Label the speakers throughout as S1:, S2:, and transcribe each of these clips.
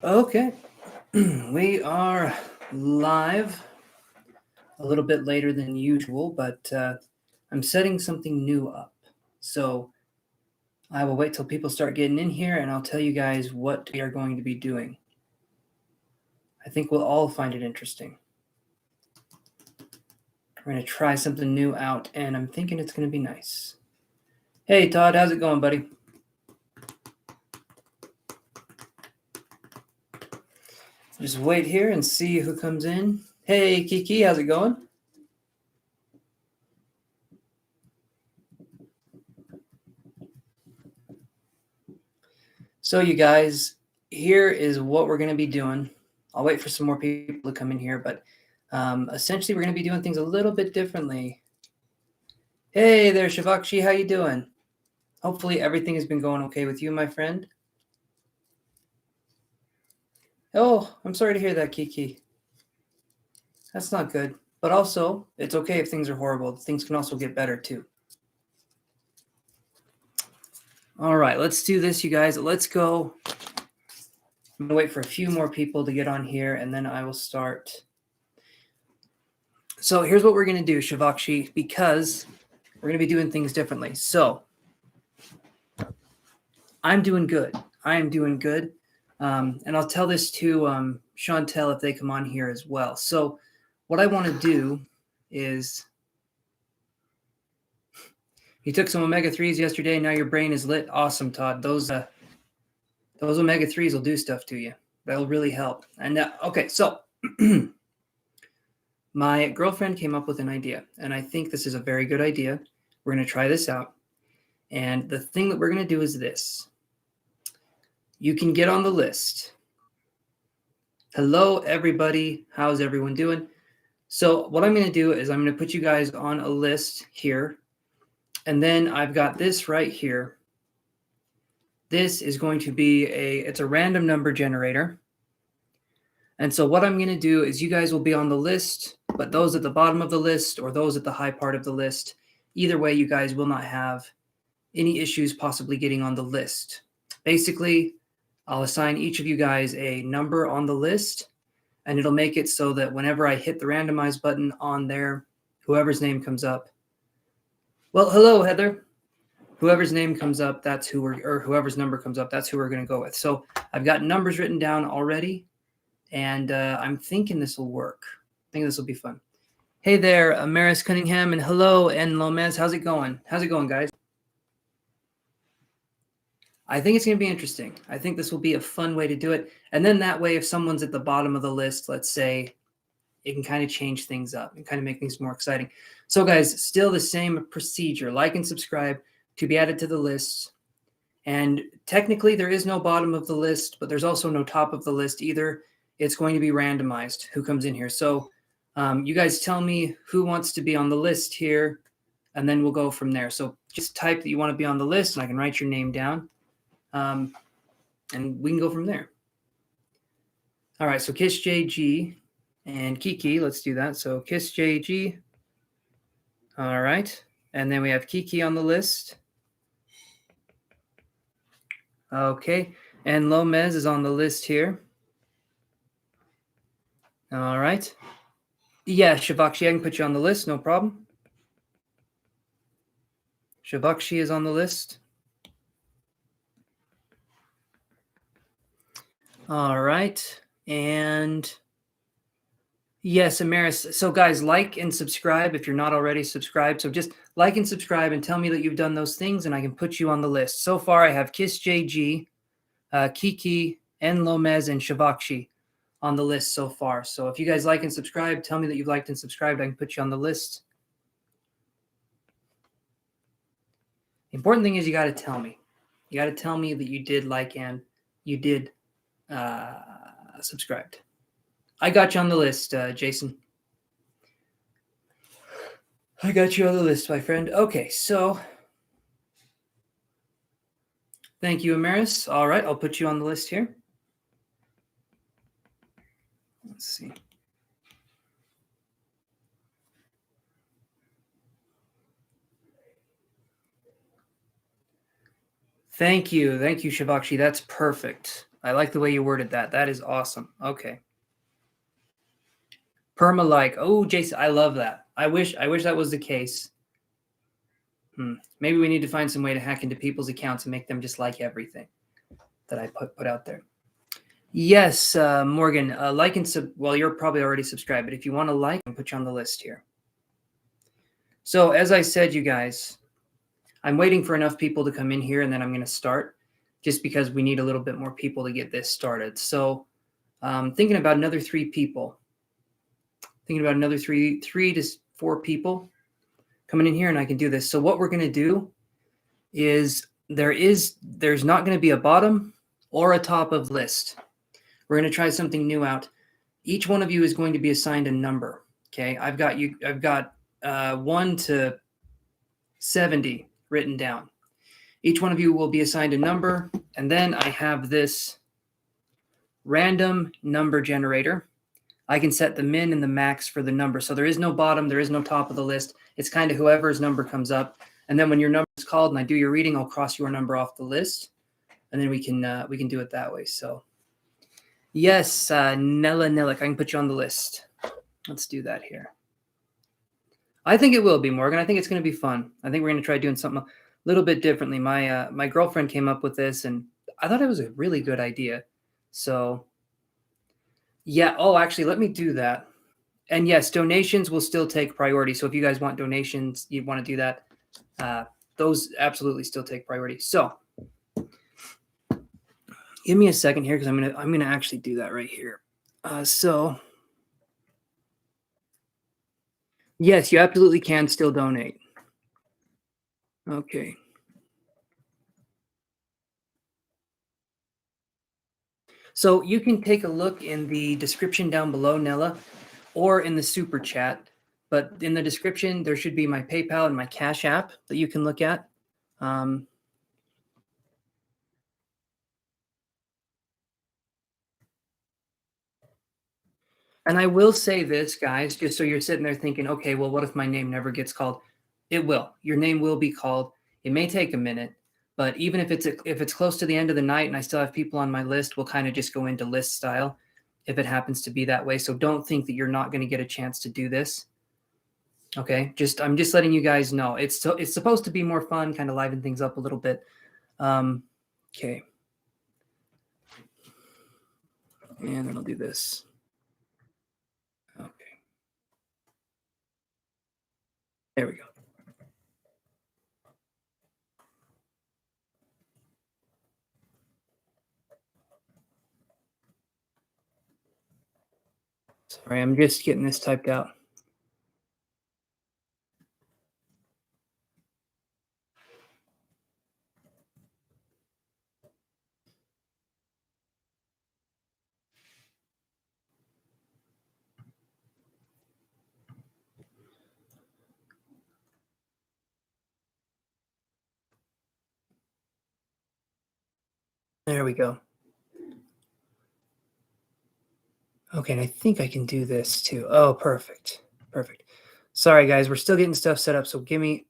S1: Okay, we are live a little bit later than usual, but I'm setting something new up. So I will wait till people start getting in here and I'll tell you guys what we are going to be doing. I think we'll all find it interesting. We're going to try something new out and I'm thinking it's going to be nice. Hey, Todd, how's it going, buddy? Just wait here and see who comes in. Hey, Kiki, how's it going? So you guys, here is what we're going to be doing. I'll wait for some more people to come in here, but essentially we're going to be doing things a little bit differently. Hey there, Shavakshi, how you doing? Hopefully everything has been going okay with you, my friend. Oh, I'm sorry to hear that, Kiki. That's not good. But also, it's okay if things are horrible. Things can also get better too. All right, let's do this, you guys. Let's go. I'm going to wait for a few more people to get on here, and then I will start. So here's what we're going to do, Shavakshi, because we're going to be doing things differently. So I'm doing good. I am doing good. And I'll tell this to Chantel if they come on here as well. So what I want to do is you took some omega-3s yesterday. Now your brain is lit. Awesome, Todd. Those omega-3s will do stuff to you. That'll really help. And okay, so my girlfriend came up with an idea, and I think this is a very good idea. We're going to try this out. And the thing that we're going to do is this. You can get on the list. Hello, everybody. How's everyone doing? So what I'm going to do is I'm going to put you guys on a list here. And then I've got this right here. This is going to be it's a random number generator. And so what I'm going to do is you guys will be on the list, but those at the bottom of the list or those at the high part of the list, either way, you guys will not have any issues possibly getting on the list. Basically, I'll assign each of you guys a number on the list, and it'll make it so that whenever I hit the randomize button on there, whoever's name comes up. Well, hello, Heather. Whoever's name comes up, that's who or whoever's number comes up, that's who we're going to go with. So I've got numbers written down already, and I'm thinking this will work. I think this will be fun. Hey there, Amaris Cunningham, and hello, and Lomez. How's it going? How's it going, guys? I think it's going to be interesting. I think this will be a fun way to do it. And then that way, if someone's at the bottom of the list, let's say, it can kind of change things up and kind of make things more exciting. So guys, still the same procedure. Like and subscribe to be added to the list. And technically, there is no bottom of the list, but there's also no top of the list either. It's going to be randomized who comes in here. So you guys tell me who wants to be on the list here, and then we'll go from there. So just type that you want to be on the list, and I can write your name down. And we can go from there. All right, so Kiss JG and Kiki, let's do that. So Kiss JG. All right, and then we have Kiki on the list. Okay, and Lomez is on the list here. All right. Yeah, Shavakshi, I can put you on the list, no problem. Shavakshi is on the list. All right, and yes, Amaris. So guys, like and subscribe if you're not already subscribed. So just like and subscribe and tell me that you've done those things and I can put you on the list. So far, I have Kiss JG, Kiki, and Lomez and Shavakshi on the list so far. So if you guys like and subscribe, tell me that you've liked and subscribed. I can put you on the list. The important thing is you got to tell me. You got to tell me that you did like and you did subscribed. I got you on the list, Jason. I got you on the list, my friend. Okay, so thank you, Amaris. All right, I'll put you on the list here. Let's see. Thank you, Shavakshi. That's perfect. I like the way you worded that. That is awesome. Okay. Perma like. Oh, Jason, I love that. I wish that was the case. Maybe we need to find some way to hack into people's accounts and make them just like everything that I put out there. Yes, Morgan, like and well, you're probably already subscribed, but if you want to like, I'll put you on the list here. So as I said, you guys, I'm waiting for enough people to come in here, and then I'm going to start, just because we need a little bit more people to get this started. So thinking about another 3 people. Thinking about another 3 to 4 people coming in here, and I can do this. So what we're going to do is there's not going to be a bottom or a top of list. We're going to try something new out. Each one of you is going to be assigned a number. Okay, I've got 1 to 70 written down. Each one of you will be assigned a number, and then I have this random number generator. I can set the min and the max for the number. So there is no bottom, there is no top of the list. It's kind of whoever's number comes up. And then when your number is called and I do your reading, I'll cross your number off the list, and then we can do it that way. So yes, Nella, I can put you on the list. Let's do that here. I think it will be, Morgan. I think it's going to be fun. I think we're going to try doing something a little bit differently. My girlfriend came up with this, and I thought it was a really good idea. So yeah. Oh, actually, let me do that. And yes, donations will still take priority. So if you guys want donations, you want to do that, those absolutely still take priority. So give me a second here, because I'm gonna actually do that right here. So yes, you absolutely can still donate. Okay. So you can take a look in the description down below, Nella, or in the super chat. But in the description, there should be my PayPal and my Cash App that you can look at. And I will say this, guys, just so you're sitting there thinking, okay, well, what if my name never gets called? It will. Your name will be called. It may take a minute, but even if it's close to the end of the night and I still have people on my list, we'll kind of just go into list style if it happens to be that way. So don't think that you're not going to get a chance to do this. Okay, I'm just letting you guys know. It's supposed to be more fun, kind of liven things up a little bit. Okay. And then I'll do this. Okay. There we go. Sorry, I'm just getting this typed out. There we go. Okay, and I think I can do this too. Oh, perfect. Perfect. Sorry, guys, we're still getting stuff set up, so give me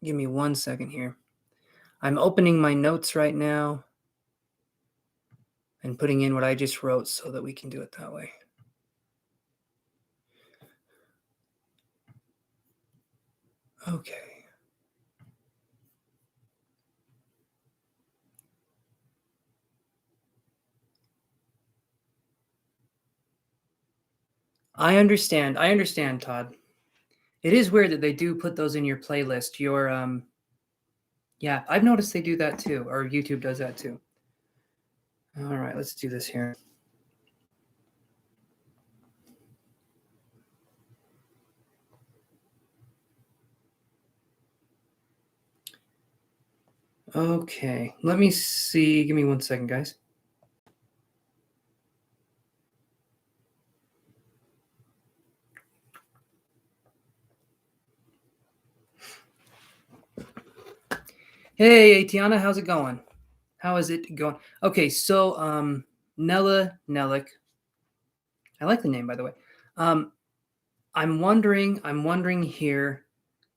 S1: 1 second here. I'm opening my notes right now and putting in what I just wrote so that we can do it that way. Okay. I understand, Todd. It is weird that they do put those in your playlist. Yeah, I've noticed they do that too, or YouTube does that too. All right, let's do this here. Okay, let me see. Give me 1 second, guys. Hey, Tiana, how's it going? How is it going? Okay, so Nella Nellick. I like the name, by the way. I'm wondering here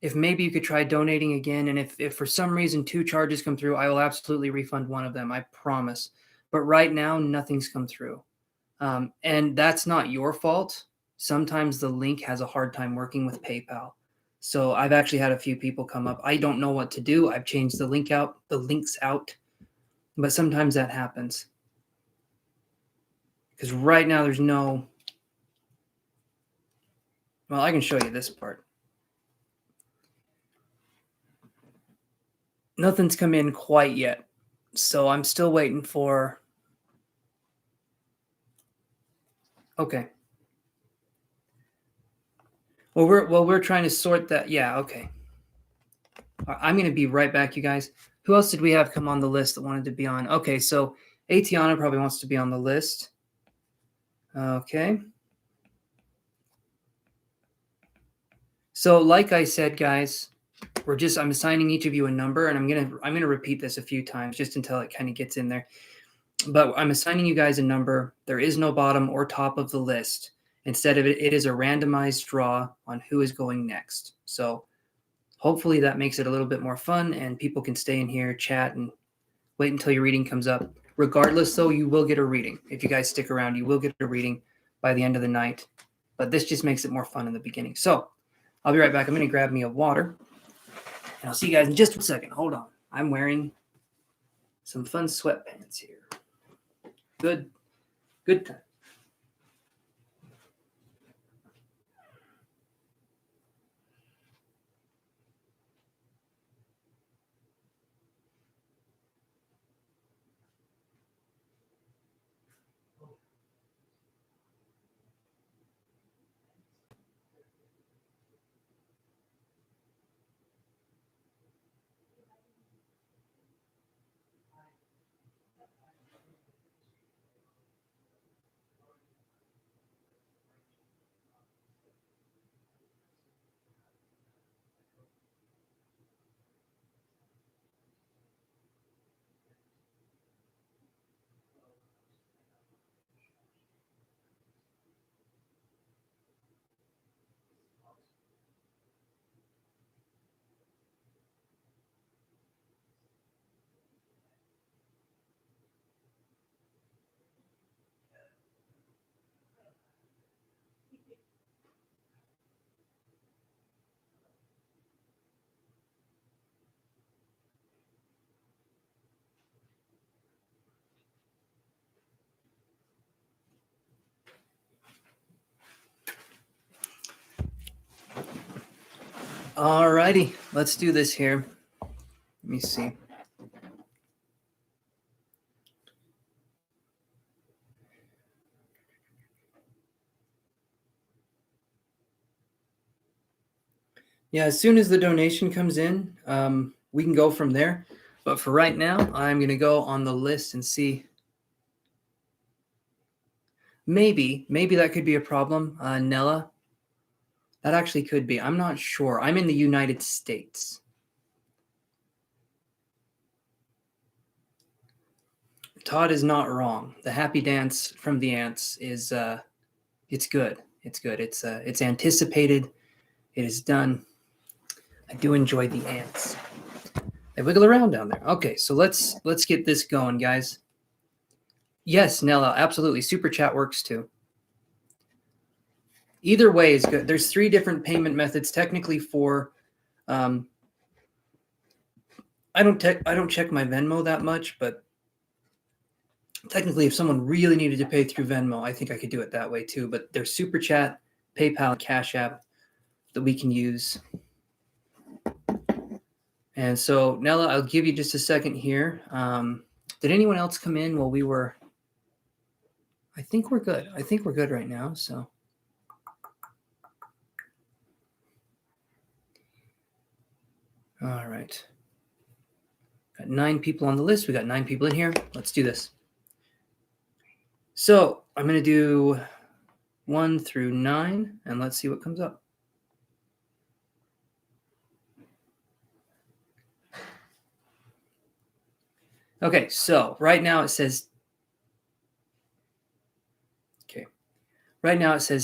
S1: if maybe you could try donating again, and if for some reason 2 charges come through, I will absolutely refund one of them. I promise. But right now, nothing's come through. And that's not your fault. Sometimes the link has a hard time working with PayPal. So I've actually had a few people come up. I don't know what to do. I've changed the links out, but sometimes that happens. Because right now there's no, well, I can show you this part. Nothing's come in quite yet. So I'm still waiting for, okay. Well, we're trying to sort that. Yeah, okay. I'm going to be right back, you guys. Who else did we have come on the list that wanted to be on? Okay, so Atiana probably wants to be on the list. Okay. So like I said, guys, I'm assigning each of you a number, and I'm gonna repeat this a few times just until it kind of gets in there. But I'm assigning you guys a number. There is no bottom or top of the list. Instead of it, it is a randomized draw on who is going next. So hopefully that makes it a little bit more fun, and people can stay in here, chat, and wait until your reading comes up. Regardless, though, you will get a reading. If you guys stick around, you will get a reading by the end of the night. But this just makes it more fun in the beginning. So I'll be right back. I'm going to grab me a water. And I'll see you guys in just a second. Hold on. I'm wearing some fun sweatpants here. Good time. All righty. Let's do this here. Let me see. Yeah, as soon as the donation comes in, we can go from there. But for right now, I'm going to go on the list and see. Maybe that could be a problem. Nella, that actually could be. I'm not sure. I'm in the United States. Todd is not wrong. The happy dance from the ants is it's good. It's good. It's anticipated. It is done. I do enjoy the ants. They wiggle around down there. Okay, so let's get this going, guys. Yes, Nella, absolutely. Super chat works too. Either way is good. There's 3 different payment methods technically for. I don't check my Venmo that much, but technically, if someone really needed to pay through Venmo, I think I could do it that way too. But there's Super Chat, PayPal, and Cashapp that we can use. And so, Nella, I'll give you just a second here. Did anyone else come in while we were? I think we're good. I think we're good right now. So. All right. Got 9 people on the list. We got 9 people in here. Let's do this. So I'm going to do 1 through 9, and let's see what comes up. Okay, so right now it says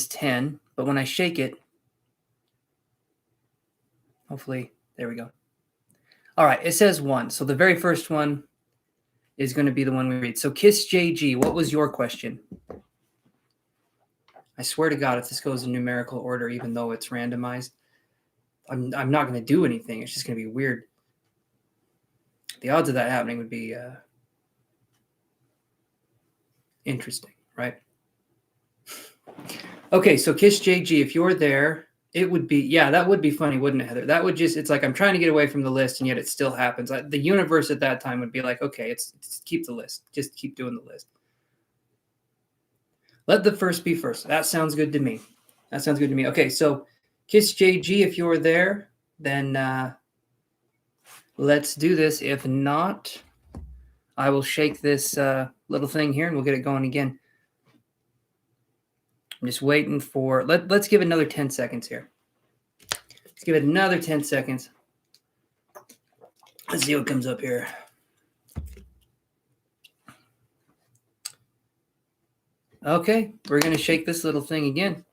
S1: 10, but when I shake it, hopefully, there we go. All right, it says 1. So the very first one is going to be the one we read. So Kiss JG, what was your question? I swear to God, if this goes in numerical order, even though it's randomized, I'm not going to do anything. It's just going to be weird. The odds of that happening would be interesting, right? Okay, so Kiss JG, if you're there, it would be, yeah, that would be funny, wouldn't it, Heather? That would just, it's like I'm trying to get away from the list, and yet it still happens. The universe at that time would be like, okay, it's keep the list. Just keep doing the list. Let the first be first. That sounds good to me. That sounds good to me. Okay, so Kiss JG, if you're there, then let's do this. If not, I will shake this little thing here, and we'll get it going again. I'm just waiting for, let's give it another 10 seconds here. Let's give it another 10 seconds. Let's see what comes up here. Okay, we're going to shake this little thing again.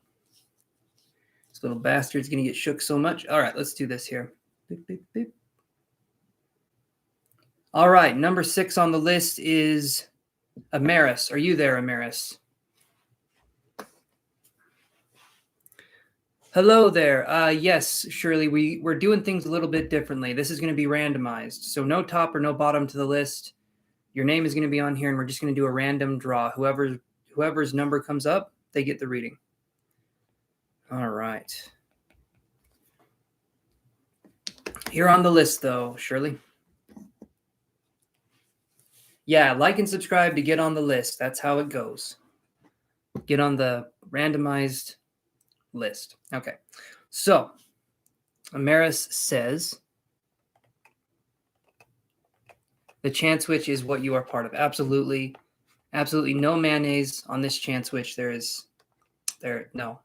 S1: This little bastard's going to get shook so much. All right, let's do this here. Beep, beep, beep. All right, number 6 on the list is Amaris. Are you there, Amaris? Hello there. Yes, Shirley, we're doing things a little bit differently. This is going to be randomized. So no top or no bottom to the list. Your name is going to be on here, and we're just going to do a random draw. Whoever's number comes up, they get the reading. All right. You're on the list, though, Shirley. Yeah, like and subscribe to get on the list. That's how it goes. Get on the randomized list. Okay. So, Amaris says, the chance witch is what you are part of. Absolutely. Absolutely no mayonnaise on this chance witch. No.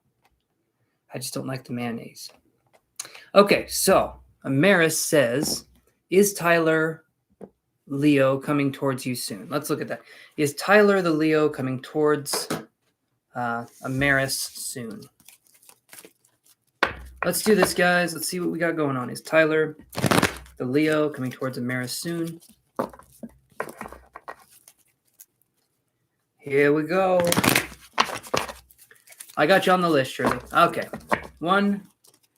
S1: I just don't like the mayonnaise. Okay, so Amaris says, is Tyler Leo coming towards you soon? Let's look at that. Is Tyler the Leo coming towards Amaris soon? Let's do this, guys. Let's see what we got going on. Is Tyler the Leo coming towards Amaris soon? Here we go. I got you on the list, Shirley. Okay. 1,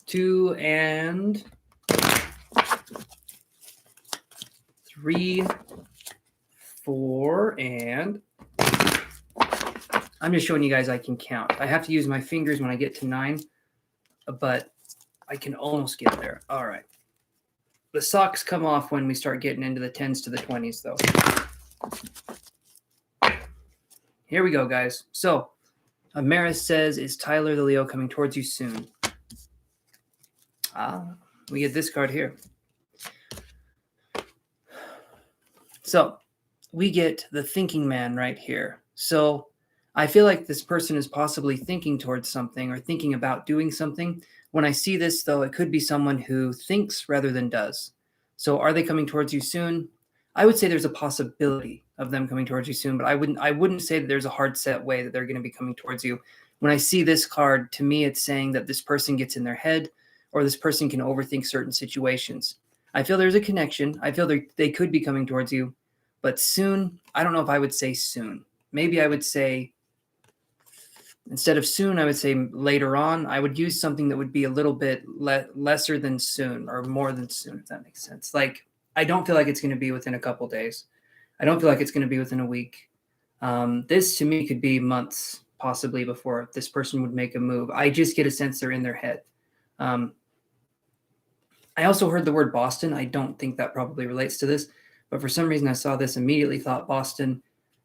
S1: 2, and 3, 4, and I'm just showing you guys I can count. I have to use my fingers when I get to 9, but I can almost get there. All right. The socks come off when we start getting into the 10s to the 20s, though. Here we go, guys. So, Amaris says, is Tyler the Leo coming towards you soon? We get this card here. So, we get the thinking man right here. So, I feel like this person is possibly thinking towards something or thinking about doing something. When I see this, though, it could be someone who thinks rather than does. So, are they coming towards you soon? I would say there's a possibility of them coming towards you soon, but I wouldn't say that there's a hard set way that they're going to be coming towards you. When I see this card, to me, it's saying that this person gets in their head or this person can overthink certain situations. I feel there's a connection. I feel they could be coming towards you, but soon, I don't know if I would say soon. Maybe I would say, instead of soon, I would say later on. I would use something that would be a little bit lesser than soon or more than soon, if that makes sense. Like, I don't feel like it's going to be within a couple days. I don't feel like it's going to be within a week. This, to me, could be months, possibly, before this person would make a move. I just get a sense they're in their head. I also heard the word Boston. I don't think that probably relates to this, but for some reason I saw this, immediately thought Boston.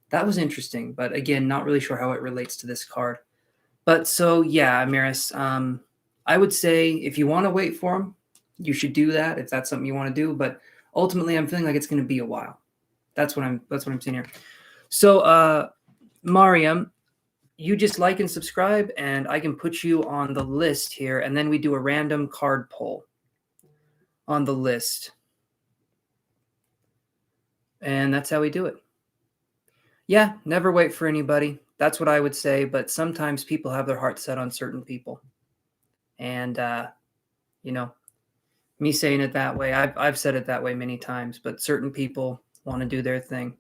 S1: That was interesting, but again, not really sure how it relates to this card. But so, yeah, Amaris, I would say if you want to wait for him, you should do that if that's something you want to do. But ultimately, I'm feeling like it's going to be a while. That's what I'm saying here. So, Mariam, you just like and subscribe, and I can put you on the list here, and then we do a random card pull on the list. And that's how we do it. Yeah, never wait for anybody. That's what I would say, but sometimes people have their heart set on certain people. And, me saying it that way, I've said it that way many times, but certain people want to do their thing.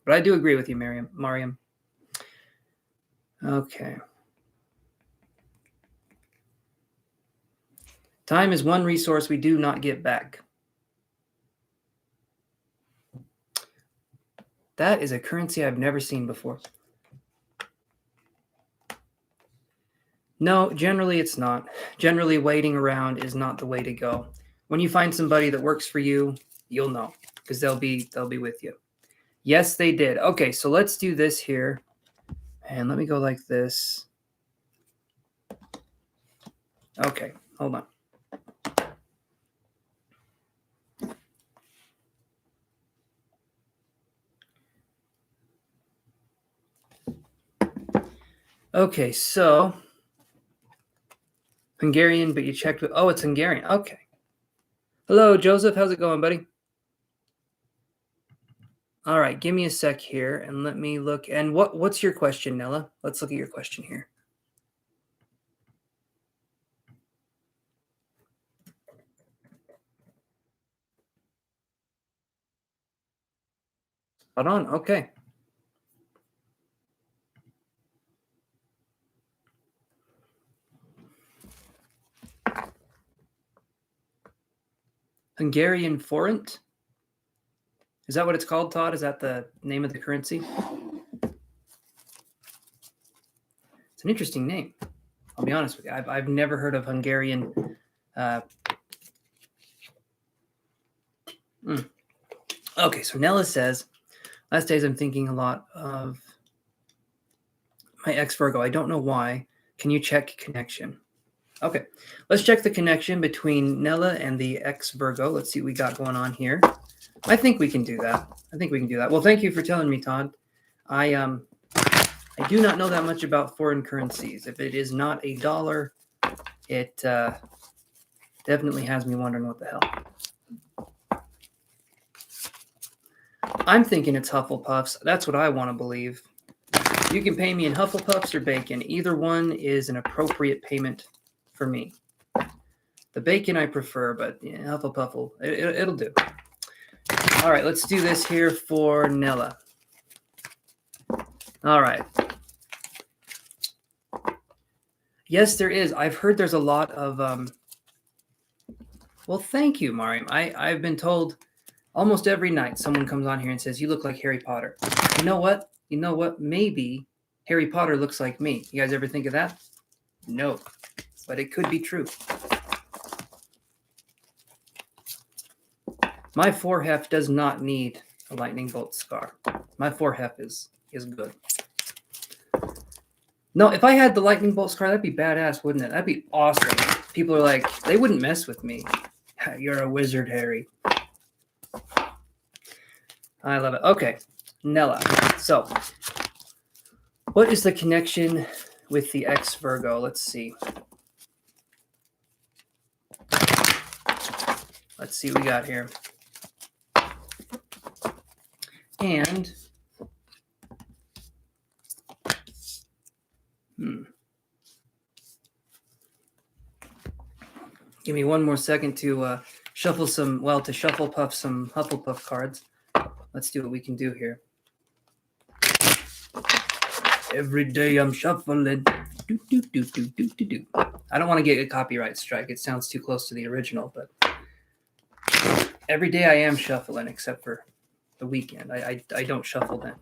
S1: But I do agree with you, Mariam. Okay. Time is one resource we do not get back. That is a currency I've never seen before. No, generally it's not. Generally, waiting around is not the way to go. When you find somebody that works for you, you'll know because they'll be with you. Yes, they did. Okay, so let's do this here. And let me go like this. Okay, hold on. Okay, so Hungarian, but you checked with, oh, it's Hungarian. Okay. Hello, Joseph. How's it going, buddy? All right, give me a sec here and let me look. And what's your question, Nella? Let's look at your question here. Hold on. Okay. Hungarian forint? Is that what it's called, Todd? Is that the name of the currency? It's an interesting name. I'll be honest with you. I've never heard of Hungarian. Okay, so Nella says, last days I'm thinking a lot of my ex Virgo. I don't know why. Can you check connection? Okay, let's check the connection between Nella and the ex Virgo. Let's see what we got going on here. I think we can do that. Well, thank you for telling me, Todd. I do not know that much about foreign currencies. If it is not a dollar, it definitely has me wondering what the hell. I'm thinking it's Hufflepuffs. That's what I want to believe. You can pay me in Hufflepuffs or bacon. Either one is an appropriate payment for me. The bacon I prefer, but yeah, Hufflepuff it'll do. All right, let's do this here for Nella. All right. Yes, there is. I've heard there's a lot of well, thank you, Mariam. I've been told almost every night someone comes on here and says, you look like Harry Potter. You know what? Maybe Harry Potter looks like me. You guys ever think of that? No, but it could be true. My foreheft does not need a lightning bolt scar. My foreheft is good. No, if I had the lightning bolt scar, that'd be badass, wouldn't it? That'd be awesome. People are like, they wouldn't mess with me. You're a wizard, Harry. I love it. Okay, Nella. So, what is the connection with the ex Virgo? Let's see. Let's see what we got here. And give me one more second to shuffle some Hufflepuff cards. Let's see what we can do here. Every day I'm shuffling. Do, do, do, do, do, do, do. I don't want to get a copyright strike. It sounds too close to the original, but every day I am shuffling except for the weekend. I don't shuffle then.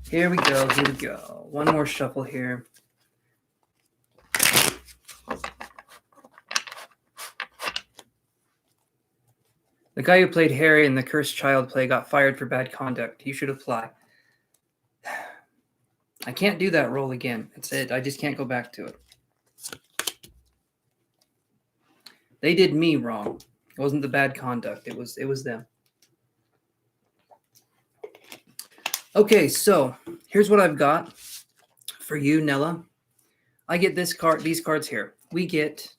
S1: Here we go. One more shuffle here. The guy who played Harry in the Cursed Child play got fired for bad conduct. You should apply. I can't do that role again. That's it. I just can't go back to it. They did me wrong. It wasn't the bad conduct. It was them. Okay, so here's what I've got for you, Nella. I get these cards here. We get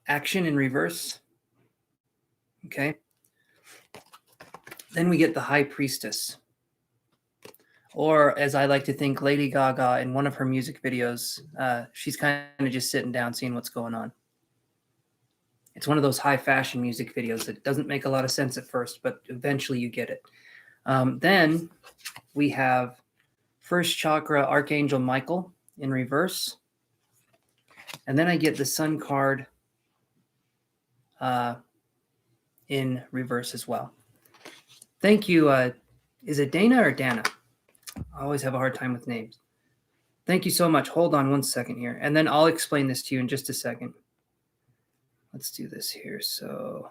S1: action in reverse. Okay. Then we get the High Priestess. Or as I like to think, Lady Gaga in one of her music videos, she's kind of just sitting down, seeing what's going on. It's one of those high fashion music videos that doesn't make a lot of sense at first, but eventually you get it. Then we have first chakra Archangel Michael in reverse. And then I get the Sun card in reverse as well. Thank you. Is it Dana or Dana? I always have a hard time with names. Thank you so much. Hold on one second here. And then I'll explain this to you in just a second. Let's do this here. So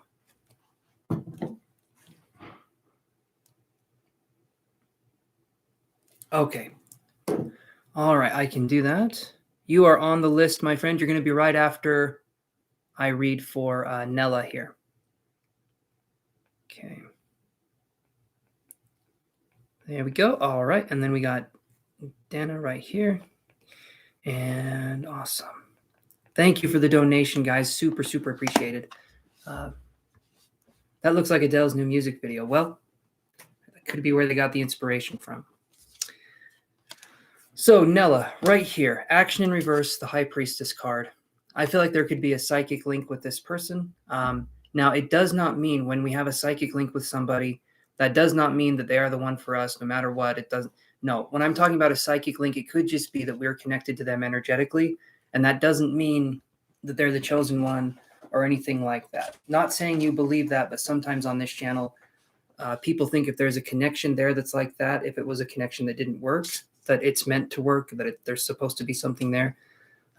S1: okay. All right, I can do that. You are on the list, my friend. You're going to be right after I read for Nella here. Okay. There we go. All right, and then we got Dana right here. And awesome. Thank you for the donation, guys. Super, super appreciated. That looks like Adele's new music video. Well, that could be where they got the inspiration from. So Nella, right here, action in reverse, the High Priestess card. I feel like there could be a psychic link with this person. Now, it does not mean when we have a psychic link with somebody, that does not mean that they are the one for us, no matter what. It doesn't. No, when I'm talking about a psychic link, it could just be that we're connected to them energetically, and that doesn't mean that they're the chosen one or anything like that. Not saying you believe that, but sometimes on this channel, people think if there's a connection there that's like that, if it was a connection that didn't work, that it's meant to work, that there's supposed to be something there.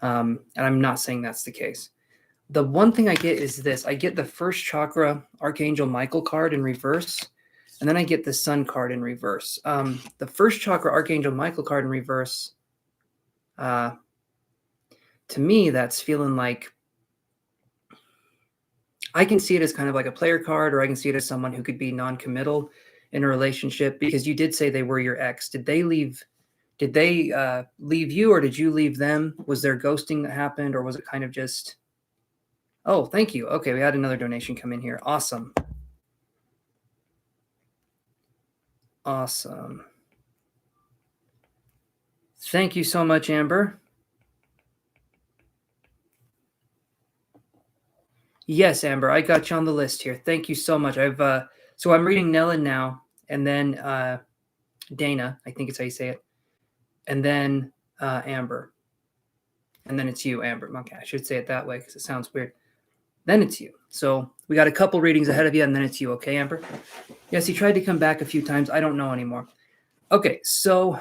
S1: And I'm not saying that's the case. The one thing I get is this. I get the first chakra Archangel Michael card in reverse, and then I get the Sun card in reverse. The first chakra Archangel Michael card in reverse, to me, that's feeling like I can see it as kind of like a player card, or I can see it as someone who could be non-committal in a relationship, because you did say they were your ex. Did they leave you, or did you leave them? Was there ghosting that happened, or was it kind of just, oh, thank you. Okay, we had another donation come in here. Awesome. Awesome. Thank you so much, Amber. Yes, Amber, I got you on the list here. Thank you so much. So I'm reading Nella now, and then Dana, I think it's how you say it, and then Amber, and then it's you, Amber. Okay, I should say it that way because it sounds weird. Then it's you. So we got a couple readings ahead of you, and then it's you. Okay, Amber? Yes, he tried to come back a few times. I don't know anymore. Okay, so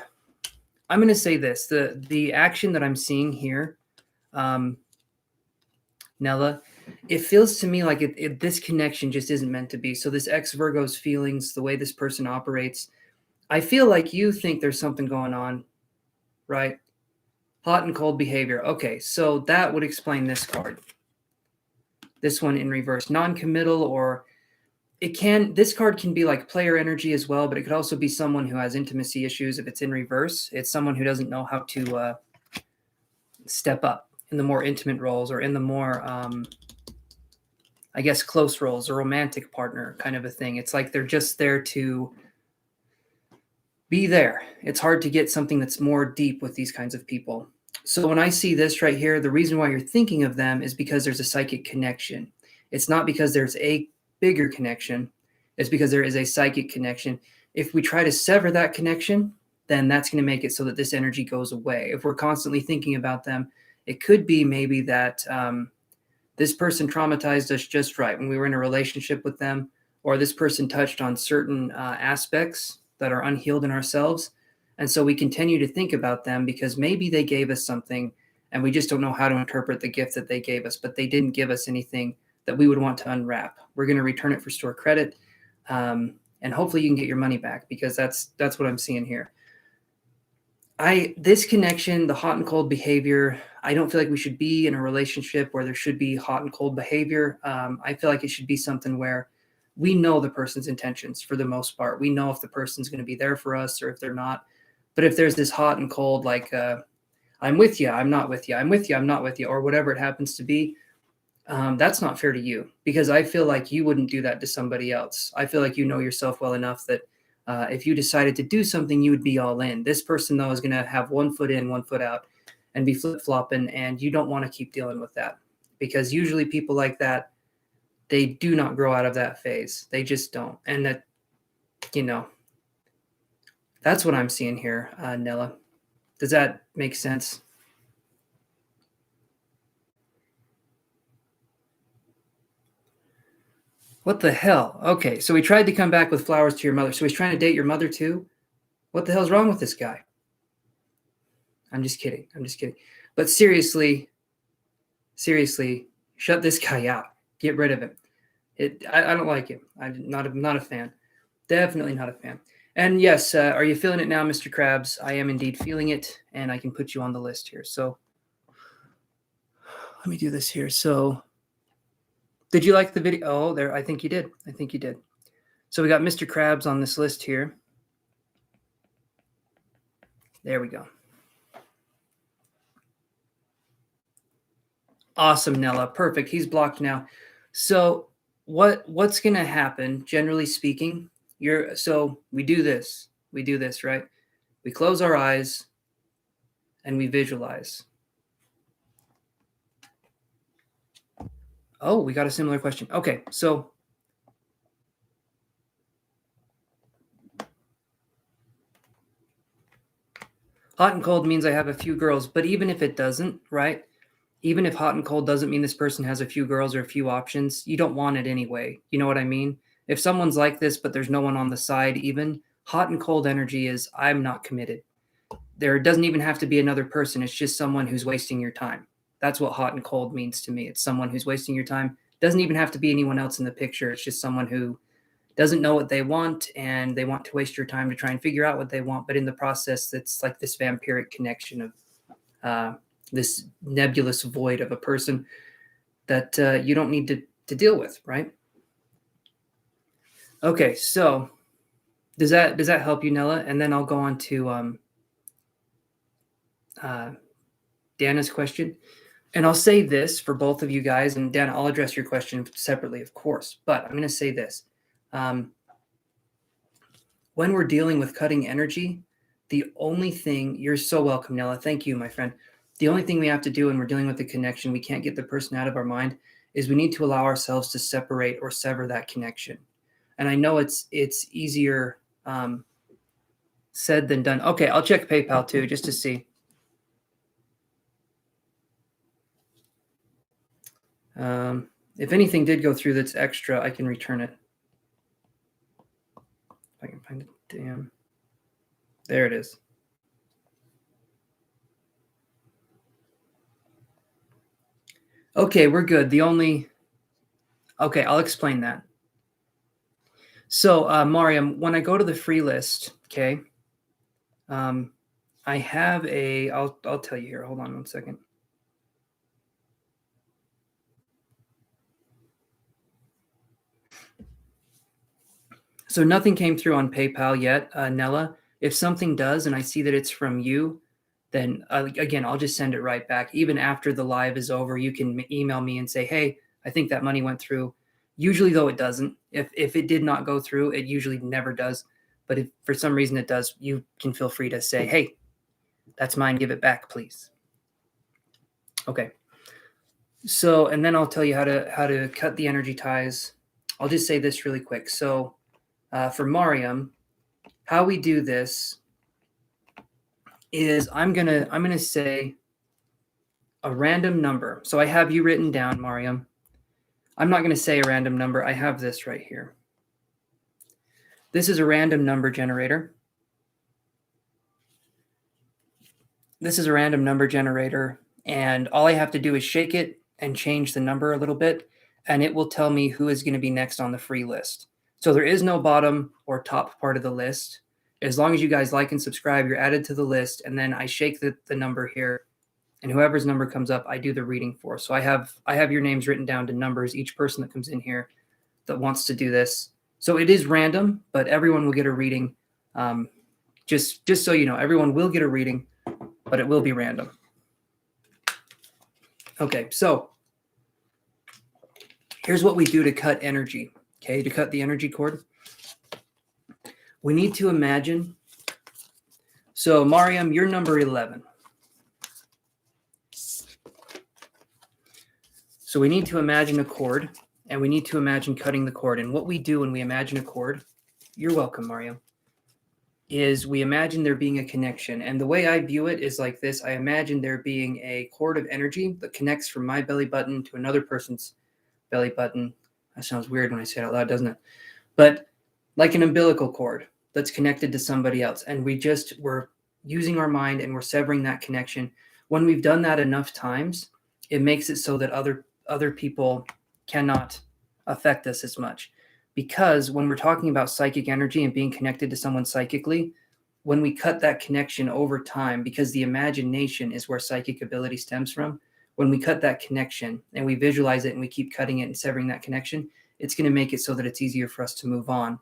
S1: I'm going to say this. The action that I'm seeing here, Nella, it feels to me like this connection just isn't meant to be. So this ex-Virgo's feelings, the way this person operates, I feel like you think there's something going on, right? Hot and cold behavior. Okay, so that would explain this card. This one in reverse, non-committal, or this card can be like player energy as well, but it could also be someone who has intimacy issues. If it's in reverse, it's someone who doesn't know how to step up in the more intimate roles, or in the more, I guess, close roles, or romantic partner kind of a thing. It's like they're just there to be there. It's hard to get something that's more deep with these kinds of people. So when I see this right here, the reason why you're thinking of them is because there's a psychic connection. It's not because there's a bigger connection. It's because there is a psychic connection. If we try to sever that connection, then that's going to make it so that this energy goes away. If we're constantly thinking about them, it could be maybe that this person traumatized us just right when we were in a relationship with them, or this person touched on certain aspects that are unhealed in ourselves. And so we continue to think about them because maybe they gave us something and we just don't know how to interpret the gift that they gave us, but they didn't give us anything that we would want to unwrap. We're going to return it for store credit. And hopefully you can get your money back, because that's what I'm seeing here. This connection, the hot and cold behavior, I don't feel like we should be in a relationship where there should be hot and cold behavior. I feel like it should be something where we know the person's intentions for the most part. We know if the person's going to be there for us or if they're not. But if there's this hot and cold, like I'm with you, I'm not with you, I'm with you, I'm not with you, or whatever it happens to be, that's not fair to you, because I feel like you wouldn't do that to somebody else. I feel like you know yourself well enough that if you decided to do something, you would be all in. This person, though, is going to have one foot in, one foot out, and be flip-flopping, and you don't want to keep dealing with that, because usually people like that, they do not grow out of that phase. They just don't. And that, that's what I'm seeing here, Nella. Does that make sense? What the hell? Okay, so he tried to come back with flowers to your mother. So he's trying to date your mother too? What the hell's wrong with this guy? I'm just kidding. But seriously, shut this guy out. Get rid of him. I don't like him. I'm not a fan. Definitely not a fan. And yes, are you feeling it now, Mr. Krabs? I am indeed feeling it, and I can put you on the list here. So let me do this here. So did you like the video? Oh, there. I think you did. So we got Mr. Krabs on this list here. There we go. Awesome, Nella. Perfect. He's blocked now. So what's going to happen, generally speaking? So we do this, right? We close our eyes and we visualize. Oh, we got a similar question. Okay, so hot and cold means I have a few girls, but even if it doesn't, right? Even if hot and cold doesn't mean this person has a few girls or a few options, you don't want it anyway. You know what I mean? If someone's like this, but there's no one on the side, even hot and cold energy is I'm not committed. There doesn't even have to be another person. It's just someone who's wasting your time. That's what hot and cold means to me. It's someone who's wasting your time. Doesn't even have to be anyone else in the picture. It's just someone who doesn't know what they want and they want to waste your time to try and figure out what they want. But in the process, it's like this vampiric connection of this nebulous void of a person that you don't need to deal with, right? Okay, so does that help you, Nella? And then I'll go on to Dana's question. And I'll say this for both of you guys, and Dana, I'll address your question separately, of course. But I'm going to say this. When we're dealing with cutting energy, the only thing, you're so welcome, Nella. Thank you, my friend. The only thing we have to do when we're dealing with the connection, we can't get the person out of our mind, is we need to allow ourselves to separate or sever that connection. And I know it's easier said than done. Okay, I'll check PayPal too, just to see. If anything did go through that's extra, I can return it. If I can find it. Damn. There it is. Okay, we're good. Okay, I'll explain that. So, Mariam, when I go to the free list, okay, I have I'll tell you here. Hold on one second. So nothing came through on PayPal yet, Nella. If something does and I see that it's from you, then again, I'll just send it right back. Even after the live is over, you can email me and say, hey, I think that money went through. Usually, though, it doesn't. If it did not go through, it usually never does. But if for some reason it does, you can feel free to say, hey, that's mine. Give it back, please. Okay. So, and then I'll tell you how to cut the energy ties. I'll just say this really quick. So for Mariam, how we do this is I'm gonna say a random number. So I have you written down, Mariam. I'm not gonna say a random number. I have this right here. This is a random number generator. And all I have to do is shake it and change the number a little bit, and it will tell me who is going to be next on the free list. So there is no bottom or top part of the list. As long as you guys like and subscribe, you're added to the list, and then I shake the number here, and whoever's number comes up, I do the reading for. So I have your names written down to numbers, each person that comes in here that wants to do this. So it is random, but everyone will get a reading. Just so you know, everyone will get a reading, but it will be random. Okay, so here's what we do to cut energy, okay, to cut the energy cord. We need to imagine, so Mariam, you're number 11. So we need to imagine a cord, and we need to imagine cutting the cord. And what we do when we imagine a cord, you're welcome, Mario, is we imagine there being a connection. And the way I view it is like this. I imagine there being a cord of energy that connects from my belly button to another person's belly button. That sounds weird when I say it out loud, doesn't it? But like an umbilical cord that's connected to somebody else. And we're using our mind and we're severing that connection. When we've done that enough times, it makes it so that other people cannot affect us as much. Because when we're talking about psychic energy and being connected to someone psychically, when we cut that connection over time, because the imagination is where psychic ability stems from, when we cut that connection and we visualize it and we keep cutting it and severing that connection, it's going to make it so that it's easier for us to move on.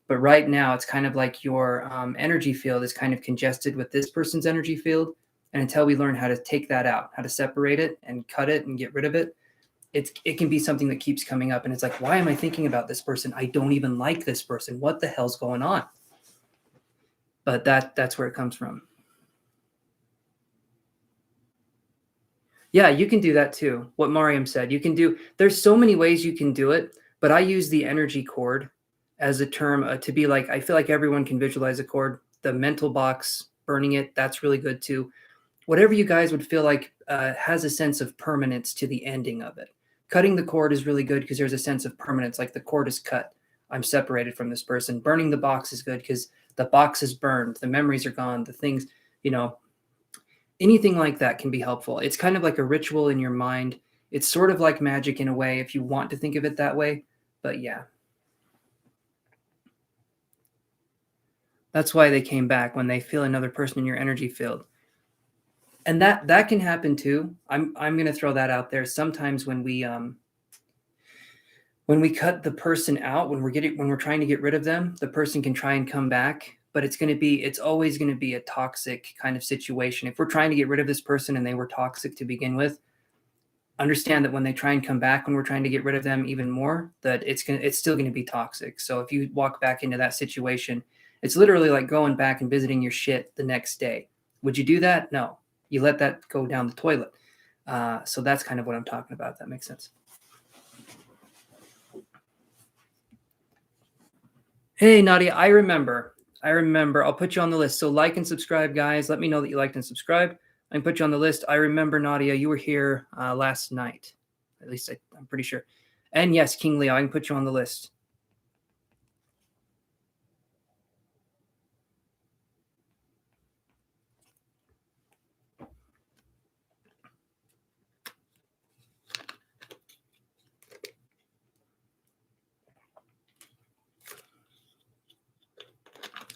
S1: But right now, it's kind of like your energy field is kind of congested with this person's energy field. And until we learn how to take that out, how to separate it and cut it and get rid of it, it can be something that keeps coming up. And it's like, why am I thinking about this person? I don't even like this person. What the hell's going on? But that's where it comes from. Yeah, you can do that too. What Mariam said, there's so many ways you can do it, but I use the energy cord as a term to be like, I feel like everyone can visualize a cord. The mental box, burning it, that's really good too. Whatever you guys would feel like has a sense of permanence to the ending of it. Cutting the cord is really good because there's a sense of permanence, like the cord is cut. I'm separated from this person. Burning the box is good because the box is burned. The memories are gone. The things, anything like that can be helpful. It's kind of like a ritual in your mind. It's sort of like magic in a way if you want to think of it that way. But yeah. That's why they came back, when they feel another person in your energy field. And that can happen too. I'm going to throw that out there. Sometimes when we cut the person out, when we're trying to get rid of them, the person can try and come back, but it's always going to be a toxic kind of situation. If we're trying to get rid of this person and they were toxic to begin with, understand that when they try and come back, when we're trying to get rid of them even more, that it's still going to be toxic. So if you walk back into that situation, it's literally like going back and visiting your shit the next day. Would you do that? No. You let that go down the toilet. So that's kind of what I'm talking about. If that makes sense. Hey, Nadia, I remember. I'll put you on the list. So like and subscribe, guys. Let me know that you liked and subscribed. I can put you on the list. I remember, Nadia, you were here last night. At least I'm pretty sure. And yes, King Leo, I can put you on the list.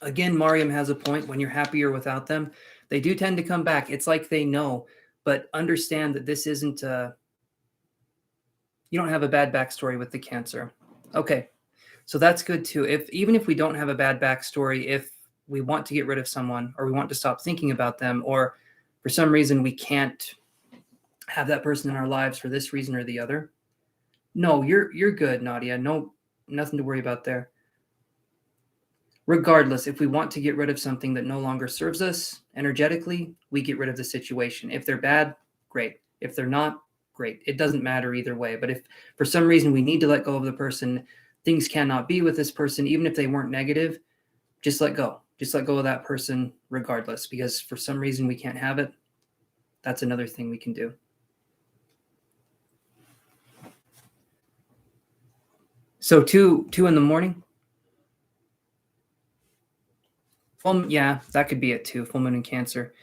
S1: Again, Mariam has a point. When you're happier without them, they do tend to come back. It's like they know, but understand that this isn't you don't have a bad backstory with the cancer. Okay, so that's good too. Even if we don't have a bad backstory, if we want to get rid of someone or we want to stop thinking about them, or for some reason we can't have that person in our lives for this reason or the other, no, you're good, Nadia. No, nothing to worry about there. Regardless, if we want to get rid of something that no longer serves us energetically, we get rid of the situation. If they're bad, great. If they're not, great. It doesn't matter either way. But if for some reason we need to let go of the person, things cannot be with this person, even if they weren't negative, just let go. Just let go of that person regardless, because for some reason we can't have it. That's another thing we can do. So 2 in the morning. Yeah, that could be it too. Full moon in Cancer.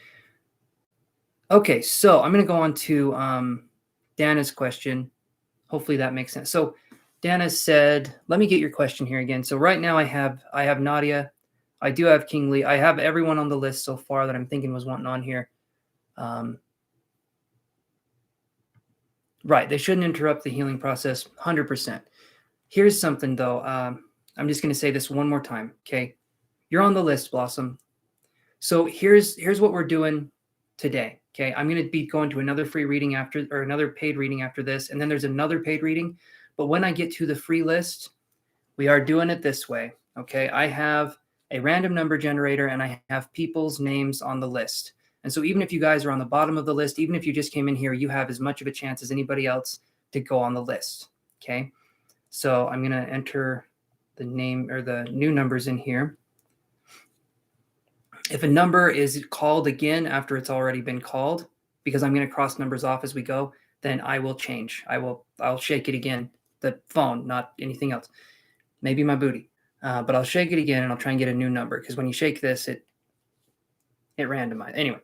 S1: Okay, so I'm going to go on to Dana's question. Hopefully that makes sense. So Dana said, let me get your question here again. So right now I have Nadia. I do have King Lee. I have everyone on the list so far that I'm thinking was wanting on here. Right, they shouldn't interrupt the healing process, 100%. Here's something though. I'm just going to say this one more time, okay? You're on the list, Blossom. So here's what we're doing today. Okay, I'm going to be going to another free reading another paid reading after this, and then there's another paid reading. But when I get to the free list, we are doing it this way. Okay, I have a random number generator and I have people's names on the list. And so even if you guys are on the bottom of the list, even if you just came in here, you have as much of a chance as anybody else to go on the list. Okay. So I'm going to enter the name or the new numbers in here. If a number is called again after it's already been called, because I'm going to cross numbers off as we go, then I will change. I'll shake it again. The phone, not anything else. Maybe my booty. But I'll shake it again and I'll try and get a new number, because when you shake this, it randomizes. Anyway.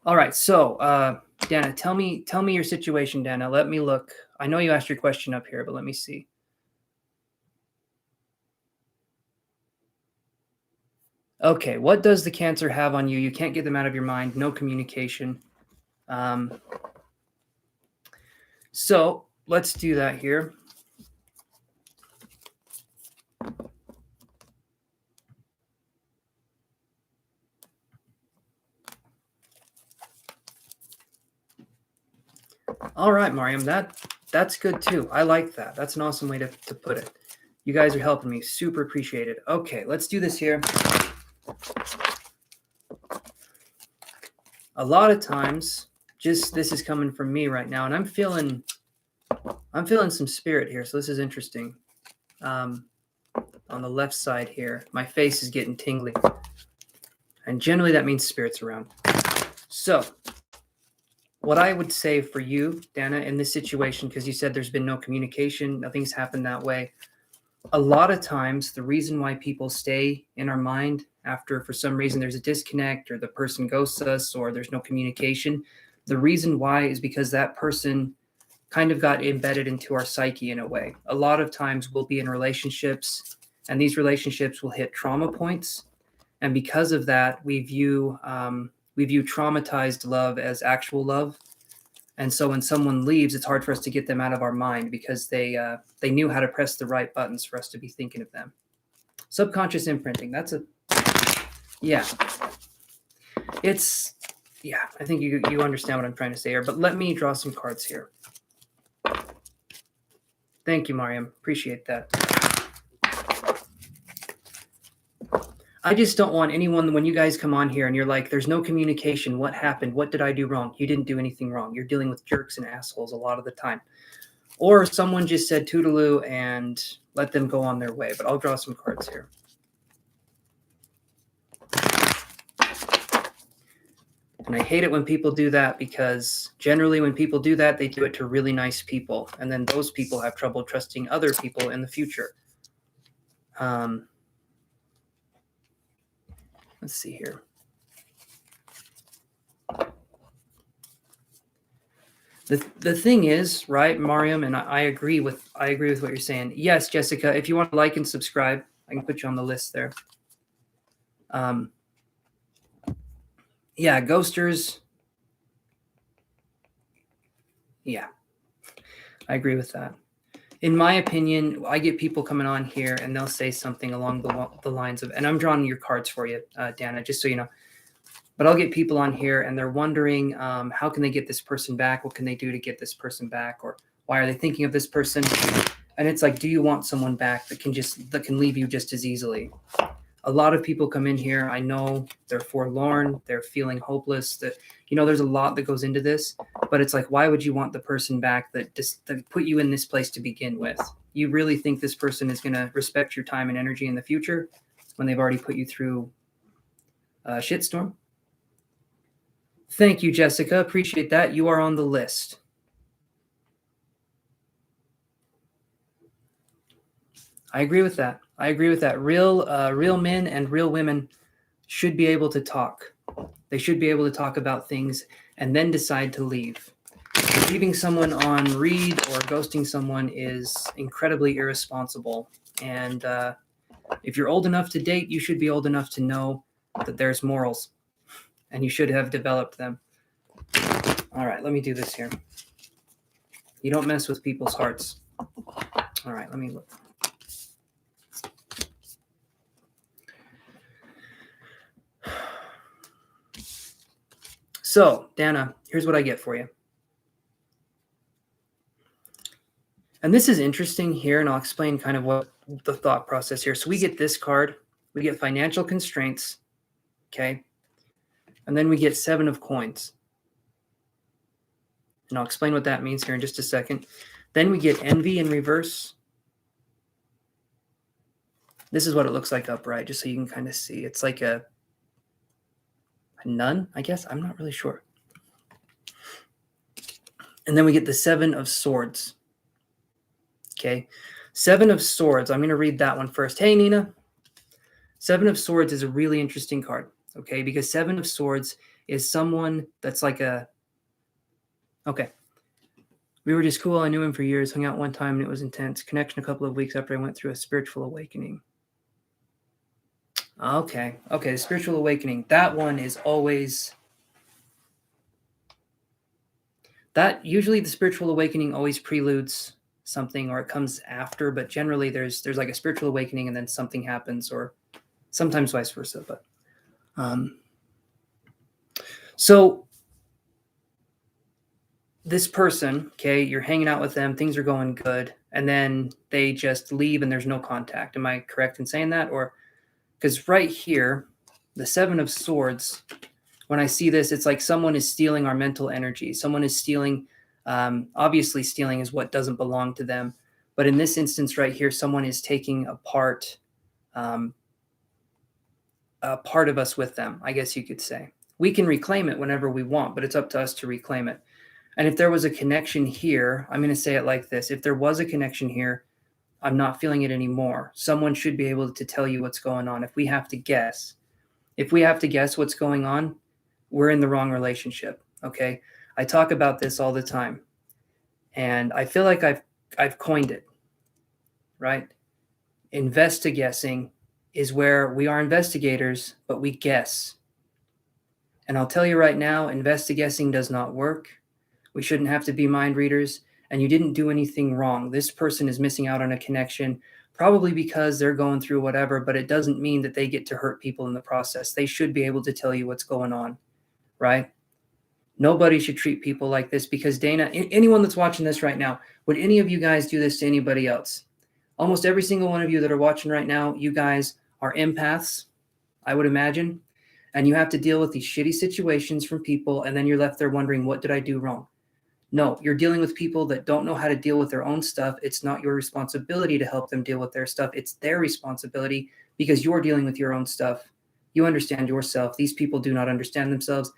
S1: All right. So, Dana, tell me your situation, Dana. Let me look. I know you asked your question up here, but let me see. Okay. What does the Cancer have on you? You can't get them out of your mind. No communication. So let's do that here. All right, Mariam, that's good too. I like that. That's an awesome way to put it. You guys are helping me. Super appreciate it. Okay, let's do this here. A lot of times, just this is coming from me right now, and I'm feeling some spirit here. So this is interesting. On the left side here, my face is getting tingly, and generally that means spirits around. So what I would say for you, Dana, in this situation, because you said there's been no communication, nothing's happened that way. A lot of times, the reason why people stay in our mind after, for some reason, there's a disconnect or the person ghosts us or there's no communication, the reason why is because that person kind of got embedded into our psyche in a way. A lot of times we'll be in relationships, and these relationships will hit trauma points. And because of that, we view traumatized love as actual love. And so when someone leaves, it's hard for us to get them out of our mind, because they knew how to press the right buttons for us to be thinking of them. Subconscious imprinting. I think you understand what I'm trying to say here. But let me draw some cards here. Thank you, Mariam. Appreciate that. I just don't want anyone, when you guys come on here and you're like, there's no communication. What happened? What did I do wrong? You didn't do anything wrong. You're dealing with jerks and assholes a lot of the time. Or someone just said toodaloo and let them go on their way. But I'll draw some cards here. And I hate it when people do that, because generally when people do that, they do it to really nice people. And then those people have trouble trusting other people in the future. Let's see here. The thing is, right, Mariam, and I agree with what you're saying. Yes, Jessica, if you want to like and subscribe, I can put you on the list there. Yeah, ghosters. Yeah, I agree with that. In my opinion, I get people coming on here and they'll say something along the lines of, and I'm drawing your cards for you, Dana, just so you know. But I'll get people on here and they're wondering, how can they get this person back? What can they do to get this person back? Or why are they thinking of this person? And it's like, do you want someone back that can leave you just as easily? A lot of people come in here. I know they're forlorn. They're feeling hopeless. There's a lot that goes into this, but it's like, why would you want the person back that put you in this place to begin with? You really think this person is going to respect your time and energy in the future when they've already put you through a shitstorm? Thank you, Jessica. Appreciate that. You are on the list. I agree with that. Real men and real women should be able to talk. They should be able to talk about things and then decide to leave. Leaving someone on read or ghosting someone is incredibly irresponsible. And if you're old enough to date, you should be old enough to know that there's morals, and you should have developed them. All right, let me do this here. You don't mess with people's hearts. All right, let me look. So, Dana, here's what I get for you. And this is interesting here, and I'll explain kind of what the thought process here. So we get this card. We get financial constraints, okay? And then we get 7 of coins. And I'll explain what that means here in just a second. Then we get envy in reverse. This is what it looks like upright, just so you can kind of see. It's like a nun, I guess. I'm not really sure. And then we get the 7 of Swords. Okay. 7 of Swords. I'm going to read that one first. Hey, Nina. 7 of Swords is a really interesting card. Okay. Because 7 of Swords is someone that's like a... Okay. We were just cool. I knew him for years. Hung out one time and it was intense. Connection a couple of weeks after I went through a spiritual awakening. Okay. Okay. The spiritual awakening. That one is always... That usually the spiritual awakening always preludes something, or it comes after, but generally there's like a spiritual awakening and then something happens, or sometimes vice versa. But so this person, okay, you're hanging out with them, things are going good, and then they just leave and there's no contact. Am I correct in saying that? Or because right here, the 7 of Swords, when I see this, it's like someone is stealing our mental energy. Someone is stealing, obviously stealing is what doesn't belong to them. But in this instance right here, someone is taking a part of us with them, I guess you could say. We can reclaim it whenever we want, but it's up to us to reclaim it. And if there was a connection here, I'm going to say it like this. If there was a connection here, I'm not feeling it anymore. Someone should be able to tell you what's going on. If we have to guess what's going on, we're in the wrong relationship. Okay. I talk about this all the time and I feel like I've coined it, right? Investiguessing is where we are investigators, but we guess. And I'll tell you right now, investiguessing does not work. We shouldn't have to be mind readers, and you didn't do anything wrong. This person is missing out on a connection, probably because they're going through whatever, but it doesn't mean that they get to hurt people in the process. They should be able to tell you what's going on. Right? Nobody should treat people like this, because Dana, anyone that's watching this right now, would any of you guys do this to anybody else? Almost every single one of you that are watching right now, you guys are empaths, I would imagine, and you have to deal with these shitty situations from people, and then you're left there wondering, what did I do wrong? No, you're dealing with people that don't know how to deal with their own stuff. It's not your responsibility to help them deal with their stuff. It's their responsibility, because you're dealing with your own stuff. You understand yourself. These people do not understand themselves.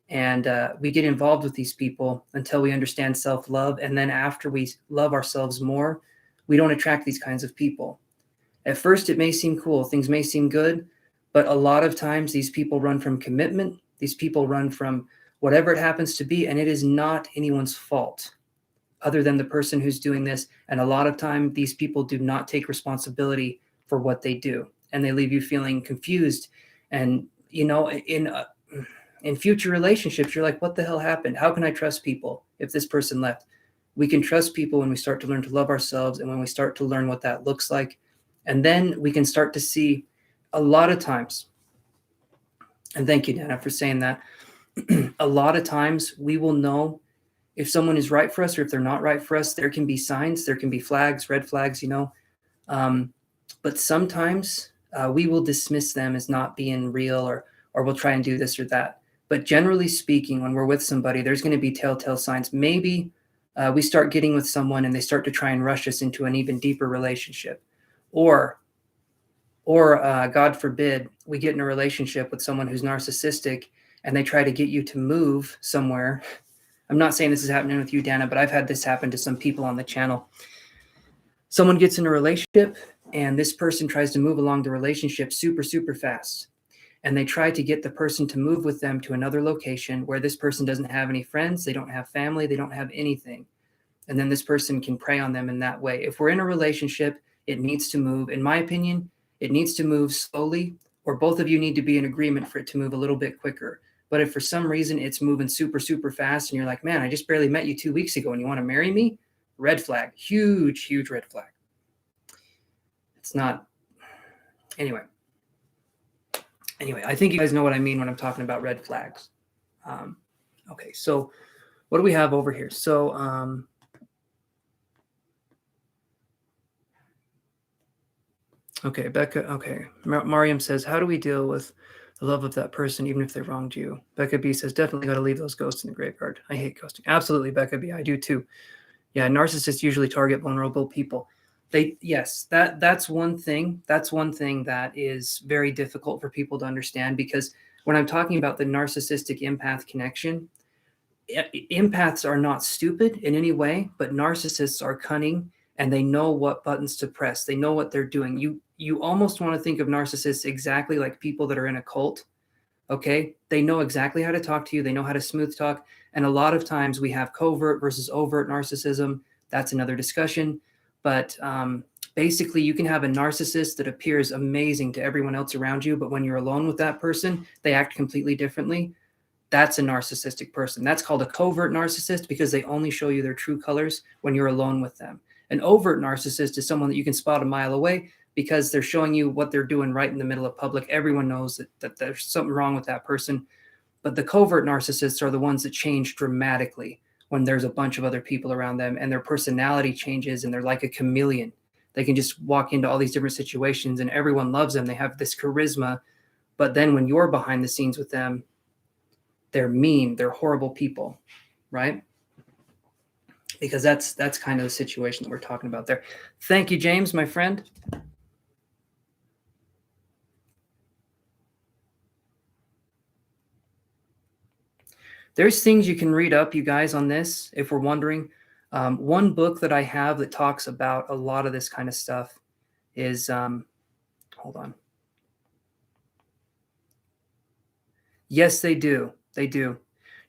S1: And we get involved with these people until we understand self-love. And then after we love ourselves more, we don't attract these kinds of people. At first, it may seem cool. Things may seem good. But a lot of times, these people run from commitment. These people run from whatever it happens to be. And it is not anyone's fault other than the person who's doing this. And a lot of time, these people do not take responsibility for what they do. And they leave you feeling confused. And, you know, in future relationships, you're like, what the hell happened? How can I trust people if this person left? We can trust people when we start to learn to love ourselves, and when we start to learn what that looks like. And then we can start to see a lot of times, and thank you, Nana, for saying that. A lot of times we will know if someone is right for us or if they're not right for us. There can be signs, there can be flags, red flags, you know. But sometimes we will dismiss them as not being real, or we'll try and do this or that. But generally speaking, when we're with somebody, there's going to be telltale signs. Maybe we start getting with someone and they start to try and rush us into an even deeper relationship. Or God forbid, we get in a relationship with someone who's narcissistic and they try to get you to move somewhere. I'm not saying this is happening with you, Dana, but I've had this happen to some people on the channel. Someone gets in a relationship and this person tries to move along the relationship super, super fast. And they try to get the person to move with them to another location where this person doesn't have any friends, they don't have family, they don't have anything. And then this person can prey on them in that way. If we're in a relationship, it needs to move. In my opinion, it needs to move slowly, or both of you need to be in agreement for it to move a little bit quicker. But if for some reason it's moving super, super fast and you're like, man, I just barely met you 2 weeks ago and you want to marry me? Red flag. Huge, huge red flag. It's not. Anyway, I think you guys know what I mean when I'm talking about red flags. Okay, so what do we have over here? So okay, Becca, okay. Mariam says, how do we deal with the love of that person even if they wronged you? Becca B says, definitely got to leave those ghosts in the graveyard. I hate ghosting. Absolutely, Becca B, I do too. Yeah, narcissists usually target vulnerable people. That's one thing. That's one thing that is very difficult for people to understand, because when I'm talking about the narcissistic empath connection, empaths are not stupid in any way, but narcissists are cunning and they know what buttons to press. They know what they're doing. You almost want to think of narcissists exactly like people that are in a cult. Okay, they know exactly how to talk to you. They know how to smooth talk. And a lot of times we have covert versus overt narcissism. That's another discussion. But basically, you can have a narcissist that appears amazing to everyone else around you, but when you're alone with that person, they act completely differently. That's a narcissistic person. That's called a covert narcissist, because they only show you their true colors when you're alone with them. An overt narcissist is someone that you can spot a mile away, because they're showing you what they're doing right in the middle of public. Everyone knows that there's something wrong with that person. But the covert narcissists are the ones that change dramatically when there's a bunch of other people around them, and their personality changes, and they're like a chameleon. They can just walk into all these different situations and everyone loves them. They have this charisma. But then when you're behind the scenes with them, they're mean, they're horrible people, right? Because that's kind of the situation that we're talking about there. Thank you, James, my friend. There's things you can read up, you guys, on this, if we're wondering. One book that I have that talks about a lot of this kind of stuff is, hold on. Yes, they do. They do.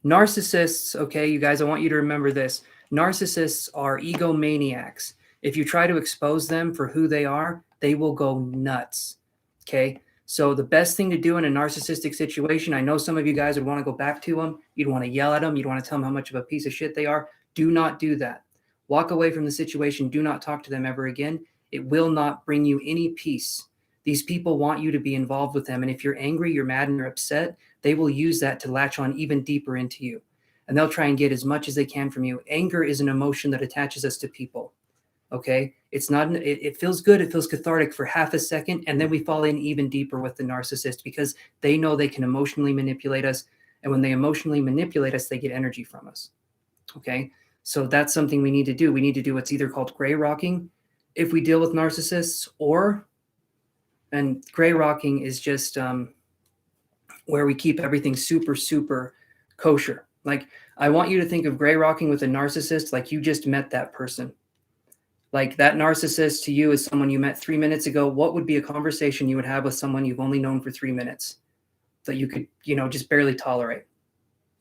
S1: Narcissists, okay, you guys, I want you to remember this. Narcissists are egomaniacs. If you try to expose them for who they are, they will go nuts, okay? So the best thing to do in a narcissistic situation, I know some of you guys would want to go back to them. You'd want to yell at them. You'd want to tell them how much of a piece of shit they are. Do not do that. Walk away from the situation. Do not talk to them ever again. It will not bring you any peace. These people want you to be involved with them. And if you're angry, you're mad, and you're upset, they will use that to latch on even deeper into you. And they'll try and get as much as they can from you. Anger is an emotion that attaches us to people. Okay, it's not, it feels good, it feels cathartic for half a second, and then we fall in even deeper with the narcissist, because they know they can emotionally manipulate us, and when they emotionally manipulate us, they get energy from us. Okay, so that's something we need to do. We need to do what's either called gray rocking if we deal with narcissists, and gray rocking is just where we keep everything super, super kosher. Like, I want you to think of gray rocking with a narcissist like you just met that person. Like, that narcissist to you is someone you met 3 minutes ago. What would be a conversation you would have with someone you've only known for 3 minutes that you could, just barely tolerate?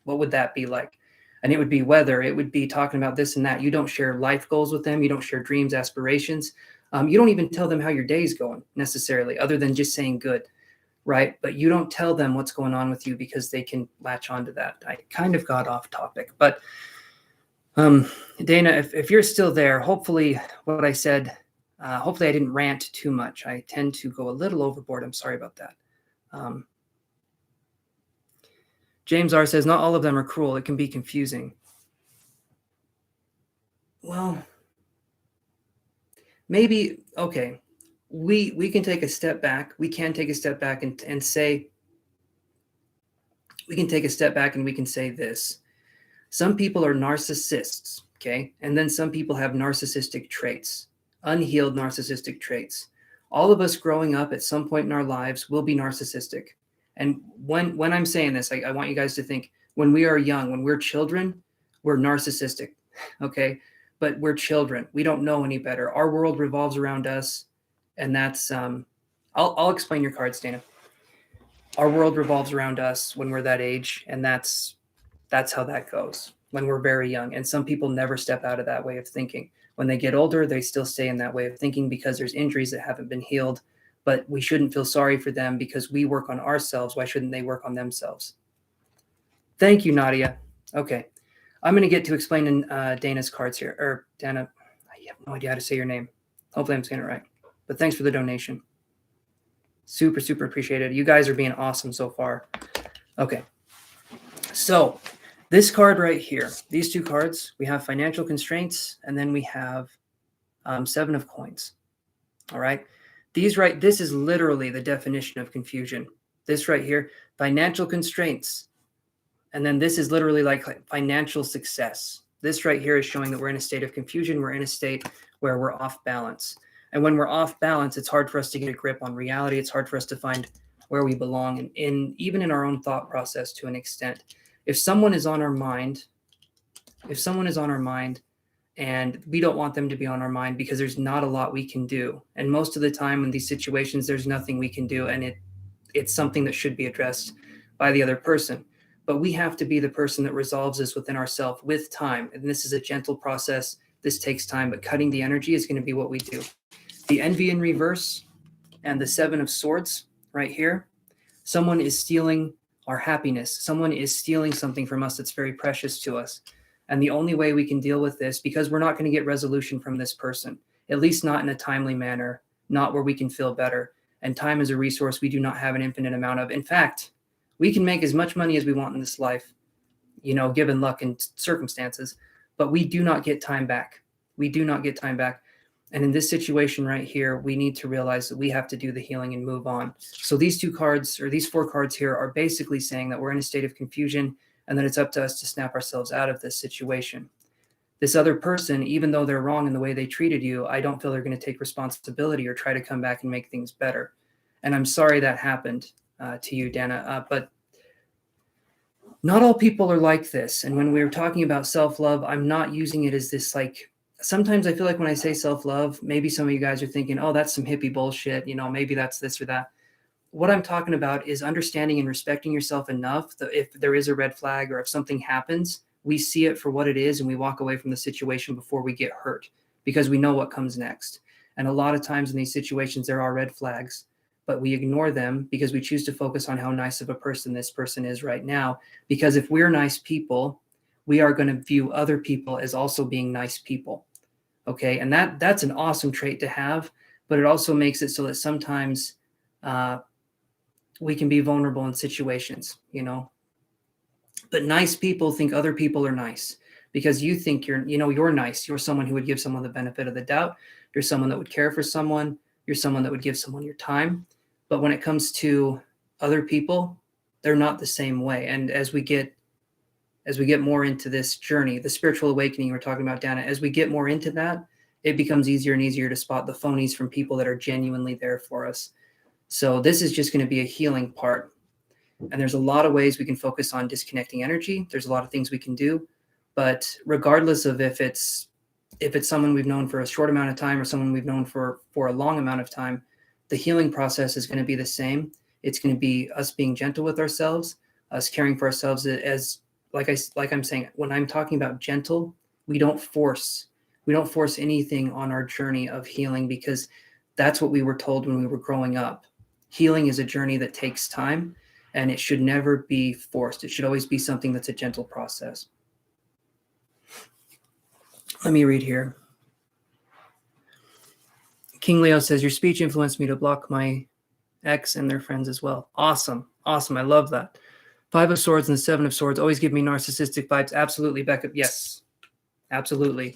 S1: What would that be like? And it would be weather. It would be talking about this and that. You don't share life goals with them. You don't share dreams, aspirations. You don't even tell them how your day's going necessarily, other than just saying good, right? But you don't tell them what's going on with you, because they can latch onto that. I kind of got off topic, but Dana, if you're still there, hopefully what I said, hopefully I didn't rant too much. I tend to go a little overboard. I'm sorry about that. James R says, not all of them are cruel. It can be confusing. Well, maybe, okay. We can take a step back. We can take a step back and say, we can take a step back and we can say this. Some people are narcissists, okay? And then some people have narcissistic traits, unhealed narcissistic traits. All of us growing up at some point in our lives will be narcissistic. And when I'm saying this, I want you guys to think, when we are young, when we're children, we're narcissistic, okay? But we're children. We don't know any better. Our world revolves around us, and that's, I'll explain your cards, Dana. Our world revolves around us when we're that age, and that's how that goes when we're very young. And some people never step out of that way of thinking. When they get older, they still stay in that way of thinking because there's injuries that haven't been healed. But we shouldn't feel sorry for them because we work on ourselves. Why shouldn't they work on themselves? Thank you, Nadia. Okay. I'm going to get to explaining Dana's cards here. Or Dana, I have no idea how to say your name. Hopefully I'm saying it right. But thanks for the donation. Super, super appreciated. You guys are being awesome so far. Okay. So this card right here, these two cards, we have financial constraints, and then we have 7 of coins. All right. This is literally the definition of confusion. This right here, financial constraints. And then this is literally like financial success. This right here is showing that we're in a state of confusion. We're in a state where we're off balance. And when we're off balance, it's hard for us to get a grip on reality. It's hard for us to find where we belong, and even in our own thought process to an extent. If someone is on our mind, and we don't want them to be on our mind because there's not a lot we can do. And most of the time in these situations, there's nothing we can do. And it's something that should be addressed by the other person. But we have to be the person that resolves this within ourselves with time. And this is a gentle process. This takes time, but cutting the energy is going to be what we do. The envy in reverse and the 7 of Swords right here. Someone is stealing our happiness. Someone is stealing something from us that's very precious to us. And the only way we can deal with this, because we're not going to get resolution from this person, at least not in a timely manner, not where we can feel better. And time is a resource we do not have an infinite amount of. In fact, we can make as much money as we want in this life, given luck and circumstances, but we do not get time back. We do not get time back. And in this situation right here, we need to realize that we have to do the healing and move on. So these 2 cards, or these 4 cards here, are basically saying that we're in a state of confusion and that it's up to us to snap ourselves out of this situation. This other person, even though they're wrong in the way they treated you, I don't feel they're going to take responsibility or try to come back and make things better. And I'm sorry that happened to you, Dana, but not all people are like this. And when we're talking about self-love, I'm not using it as this sometimes I feel like when I say self-love, maybe some of you guys are thinking, oh, that's some hippie bullshit. Maybe that's this or that. What I'm talking about is understanding and respecting yourself enough that if there is a red flag or if something happens, we see it for what it is and we walk away from the situation before we get hurt because we know what comes next. And a lot of times in these situations, there are red flags, but we ignore them because we choose to focus on how nice of a person this person is right now. Because if we're nice people, we are going to view other people as also being nice people. Okay. And that's an awesome trait to have, but it also makes it so that sometimes we can be vulnerable in situations, but nice people think other people are nice because you think you're nice. You're someone who would give someone the benefit of the doubt. You're someone that would care for someone. You're someone that would give someone your time. But when it comes to other people, they're not the same way. And as we get more into this journey, the spiritual awakening we're talking about, Dana, as we get more into that, it becomes easier and easier to spot the phonies from people that are genuinely there for us. So this is just going to be a healing part. And there's a lot of ways we can focus on disconnecting energy. There's a lot of things we can do. But regardless of if it's someone we've known for a short amount of time or someone we've known for a long amount of time, the healing process is going to be the same. It's going to be us being gentle with ourselves, us caring for ourselves as like I'm saying, when I'm talking about gentle, we don't force anything on our journey of healing because that's what we were told when we were growing up. Healing is a journey that takes time and it should never be forced. It should always be something that's a gentle process. Let me read here. King Leo says, your speech influenced me to block my ex and their friends as well. Awesome. I love that. 5 of Swords and the 7 of Swords always give me narcissistic vibes. Absolutely, Becca. Yes, absolutely.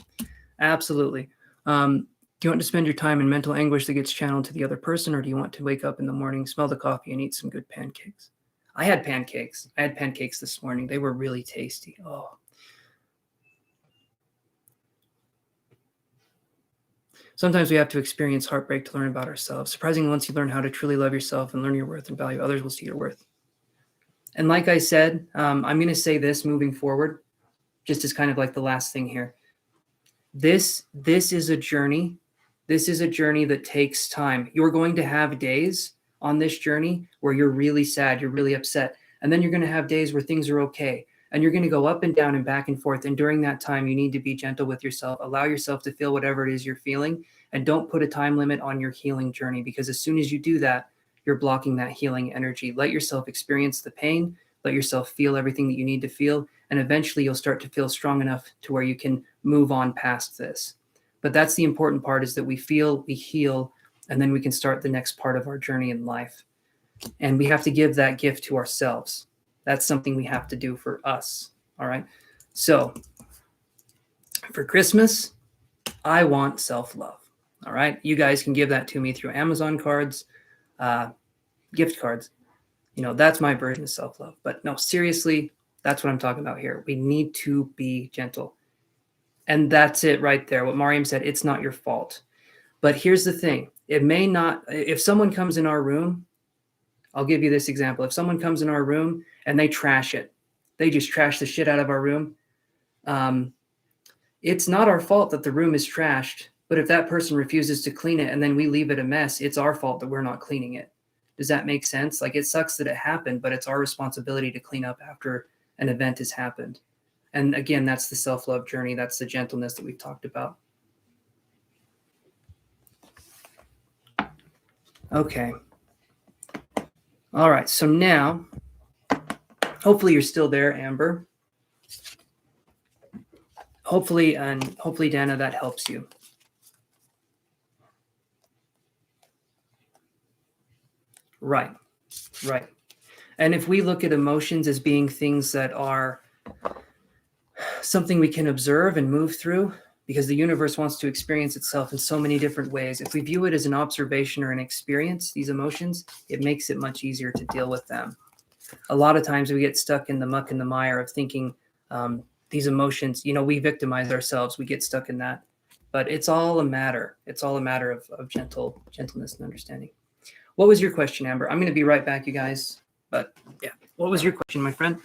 S1: Do you want to spend your time in mental anguish that gets channeled to the other person, or do you want to wake up in the morning, smell the coffee, and eat some good pancakes? I had pancakes. This morning. They were really tasty. Oh. Sometimes we have to experience heartbreak to learn about ourselves. Surprisingly, once you learn how to truly love yourself and learn your worth and value, others will see your worth. And like I said, I'm going to say this moving forward, just as kind of like the last thing here. This is a journey. This is a journey that takes time. You're going to have days on this journey where you're really sad, you're really upset. And then you're going to have days where things are okay. And you're going to go up and down and back and forth. And during that time, you need to be gentle with yourself. Allow yourself to feel whatever it is you're feeling. And don't put a time limit on your healing journey, because as soon as you do that, you're blocking that healing energy. Let yourself experience the pain. Let yourself feel everything that you need to feel. And eventually you'll start to feel strong enough to where you can move on past this. But that's the important part, is that we feel, we heal, and then we can start the next part of our journey in life. And we have to give that gift to ourselves. That's something we have to do for us. All right. So for Christmas, I want self-love. All right. You guys can give that to me through Amazon cards, gift cards. That's my version of self-love. But no, seriously, that's what I'm talking about here. We need to be gentle. And that's it right there. What Mariam said, it's not your fault. But here's the thing. It may not, if someone comes in our room, I'll give you this example. If someone comes in our room and they trash it, they just trash the shit out of our room. It's not our fault that the room is trashed. But if that person refuses to clean it and then we leave it a mess, it's our fault that we're not cleaning it. Does that make sense? Like, it sucks that it happened, but it's our responsibility to clean up after an event has happened. And again, that's the self-love journey. That's the gentleness that we've talked about. Okay. All right. So now, hopefully you're still there, Amber. Hopefully, Dana, that helps you. Right. Right. And if we look at emotions as being things that are something we can observe and move through, because the universe wants to experience itself in so many different ways. If we view it as an observation or an experience, these emotions, it makes it much easier to deal with them. A lot of times we get stuck in the muck and the mire of thinking these emotions, we victimize ourselves. We get stuck in that. But it's all a matter. It's all a matter of gentleness and understanding. What was your question, Amber? I'm going to be right back, you guys. But yeah, what was your question, my friend?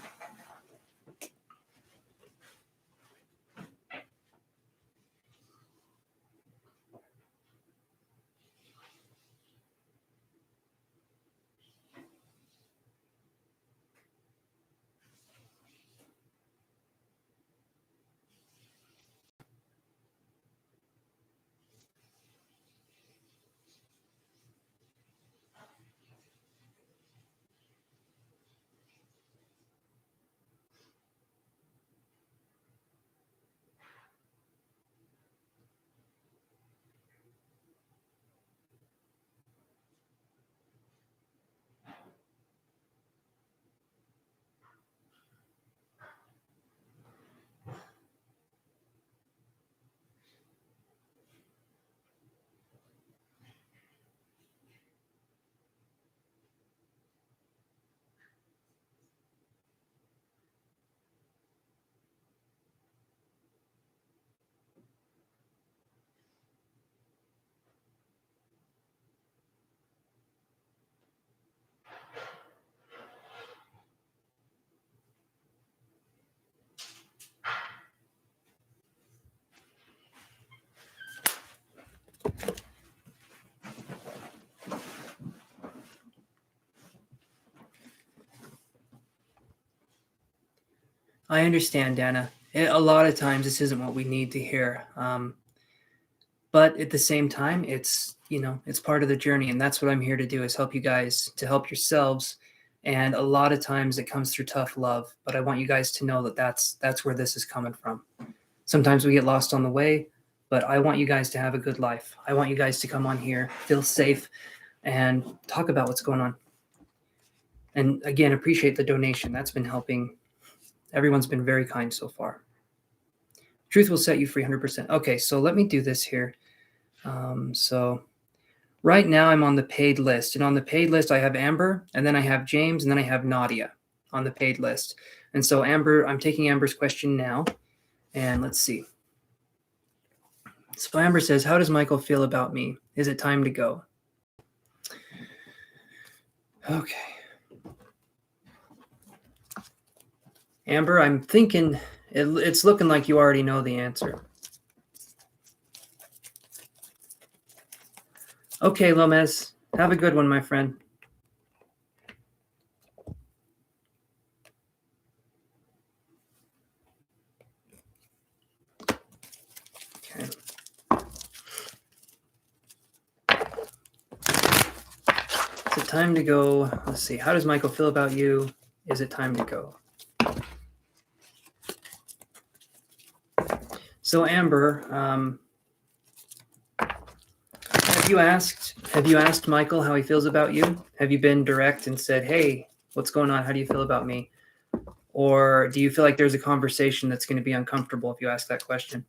S1: I understand, Dana. A lot of times this isn't what we need to hear. But at the same time, it's part of the journey. And that's what I'm here to do, is help you guys to help yourselves. And a lot of times it comes through tough love. But I want you guys to know that that's where this is coming from. Sometimes we get lost on the way, but I want you guys to have a good life. I want you guys to come on here, feel safe, and talk about what's going on. And again, appreciate the donation. That's been helping. Everyone's been very kind so far. Truth will set you free 100%. Okay, so let me do this here. So right now I'm on the paid list. And on the paid list, I have Amber, and then I have James, and then I have Nadia on the paid list. And so Amber, I'm taking Amber's question now. And let's see. So Amber says, how does Michael feel about me? Is it time to go? Okay. Amber, I'm thinking it's looking like you already know the answer. Okay, Lomez, have a good one, my friend. Okay. Is it time to go? Let's see. How does Michael feel about you? Is it time to go? So Amber, have you asked Michael how he feels about you? Have you been direct and said, hey, what's going on? How do you feel about me? Or do you feel like there's a conversation that's going to be uncomfortable if you ask that question?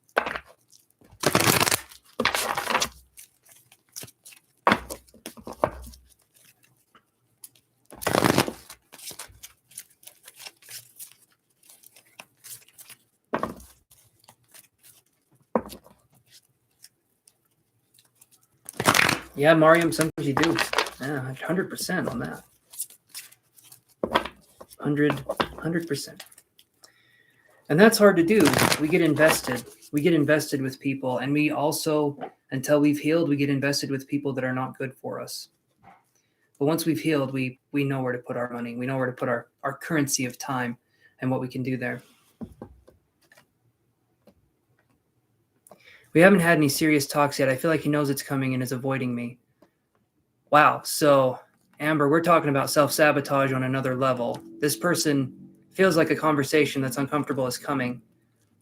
S1: Yeah, Mariam, sometimes you do. Yeah, 100% on that. 100%. And that's hard to do. We get invested. We get invested with people. And we also, until we've healed, we get invested with people that are not good for us. But once we've healed, we know where to put our money. We know where to put our currency of time and what we can do there. We haven't had any serious talks yet. I feel like he knows it's coming and is avoiding me. Wow. So, Amber, we're talking about self-sabotage on another level. This person feels like a conversation that's uncomfortable is coming,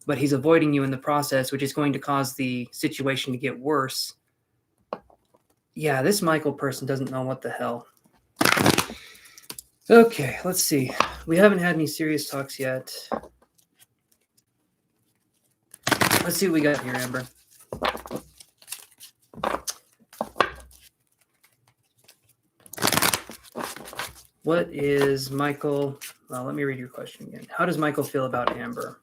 S1: but he's avoiding you in the process, which is going to cause the situation to get worse. Yeah, this Michael person doesn't know what the hell. Okay, let's see. We haven't had any serious talks yet. Let's see what we got here, Amber. What is Michael? Well, let me read your question again. How does Michael feel about Amber?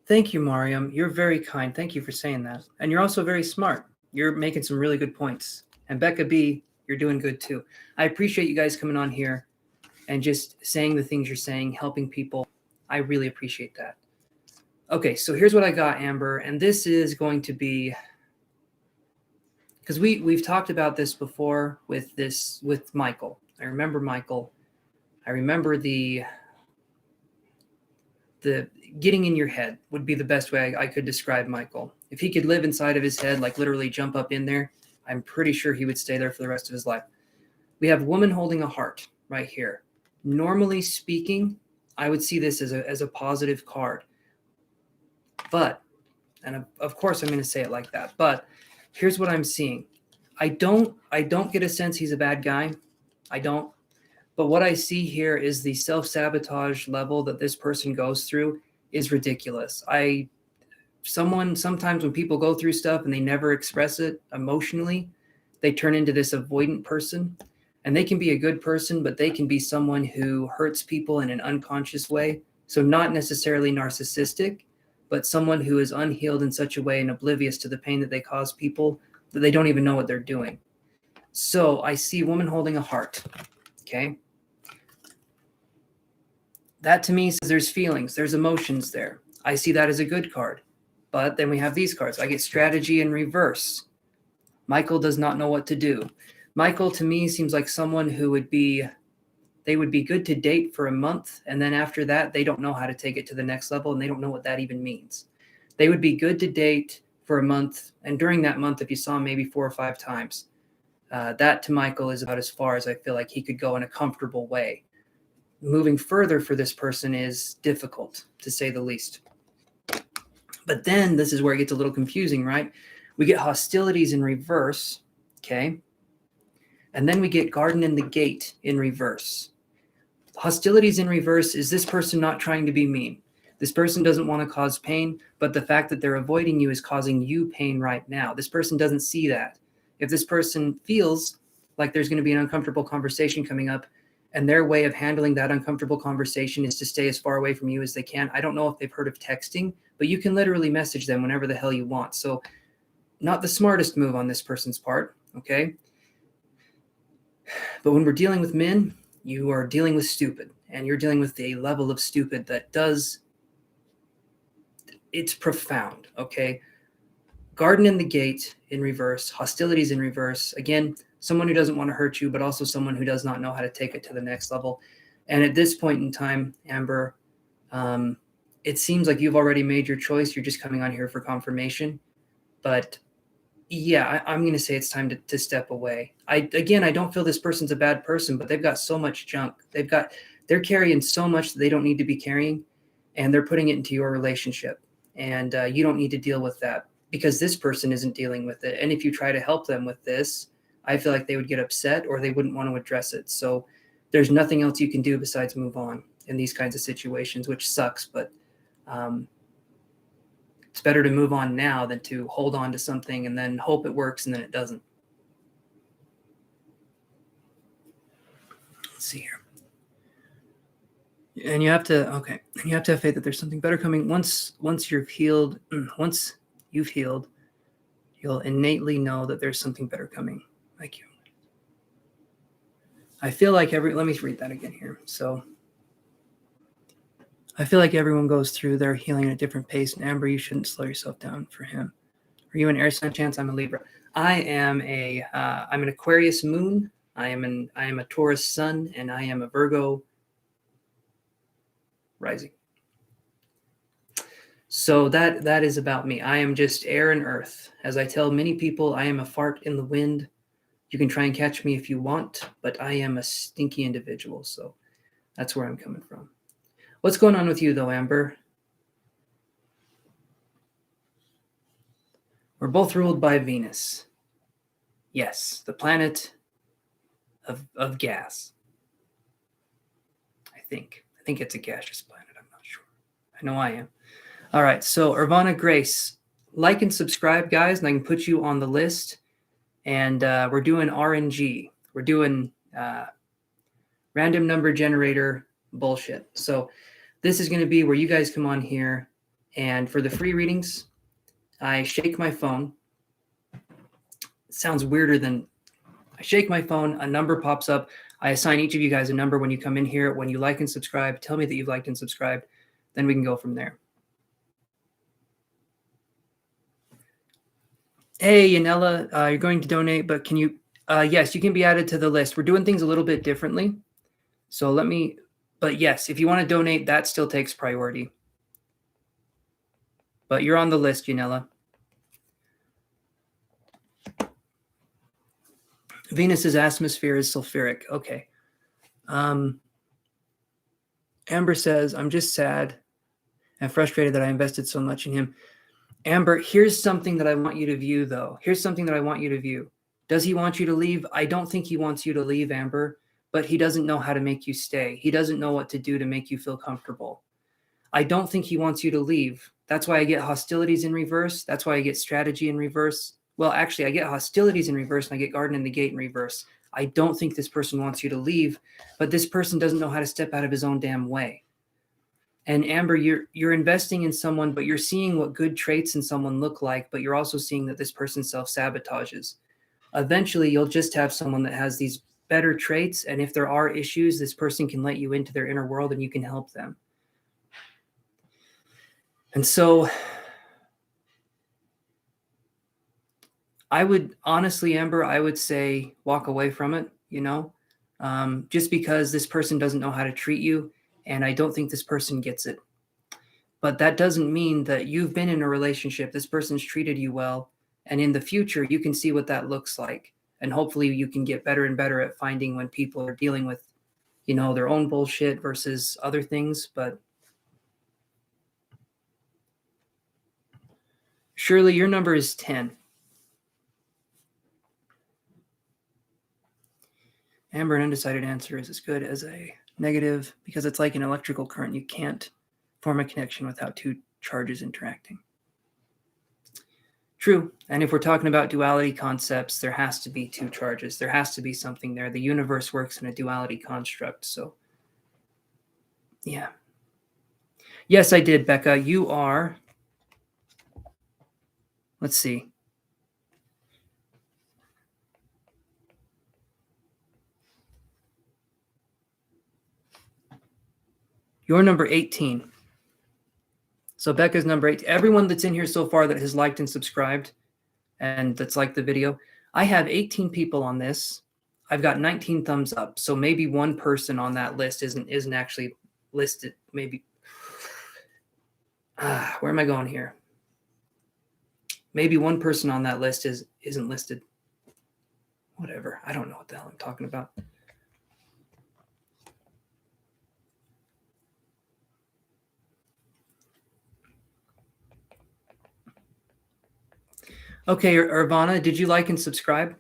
S1: Thank you, Mariam. You're very kind. Thank you for saying that. And you're also very smart. You're making some really good points. And Becca B, you're doing good too. I appreciate you guys coming on here and just saying the things you're saying, helping people. I really appreciate that. Okay, so here's what I got, Amber. And this is going to be, because we've talked about this before with Michael. I remember Michael. I remember the getting in your head would be the best way I could describe Michael. If he could live inside of his head, like literally jump up in there, I'm pretty sure he would stay there for the rest of his life. We have woman holding a heart right here. Normally speaking, I would see this as a positive card. But, and of course I'm going to say it like that, but here's what I'm seeing. I don't get a sense he's a bad guy. I don't. But what I see here is the self-sabotage level that this person goes through is ridiculous. Sometimes when people go through stuff and they never express it emotionally, they turn into this avoidant person. And they can be a good person, but they can be someone who hurts people in an unconscious way. So not necessarily narcissistic, but someone who is unhealed in such a way and oblivious to the pain that they cause people that they don't even know what they're doing. So I see a woman holding a heart. Okay. That to me says there's feelings, there's emotions there. I see that as a good card. But then we have these cards. I get strategy in reverse. Michael does not know what to do. Michael to me seems like someone who would be good to date for a month. And then after that, they don't know how to take it to the next level. And they don't know what that even means. They would be good to date for a month. And during that month, if you saw him maybe 4 or 5 times, that to Michael is about as far as I feel like he could go in a comfortable way. Moving further for this person is difficult, to say the least. But then this is where it gets a little confusing, right? We get hostilities in reverse, okay? And then we get garden in the gate in reverse. Hostilities in reverse is this person not trying to be mean. This person doesn't want to cause pain, but the fact that they're avoiding you is causing you pain right now. This person doesn't see that. If this person feels like there's going to be an uncomfortable conversation coming up, and their way of handling that uncomfortable conversation is to stay as far away from you as they can. I don't know if they've heard of texting, but you can literally message them whenever the hell you want. So not the smartest move on this person's part, okay? But when we're dealing with men, you are dealing with stupid, and you're dealing with a level of stupid that it's profound, okay? Garden in the gate in reverse, hostilities in reverse. Again, someone who doesn't want to hurt you, but also someone who does not know how to take it to the next level. And at this point in time, Amber, it seems like you've already made your choice. You're just coming on here for confirmation. But yeah, I'm going to say it's time to step away. I don't feel this person's a bad person, but they've got so much junk. They're carrying so much that they don't need to be carrying, and they're putting it into your relationship. And you don't need to deal with that because this person isn't dealing with it. And if you try to help them with this, I feel like they would get upset or they wouldn't want to address it. So there's nothing else you can do besides move on in these kinds of situations, which sucks, but it's better to move on now than to hold on to something and then hope it works and then it doesn't. Let's see here. And you have to, okay, and you have to have faith that there's something better coming. Once you've healed, you'll innately know that there's something better coming. Thank you. I feel like let me read that again here. So I feel like everyone goes through their healing at a different pace. And Amber, you shouldn't slow yourself down for him. Are you an air sign, Chance? I'm a Libra. I'm an Aquarius moon. I am a Taurus sun, and I am a Virgo rising. So that is about me. I am just air and earth. As I tell many people, I am a fart in the wind. You can try and catch me if you want, but I am a stinky individual. So that's where I'm coming from. What's going on with you, though, Amber? We're both ruled by Venus. Yes, the planet of gas. I think it's a gaseous planet. I'm not sure. I know I am. All right, so Irvana Grace, like and subscribe, guys, and I can put you on the list. And we're doing RNG. We're doing random number generator bullshit. So this is going to be where you guys come on here, and for the free readings, I shake my phone. It sounds weirder than I shake my phone, a number pops up. I assign each of you guys a number when you come in here. When you like and subscribe, tell me that you've liked and subscribed. Then we can go from there. Hey, Nella, you're going to donate, but can you? Yes, you can be added to the list. We're doing things a little bit differently. So but yes, if you want to donate, that still takes priority. But you're on the list, Yanela. Venus's atmosphere is sulfuric. Okay. Amber says, I'm just sad and frustrated that I invested so much in him. Amber, here's something that I want you to view, though. Here's something that I want you to view. Does he want you to leave? I don't think he wants you to leave, Amber, but he doesn't know how to make you stay. He doesn't know what to do to make you feel comfortable. I don't think he wants you to leave. That's why I get hostilities in reverse. That's why I get strategy in reverse. Well, actually, I get hostilities in reverse and I get garden in the gate in reverse. I don't think this person wants you to leave, but this person doesn't know how to step out of his own damn way. And Amber, you're investing in someone, but you're seeing what good traits in someone look like, but you're also seeing that this person self-sabotages. Eventually, you'll just have someone that has these better traits, and if there are issues, this person can let you into their inner world and you can help them. And so I would honestly, Amber, I would say walk away from it, just because this person doesn't know how to treat you. And I don't think this person gets it. But that doesn't mean that you've been in a relationship, this person's treated you well, and in the future, you can see what that looks like. And hopefully you can get better and better at finding when people are dealing with, their own bullshit versus other things. But Shirley, your number is 10. Amber, an undecided answer is as good as a negative because it's like an electrical current. You can't form a connection without two charges interacting. True. And if we're talking about duality concepts, there has to be two charges. There has to be something there. The universe works in a duality construct. So, yeah. Yes, I did, Becca. You are, let's see. You're number 18. So Becca's number 8. Everyone that's in here so far that has liked and subscribed and that's liked the video, I have 18 people on this. I've got 19 thumbs up. So maybe one person on that list isn't actually listed. Maybe. Where am I going here? Maybe one person on that list isn't listed. Whatever. I don't know what the hell I'm talking about. Okay, Irvana, did you like and subscribe?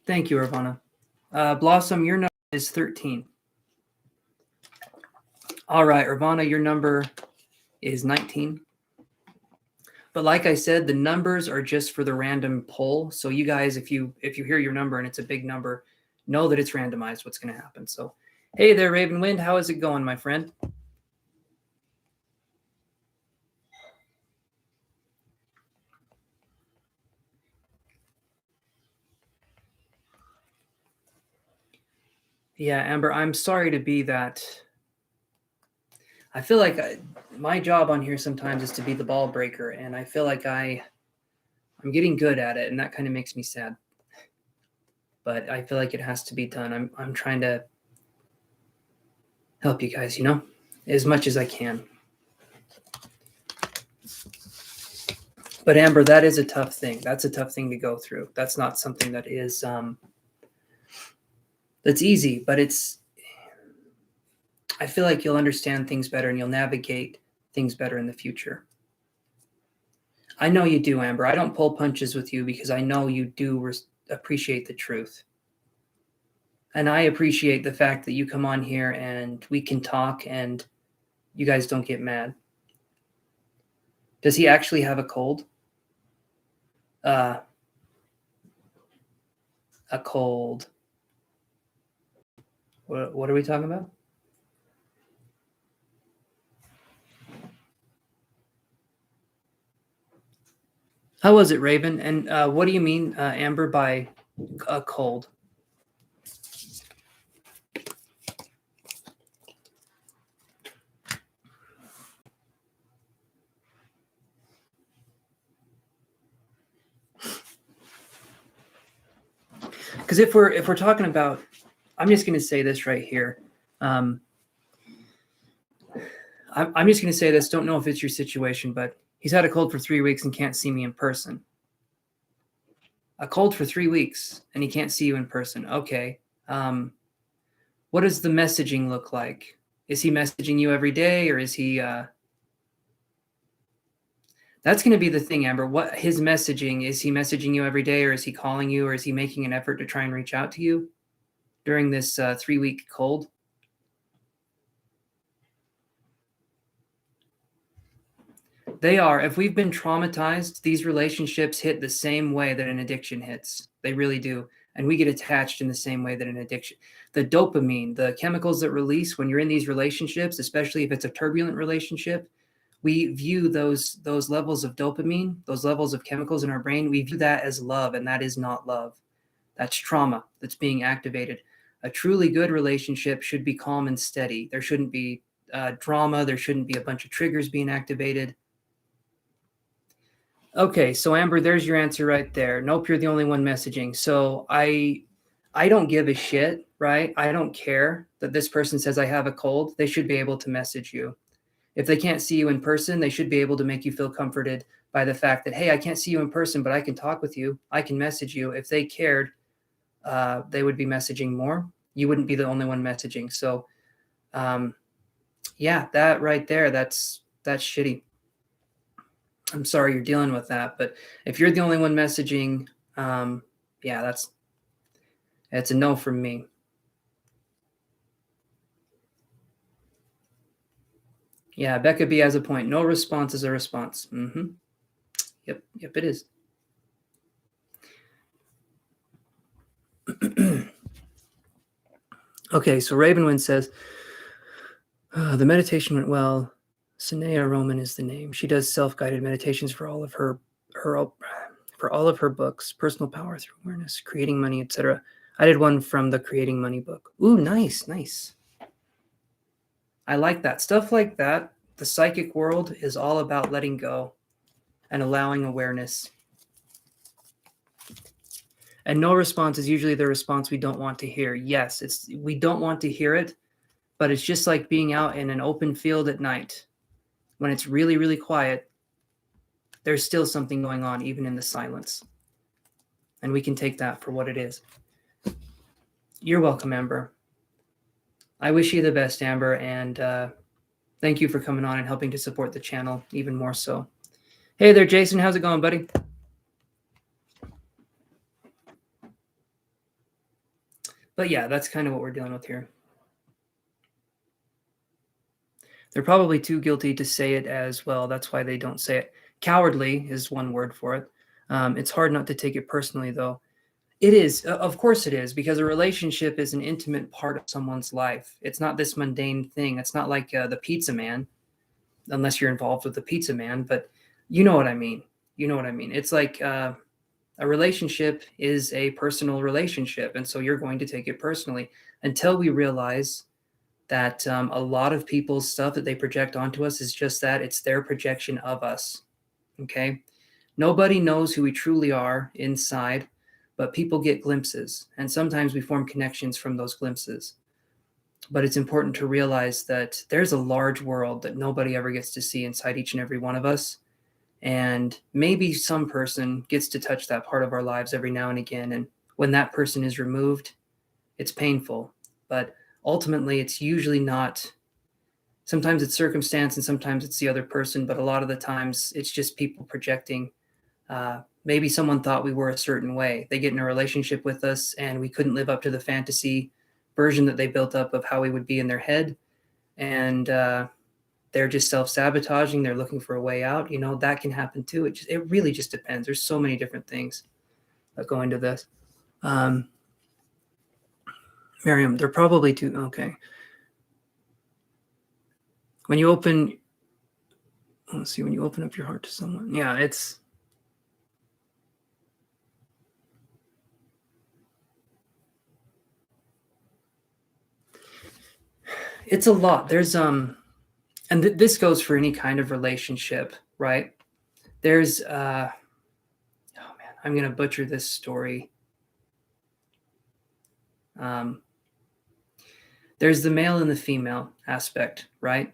S1: Thank you, Ravana. Blossom, your number is 13. All right, Ravana, your number is 19. But like I said, the numbers are just for the random poll. So you guys, if you hear your number and it's a big number, know that it's randomized what's going to happen. So, hey there, Ravenwind. How is it going, my friend? Yeah, Amber, I'm sorry to be that. I feel like my job on here sometimes is to be the ball breaker, and I feel like I'm getting good at it, and that kind of makes me sad. But I feel like it has to be done. I'm trying to help you guys, as much as I can. But Amber, that is a tough thing. That's a tough thing to go through. That's not something that is that's easy, but I feel like you'll understand things better and you'll navigate things better in the future. I know you do, Amber. I don't pull punches with you because I know you do appreciate the truth. And I appreciate the fact that you come on here and we can talk and you guys don't get mad. Does he actually have a cold? A cold. What are we talking about? How was it, Raven? And what do you mean, Amber, by a cold? Because if we're talking about, I'm just going to say this right here. I'm just going to say this. Don't know if it's your situation, but he's had a cold for 3 weeks and can't see me in person. A cold for 3 weeks and he can't see you in person. Okay. What does the messaging look like? Is he messaging you every day, or is he? That's going to be the thing, Amber. What his messaging is? He messaging you every day, or is he calling you, or is he making an effort to try and reach out to you during this 3-week cold? They are. If we've been traumatized, these relationships hit the same way that an addiction hits. They really do. And we get attached in the same way that an addiction. The dopamine, the chemicals that release when you're in these relationships, especially if it's a turbulent relationship, we view those levels of dopamine, those levels of chemicals in our brain, we view that as love, and that is not love. That's trauma that's being activated. A truly good relationship should be calm and steady. There shouldn't be drama. There shouldn't be a bunch of triggers being activated. Okay, so Amber, there's your answer right there. Nope, you're the only one messaging. So I don't give a shit, right? I don't care that this person says I have a cold. They should be able to message you. If they can't see you in person, they should be able to make you feel comforted by the fact that, hey, I can't see you in person, but I can talk with you. I can message you. If they cared, they would be messaging more. You wouldn't be the only one messaging. So, yeah, that right there, that's shitty. I'm sorry you're dealing with that, but if you're the only one messaging, yeah, it's a no from me. Yeah, Becca B has a point. No response is a response. Yep, it is. Okay, so Ravenwind says, the meditation went well. Sanaya Roman is the name. She does self-guided meditations for all of her books, Personal Power Through Awareness, Creating Money, etc. I did one from the Creating Money book. Ooh, nice. I like that. Stuff like that. The psychic world is all about letting go and allowing awareness. And no response is usually the response we don't want to hear. Yes, we don't want to hear it, but it's just like being out in an open field at night. When it's really, really quiet, there's still something going on, even in the silence. And we can take that for what it is. You're welcome, Amber. I wish you the best, Amber, and thank you for coming on and helping to support the channel even more so. Hey there, Jason. How's it going, buddy? But yeah, that's kind of what we're dealing with here. They're probably too guilty to say it as well. That's why they don't say it. Cowardly is one word for it. It's hard not to take it personally, though. It is. Of course it is, because a relationship is an intimate part of someone's life. It's not this mundane thing. It's not like the pizza man, unless you're involved with the pizza man. But you know what I mean. You know what I mean. It's like a relationship is a personal relationship. And so you're going to take it personally until we realize that a lot of people's stuff that they project onto us is just that. It's their projection of us. Okay. Nobody knows who we truly are inside, but people get glimpses. And sometimes we form connections from those glimpses. But it's important to realize that there's a large world that nobody ever gets to see inside each and every one of us. And maybe some person gets to touch that part of our lives every now and again. And when that person is removed, it's painful. But ultimately, it's usually not. Sometimes it's circumstance and sometimes it's the other person. But a lot of the times, it's just people projecting. Maybe someone thought we were a certain way. They get in a relationship with us and we couldn't live up to the fantasy version that they built up of how we would be in their head. And they're just self-sabotaging. They're looking for a way out. You know, that can happen too. It really just depends. There's so many different things that go into this. Miriam, they're probably too, okay. When you open, let's see, when you open up your heart to someone, yeah, it's a lot. There's, and this goes for any kind of relationship, right? There's, oh man, I'm going to butcher this story. There's the male and the female aspect, right?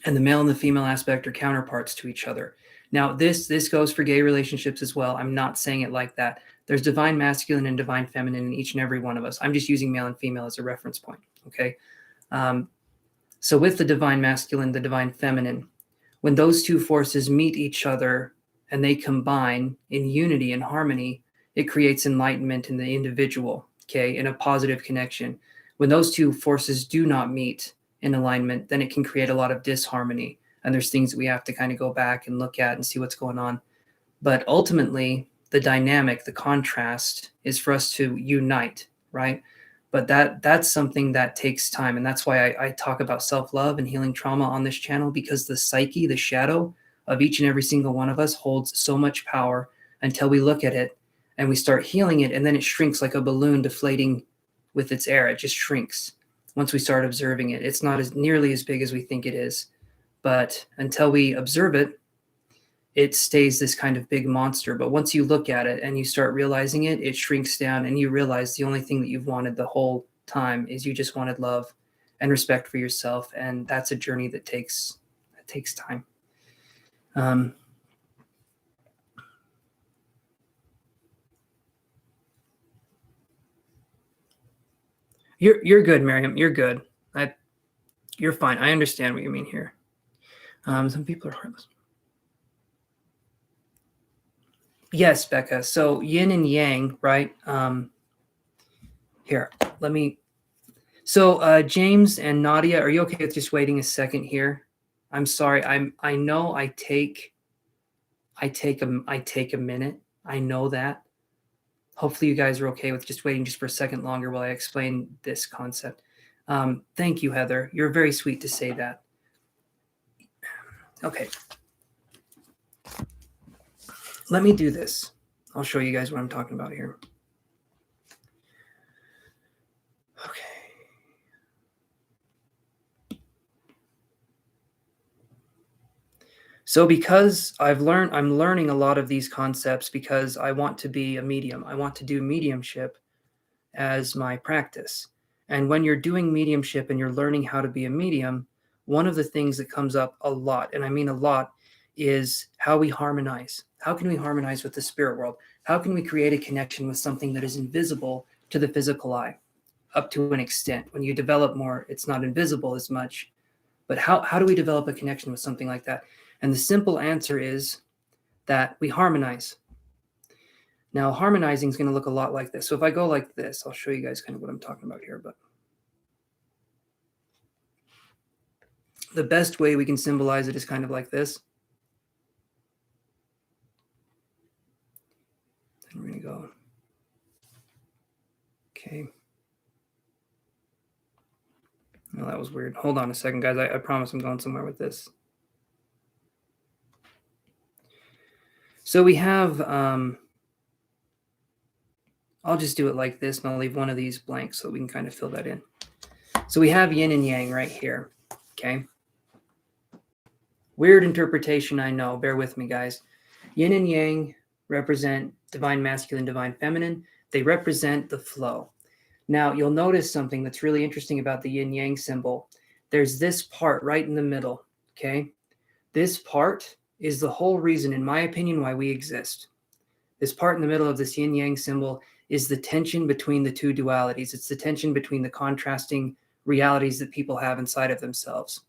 S1: And the male and the female aspect are counterparts to each other. Now, this goes for gay relationships as well. I'm not saying it like that. There's divine masculine and divine feminine in each and every one of us. I'm just using male and female as a reference point, okay? So with the divine masculine, the divine feminine, when those two forces meet each other and they combine in unity and harmony, it creates enlightenment in the individual, okay, in a positive connection. When those two forces do not meet in alignment, then it can create a lot of disharmony. And there's things that we have to kind of go back and look at and see what's going on. But ultimately, the dynamic, the contrast is for us to unite, right? But that's something that takes time. And that's why I talk about self-love and healing trauma on this channel, because the psyche, the shadow of each and every single one of us holds so much power until we look at it and we start healing it. And then it shrinks like a balloon deflating with its air. It just shrinks once we start observing it. It's not as nearly as big as we think it is. But until we observe it, it stays this kind of big monster. But once you look at it and you start realizing it, it shrinks down and you realize the only thing that you've wanted the whole time is you just wanted love and respect for yourself. And that's a journey that takes time. You're good, Miriam. You're good. You're fine. I understand what you mean here. Some people are heartless. Yes, Becca. So yin and yang, right? Here, let me. So James and Nadia, are you okay with just waiting a second here? I'm sorry. I know I take a minute. I know that. Hopefully you guys are okay with just waiting just for a second longer while I explain this concept. Thank you, Heather. You're very sweet to say that. Okay. Let me do this. I'll show you guys what I'm talking about here. Okay. So because I'm learning a lot of these concepts because I want to be a medium. I want to do mediumship as my practice. And when you're doing mediumship and you're learning how to be a medium, one of the things that comes up a lot, and I mean a lot, is how we harmonize. How can we harmonize with the spirit world? How can we create a connection with something that is invisible to the physical eye up to an extent? When you develop more, it's not invisible as much. But how do we develop a connection with something like that? And the simple answer is that we harmonize. Now, harmonizing is going to look a lot like this. So if I go like this, I'll show you guys kind of what I'm talking about here. But the best way we can symbolize it is kind of like this. And we're going to go. Okay. Well, that was weird. Hold on a second, guys. I promise I'm going somewhere with this. So we have, I'll just do it like this, and I'll leave one of these blank so we can kind of fill that in. So we have yin and yang right here, okay? Weird interpretation, I know. Bear with me, guys. Yin and yang represent divine masculine, divine feminine. They represent the flow. Now, you'll notice something that's really interesting about the yin-yang symbol. There's this part right in the middle, okay? This part is the whole reason, in my opinion, why we exist. This part in the middle of this yin-yang symbol is the tension between the two dualities. It's the tension between the contrasting realities that people have inside of themselves.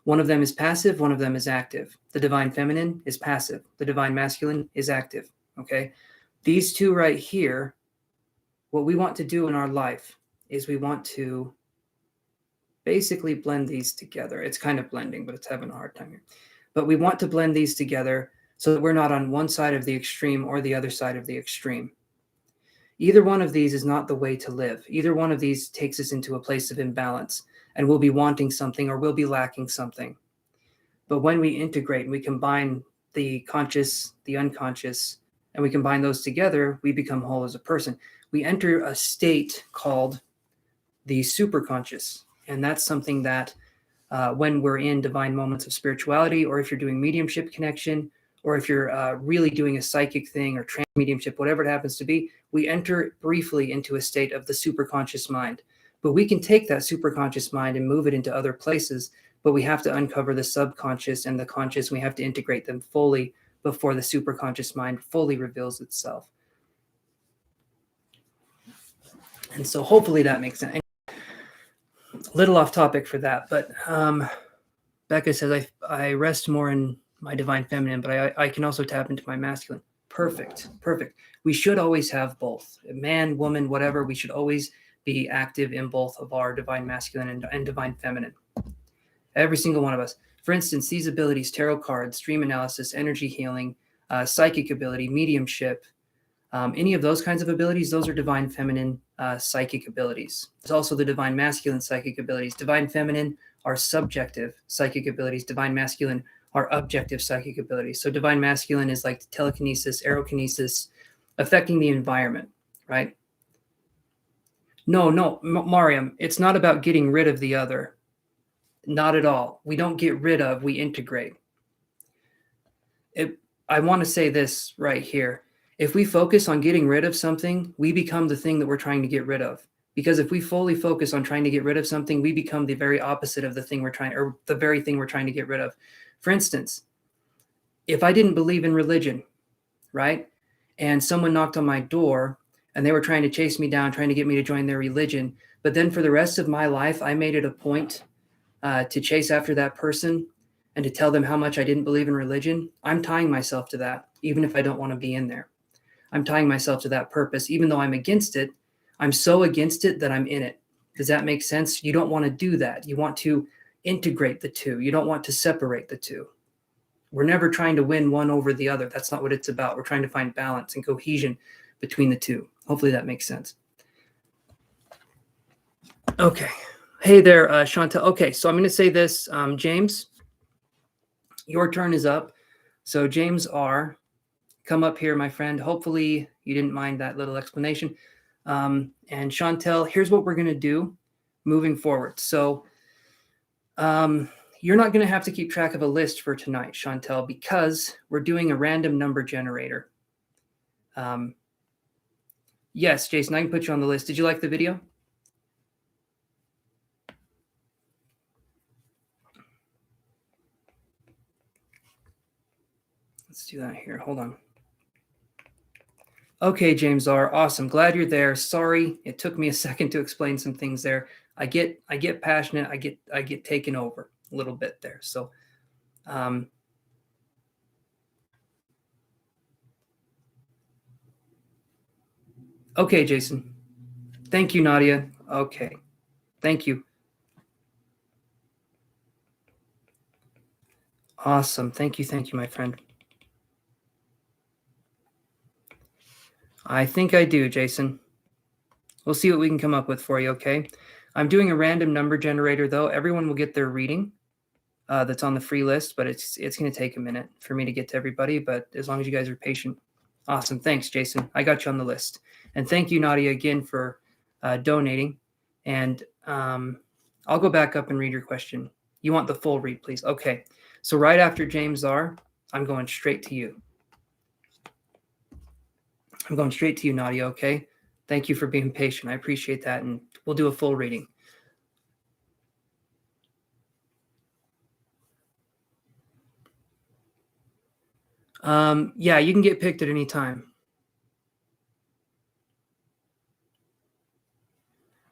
S1: One of them is passive, one of them is active. The divine feminine is passive. The divine masculine is active, okay? These two right here, what we want to do in our life is we want to basically blend these together. It's kind of blending, but it's having a hard time here. But we want to blend these together so that we're not on one side of the extreme or the other side of the extreme. Either one of these is not the way to live. Either one of these takes us into a place of imbalance, and we'll be wanting something or we'll be lacking something. But when we integrate and we combine the conscious, the unconscious, and we combine those together, we become whole as a person. We enter a state called the superconscious. And that's something that when we're in divine moments of spirituality, or if you're doing mediumship connection, or if you're really doing a psychic thing or trance mediumship, whatever it happens to be, we enter briefly into a state of the superconscious mind. But we can take that superconscious mind and move it into other places, but we have to uncover the subconscious and the conscious. We have to integrate them fully before the superconscious mind fully reveals itself. And so hopefully that makes sense. A little off topic for that, but Becca says, I rest more in my divine feminine, but I can also tap into my masculine. Perfect. We should always have both. Man, woman, whatever, we should always be active in both of our divine masculine and divine feminine. Every single one of us. For instance, these abilities, tarot cards, dream analysis, energy healing, psychic ability, mediumship, any of those kinds of abilities, those are divine feminine psychic abilities. There's also the divine masculine psychic abilities. Divine feminine are subjective psychic abilities. Divine masculine are objective psychic abilities. So divine masculine is like telekinesis, aerokinesis, affecting the environment, right? No, Mariam, it's not about getting rid of the other. Not at all. We don't get rid of, we integrate. I want to say this right here. If we focus on getting rid of something, we become the thing that we're trying to get rid of. Because if we fully focus on trying to get rid of something, we become the very opposite of the thing we're trying, or the very thing we're trying to get rid of. For instance, if I didn't believe in religion, right? And someone knocked on my door and they were trying to chase me down, trying to get me to join their religion. But then for the rest of my life, I made it a point to chase after that person and to tell them how much I didn't believe in religion. I'm tying myself to that, even if I don't want to be in there. I'm tying myself to that purpose, even though I'm against it. I'm so against it that I'm in it. Does that make sense? You don't want to do that. You want to integrate the two. You don't want to separate the two. We're never trying to win one over the other. That's not what it's about. We're trying to find balance and cohesion between the two. Hopefully that makes sense. Okay. Hey there, Chantel. Okay, so I'm going to say this. James, your turn is up. So James R., come up here, my friend. Hopefully you didn't mind that little explanation. And Chantel, here's what we're going to do moving forward. So you're not going to have to keep track of a list for tonight, Chantel, because we're doing a random number generator. Yes, Jason, I can put you on the list. Did you like the video? Let's do that here. Hold on. Okay, James R. Awesome. Glad you're there. Sorry, it took me a second to explain some things there. I get passionate. I get taken over a little bit there. So, Okay, Jason. Thank you, Nadia. Okay. Thank you. Awesome. Thank you, my friend. I think I do, Jason. We'll see what we can come up with for you, okay? I'm doing a random number generator, though. Everyone will get their reading that's on the free list, but it's going to take a minute for me to get to everybody, but as long as you guys are patient. Awesome. Thanks, Jason. I got you on the list. And thank you, Nadia, again for donating. And I'll go back up and read your question. You want the full read, please? Okay. So right after James R., I'm going straight to you. I'm going straight to you, Nadia, okay? Thank you for being patient. I appreciate that, and we'll do a full reading. Yeah, you can get picked at any time.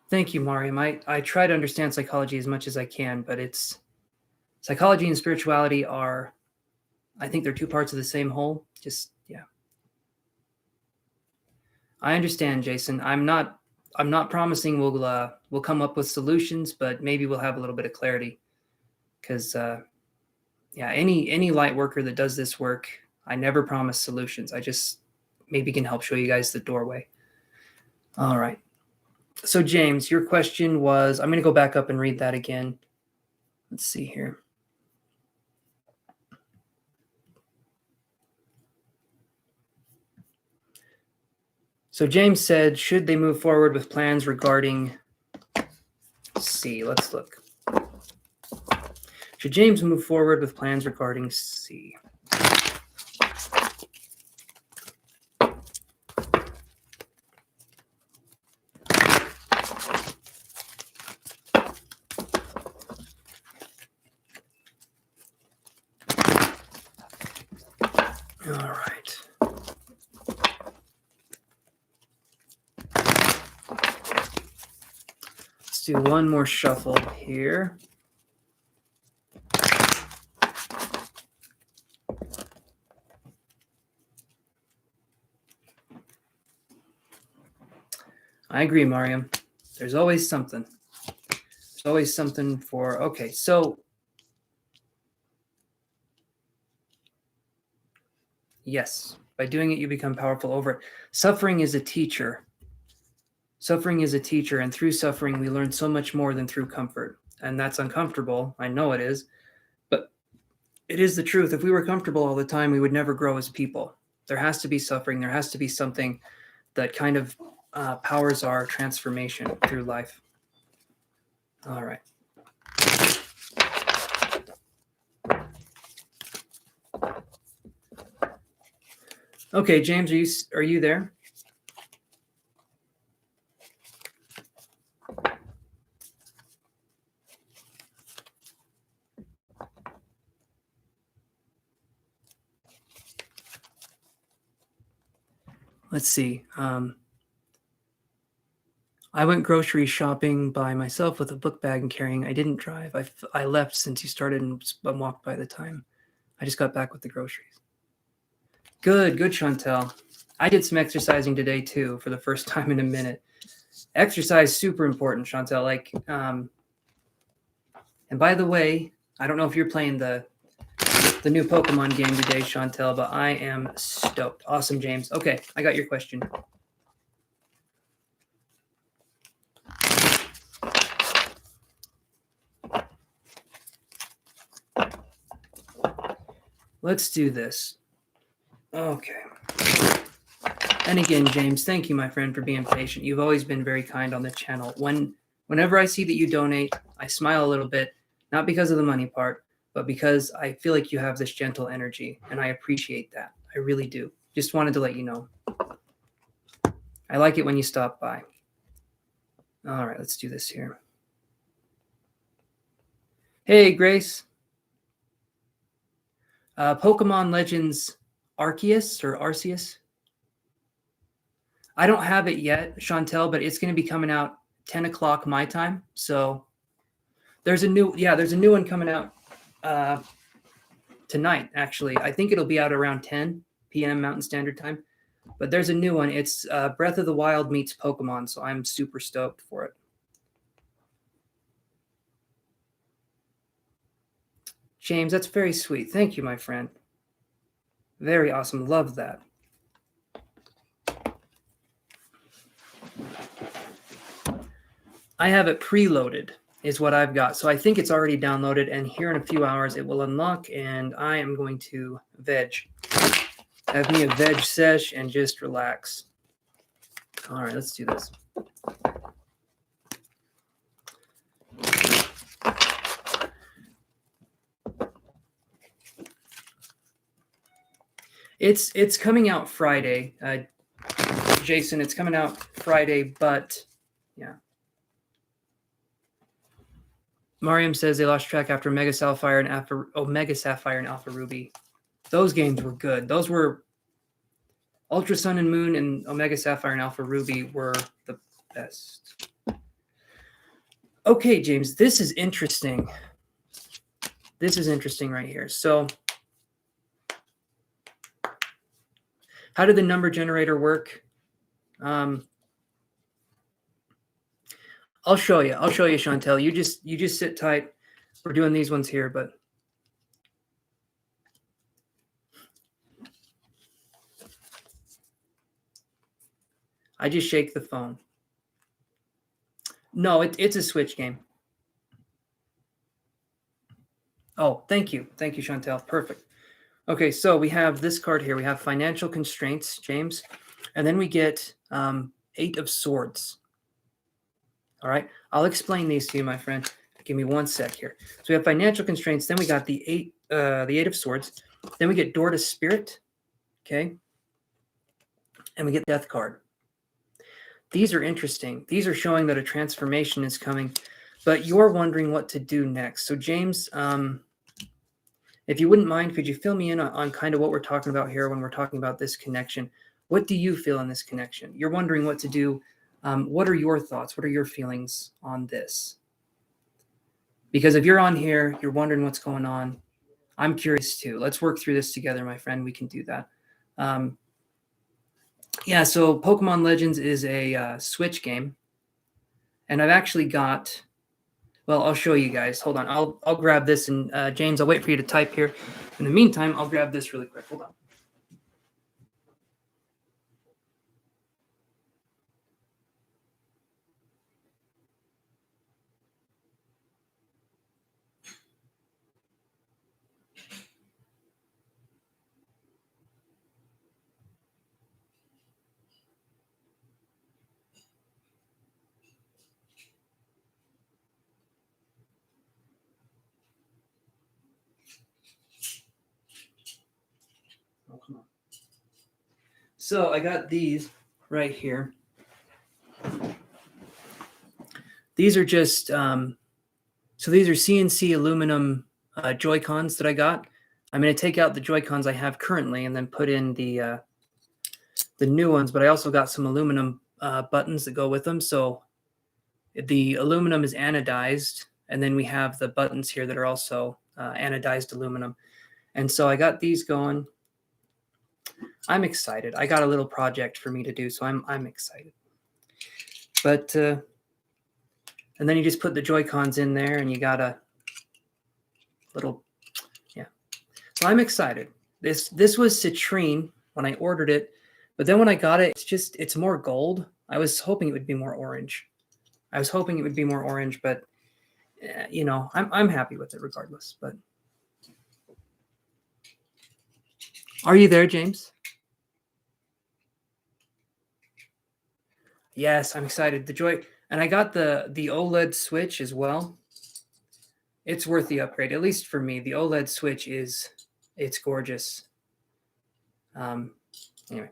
S1: Thank you, Mariam. I try to understand psychology as much as I can, but it's psychology and spirituality are, I think they're two parts of the same whole. Just, yeah. I understand, Jason. I'm not promising we'll come up with solutions, but maybe we'll have a little bit of clarity. Because yeah, any light worker that does this work, I never promise solutions. I just maybe can help show you guys the doorway. All right. So James, your question was, I'm going to go back up and read that again. Let's see here. So James said, should they move forward with plans regarding C? Let's look. Should James move forward with plans regarding C? All right. Let's do one more shuffle here. I agree, Mariam. There's always something. There's always something for, okay, so yes, by doing it, you become powerful over it. Suffering is a teacher. Suffering is a teacher, and through suffering, we learn so much more than through comfort. And that's uncomfortable. I know it is, but it is the truth. If we were comfortable all the time, we would never grow as people. There has to be suffering. There has to be something that kind of powers our transformation through life. All right. Okay, James, are you there? Let's see. I went grocery shopping by myself with a book bag and carrying. I didn't drive. I left since you started and walked by the time. I just got back with the groceries. Good, Chantel. I did some exercising today too for the first time in a minute. Exercise super important, Chantel. Like, and by the way, I don't know if you're playing the new Pokemon game today, Chantel, but I am stoked. Awesome, James. Okay, I got your question. Let's do this. Okay. And again, James, thank you, my friend, for being patient. You've always been very kind on the channel. Whenever I see that you donate, I smile a little bit, not because of the money part, but because I feel like you have this gentle energy, and I appreciate that. I really do. Just wanted to let you know. I like it when you stop by. All right, let's do this here. Hey, Grace. Pokemon Legends Arceus or Arceus? I don't have it yet, Chantel, but it's going to be coming out 10 o'clock my time. So there's a new one coming out tonight, actually. I think it'll be out around 10 p.m. Mountain Standard Time. But there's a new one. It's Breath of the Wild meets Pokemon, so I'm super stoked for it. James, that's very sweet. Thank you, my friend. Very awesome. Love that. I have it preloaded is what I've got. So I think it's already downloaded, and here in a few hours it will unlock, and I am going to veg. Have me a veg sesh and just relax. All right, let's do this. It's coming out Friday, Jason. It's coming out Friday, but yeah. Mariam says they lost track after Omega Sapphire and Alpha Ruby. Those games were good. Those were Ultra Sun and Moon and Omega Sapphire and Alpha Ruby were the best. Okay, James, this is interesting. This is interesting right here. So how did the number generator work? I'll show you. I'll show you, Chantel. You just sit tight. We're doing these ones here, but I just shake the phone. No, it's a Switch game. Oh, thank you. Thank you, Chantel. Perfect. Okay, so we have this card here. We have Financial Constraints, James. And then we get 8 of Swords. All right, I'll explain these to you, my friend. Give me one sec here. So we have Financial Constraints. Then we got the 8 of Swords. Then we get Door to Spirit. Okay. And we get Death card. These are interesting. These are showing that a transformation is coming, but you're wondering what to do next. So James, if you wouldn't mind, could you fill me in on kind of what we're talking about here when we're talking about this connection? What do you feel in this connection? You're wondering what to do. What are your thoughts? What are your feelings on this? Because if you're on here, you're wondering what's going on. I'm curious too. Let's work through this together, my friend. We can do that. Yeah, so Pokemon Legends is a Switch game. And I've actually got, well, I'll show you guys. Hold on. I'll grab this, and James, I'll wait for you to type here. In the meantime, I'll grab this really quick. Hold on. Oh, come on. So I got these right here. These are just, so these are CNC aluminum Joy-Cons that I got. I'm going to take out the Joy-Cons I have currently and then put in the new ones, but I also got some aluminum buttons that go with them. So the aluminum is anodized, and then we have the buttons here that are also anodized aluminum. And so I got these going. I'm excited. I got a little project for me to do, so I'm excited. But and then you just put the Joy-Cons in there, and you got a little, yeah. So I'm excited. This was citrine when I ordered it, but then when I got it, it's more gold. I was hoping it would be more orange. But you know, I'm happy with it regardless. But are you there, James? Yes, I'm excited. And I got the OLED Switch as well. It's worth the upgrade, at least for me. The OLED Switch it's gorgeous. Anyway,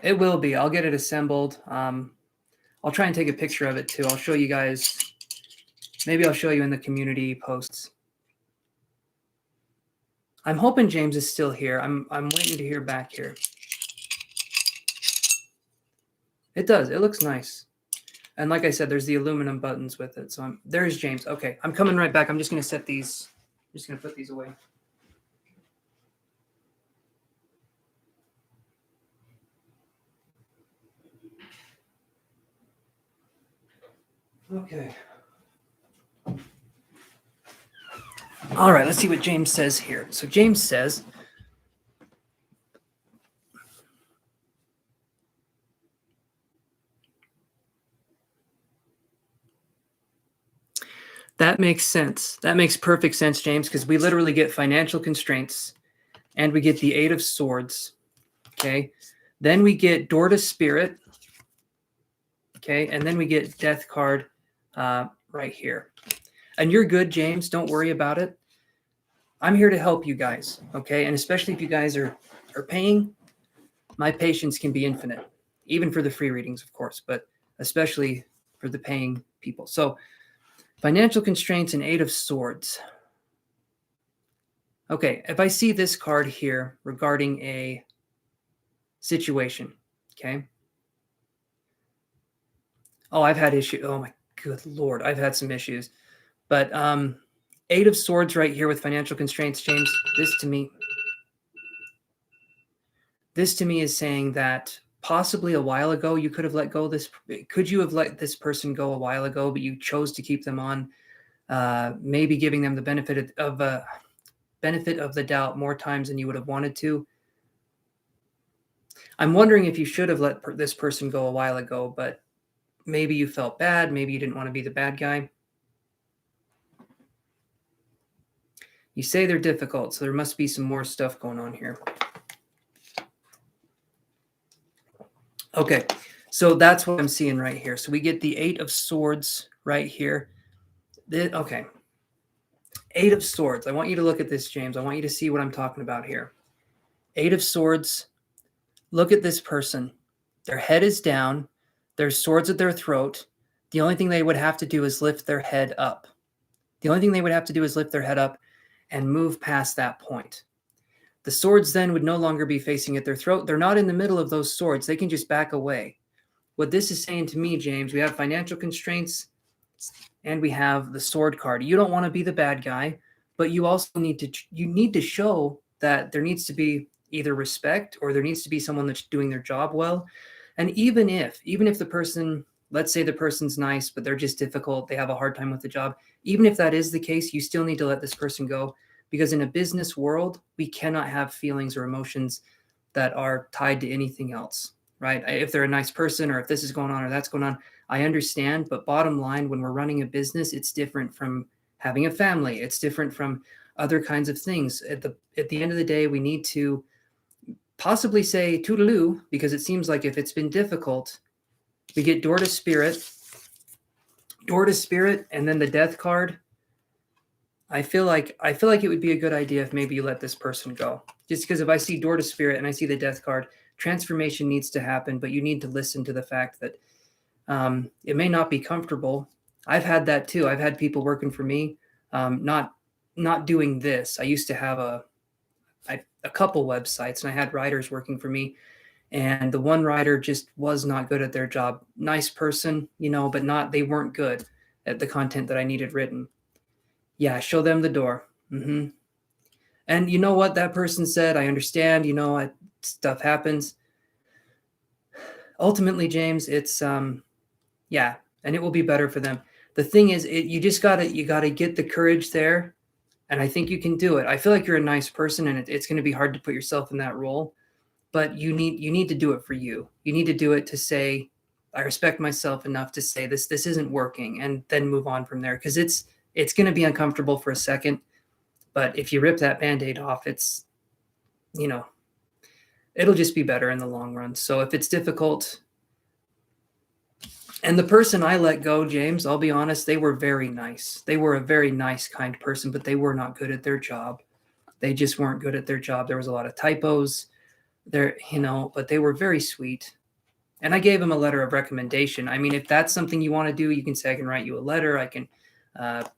S1: it will be. I'll get it assembled. I'll try and take a picture of it too. I'll show you guys. Maybe I'll show you in the community posts. I'm hoping James is still here. I'm waiting to hear back here. It does. It looks nice. And like I said, there's the aluminum buttons with it. So there's James. Okay, I'm coming right back. I'm just going to set these. I'm just going to put these away. Okay. All right, let's see what James says here. So James says, that makes sense. That makes perfect sense, James, because we literally get financial constraints and we get the Eight of Swords. Okay. Then we get Door to Spirit. Okay. And then we get Death card right here. And you're good, James. Don't worry about it. I'm here to help you guys. Okay. And especially if you guys are paying, my patience can be infinite, even for the free readings, of course, but especially for the paying people. So financial constraints and Eight of Swords. Okay, if I see this card here regarding a situation, okay. Oh, I've had issues. Oh my good Lord, I've had some issues. But Eight of Swords right here with financial constraints, James, this to me is saying that possibly a while ago you could have let go of this. Could you have let this person go a while ago, but you chose to keep them on? Maybe giving them the benefit of the doubt more times than you would have wanted to. I'm wondering if you should have let this person go a while ago, but maybe you felt bad. Maybe you didn't want to be the bad guy. You say they're difficult, so there must be some more stuff going on here. Okay, so that's what I'm seeing right here. So we get the Eight of Swords right here. Okay. Eight of Swords. I want you to look at this, James. I want you to see what I'm talking about here. Eight of Swords. Look at this person. Their head is down. There's swords at their throat. The only thing they would have to do is lift their head up. The only thing they would have to do is lift their head up and move past that point. The swords then would no longer be facing at their throat. They're not in the middle of those swords. They can just back away. What this is saying to me, James, we have financial constraints and we have the sword card. You don't want to be the bad guy, but you also need to show that there needs to be either respect or there needs to be someone that's doing their job well. And even if the person, let's say the person's nice, but they're just difficult, they have a hard time with the job, even if that is the case, you still need to let this person go, because in a business world, we cannot have feelings or emotions that are tied to anything else, right? If they're a nice person or if this is going on or that's going on, I understand. But bottom line, when we're running a business, it's different from having a family. It's different from other kinds of things. At the end of the day, we need to possibly say toodaloo, because it seems like if it's been difficult, we get Door to Spirit, and then the Death card. I feel like it would be a good idea if maybe you let this person go. Just because if I see Door to Spirit and I see the Death card, transformation needs to happen, but you need to listen to the fact that it may not be comfortable. I've had that too. I've had people working for me, not doing this. I used to have a couple websites, and I had writers working for me, and the one writer just was not good at their job. Nice person, but they weren't good at the content that I needed written. Yeah, show them the door. Mm-hmm. And you know what that person said? I understand, stuff happens. Ultimately, James, it's, and it will be better for them. The thing is, you gotta get the courage there. And I think you can do it. I feel like you're a nice person, and it's going to be hard to put yourself in that role, but you need to do it for you. You need to do it to say, I respect myself enough to say this isn't working, and then move on from there. Because it's going to be uncomfortable for a second, but if you rip that Band-Aid off, it's, it'll just be better in the long run. So if it's difficult, and the person I let go, James, I'll be honest, they were very nice. They were a very nice, kind person, but they were not good at their job. They just weren't good at their job. There was a lot of typos there, but they were very sweet. And I gave them a letter of recommendation. I mean, if that's something you want to do, you can say, I can write you a letter. I can,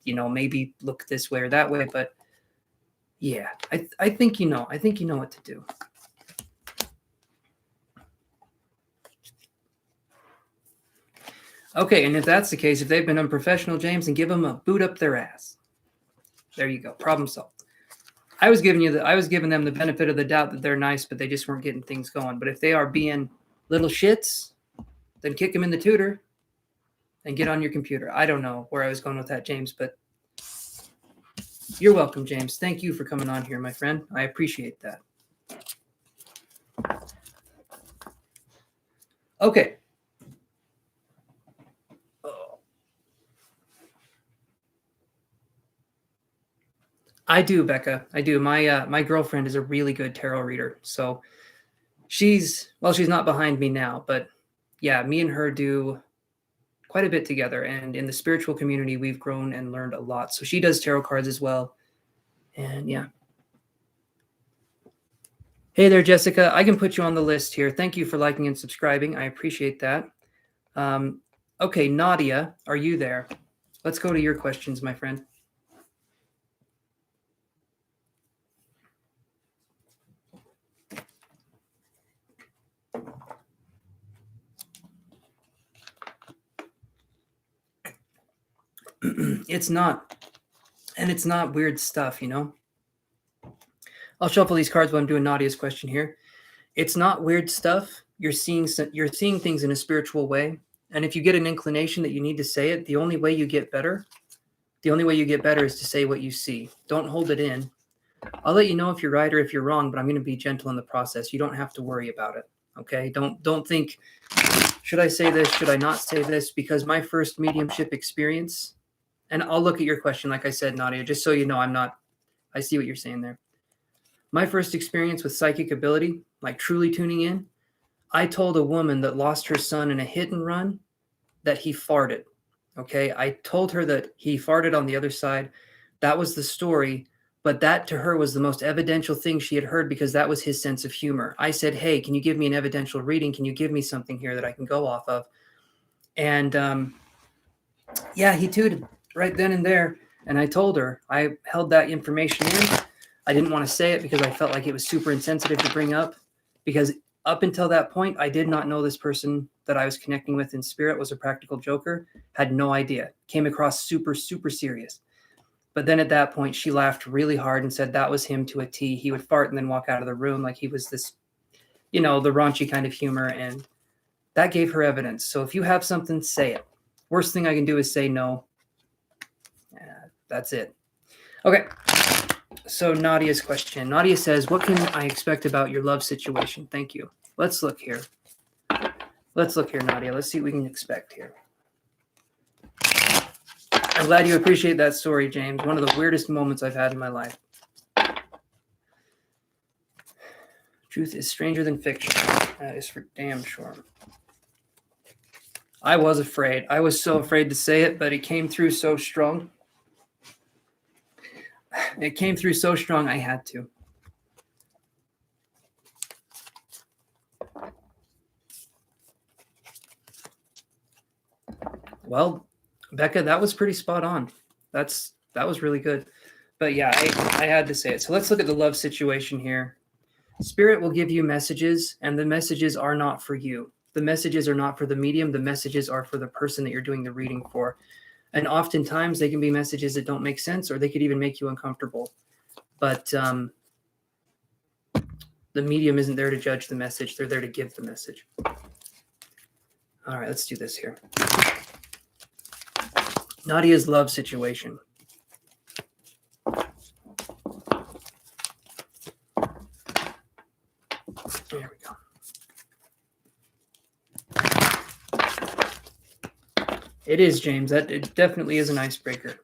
S1: maybe look this way or that way. But yeah, I think you know what to do. Okay, and if that's the case, if they've been unprofessional, James, then give them a boot up their ass. There you go. Problem solved. I was giving them the benefit of the doubt that they're nice, but they just weren't getting things going. But if they are being little shits, then kick them in the tutor. and get on your computer. I don't know where I was going with that, James, but you're welcome, James. Thank you for coming on here, my friend. I appreciate that. Okay. I do, Becca. I do. My girlfriend is a really good tarot reader. So she's not behind me now, but yeah, me and her do quite a bit together. And in the spiritual community, we've grown and learned a lot. So she does tarot cards as well. And yeah. Hey there, Jessica. I can put you on the list here. Thank you for liking and subscribing. I appreciate that. Okay, Nadia, are you there? Let's go to your questions, my friend. It's not. And it's not weird stuff, you know? I'll shuffle these cards while I'm doing Nadia's question here. It's not weird stuff. You're seeing things in a spiritual way. And if you get an inclination that you need to say it, the only way you get better is to say what you see. Don't hold it in. I'll let you know if you're right or if you're wrong, but I'm going to be gentle in the process. You don't have to worry about it. Okay? Don't think, should I say this? Should I not say this? Because my first mediumship experience, and I'll look at your question, like I said, Nadia, just so you know, I see what you're saying there. My first experience with psychic ability, like truly tuning in, I told a woman that lost her son in a hit and run that he farted. Okay. I told her that he farted on the other side. That was the story. But that to her was the most evidential thing she had heard because that was his sense of humor. I said, hey, can you give me an evidential reading? Can you give me something here that I can go off of? And yeah, he tooted right then and there. And I told her, I held that information in. I didn't want to say it because I felt like it was super insensitive to bring up, because up until that point, I did not know this person that I was connecting with in spirit was a practical joker. Had no idea. Came across super, super serious. But then at that point, she laughed really hard and said that was him to a T. He would fart and then walk out of the room like he was this, the raunchy kind of humor. And that gave her evidence. So if you have something, say it. Worst thing I can do is say no. That's it. Okay. So Nadia's question. Nadia says, what can I expect about your love situation? Thank you. Let's look here. Nadia. Let's see what we can expect here. I'm glad you appreciate that story, James. One of the weirdest moments I've had in my life. Truth is stranger than fiction. That is for damn sure. I was afraid. I was so afraid to say it, but it came through so strong. I had to. Well, Becca, that was pretty spot on. That was really good. But yeah, I had to say it. So let's look at the love situation here. Spirit will give you messages, and the messages are not for you. The messages are not for the medium. The messages are for the person that you're doing the reading for. And oftentimes they can be messages that don't make sense, or they could even make you uncomfortable. But the medium isn't there to judge the message. They're there to give the message. All right, let's do this here. Nadia's love situation. There we go. It is, James. It definitely is an icebreaker.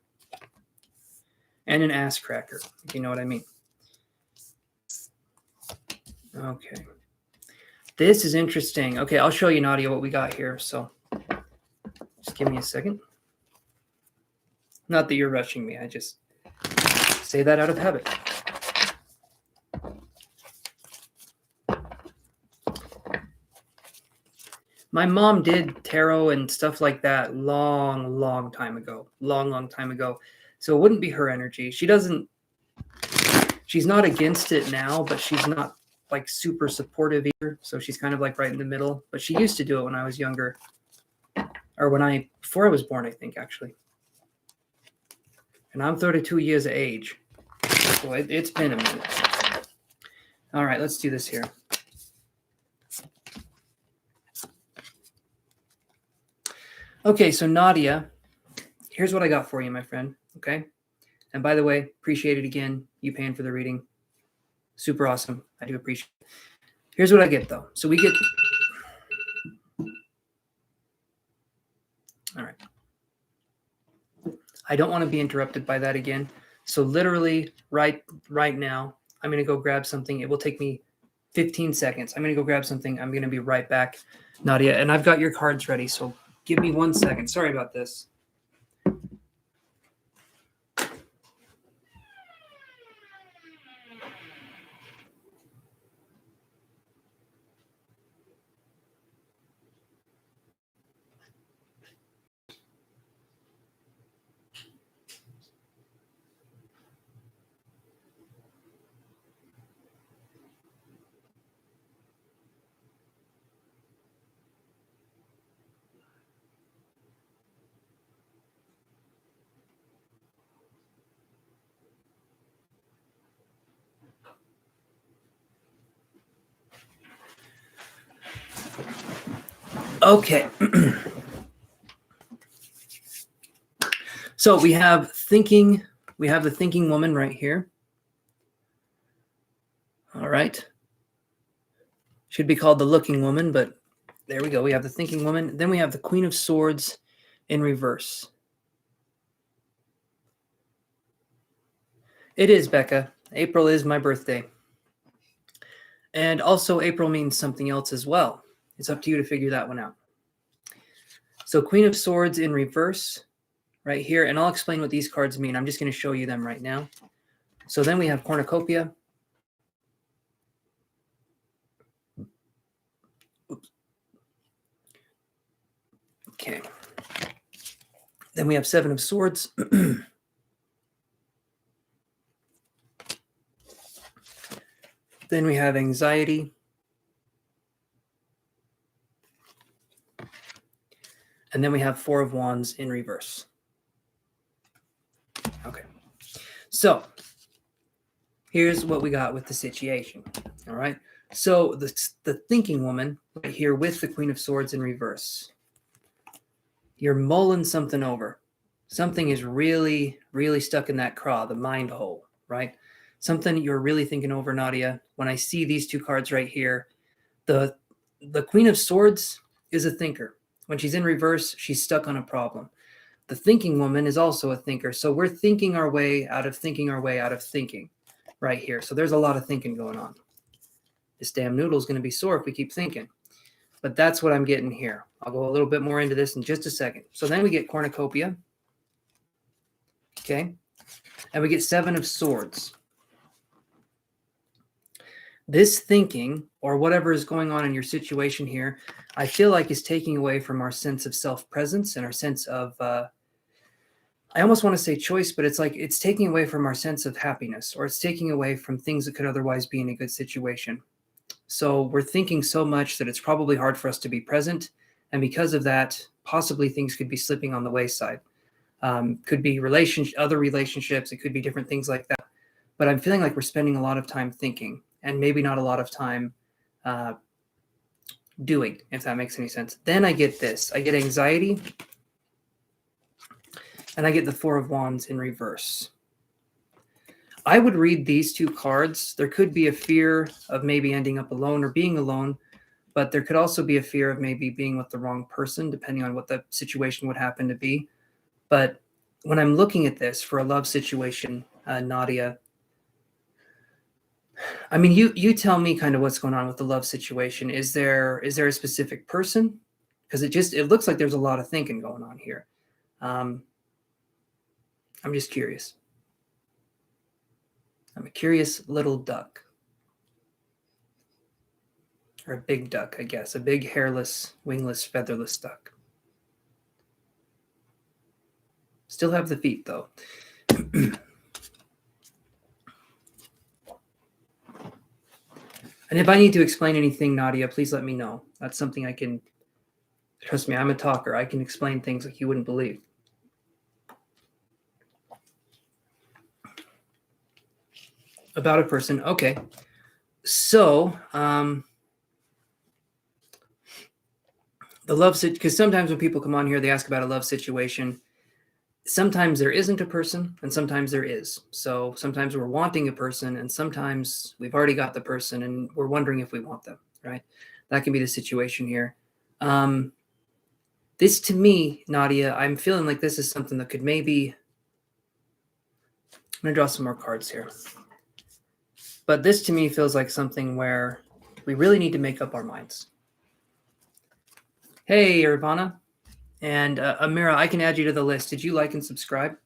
S1: And an ass cracker, if you know what I mean. Okay. This is interesting. Okay, I'll show you, Nadia, what we got here. So just give me a second. Not that you're rushing me. I just say that out of habit. My mom did tarot and stuff like that long time ago. Long time ago. So it wouldn't be her energy. She's not against it now, but she's not like super supportive either. So she's kind of like right in the middle. But she used to do it when I was younger. Or before I was born, I think, actually. And I'm 32 years of age. So it's been a minute. All right, let's do this here. Okay, so Nadia, here's what I got for you, my friend. Okay. And by the way, appreciate it again. You paying for the reading. Super awesome. I do appreciate it. Here's what I get, though. So we get... All right. I don't want to be interrupted by that again. So literally right now, I'm going to go grab something. It will take me 15 seconds. I'm going to go grab something. I'm going to be right back, Nadia. And I've got your cards ready. So give me 1 second. Sorry about this. Okay. So we have the thinking woman right here. All right. Should be called the looking woman, but there we go. We have the thinking woman. Then we have the Queen of Swords in reverse. It is, Becca. April is my birthday. And also April means something else as well. It's up to you to figure that one out. So Queen of Swords in reverse right here. And I'll explain what these cards mean. I'm just going to show you them right now. So then we have cornucopia. Oops. Okay. Then we have Seven of Swords. Then we have anxiety. And then we have Four of Wands in reverse. Okay. So here's what we got with the situation. All right. So the thinking woman right here with the Queen of Swords in reverse. You're mulling something over. Something is really, really stuck in that craw, the mind hole, right? Something you're really thinking over, Nadia. When I see these two cards right here, the Queen of Swords is a thinker. When she's in reverse, she's stuck on a problem. The thinking woman is also a thinker. So we're thinking our way out of thinking our way out of thinking right here. So there's a lot of thinking going on. This damn noodle's going to be sore if we keep thinking. But that's what I'm getting here. I'll go a little bit more into this in just a second. So then we get cornucopia. Okay. And we get Seven of Swords. This thinking, or whatever is going on in your situation here, I feel like is taking away from our sense of self-presence and our sense of, I almost want to say choice, but it's like it's taking away from our sense of happiness, or it's taking away from things that could otherwise be in a good situation. So we're thinking so much that it's probably hard for us to be present. And because of that, possibly things could be slipping on the wayside. Could be other relationships. It could be different things like that. But I'm feeling like we're spending a lot of time thinking and maybe not a lot of time doing, if that makes any sense. Then I get this. I get anxiety. And I get the Four of Wands in reverse. I would read these two cards. There could be a fear of maybe ending up alone or being alone, but there could also be a fear of maybe being with the wrong person, depending on what the situation would happen to be. But when I'm looking at this for a love situation, Nadia, I mean, you tell me kind of what's going on with the love situation. Is there a specific person? Because it looks like there's a lot of thinking going on here. I'm just curious. I'm a curious little duck. Or a big duck, I guess. A big hairless, wingless, featherless duck. Still have the feet, though. And if I need to explain anything, Nadia, please let me know. That's something I can... Trust me, I'm a talker. I can explain things like you wouldn't believe. About a person. Okay. So, the the love because sometimes when people come on here, they ask about a love situation. Sometimes there isn't a person and sometimes there is. So sometimes we're wanting a person and sometimes we've already got the person and we're wondering if we want them, right? That can be the situation here. This to me, Nadia, I'm feeling like this is something that could maybe, I'm going to draw some more cards here. But this to me feels like something where we really need to make up our minds. Hey, Irvana. And Amira, I can add you to the list. Did you like and subscribe?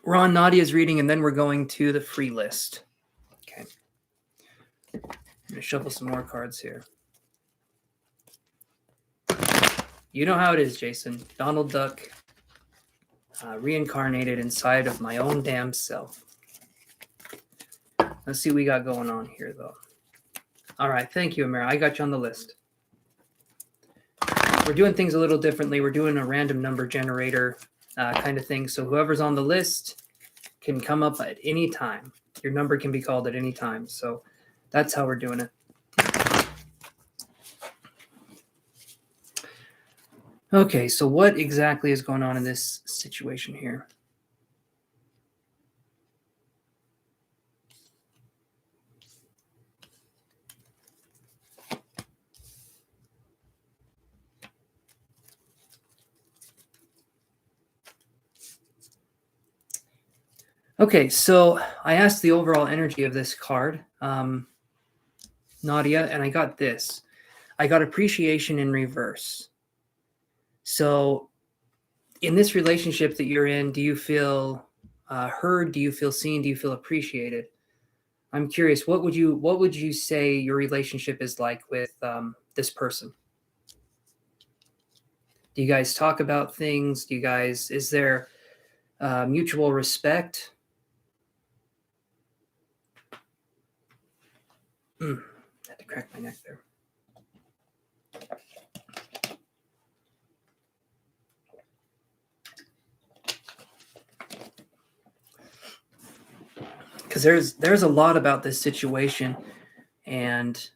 S1: We're on Nadia's reading, and then we're going to the free list. Okay. I'm going to shuffle some more cards here. You know how it is, Jason. Donald Duck reincarnated inside of my own damn self. Let's see what we got going on here, though. All right. Thank you, Amira. I got you on the list. We're doing things a little differently. We're doing a random number generator kind of thing. So whoever's on the list can come up at any time. Your number can be called at any time. So that's how we're doing it. Okay, so what exactly is going on in this situation here? Okay, so I asked the overall energy of this card, Nadia, and I got this. I got appreciation in reverse. So in this relationship that you're in, do you feel heard? Do you feel seen? Do you feel appreciated? I'm curious, what would you say your relationship is like with this person? Do you guys talk about things? Is there mutual respect? Had to crack my neck there. Because there's a lot about this situation and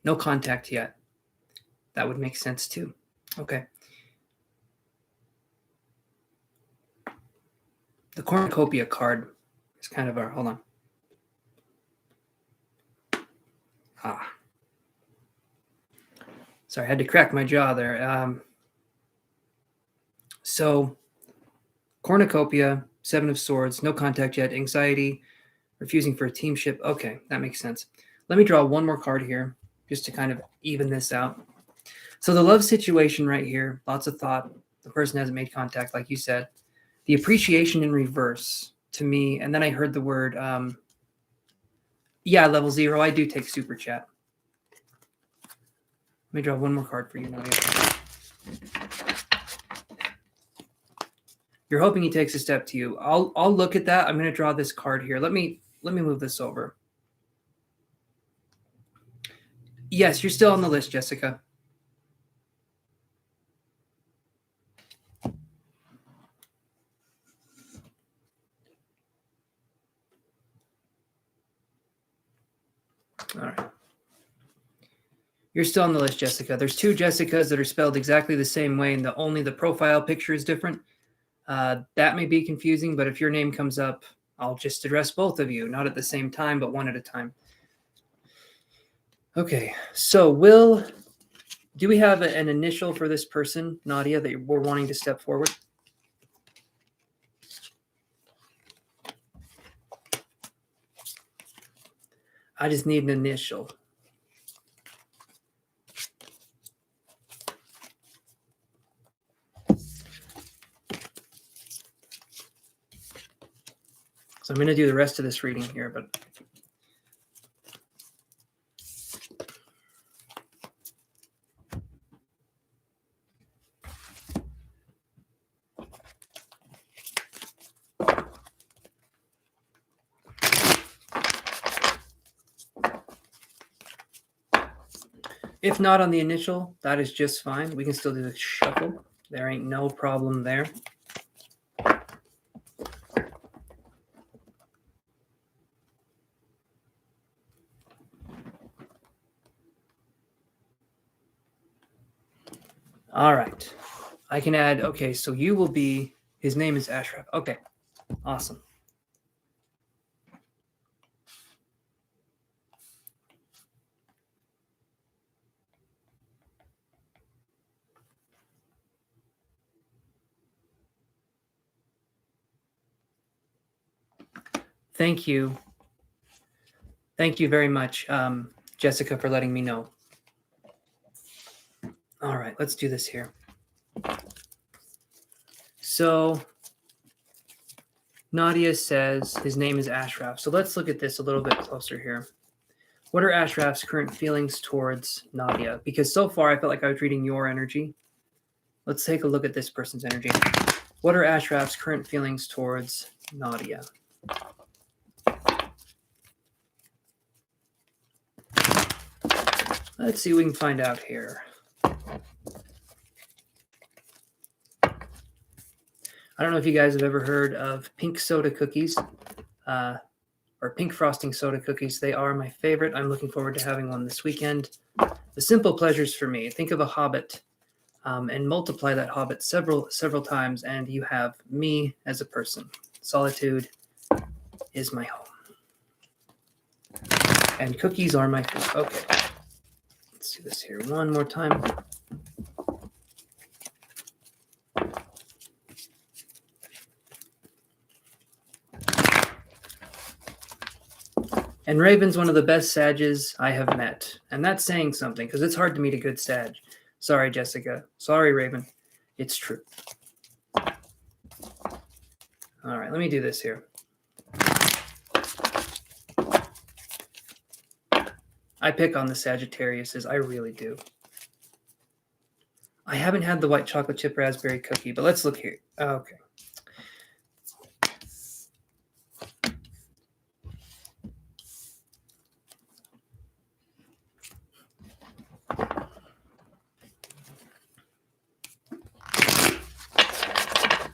S1: no contact yet. That would make sense too. Okay. The cornucopia card is kind of hold on. Sorry, I had to crack my jaw there. So cornucopia, 7 of Swords, no contact yet, anxiety, refusing for a teamship. Okay, that makes sense. Let me draw one more card here just to kind of even this out. So the love situation right here, lots of thought. The person hasn't made contact, like you said. The appreciation in reverse to me, and then I heard the word, yeah, level 0. I do take super chat. Let me draw one more card for you, Nadia. You're hoping he takes a step to you. I'll look at that. I'm going to draw this card here. Let me move this over. Yes, you're still on the list, Jessica. All right. You're still on the list, Jessica. There's 2 Jessicas that are spelled exactly the same way, and only the profile picture is different. That may be confusing, but if your name comes up, I'll just address both of you, not at the same time, but one at a time. Okay, so do we have an initial for this person, Nadia, that we're wanting to step forward? I just need an initial. So I'm going to do the rest of this reading here, but if not on the initial, that is just fine. We can still do the shuffle. There ain't no problem there. All right. I can add, okay, so you will be, his name is Ashraf. Okay, awesome. Thank you. Thank you very much, Jessica, for letting me know. All right, let's do this here. So Nadia says his name is Ashraf. So let's look at this a little bit closer here. What are Ashraf's current feelings towards Nadia? Because so far I felt like I was reading your energy. Let's take a look at this person's energy. What are Ashraf's current feelings towards Nadia? Let's see what we can find out here. I don't know if you guys have ever heard of pink soda cookies or pink frosting soda cookies. They are my favorite. I'm looking forward to having one this weekend. The simple pleasures for me. Think of a hobbit and multiply that hobbit several times, and you have me as a person. Solitude is my home. And cookies are my food. Okay. Let's do this here one more time. And Raven's one of the best Sages I have met. And that's saying something, because it's hard to meet a good Sag. Sorry, Jessica. Sorry, Raven. It's true. All right, let me do this here. I pick on the Sagittariuses. I really do. I haven't had the white chocolate chip raspberry cookie, but let's look here. Okay.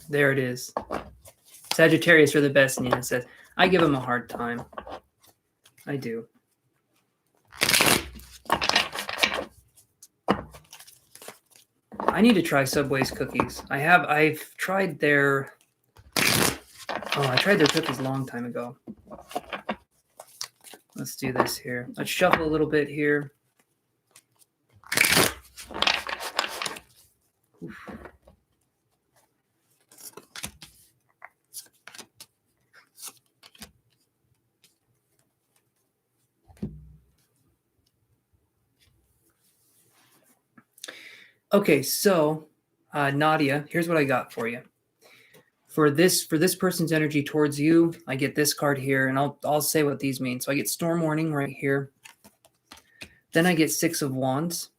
S1: There it is. Sagittarius are the best, Nina says. I give them a hard time. I do. I need to try Subway's cookies. I've tried their I tried their cookies a long time ago. Let's do this here. Let's shuffle a little bit here. Oof. Okay, so Nadia, here's what I got for you. For this person's energy towards you, I get this card here, and I'll say what these mean. So I get Storm Warning right here. Then I get Six of Wands.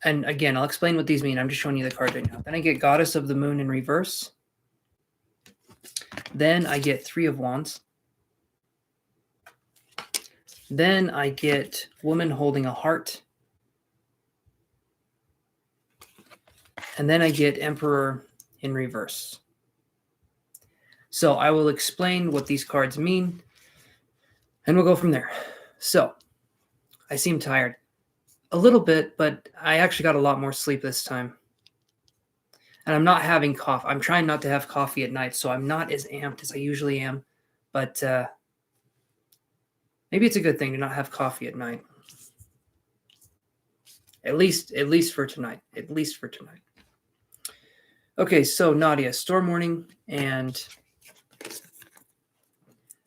S1: And again, I'll explain what these mean. I'm just showing you the card right now. Then I get Goddess of the Moon in reverse. Then I get Three of Wands. Then I get Woman Holding a Heart. And then I get Emperor in reverse. So I will explain what these cards mean, and we'll go from there. So I seem tired. A little bit, but I actually got a lot more sleep this time. And I'm not having coffee. I'm trying not to have coffee at night, so I'm not as amped as I usually am. But maybe it's a good thing to not have coffee at night. At least for tonight. At least for tonight. Okay, so Nadia, Storm Warning, and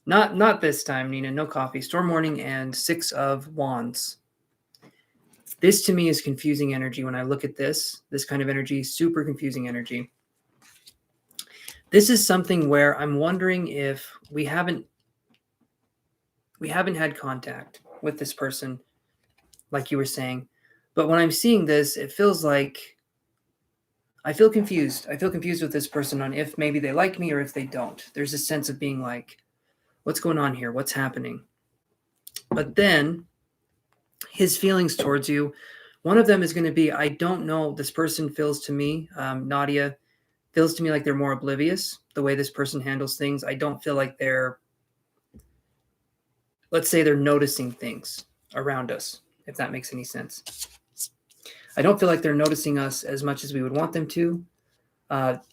S1: not this time, Nina. No coffee. Storm Warning and Six of Wands. This to me is confusing energy when I look at this kind of energy, super confusing energy. This is something where I'm wondering if we haven't had contact with this person, like you were saying. But when I'm seeing this, it feels like I feel confused. I feel confused with this person on if maybe they like me or if they don't. There's a sense of being like, what's going on here? What's happening? But then his feelings towards you, one of them is going to be, I don't know, this person feels to me, Nadia, feels to me like they're more oblivious, the way this person handles things. I don't feel like let's say they're noticing things around us, if that makes any sense. I don't feel like they're noticing us as much as we would want them to,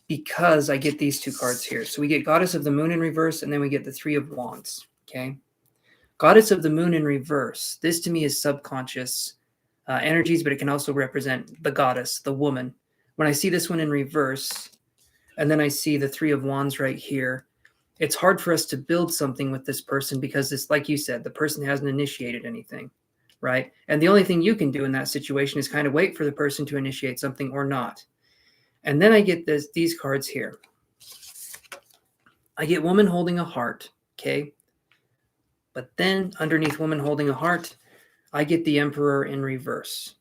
S1: because I get these two cards here. So we get Goddess of the Moon in reverse, and then we get the Three of Wands, okay? Goddess of the Moon in reverse. This to me is subconscious energies, but it can also represent the goddess, the woman. When I see this one in reverse, and then I see the Three of Wands right here, it's hard for us to build something with this person because this, like you said, the person hasn't initiated anything, right? And the only thing you can do in that situation is kind of wait for the person to initiate something or not. And then I get these cards here. I get woman holding a heart, okay? But then underneath woman holding a heart, I get the Emperor in reverse.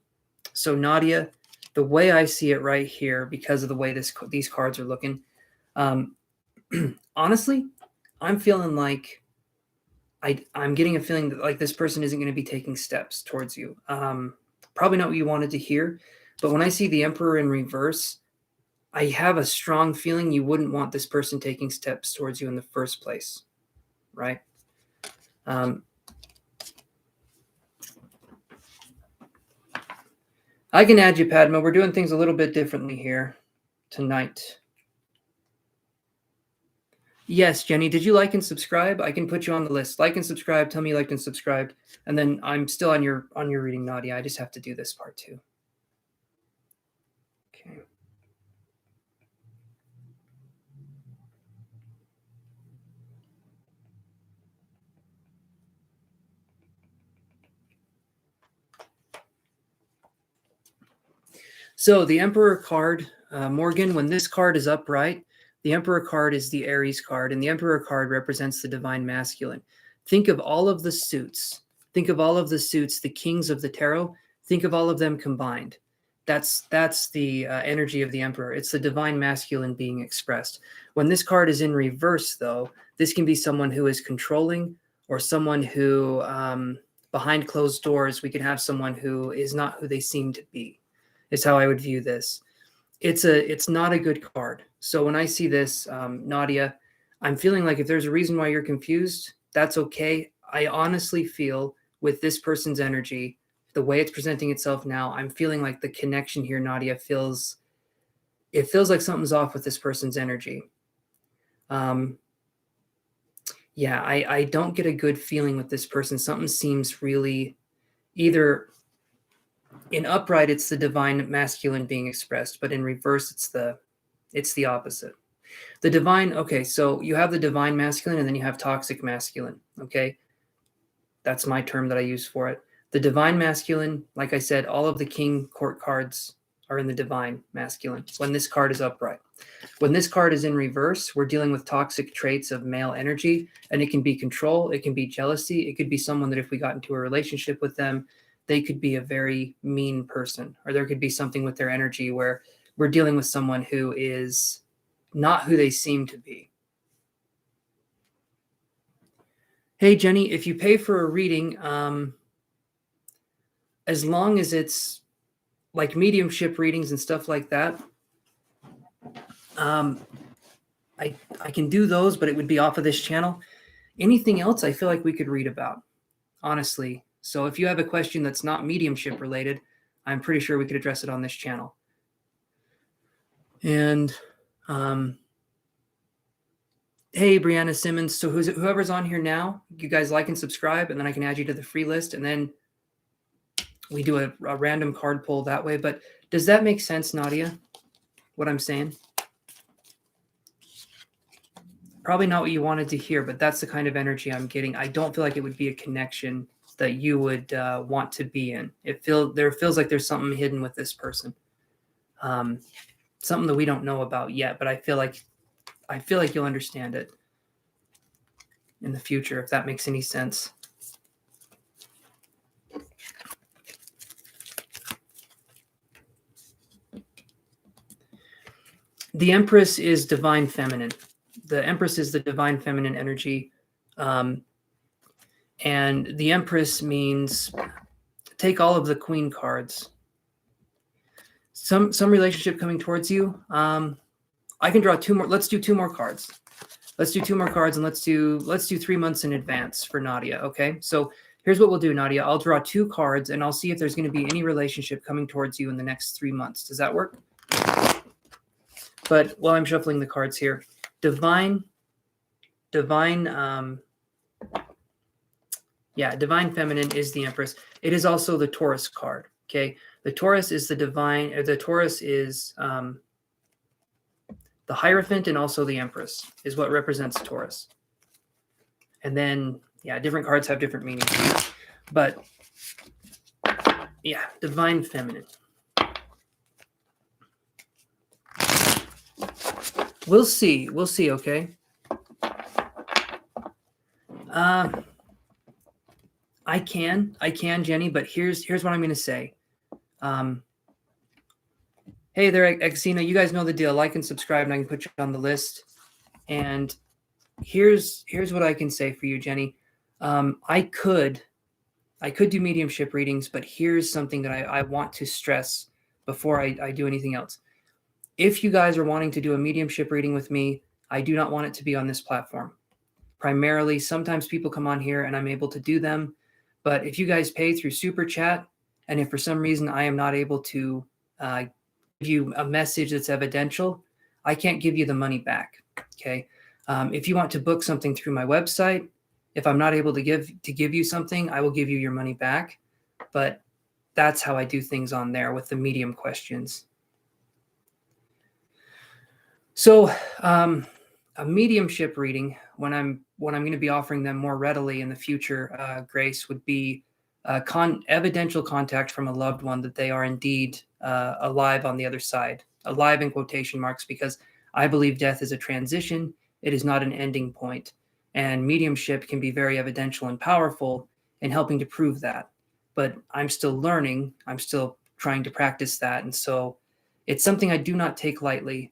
S1: So Nadia, the way I see it right here, because of the way these cards are looking, honestly, I'm feeling like I'm getting a feeling that like this person isn't going to be taking steps towards you. Probably not what you wanted to hear, but when I see the Emperor in reverse, I have a strong feeling you wouldn't want this person taking steps towards you in the first place, right? I can add you, Padma. We're doing things a little bit differently here tonight. Yes, Jenny, did you like and subscribe? I can put you on the list. Like and subscribe. Tell me you liked and subscribed. And then I'm still on your reading, Nadia. I just have to do this part too. Okay. So the Emperor card, Morgan, when this card is upright, the Emperor card is the Aries card, and the Emperor card represents the divine masculine. Think of all of the suits. Think of all of the suits, the kings of the tarot. Think of all of them combined. That's the energy of the Emperor. It's the divine masculine being expressed. When this card is in reverse, though, this can be someone who is controlling or someone who, behind closed doors, we can have someone who is not who they seem to be, is how I would view this. It's not a good card. So when I see this, Nadia, I'm feeling like if there's a reason why you're confused, that's okay. I honestly feel with this person's energy, the way it's presenting itself now, I'm feeling like the connection here, Nadia, feels like something's off with this person's energy. Yeah, I don't get a good feeling with this person. Something seems really either in upright, it's the divine masculine being expressed, but in reverse, it's the opposite. The divine, okay, so you have the divine masculine and then you have toxic masculine, okay? That's my term that I use for it. The divine masculine, like I said, all of the king court cards are in the divine masculine when this card is upright. When this card is in reverse, we're dealing with toxic traits of male energy, and it can be control, it can be jealousy, it could be someone that if we got into a relationship with them, they could be a very mean person, or there could be something with their energy where we're dealing with someone who is not who they seem to be. Hey, Jenny, if you pay for a reading, as long as it's like mediumship readings and stuff like that, I can do those, but it would be off of this channel. Anything else I feel like we could read about, honestly. So if you have a question that's not mediumship related, I'm pretty sure we could address it on this channel. And hey, Brianna Simmons. So whoever's on here now, you guys like and subscribe, and then I can add you to the free list, and then we do a random card pull that way. But does that make sense, Nadia, what I'm saying? Probably not what you wanted to hear, but that's the kind of energy I'm getting. I don't feel like it would be a connection that you would want to be in. There feels like there's something hidden with this person, something that we don't know about yet. But I feel like you'll understand it in the future, if that makes any sense. The Empress is divine feminine. The Empress is the divine feminine energy. And the Empress means take all of the Queen cards. Some relationship coming towards you. I can draw two more. Let's do two more cards. Let's do two more cards, and let's do 3 months in advance for Nadia. Okay. So Here's what we'll do, Nadia. I'll draw 2 cards, and I'll see if there's going to be any relationship coming towards you in the next 3 months. Does that work? But while I'm shuffling the cards here, divine feminine is the Empress. It is also the Taurus card. Okay, the Taurus is the divine. The Taurus is the Hierophant, and also the Empress is what represents Taurus. And then, yeah, different cards have different meanings. But yeah, divine feminine. We'll see. We'll see. Okay. I can, Jenny. But here's what I'm going to say. Hey there, Exena. You guys know the deal. Like and subscribe, and I can put you on the list. And here's what I can say for you, Jenny. I could do mediumship readings, but here's something that I want to stress before I do anything else. If you guys are wanting to do a mediumship reading with me, I do not want it to be on this platform. Primarily, sometimes people come on here and I'm able to do them. But if you guys pay through Super Chat, and if for some reason I am not able to give you a message that's evidential, I can't give you the money back. Okay. If you want to book something through my website, if I'm not able to give you something, I will give you your money back. But that's how I do things on there with the medium questions. So a mediumship reading, when I'm going to be offering them more readily in the future, Grace, would be evidential contact from a loved one that they are indeed alive on the other side. Alive in quotation marks, because I believe death is a transition. It is not an ending point. And mediumship can be very evidential and powerful in helping to prove that. But I'm still learning. I'm still trying to practice that. And so it's something I do not take lightly.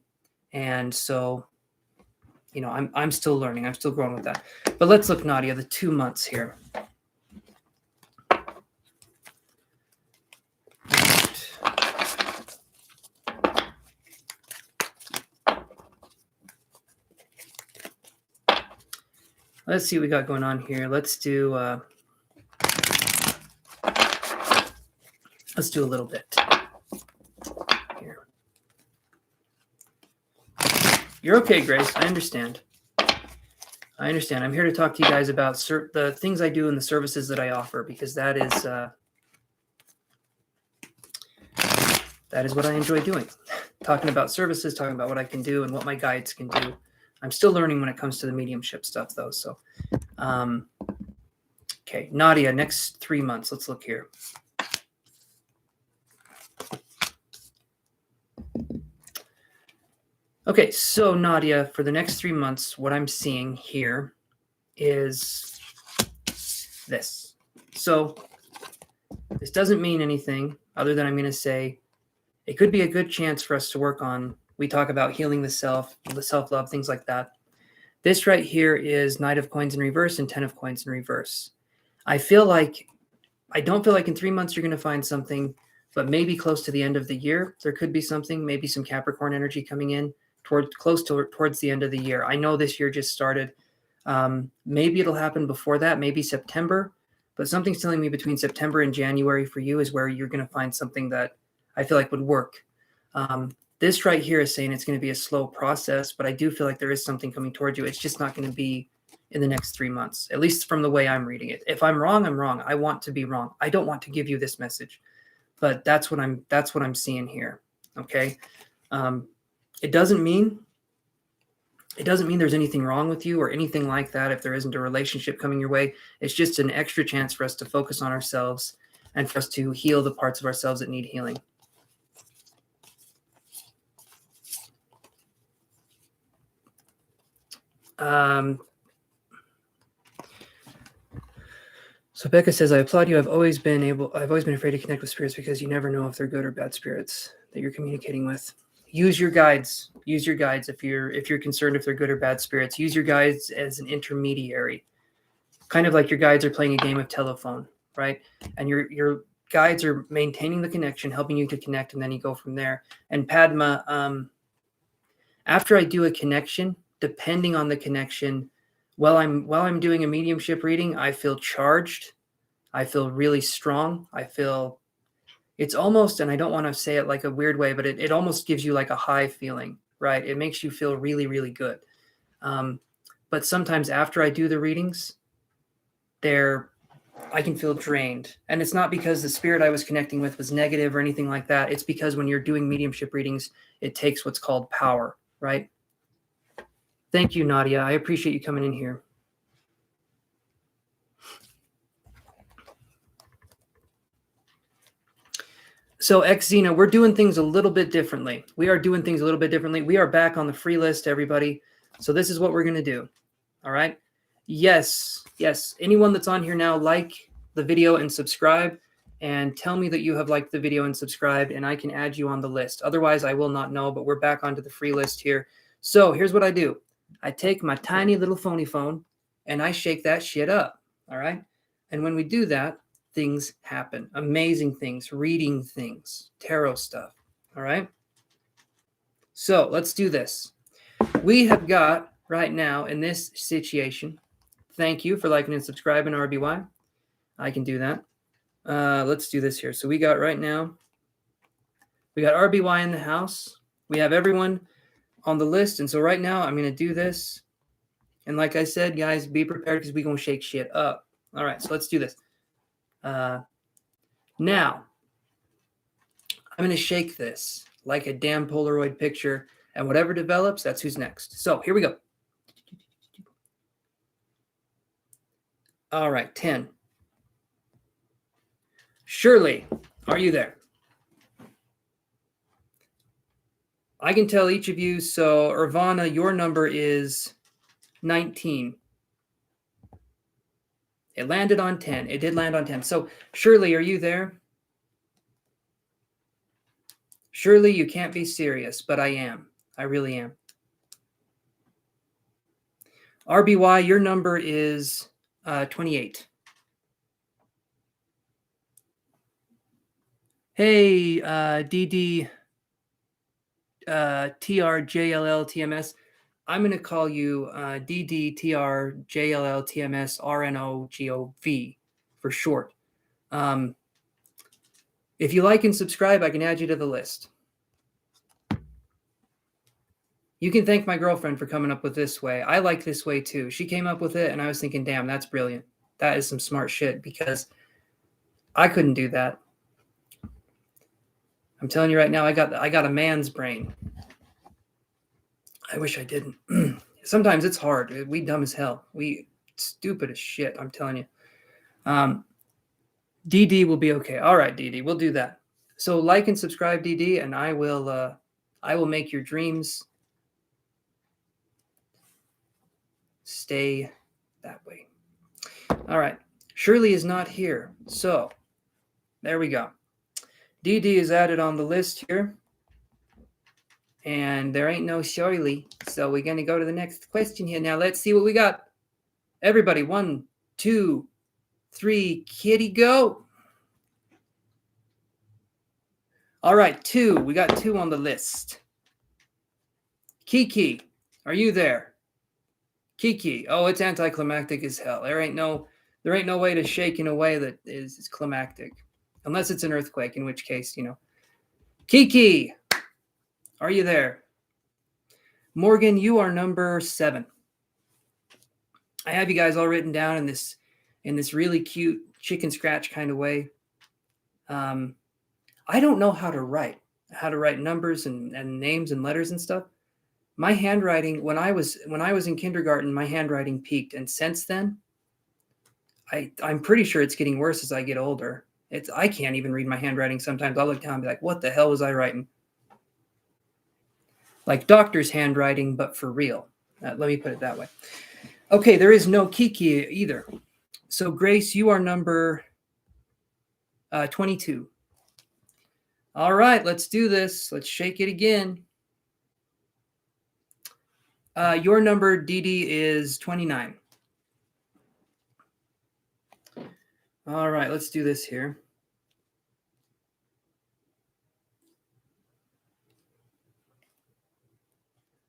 S1: And so, you know, I'm still learning. I'm still growing with that. But let's look, Nadia, the 2 months here. Let's see what we got going on here. Let's do a little bit here. You're okay, Grace. I understand. I'm here to talk to you guys about the things I do and the services that I offer, because that is what I enjoy doing. Talking about services, talking about what I can do and what my guides can do. I'm still learning when it comes to the mediumship stuff, though. So, okay, Nadia, next 3 months. Let's look here. Okay, so Nadia, for the next 3 months, what I'm seeing here is this. So this doesn't mean anything other than I'm going to say it could be a good chance for us to work on. We talk about healing the self-love, things like that. This right here is Knight of Coins in reverse and 10 of Coins in reverse. I don't feel like in 3 months you're going to find something, but maybe close to the end of the year, there could be something, maybe some Capricorn energy coming in towards the end of the year. I know this year just started. Maybe it'll happen before that, maybe September, but something's telling me between September and January for you is where you're going to find something that I feel like would work. This right here is saying it's going to be a slow process, but I do feel like there is something coming towards you. It's just not going to be in the next 3 months, at least from the way I'm reading it. If I'm wrong, I'm wrong. I want to be wrong. I don't want to give you this message, but that's what I'm seeing here. Okay. It doesn't mean there's anything wrong with you or anything like that. If there isn't a relationship coming your way, it's just an extra chance for us to focus on ourselves and for us to heal the parts of ourselves that need healing. So Becca says, I applaud you. I've always been afraid to connect with spirits because you never know if they're good or bad spirits that you're communicating with. Use your guides. Use your guides if you're concerned if they're good or bad spirits. Use your guides as an intermediary. Kind of like your guides are playing a game of telephone, right? And your guides are maintaining the connection, helping you to connect, and then you go from there. And Padma, after I do a connection, depending on the connection, while I'm doing a mediumship reading, I feel charged. I feel really strong. I feel it's almost, and I don't want to say it like a weird way, but it almost gives you like a high feeling, right? It makes you feel really, really good. But sometimes after I do the readings, I can feel drained. And it's not because the spirit I was connecting with was negative or anything like that. It's because when you're doing mediumship readings, it takes what's called power, right? Thank you, Nadia. I appreciate you coming in here. So Xena, we're doing things a little bit differently. We are doing things a little bit differently. We are back on the free list, everybody. So this is what we're going to do. All right. Yes. Anyone that's on here now, like the video and subscribe, and tell me that you have liked the video and subscribed, and I can add you on the list. Otherwise, I will not know, but we're back onto the free list here. So here's what I do. I take my tiny little phony phone and I shake that shit up. All right. And when we do that, things happen. Amazing things, reading things, tarot stuff. All right. So let's do this. We have got right now in this situation. Thank you for liking and subscribing, RBY. I can do that. Let's do this here. So we got right now, we got RBY in the house. We have everyone on the list. And so right now I'm going to do this. And like I said, guys, be prepared because we're going to shake shit up. All right, so let's do this. Now, I'm going to shake this like a damn Polaroid picture. And whatever develops, that's who's next. So here we go. All right, 10. Shirley, are you there? I can tell each of you. So, Irvana, your number is 19. It landed on 10. It did land on 10. So, Shirley, are you there? Shirley, you can't be serious, but I am. I really am. RBY, your number is 28. Hey, DD TRJLLTMS. I'm going to call you DDTRJLLTMSRNOGOV for short. If you like and subscribe, I can add you to the list. You can thank my girlfriend for coming up with this way. I like this way too. She came up with it, and I was thinking, damn, that's brilliant. That is some smart shit, because I couldn't do that. I'm telling you right now, I got a man's brain. I wish I didn't. Sometimes it's hard. We dumb as hell. We stupid as shit. I'm telling you. DD will be okay. All right, DD, we'll do that. So like and subscribe, DD, and I will make your dreams stay that way. All right. Shirley is not here. So there we go. DD is added on the list here. And there ain't no Shirley. So we're going to go to the next question here. Now let's see what we got. Everybody, 1, 2, 3, kitty, go. All right, 2. We got 2 on the list. Kiki, are you there? Kiki. Oh, it's anticlimactic as hell. There ain't no way to shake in a way that is climactic. Unless it's an earthquake, in which case, Kiki, are you there? Morgan, you are number 7. I have you guys all written down in this really cute chicken scratch kind of way. I don't know how to write numbers and names and letters and stuff. My handwriting, when I was in kindergarten, my handwriting peaked, and since then, I'm pretty sure it's getting worse as I get older. I can't even read my handwriting sometimes. I'll look down and be like, what the hell was I writing? Like doctor's handwriting, but for real. Let me put it that way. Okay, there is no Kiki either. So Grace, you are number 22. All right, let's do this. Let's shake it again. Your number, DD, is 29. All right, let's do this here.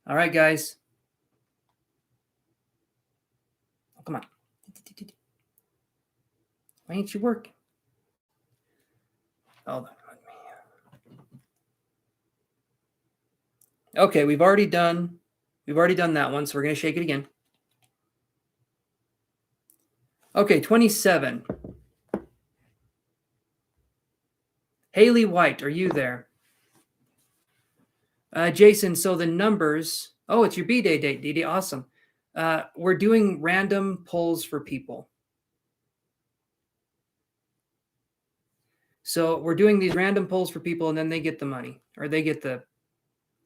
S1: All right, guys. Oh, come on. Why ain't you working? Hold on. Okay, we've already done that one, so we're going to shake it again. Okay, 27. Haley White, are you there? Jason, so the numbers. Oh, it's your B-Day date, Dee Dee. Awesome. We're doing random polls for people. So we're doing these random polls for people, and then they get the money, or they get the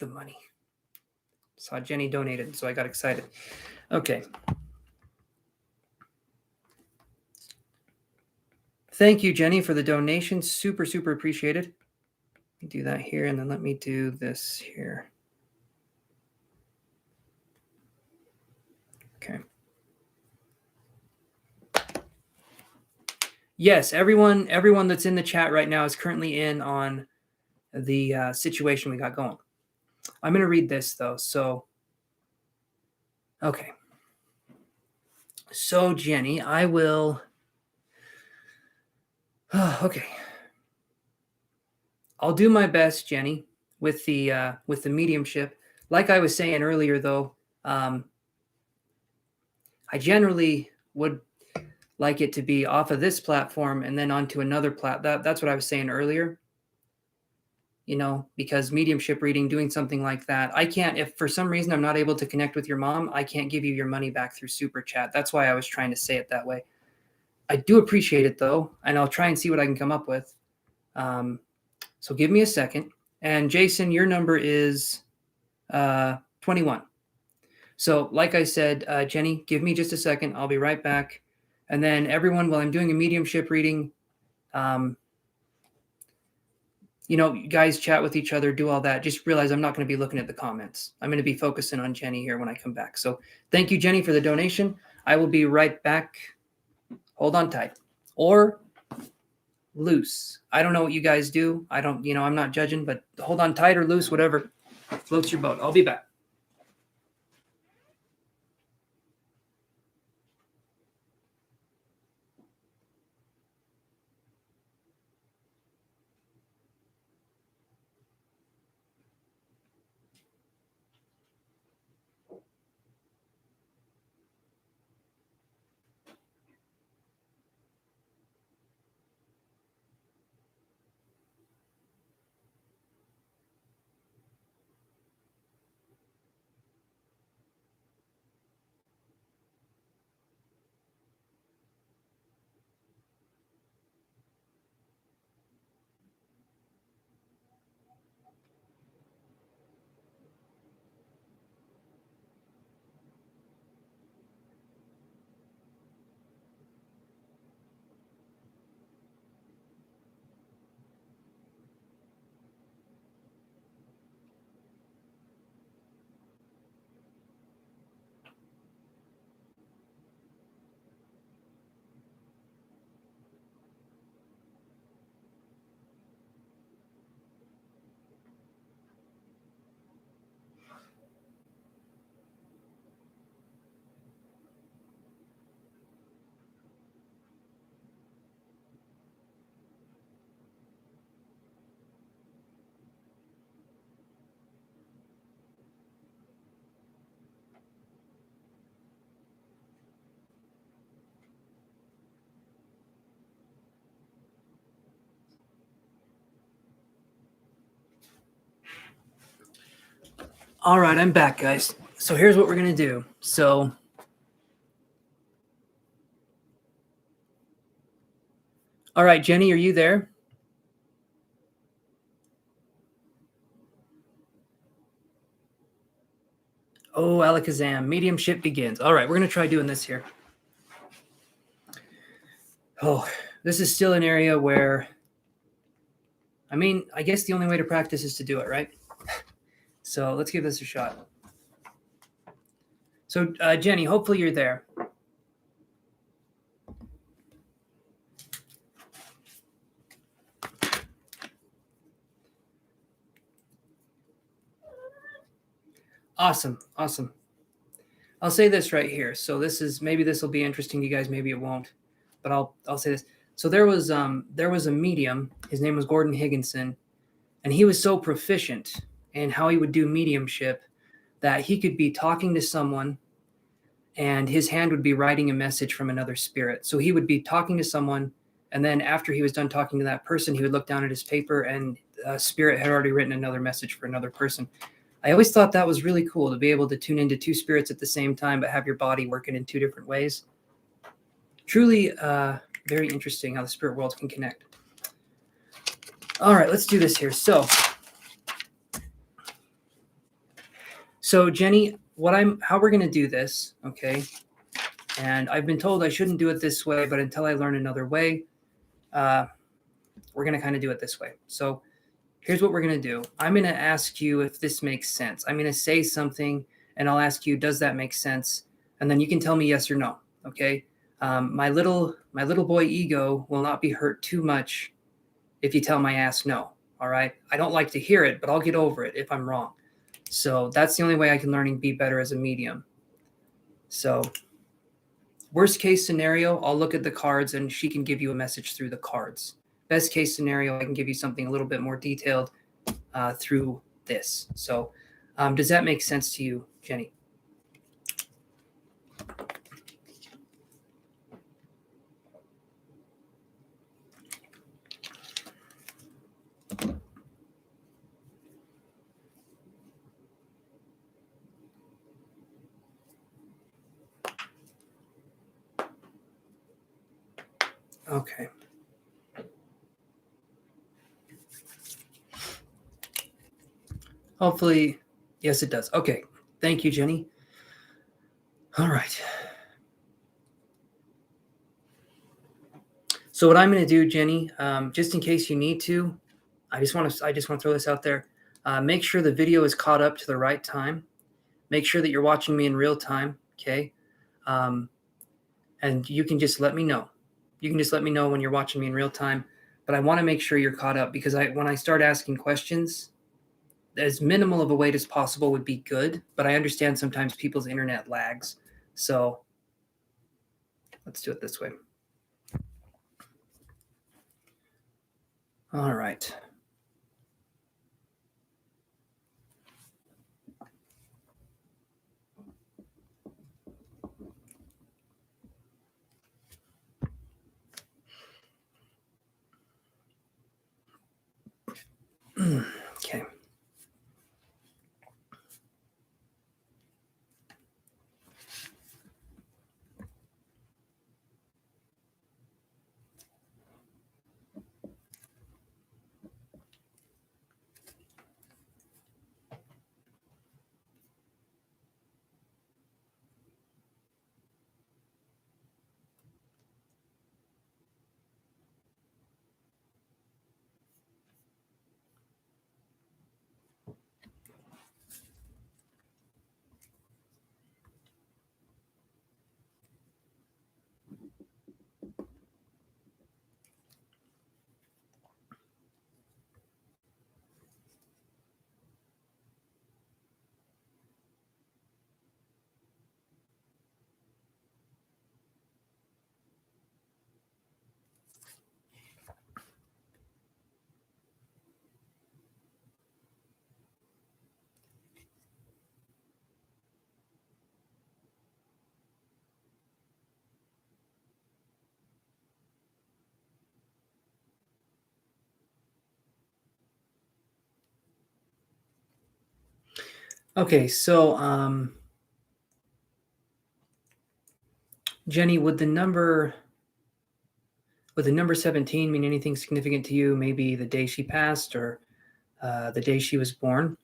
S1: money. Saw Jenny donated, so I got excited. Okay. Thank you, Jenny, for the donation. Super, super appreciated. Do that here, and then let me do this here. Okay. Yes, everyone that's in the chat right now is currently in on the situation we got going. I'm going to read this, though. So, okay. So, Jenny, I will... okay. I'll do my best, Jenny, with the mediumship. Like I was saying earlier, though, I generally would like it to be off of this platform and then onto another that's what I was saying earlier. You know, because mediumship reading, doing something like that, I can't, if for some reason I'm not able to connect with your mom, I can't give you your money back through super chat. That's why I was trying to say it that way. I do appreciate it, though, and I'll try and see what I can come up with. So give me a second. And Jason, your number is 21. So like I said, Jenny, give me just a second. I'll be right back. And then everyone, while I'm doing a mediumship reading, you know, you guys chat with each other, do all that. Just realize I'm not going to be looking at the comments. I'm going to be focusing on Jenny here when I come back. So thank you, Jenny, for the donation. I will be right back. Hold on tight. Or loose. I don't know what you guys do. I don't, you know, I'm not judging, but hold on tight or loose, whatever floats your boat. I'll be back. All right, I'm back, guys. So here's what we're going to do. So all right, Jenny, are you there? Oh, Alakazam, mediumship begins. All right, we're going to try doing this here. Oh, this is still an area where, I mean, I guess the only way to practice is to do it, right? So let's give this a shot. So, Jenny, hopefully you're there. Awesome, awesome. I'll say this right here. So this is, maybe this will be interesting to you guys, maybe it won't, but I'll say this. So there was a medium. His name was Gordon Higginson, and he was so proficient in how he would do mediumship that he could be talking to someone and his hand would be writing a message from another spirit. So he would be talking to someone, and then after he was done talking to that person, he would look down at his paper and a spirit had already written another message for another person. I always thought that was really cool to be able to tune into two spirits at the same time, but have your body working in two different ways. Truly very interesting how the spirit world can connect. All right, let's do this here. So Jenny, how we're going to do this, okay? And I've been told I shouldn't do it this way, but until I learn another way, we're going to kind of do it this way. So here's what we're going to do. I'm going to ask you if this makes sense. I'm going to say something, and I'll ask you, does that make sense? And then you can tell me yes or no, okay? My little boy ego will not be hurt too much if you tell my ass no, all right? I don't like to hear it, but I'll get over it if I'm wrong. So that's the only way I can learn and be better as a medium. So worst case scenario, I'll look at the cards and she can give you a message through the cards. Best case scenario, I can give you something a little bit more detailed through this. So does that make sense to you, Jenny? Okay. Hopefully, yes, it does. Okay. Thank you, Jenny. All right. So what I'm going to do, Jenny, just in case you need to, I just want to throw this out there. Make sure the video is caught up to the right time. Make sure that you're watching me in real time. Okay. And you can just let me know. You can just let me know when you're watching me in real time. But I want to make sure you're caught up because when I start asking questions, as minimal of a wait as possible would be good. But I understand sometimes people's internet lags. So let's do it this way. All right. Okay. Okay, so Jenny, would the number 17 mean anything significant to you? Maybe the day she passed or the day she was born?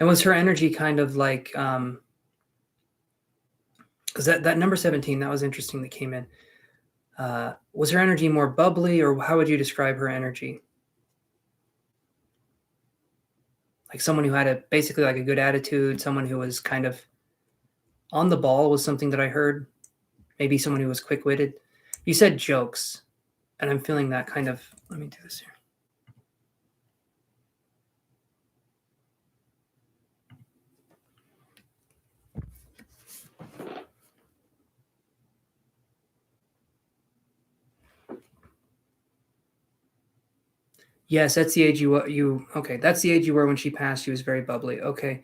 S1: And was her energy kind of like, because that number 17, that was interesting that came in. Was her energy more bubbly, or how would you describe her energy? Like someone who had basically like a good attitude, someone who was kind of on the ball was something that I heard. Maybe someone who was quick-witted. You said jokes, and I'm feeling that kind of, let me do this here. Yes, that's the age you okay, that's the age you were when she passed. She was very bubbly. Okay.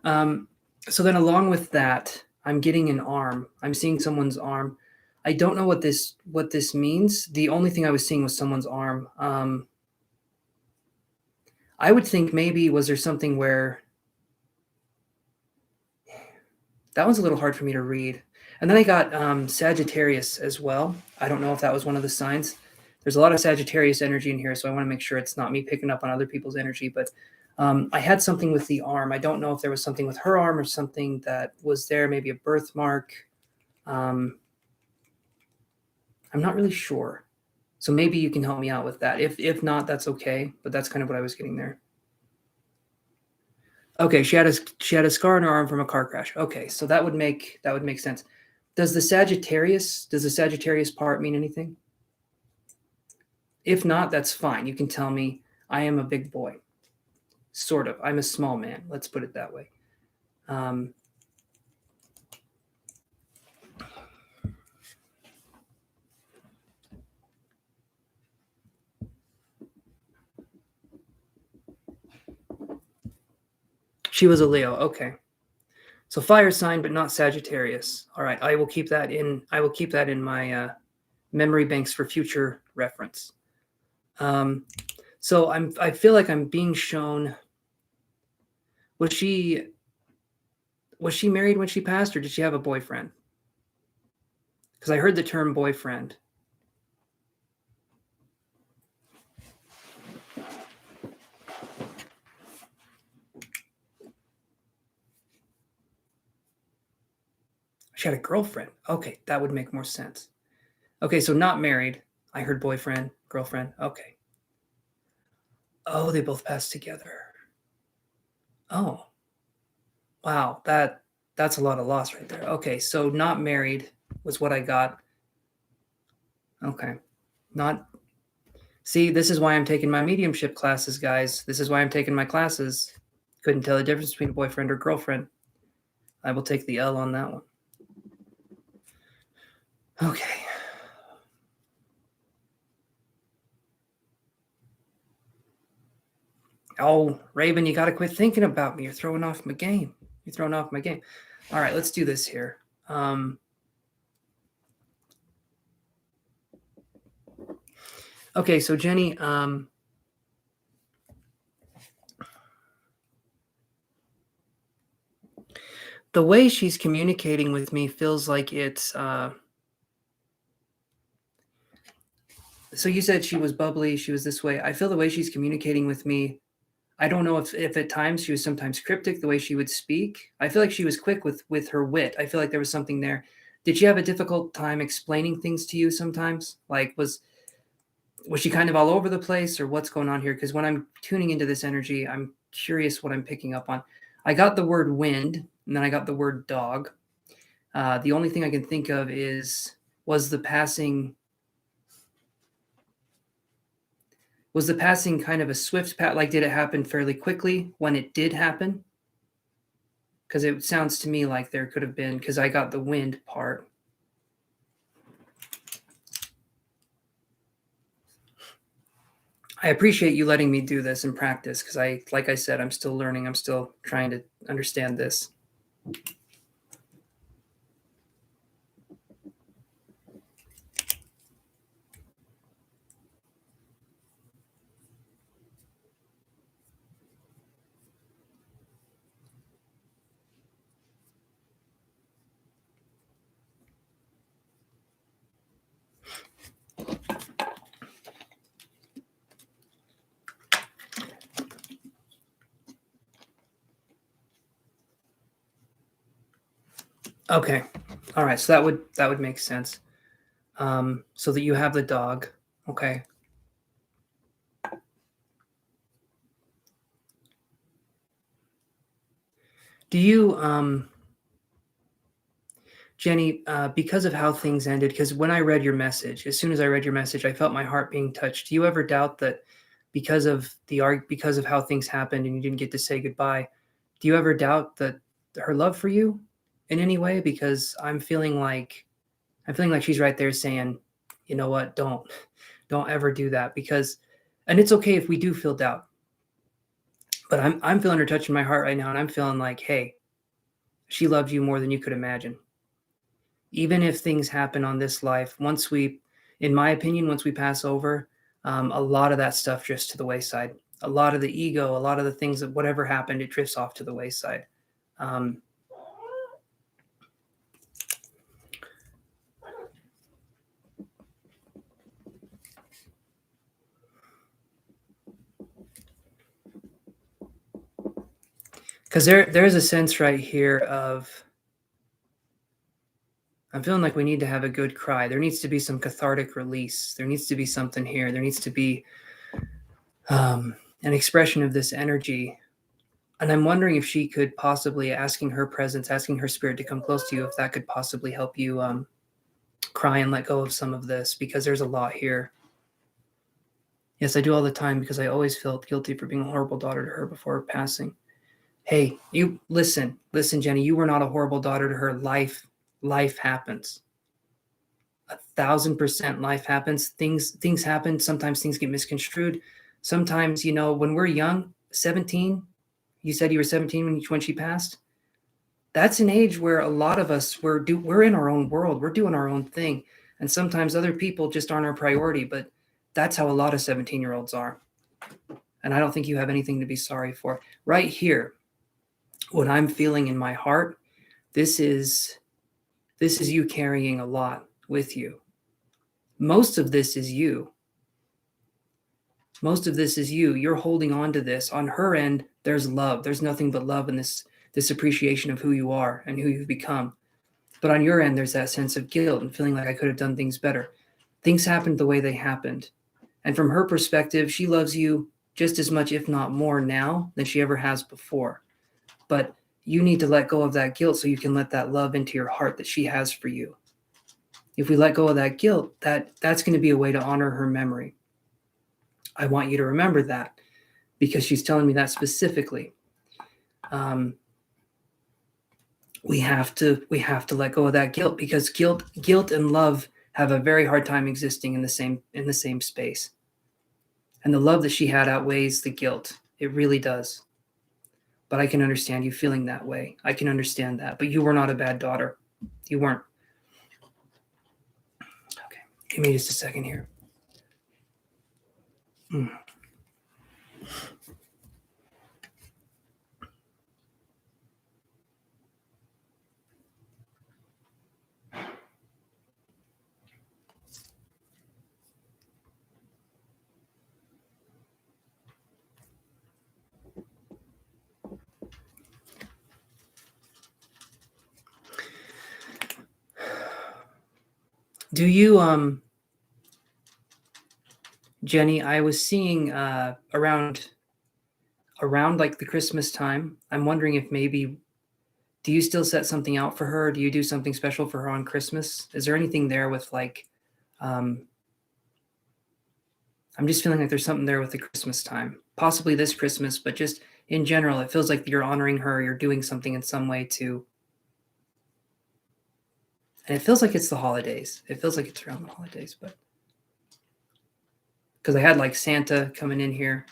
S1: So then along with that, I'm getting an arm. I'm seeing someone's arm. I don't know what this means. The only thing I was seeing was someone's arm. I would think maybe was there something where that one's a little hard for me to read. And then I got Sagittarius as well. I don't know if that was one of the signs. There's a lot of Sagittarius energy in here, so I want to make sure it's not me picking up on other people's energy. But I had something with the arm. I don't know if there was something with her arm or something that was there, maybe a birthmark. I'm not really sure. So maybe you can help me out with that. If not, that's okay. But that's kind of what I was getting there. Okay, she had a scar on her arm from a car crash. Okay, so that would make sense. Does the Sagittarius part mean anything? If not, that's fine. You can tell me I am a big boy. Sort of. I'm a small man. Let's put it that way. She was a Leo. Okay. So fire sign, but not Sagittarius. All right. I will keep that in my memory banks for future reference. So I feel like I'm being shown. Was she married when she passed, or did she have a boyfriend? Because I heard the term boyfriend. She had a girlfriend. Okay, that would make more sense. Okay, so not married. I heard boyfriend, girlfriend. Okay. Oh, they both passed together. Oh, wow. That's a lot of loss right there. Okay, so not married was what I got. Okay. Not See, this is why I'm taking my mediumship classes, guys. This is why I'm taking my classes. Couldn't tell the difference between a boyfriend or girlfriend. I will take the L on that one. Okay. Oh, Raven, you got to quit thinking about me. You're throwing off my game. All right, let's do this here. Okay, so Jenny, the way she's communicating with me feels like it's so you said she was bubbly, she was this way. I feel the way she's communicating with me, I don't know if at times she was sometimes cryptic the way she would speak. I feel like she was quick with her wit. I feel like there was something there. Did she have a difficult time explaining things to you sometimes? Like was she kind of all over the place, or what's going on here? Because when I'm tuning into this energy, I'm curious what I'm picking up on. I got the word wind, and then I got the word dog. The only thing I can think of was the passing kind of a swift pat? Like, did it happen fairly quickly when it did happen? Because it sounds to me like there could have been, because I got the wind part. I appreciate you letting me do this and practice, because like I said, I'm still learning. I'm still trying to understand this. Okay. All right. So that would make sense. So that you have the dog. Okay. Do you, Jenny, because of how things ended, because when I read your message, as soon as I read your message, I felt my heart being touched. Do you ever doubt that because of how things happened and you didn't get to say goodbye, do you ever doubt that her love for you in any way? Because I'm feeling like she's right there saying, you know what, don't ever do that, because And it's okay if we do feel doubt. But I'm feeling her touching my heart right now, and I'm feeling like, hey, she loves you more than you could imagine. Even if things happen on this life, in my opinion, once we pass over, a lot of that stuff drifts to the wayside. A lot of the ego, a lot of the things that whatever happened, it drifts off to the wayside. Because there is a sense right here of, I'm feeling like we need to have a good cry. There needs to be some cathartic release. There needs to be something here. There needs to be an expression of this energy. And I'm wondering if she could possibly, asking her presence, asking her spirit to come close to you, if that could possibly help you cry and let go of some of this, because there's a lot here. Yes, I do all the time because I always felt guilty for being a horrible daughter to her before passing. Hey, you listen, Jenny, you were not a horrible daughter to her. Life happens. 1,000% life happens. Things happen. Sometimes things get misconstrued. Sometimes, when we're young, 17, you said you were 17 when she passed. That's an age where a lot of us, we're in our own world. We're doing our own thing. And sometimes other people just aren't our priority, but that's how a lot of 17-year-olds are. And I don't think you have anything to be sorry for. Right here, what I'm feeling in my heart, this is you carrying a lot with you. Most of this is you. Most of this is you. You're holding on to this. On her end, there's love. There's nothing but love in this appreciation of who you are and who you've become. But on your end, there's that sense of guilt and feeling like I could have done things better. Things happened the way they happened. And from her perspective, she loves you just as much, if not more now than she ever has before. But you need to let go of that guilt so you can let that love into your heart that she has for you. If we let go of that guilt, that's going to be a way to honor her memory. I want you to remember that because she's telling me that specifically. We have to let go of that guilt because guilt and love have a very hard time existing in the same space. And the love that she had outweighs the guilt. It really does. But I can understand you feeling that way. I can understand that. But you were not a bad daughter. You weren't. Okay. Give me just a second here. Do you, Jenny, I was seeing around like the Christmas time, I'm wondering if maybe, do you still set something out for her? Do you do something special for her on Christmas? Is there anything there with like, I'm just feeling like there's something there with the Christmas time, possibly this Christmas, but just in general, it feels like you're honoring her, you're doing something in some way to, and it feels like it's the holidays. It feels like it's around the holidays, but because I had like Santa coming in here.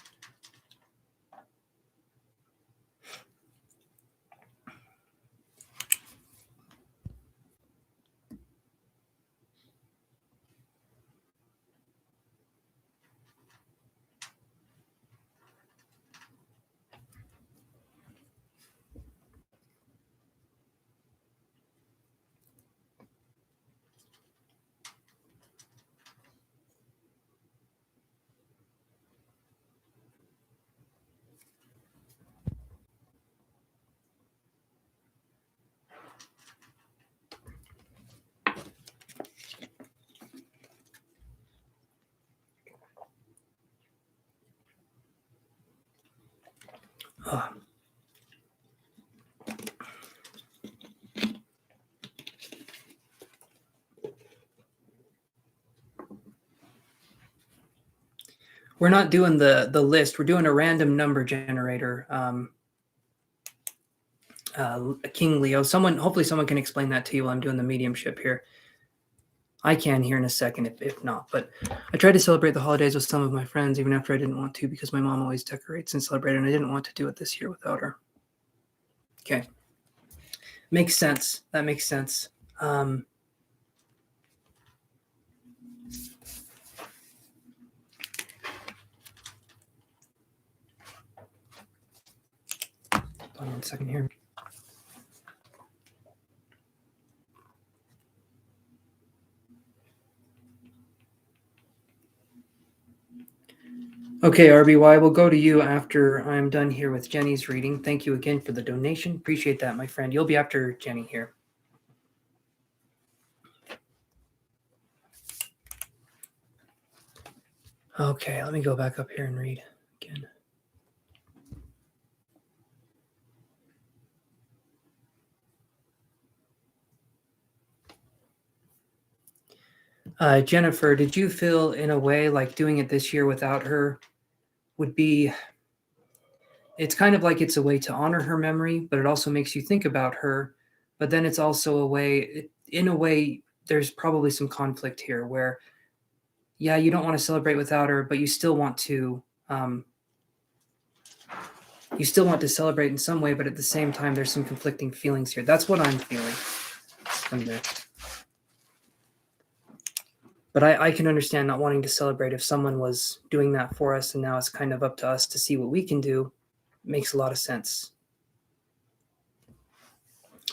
S1: Oh. We're not doing the list. We're doing a random number generator. King Leo. Hopefully someone can explain that to you while I'm doing the mediumship here. I can here in a second if not, but I tried to celebrate the holidays with some of my friends even after I didn't want to because my mom always decorates and celebrates, and I didn't want to do it this year without her. Okay. Makes sense. That makes sense. Hold on 1 second here. Okay, RBY, we'll go to you after I'm done here with Jenny's reading. Thank you again for the donation. Appreciate that, my friend. You'll be after Jenny here. Okay, let me go back up here and read again. Jennifer, did you feel in a way like doing it this year without her would be, it's kind of like it's a way to honor her memory, but it also makes you think about her. But then it's also a way, in a way, there's probably some conflict here where, yeah, you don't want to celebrate without her, but you still want to celebrate in some way, but at the same time, there's some conflicting feelings here. That's what I'm feeling from there. But I can understand not wanting to celebrate if someone was doing that for us, and now it's kind of up to us to see what we can do. It makes a lot of sense.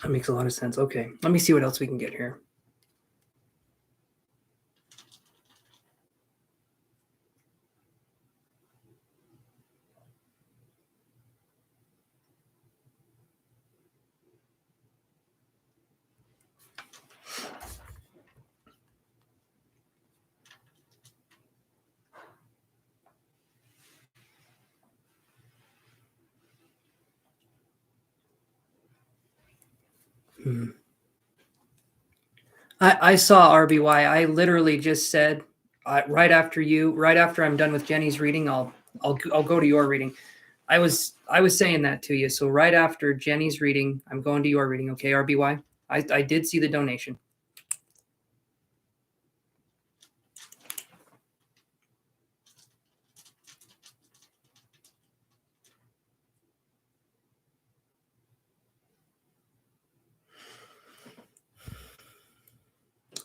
S1: That makes a lot of sense. Okay, let me see what else we can get here. I saw RBY. I literally just said right after I'm done with Jenny's reading, I'll go to your reading. I was saying that to you. So right after Jenny's reading, I'm going to your reading. Okay, RBY. I did see the donation.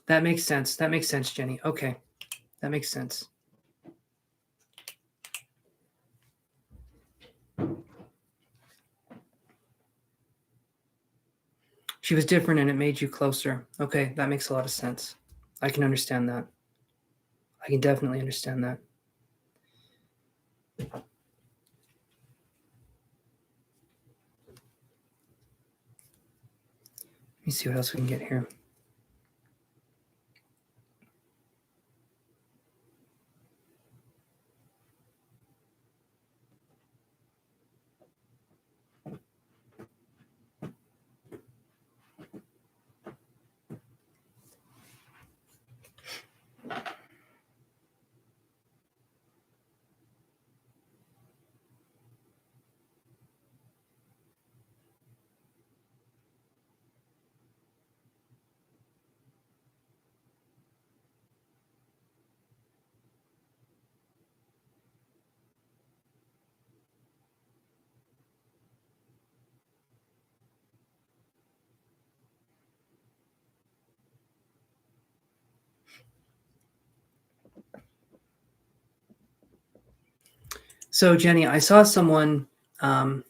S1: That makes sense. That makes sense, Jenny. Okay, that makes sense. She was different and it made you closer. Okay, that makes a lot of sense. I can understand that. I can definitely understand that. Let me see what else we can get here. So Jenny, I saw someone. I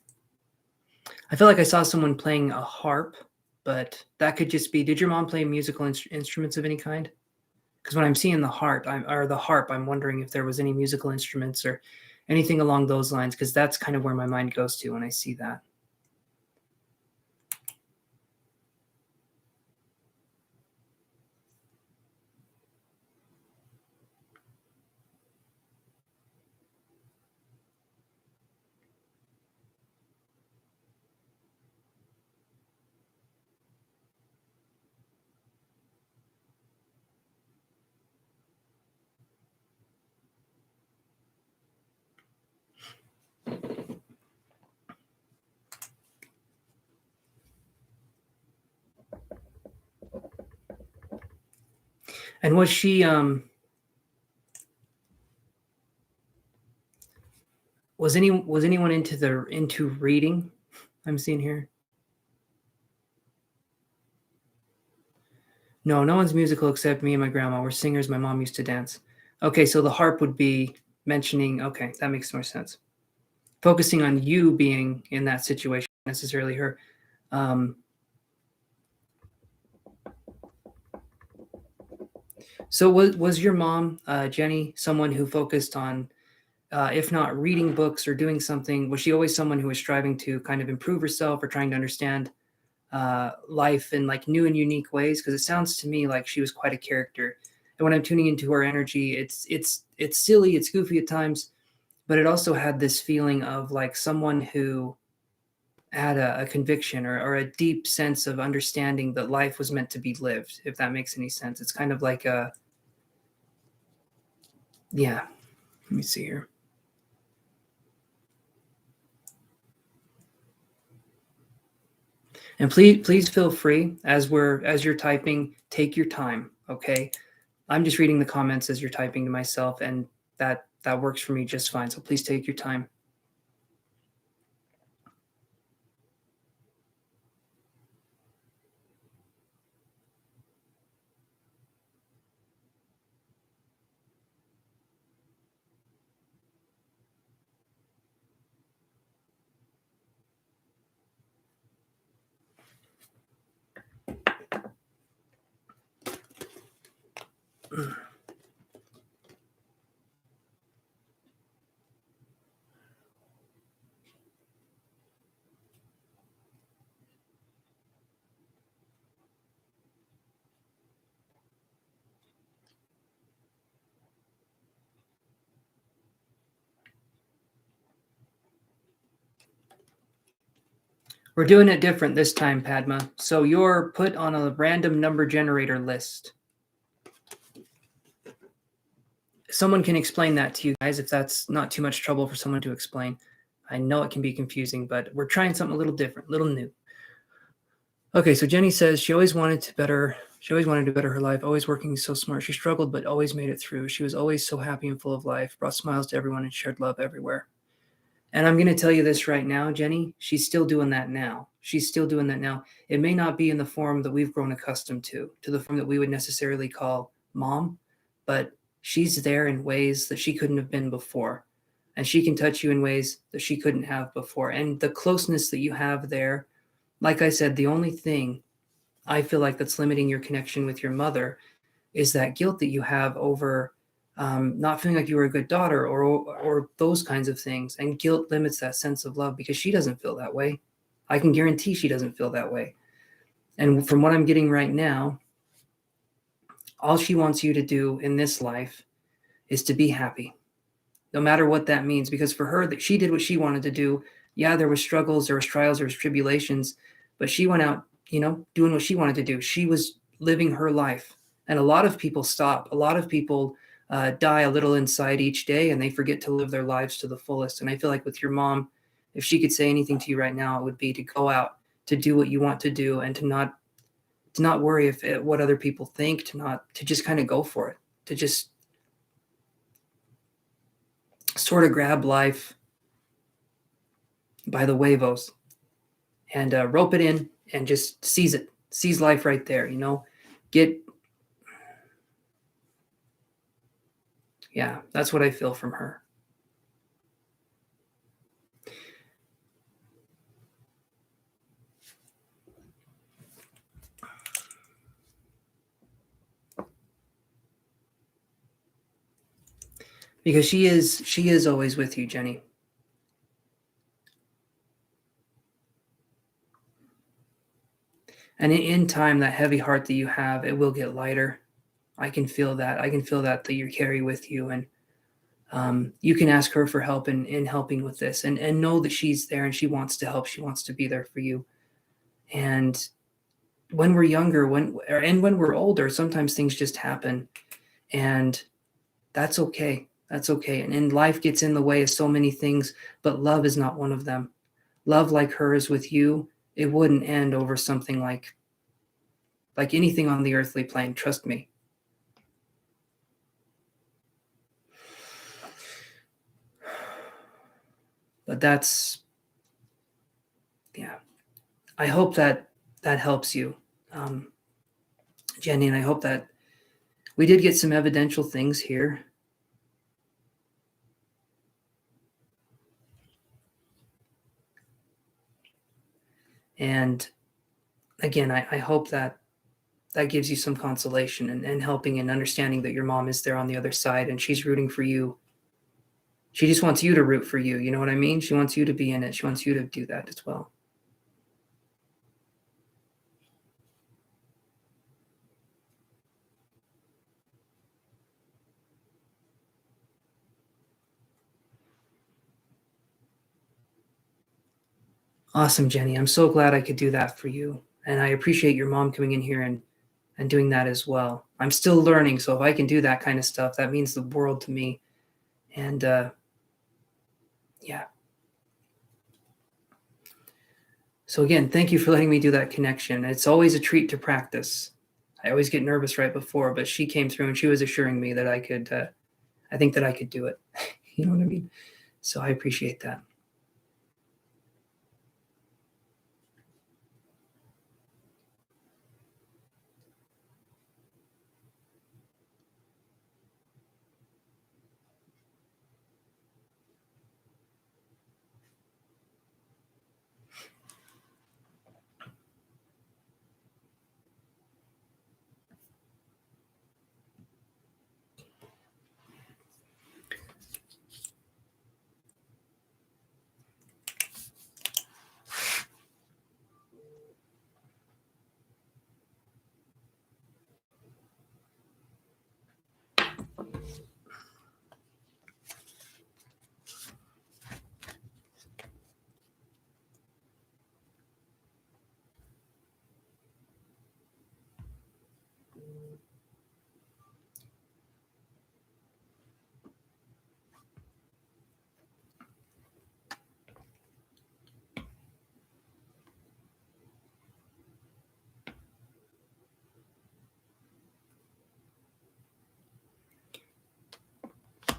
S1: feel like I saw someone playing a harp, but that could just be. Did your mom play musical instruments of any kind? Because when I'm seeing the harp, I'm wondering if there was any musical instruments or anything along those lines. Because that's kind of where my mind goes to when I see that. And was she was anyone into reading? I'm seeing here. No, no one's musical except me and my grandma. We're singers. My mom used to dance. Okay, so the harp would be mentioning. Okay, that makes more sense. Focusing on you being in that situation, necessarily her. So was your mom, Jenny, someone who focused on, if not reading books or doing something, was she always someone who was striving to kind of improve herself or trying to understand life in like new and unique ways? Because it sounds to me like she was quite a character. And when I'm tuning into her energy, it's silly, it's goofy at times, but it also had this feeling of like someone who had a conviction or a deep sense of understanding that life was meant to be lived, if that makes any sense. It's kind of like a, yeah, let me see here. And please feel free as you're typing, take your time, okay? I'm just reading the comments as you're typing to myself, and that works for me just fine. So please take your time. We're doing it different this time, Padma. So you're put on a random number generator list. Someone can explain that to you guys if that's not too much trouble for someone to explain. I know it can be confusing, but we're trying something a little different, a little new. Okay, so Jenny says she always wanted to better her life, always working so smart. She struggled but always made it through. She was always so happy and full of life, brought smiles to everyone and shared love everywhere. And I'm going to tell you this right now, Jenny, she's still doing that now. She's still doing that now. It may not be in the form that we've grown accustomed to the form that we would necessarily call mom, but she's there in ways that she couldn't have been before. And she can touch you in ways that she couldn't have before. And the closeness that you have there, like I said, the only thing I feel like that's limiting your connection with your mother is that guilt that you have over not feeling like you were a good daughter or those kinds of things. And guilt limits that sense of love because she doesn't feel that way. I can guarantee she doesn't feel that way. And from what I'm getting right now, all she wants you to do in this life is to be happy, no matter what that means. Because for her, that she did what she wanted to do. Yeah, there was struggles, there was trials, there was tribulations, but she went out, doing what she wanted to do. She was living her life. And a lot of people stop. A lot of people die a little inside each day, and they forget to live their lives to the fullest. And I feel like with your mom, if she could say anything to you right now, it would be to go out, to do what you want to do, and to not worry if what other people think, to just kind of go for it, to just sort of grab life by the huevos and rope it in and just seize life right there. Yeah, that's what I feel from her. Because she is always with you, Jenny. And in time, that heavy heart that you have, it will get lighter. I can feel that. I can feel that you carry with you. And you can ask her for help in helping with this, and know that she's there and she wants to help. She wants to be there for you. And when we're younger, when we're older, sometimes things just happen, and that's okay. That's okay. And life gets in the way of so many things, but love is not one of them. Love like hers with you, it wouldn't end over something like anything on the earthly plane. Trust me. But that's, yeah, I hope that helps you, Jenny, and I hope that we did get some evidential things here. And again, I hope that gives you some consolation and helping and understanding that your mom is there on the other side and she's rooting for you. She just wants you to root for you. You know what I mean? She wants you to be in it. She wants you to do that as well. Awesome, Jenny. I'm so glad I could do that for you. And I appreciate your mom coming in here and doing that as well. I'm still learning, so if I can do that kind of stuff, that means the world to me. And yeah. So again, thank you for letting me do that connection. It's always a treat to practice. I always get nervous right before, but she came through and she was assuring me that I could, I think that I could do it. You know what I mean? So I appreciate that.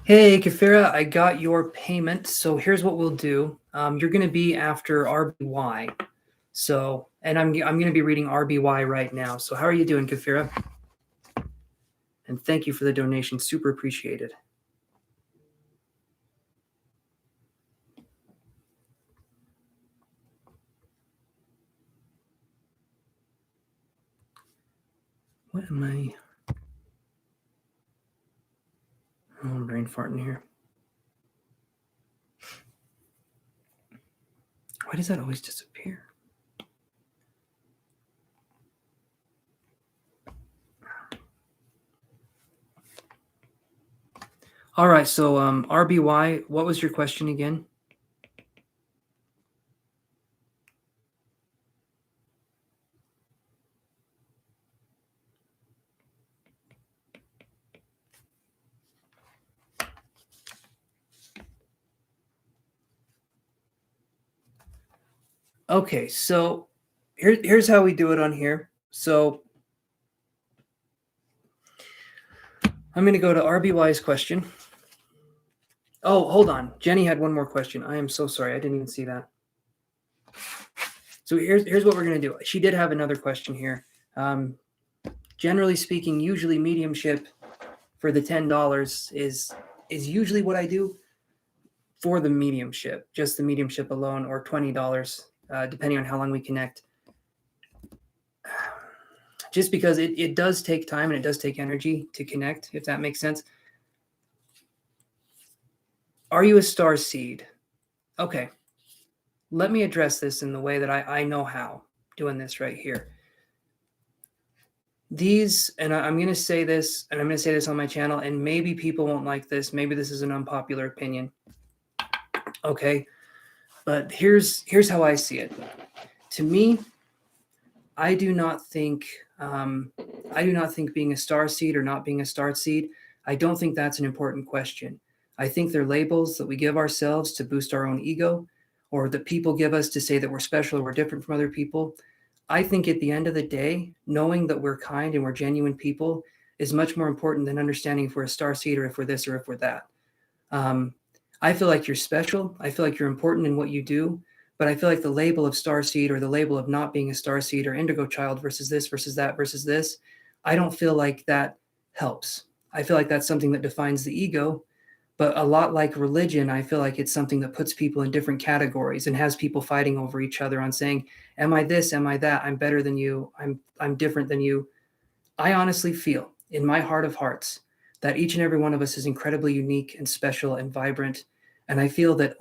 S1: Hey, Kafira, I got your payment. So here's what we'll do. You're going to be after RBY. So, and I'm going to be reading RBY right now. So how are you doing, Kafira? And thank you for the donation. Super appreciated. What am I? Oh, I'm brain farting here. Why does that always disappear? All right, so RBY, what was your question again? Okay, so here's how we do it on here. So I'm going to go to RBY's question. Oh, hold on. Jenny had one more question. I am so sorry. I didn't even see that. So here's what we're going to do. She did have another question here. Generally speaking, usually mediumship for the $10 is usually what I do for the mediumship, just the mediumship alone, or $20, depending on how long we connect. Just because it does take time and it does take energy to connect, if that makes sense. Are you a star seed? Okay. Let me address this in the way that I know how, doing this right here. These, and I'm going to say this, and I'm going to say this on my channel, and maybe people won't like this. Maybe this is an unpopular opinion. Okay. But here's how I see it. To me, I do not think being a star seed or not being a star seed, I don't think that's an important question. I think they're labels that we give ourselves to boost our own ego, or that people give us to say that we're special or we're different from other people. I think at the end of the day, knowing that we're kind and we're genuine people is much more important than understanding if we're a star seed or if we're this or if we're that. I feel like you're special. I feel like you're important in what you do. But I feel like the label of starseed or the label of not being a starseed or indigo child versus this versus that versus this, I don't feel like that helps. I feel like that's something that defines the ego. But a lot like religion, I feel like it's something that puts people in different categories and has people fighting over each other on saying, am I this? Am I that? I'm better than you. I'm different than you. I honestly feel in my heart of hearts that each and every one of us is incredibly unique and special and vibrant. And I feel that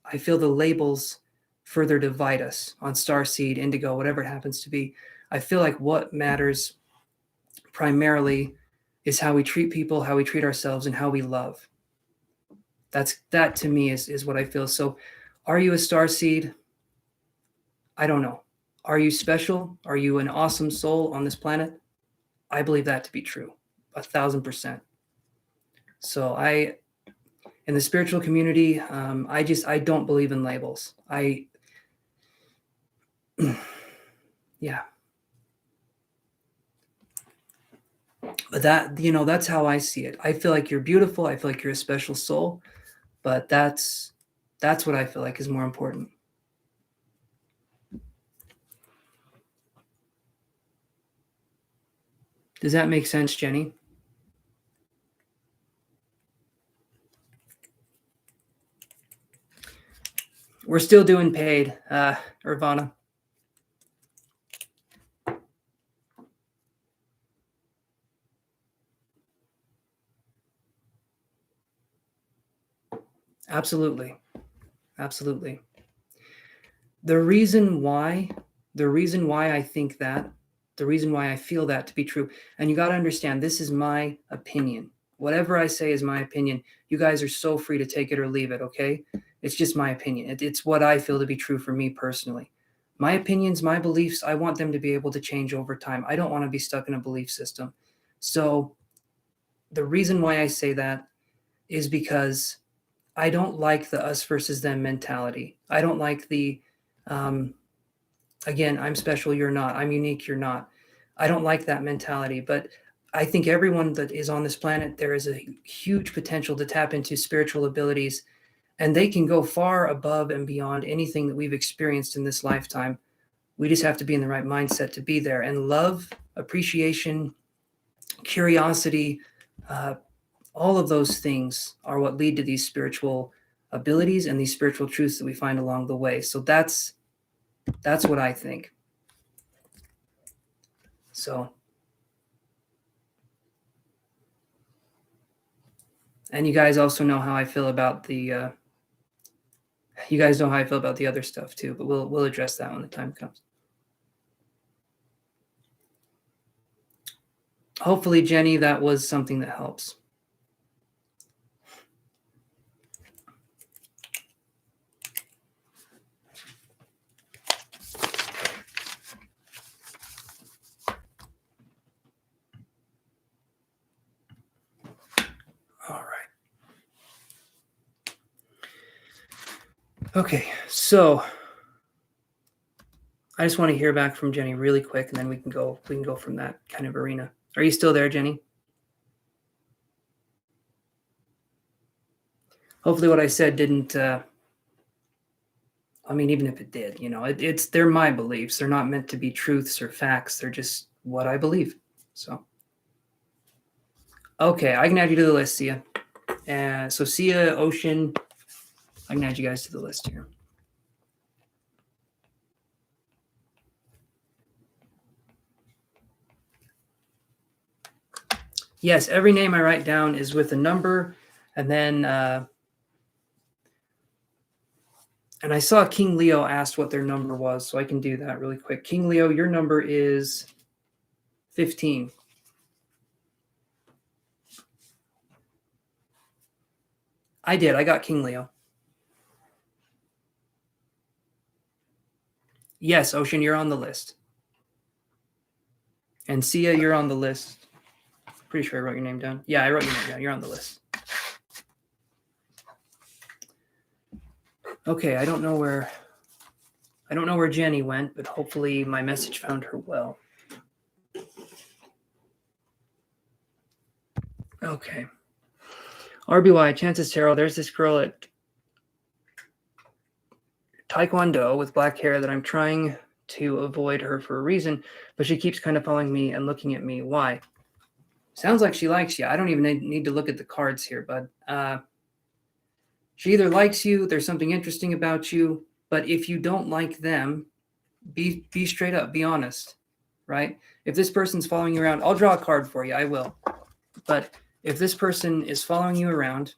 S1: I feel the labels further divide us on starseed, indigo, whatever it happens to be. I feel like what matters primarily is how we treat people, how we treat ourselves, and how we love. That to me is what I feel. So are you a starseed? I don't know. Are you special? Are you an awesome soul on this planet? I believe that to be true, 1,000%. So in the spiritual community, I don't believe in labels. Yeah. But that's how I see it. I feel like you're beautiful. I feel like you're a special soul, but that's what I feel like is more important. Does that make sense, Jenny? We're still doing paid, Irvana. Absolutely. Absolutely. The reason why I think that, the reason why I feel that to be true, and you got to understand, this is my opinion. Whatever I say is my opinion. You guys are so free to take it or leave it, okay? It's just my opinion. It's what I feel to be true for me personally. My opinions, my beliefs, I want them to be able to change over time. I don't want to be stuck in a belief system. So the reason why I say that is because I don't like the us versus them mentality. I don't like the, again, I'm special, you're not. I'm unique, you're not. I don't like that mentality. But I think everyone that is on this planet, there is a huge potential to tap into spiritual abilities, and they can go far above and beyond anything that we've experienced in this lifetime. We just have to be in the right mindset to be there. And love, appreciation, curiosity, all of those things are what lead to these spiritual abilities and these spiritual truths that we find along the way. So that's what I think. So, and you guys also know how I feel about the you guys know how I feel about the other stuff too, but we'll address that when the time comes. Hopefully, Jenny, that was something that helps. All right. Okay, so I just want to hear back from Jenny really quick, and then we can go from that kind of arena. Are you still there, Jenny? Hopefully what I said didn't I mean, even if it did, they're my beliefs. They're not meant to be truths or facts. They're just what I believe. So, okay, I can add you to the list, Sia. So Sia, Ocean, I can add you guys to the list here. Yes, every name I write down is with a number, and then and I saw King Leo asked what their number was, so I can do that really quick. King Leo, your number is 15. I did. I got King Leo. Yes, Ocean, you're on the list. And Sia, you're on the list. Pretty sure I wrote your name down. Yeah, I wrote your name down. You're on the list. Okay, I don't know where Jenny went, but hopefully my message found her well. Okay. RBY, Chances Tarot, there's this girl at Taekwondo with black hair that I'm trying to avoid her for a reason, but she keeps kind of following me and looking at me. Why? Sounds like she likes you. I don't even need to look at the cards here, bud. She either likes you, there's something interesting about you, but if you don't like them, be straight up, be honest, right? If this person's following you around, I'll draw a card for you, I will. But if this person is following you around,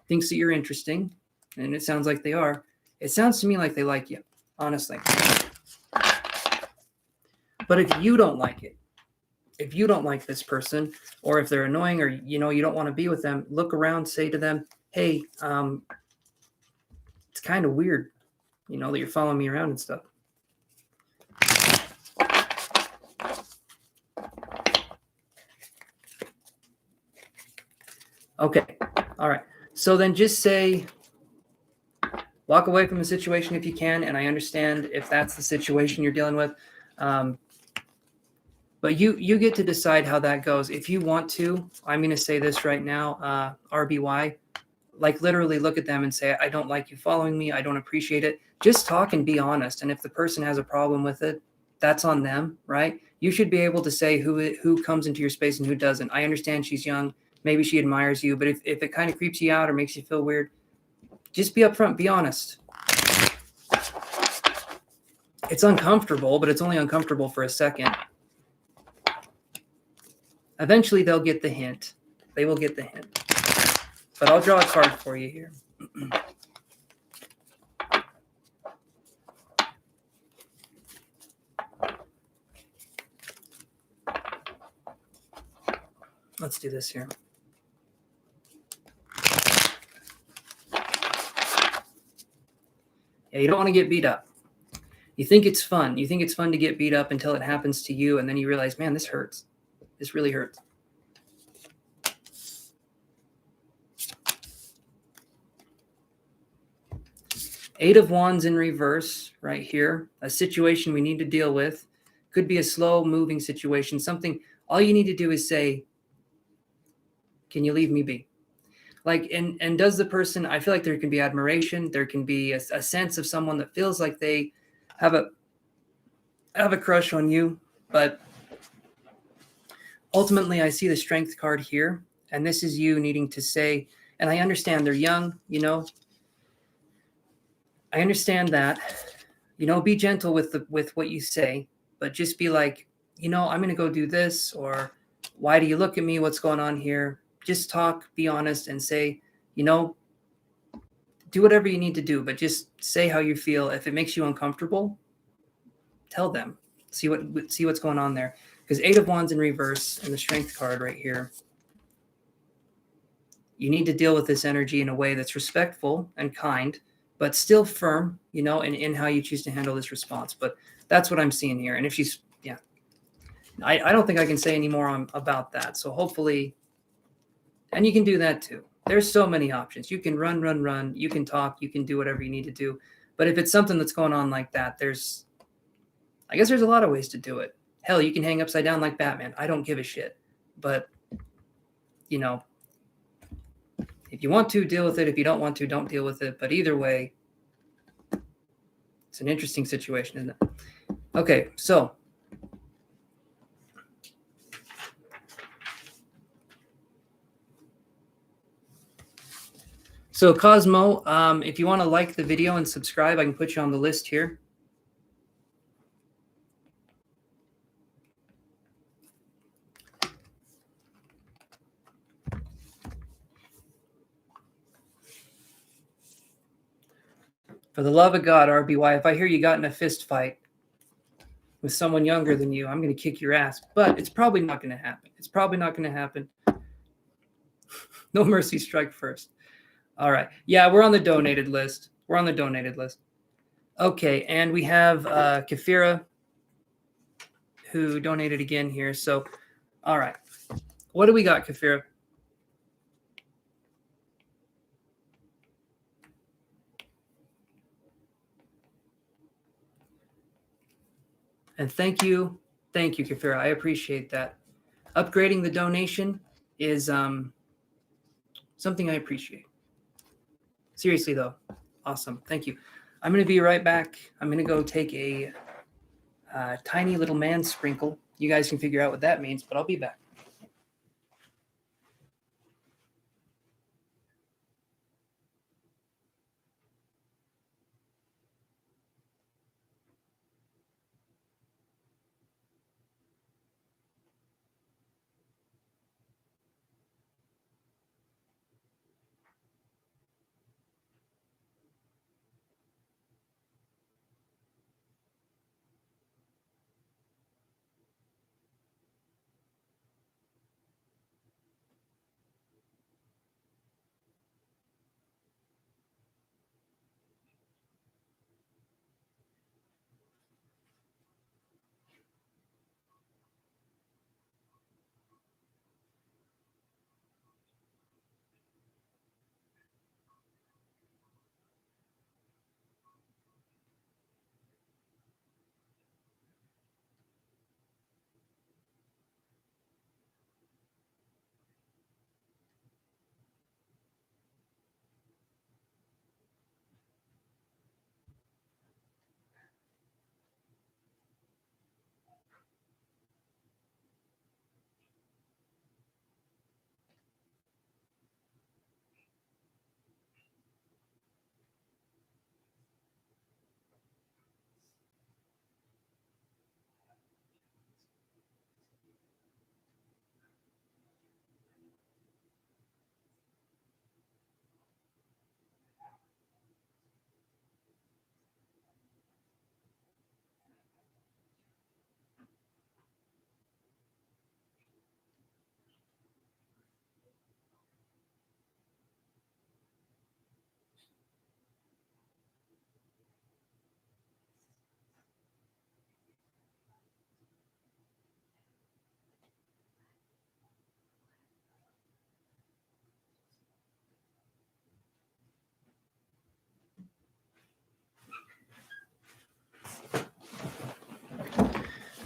S1: thinks that you're interesting, and it sounds like they are, it sounds to me like they like you, honestly. But if you don't like it, if you don't like this person, or if they're annoying, or you don't want to be with them, look around, say to them, hey, it's kind of weird, that you're following me around and stuff. Okay. All right. So then just say, walk away from the situation if you can. And I understand if that's the situation you're dealing with. But you get to decide how that goes. If you want to, I'm going to say this right now, RBY, like literally look at them and say, I don't like you following me. I don't appreciate it. Just talk and be honest. And if the person has a problem with it, that's on them, right? You should be able to say who comes into your space and who doesn't. I understand she's young. Maybe she admires you. But if it kind of creeps you out or makes you feel weird, just be upfront, be honest. It's uncomfortable, but it's only uncomfortable for a second. Eventually, they'll get the hint. They will get the hint. But I'll draw a card for you here. Let's do this here. Yeah, you don't want to get beat up. You think it's fun. You think it's fun to get beat up until it happens to you, and then you realize, man, this hurts. This really hurts. Eight of Wands in reverse right here. A situation we need to deal with. Could be a slow-moving situation. Something, all you need to do is say, can you leave me be? Like, and does the person, I feel like there can be admiration. There can be a sense of someone that feels like they have a crush on you, but ultimately I see the Strength card here, and this is you needing to say, and I understand they're young, I understand that, be gentle with what you say, but just be like, I'm going to go do this, or why do you look at me? What's going on here? Just talk, be honest, and say, do whatever you need to do, but just say how you feel. If it makes you uncomfortable, tell them. See what's going on there. Because Eight of Wands in reverse and the Strength card right here. You need to deal with this energy in a way that's respectful and kind, but still firm, in how you choose to handle this response. But that's what I'm seeing here. And if she's, yeah, I don't think I can say any more about that. So hopefully, and you can do that too. There's so many options. You can run. You can talk. You can do whatever you need to do. But if it's something that's going on like that, I guess there's a lot of ways to do it. Hell, you can hang upside down like Batman. I don't give a shit. But, if you want to, deal with it. If you don't want to, don't deal with it. But either way, it's an interesting situation, isn't it? Okay, so Cosmo, if you want to like the video and subscribe, I can put you on the list here. For the love of God, RBY, if I hear you got in a fist fight with someone younger than you, I'm going to kick your ass. But it's probably not going to happen. It's probably not going to happen. No mercy, strike first. All right. Yeah, we're on the donated list. Okay, and we have Kafira, who donated again here. So, all right. What do we got, Kafira? And thank you, Kafira. I appreciate that. Upgrading the donation is something I appreciate. Seriously, though, awesome. Thank you. I'm going to be right back. I'm going to go take a tiny little man sprinkle. You guys can figure out what that means, but I'll be back.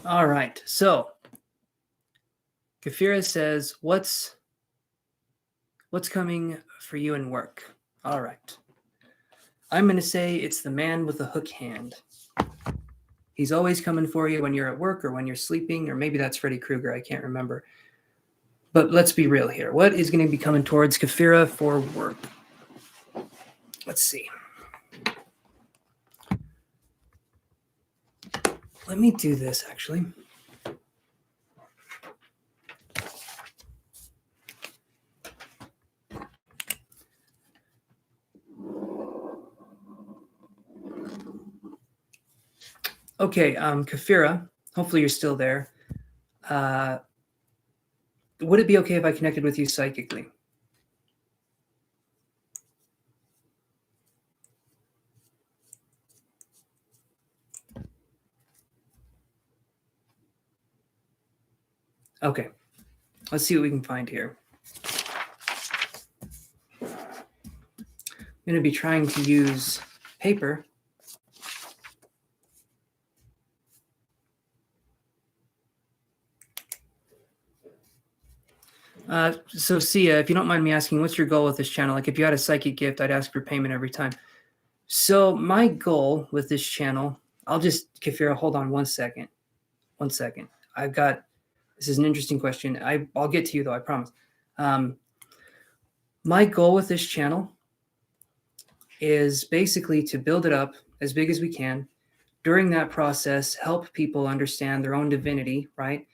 S1: All right. So Kafira says, what's coming for you in work? All right. I'm going to say it's the man with the hook hand. He's always coming for you when you're at work or when you're sleeping, or maybe that's Freddy Krueger. I can't remember. But let's be real here. What is going to be coming towards Kafira for work? Let's see. Let me do this, actually. Okay, Kafira, hopefully you're still there. Would it be okay if I connected with you psychically? Okay, let's see what we can find here. I'm going to be trying to use paper. So Sia, if you don't mind me asking, what's your goal with this channel? Like if you had a psychic gift, I'd ask for payment every time. So my goal with this channel, Kafira, hold on 1 second. 1 second. This is an interesting question. I'll get to you though, I promise. My goal with this channel is basically to build it up as big as we can. During that process, help people understand their own divinity, right?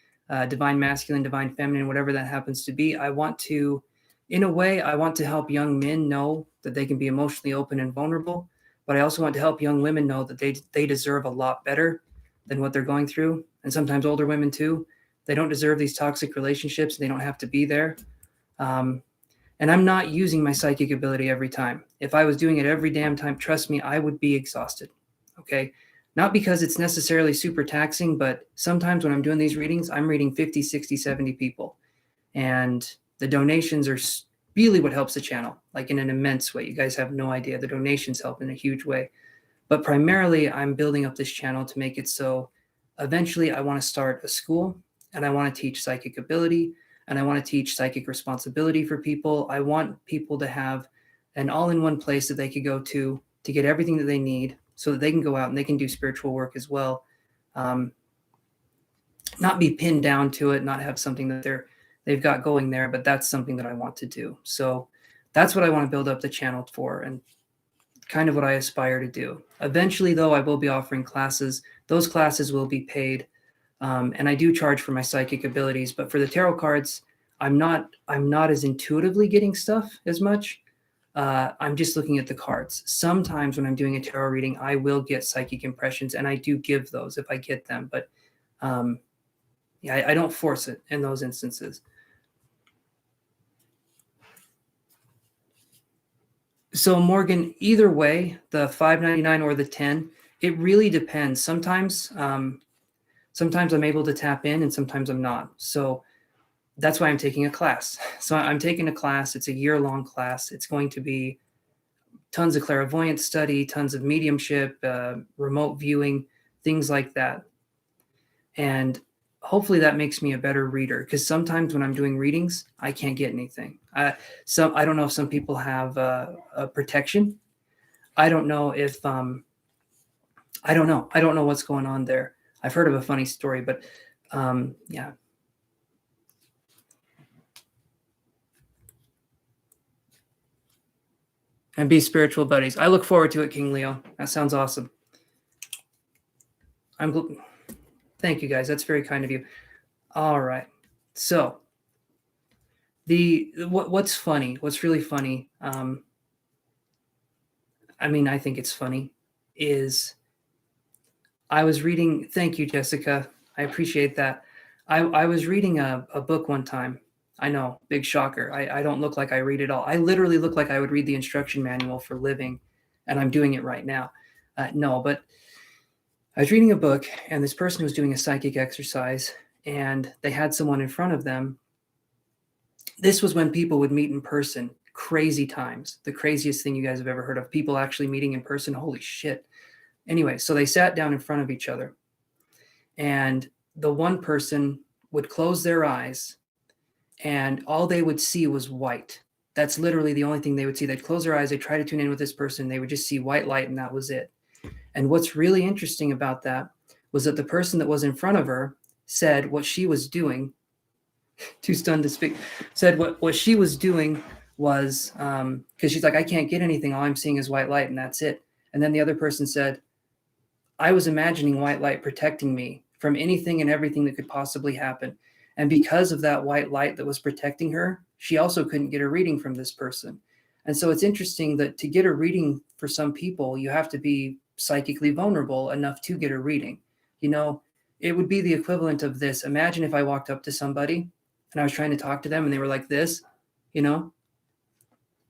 S1: Divine masculine, divine feminine, whatever that happens to be. I want to help young men know that they can be emotionally open and vulnerable, but I also want to help young women know that they deserve a lot better than what they're going through. And sometimes older women too. They don't deserve these toxic relationships. They don't have to be there. And I'm not using my psychic ability every time. If I was doing it every damn time, trust me, I would be exhausted. Okay. Not because it's necessarily super taxing, but sometimes when I'm doing these readings, I'm reading 50, 60, 70 people. And the donations are really what helps the channel, like in an immense way. You guys have no idea. The donations help in a huge way. But primarily, I'm building up this channel to make it so eventually I want to start a school and I want to teach psychic ability. and I want to teach psychic responsibility for people. I want people to have an all-in-one place that they could go to get everything that they need so that they can go out and they can do spiritual work as well. Not be pinned down to it, not have something that they've got going there, but that's something that I want to do. So that's what I want to build up the channel for, and kind of what I aspire to do. Eventually, though, I will be offering classes. Those classes will be paid, and I do charge for my psychic abilities. But for the tarot cards, I'm not as intuitively getting stuff as much. I'm just looking at the cards. Sometimes when I'm doing a tarot reading, I will get psychic impressions, and I do give those if I get them. But yeah, I don't force it in those instances. So Morgan, either way, the $5.99 or the $10, it really depends. Sometimes I'm able to tap in, and sometimes I'm not. So that's why I'm taking a class. So I'm taking a class. It's a year-long class. It's going to be tons of clairvoyance study, tons of mediumship, remote viewing, things like that. And hopefully that makes me a better reader, because sometimes when I'm doing readings, I can't get anything. So I don't know if some people have a protection. I don't know if I don't know what's going on there. I've heard of a funny story, but yeah. And be spiritual buddies. I look forward to it, King Leo. That sounds awesome. Thank you, guys. That's very kind of you. All right. So what's funny, what's really funny, I mean, I think it's funny, is I was reading, thank you, Jessica. I appreciate that. I was reading a book one time. I know, big shocker. I don't look like I read at all. I literally look like I would read the instruction manual for living, and I'm doing it right now. No, but I was reading a book, and this person was doing a psychic exercise, and they had someone in front of them. This was when people would meet in person. Crazy times. The craziest thing you guys have ever heard of. People actually meeting in person. Holy shit. Anyway, so they sat down in front of each other, and the one person would close their eyes, and all they would see was white. That's literally the only thing they would see. They'd close their eyes, they'd try to tune in with this person, they would just see white light, and that was it. And what's really interesting about that was that the person that was in front of her said what she was doing, too stunned to speak, said what she was doing was, because she's like, I can't get anything, all I'm seeing is white light, and that's it. And then the other person said, I was imagining white light protecting me from anything and everything that could possibly happen. And because of that white light that was protecting her, she also couldn't get a reading from this person. And so it's interesting that to get a reading for some people, you have to be psychically vulnerable enough to get a reading. You know, it would be the equivalent of this. Imagine if I walked up to somebody and I was trying to talk to them and they were like this, you know.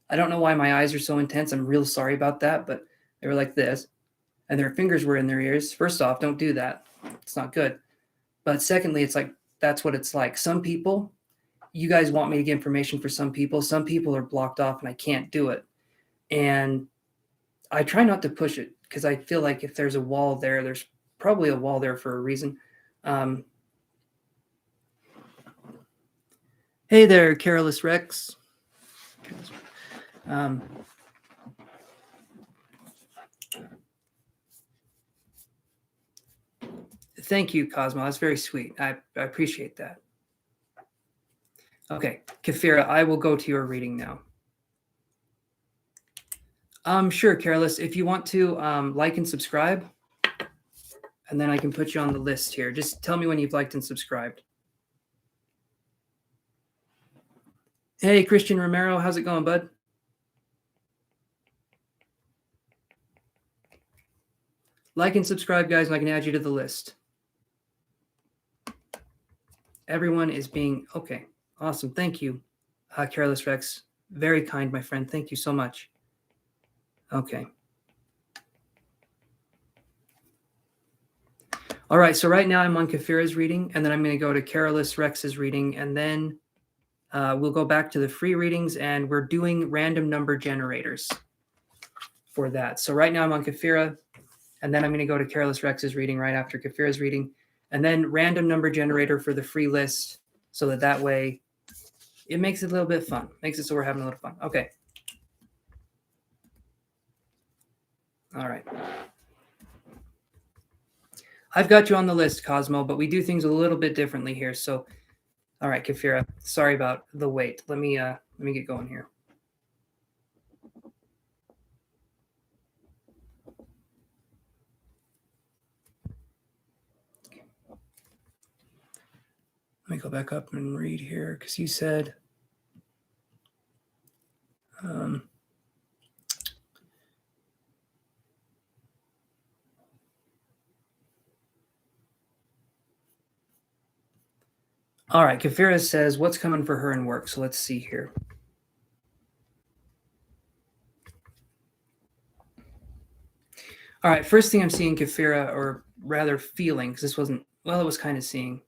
S1: I don't know why my eyes are so intense. I'm real sorry about that, but they were like this, and their fingers were in their ears. First off, don't do that. It's not good. But secondly, it's like, that's what it's like. Some people, you guys want me to get information for some people. Some people are blocked off and I can't do it. And I try not to push it, because I feel like if there's a wall there, there's probably a wall there for a reason. Hey there, Careless Rex. Thank you, Cosmo. That's very sweet. I appreciate that. Okay, Kafira, I will go to your reading now. Sure, Careless. If you want to like and subscribe, and then I can put you on the list here. Just tell me when you've liked and subscribed. Hey, Christian Romero, how's it going, bud? Like and subscribe, guys, and I can add you to the list. Everyone is being okay. Awesome. Thank you, Careless Rex. Very kind, my friend. Thank you so much. Okay. All right. So right now I'm on Kafira's reading, and then I'm going to go to Careless Rex's reading, and then we'll go back to the free readings, and we're doing random number generators for that. So right now I'm on Kafira, and then I'm going to go to Careless Rex's reading right after Kafira's reading, and then random number generator for the free list, so that way it makes it a little bit fun. Makes it so we're having a little fun. Okay. All right. I've got you on the list, Cosmo, but we do things a little bit differently here. So, all right, Kafira, sorry about the wait. Let me get going here. Let me go back up and read here because you said, all right, Kafira says, what's coming for her in work? So let's see here. All right, first thing I'm seeing, Kafira, or rather feeling, because this wasn't, well, it was kind of seeing.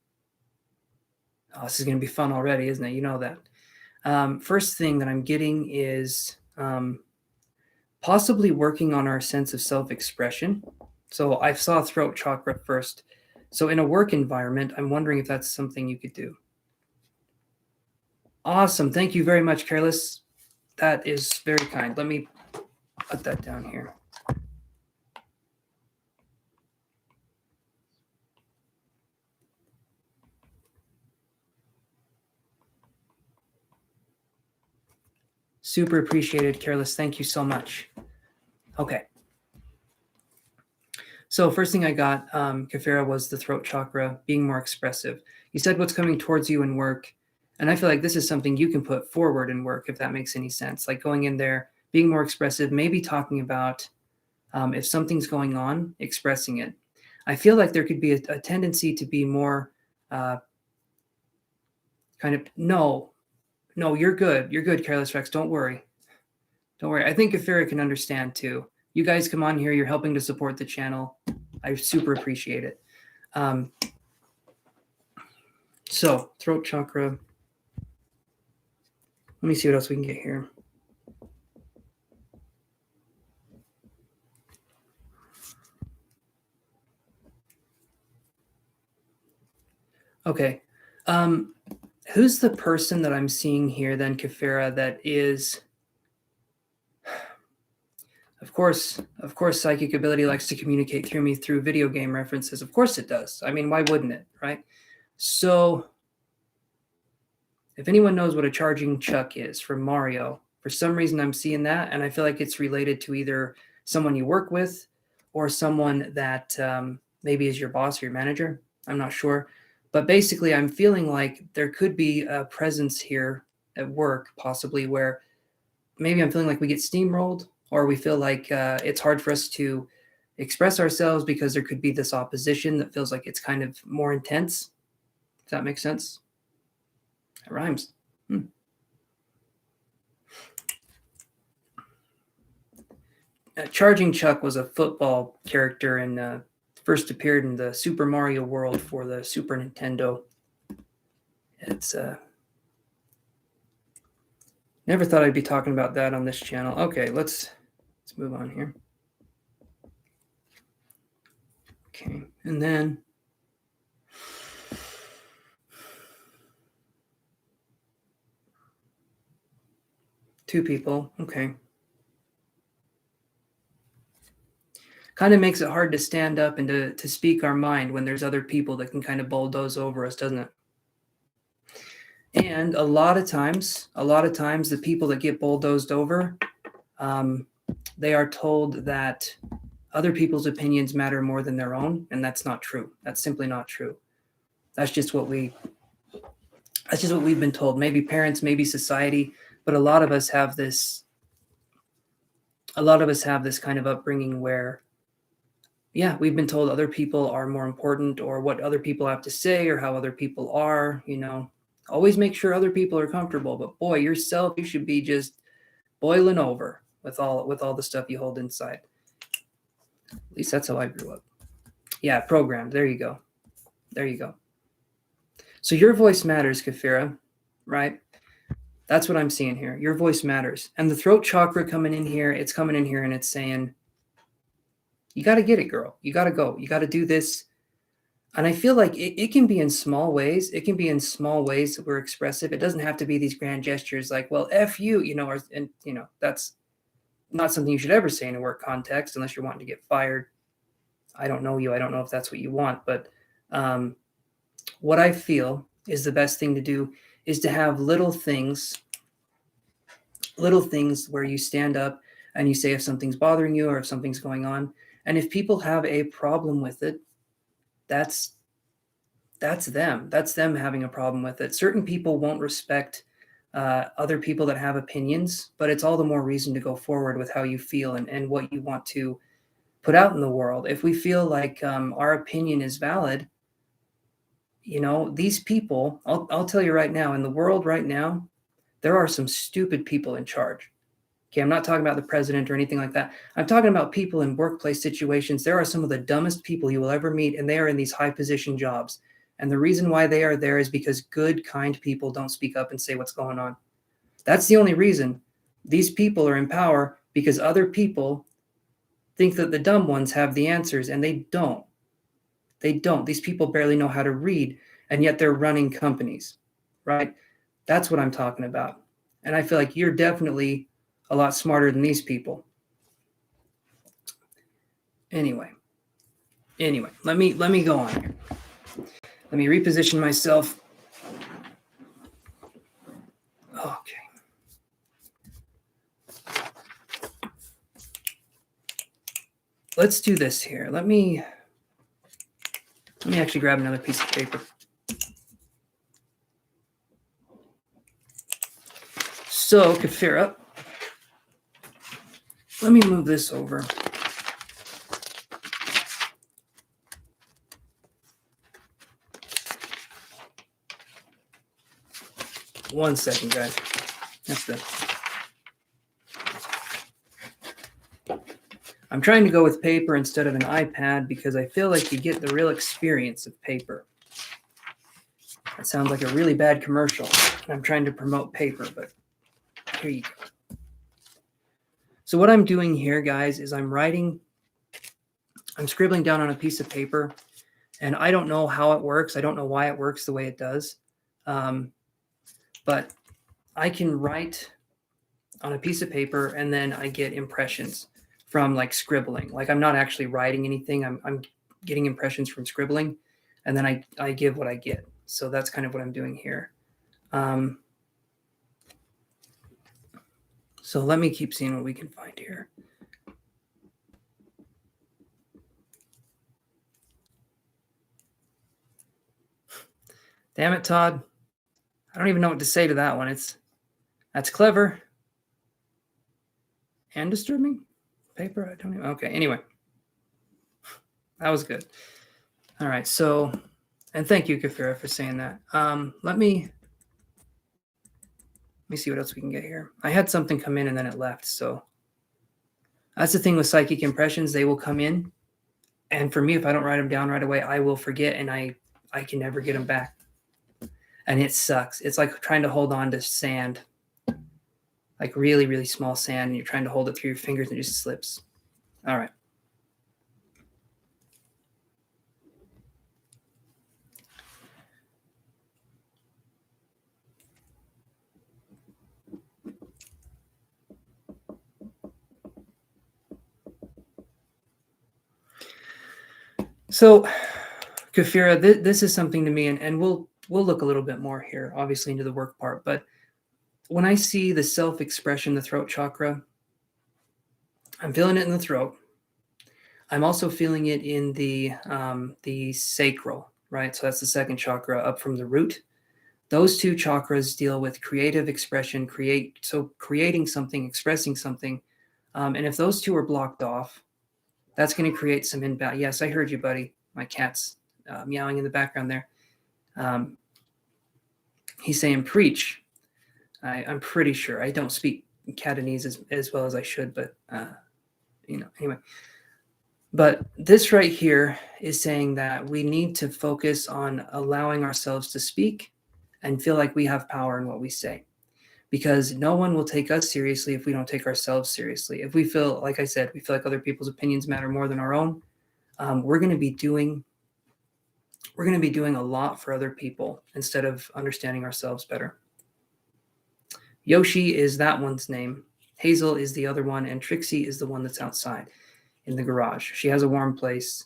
S1: Oh, this is going to be fun already, isn't it? You know that. First thing that I'm getting is possibly working on our sense of self-expression. So I saw throat chakra first. So in a work environment, I'm wondering if that's something you could do. Awesome. Thank you very much, Careless. That is very kind. Let me put that down here. Super appreciated, Careless. Thank you so much. Okay. So first thing I got, Kafira, was the throat chakra, being more expressive. You said what's coming towards you in work. And I feel like this is something you can put forward in work, if that makes any sense. Like going in there, being more expressive, maybe talking about if something's going on, expressing it. I feel like there could be a tendency to be more kind of, no, you're good. You're good, Careless Rex. Don't worry. Don't worry. I think Kafira can understand too. You guys come on here. You're helping to support the channel. I super appreciate it. So throat chakra. Let me see what else we can get here. Okay. Who's the person that I'm seeing here then, Kafira, that is... Of course, psychic ability likes to communicate through me through video game references. Of course it does. I mean, why wouldn't it, right? So if anyone knows what a charging chuck is from Mario, for some reason I'm seeing that, and I feel like it's related to either someone you work with or someone that maybe is your boss or your manager. I'm not sure. But basically, I'm feeling like there could be a presence here at work, possibly, where maybe I'm feeling like we get steamrolled, or we feel like it's hard for us to express ourselves because there could be this opposition that feels like it's kind of more intense. Does that make sense? It rhymes. Charging Chuck was a football character and first appeared in the Super Mario World for the Super Nintendo. It's never thought I'd be talking about that on this channel. Okay, let's move on here. Okay, and then two people. Okay. Kind of makes it hard to stand up and to speak our mind when there's other people that can kind of bulldoze over us, doesn't it? And a lot of times, the people that get bulldozed over, they are told that other people's opinions matter more than their own, and that's not true. That's simply not true. That's just what we've been told. Maybe parents, maybe society, but a lot of us have this kind of upbringing where, yeah, we've been told other people are more important, or what other people have to say, or how other people are, you know. Always make sure other people are comfortable, but boy, yourself, you should be just boiling over with all the stuff you hold inside. At least that's how I grew up. Yeah, programmed. There you go. So your voice matters, Kafira, right? That's what I'm seeing here. Your voice matters. And the throat chakra coming in here, it's coming in here and it's saying, you got to get it, girl. You got to go. You got to do this. And I feel like it can be in small ways. It can be in small ways that we're expressive. It doesn't have to be these grand gestures like, well, F you, that's not something you should ever say in a work context unless you're wanting to get fired. I don't know you. I don't know if that's what you want. But what I feel is the best thing to do is to have little things where you stand up and you say if something's bothering you or if something's going on. And if people have a problem with it, that's them. That's them having a problem with it. Certain people won't respect other people that have opinions, but it's all the more reason to go forward with how you feel and what you want to put out in the world. If we feel like our opinion is valid, these people, I'll tell you right now, in the world right now, there are some stupid people in charge. Okay, I'm not talking about the president or anything like that. I'm talking about people in workplace situations. There are some of the dumbest people you will ever meet, and they are in these high position jobs. And the reason why they are there is because good, kind people don't speak up and say what's going on. That's the only reason. These people are in power because other people think that the dumb ones have the answers, and they don't. They don't. These people barely know how to read, and yet they're running companies, right? That's what I'm talking about. And I feel like you're definitely a lot smarter than these people. Anyway, let me go on here. Let me reposition myself. Okay. Let's do this here. Let me actually grab another piece of paper. So, Kafira, let me move this over. One second, guys. That's the. I'm trying to go with paper instead of an iPad because I feel like you get the real experience of paper. That sounds like a really bad commercial. I'm trying to promote paper, but here you go. So what I'm doing here, guys, is I'm scribbling down on a piece of paper, and I don't know how it works. I don't know why it works the way it does. But I can write on a piece of paper, and then I get impressions from like scribbling. Like I'm not actually writing anything. I'm getting impressions from scribbling, and then I give what I get. So that's kind of what I'm doing here. So let me keep seeing what we can find here. Damn it, Todd. I don't even know what to say to that one. That's clever and disturbing. Paper, I don't even. Okay, anyway. That was good. All right, so, and thank you, Kafira, for saying that. Let me see what else we can get here. I had something come in and then it left, so that's the thing with psychic impressions. They will come in, and for me, if I don't write them down right away, I will forget, and I can never get them back. And it sucks. It's like trying to hold on to sand, like really, really small sand, and you're trying to hold it through your fingers and it just slips. All right. So, Kafira, this is something to me, and we'll look a little bit more here, obviously, into the work part. But when I see the self-expression, the throat chakra, I'm feeling it in the throat. I'm also feeling it in the sacral, right? So that's the second chakra up from the root. Those two chakras deal with creative expression, creating something, expressing something. And if those two are blocked off, that's going to create some imbalance. Yes, I heard you, buddy. My cat's meowing in the background there. He's saying preach. I'm pretty sure. I don't speak Catanese as well as I should, but anyway. But this right here is saying that we need to focus on allowing ourselves to speak and feel like we have power in what we say, because no one will take us seriously if we don't take ourselves seriously. If we feel, like I said, we feel like other people's opinions matter more than our own, we're going to be doing we're going to be doing a lot for other people instead of understanding ourselves better. Yoshi is that one's name. Hazel is the other one, and Trixie is the one that's outside in the garage. She has a warm place.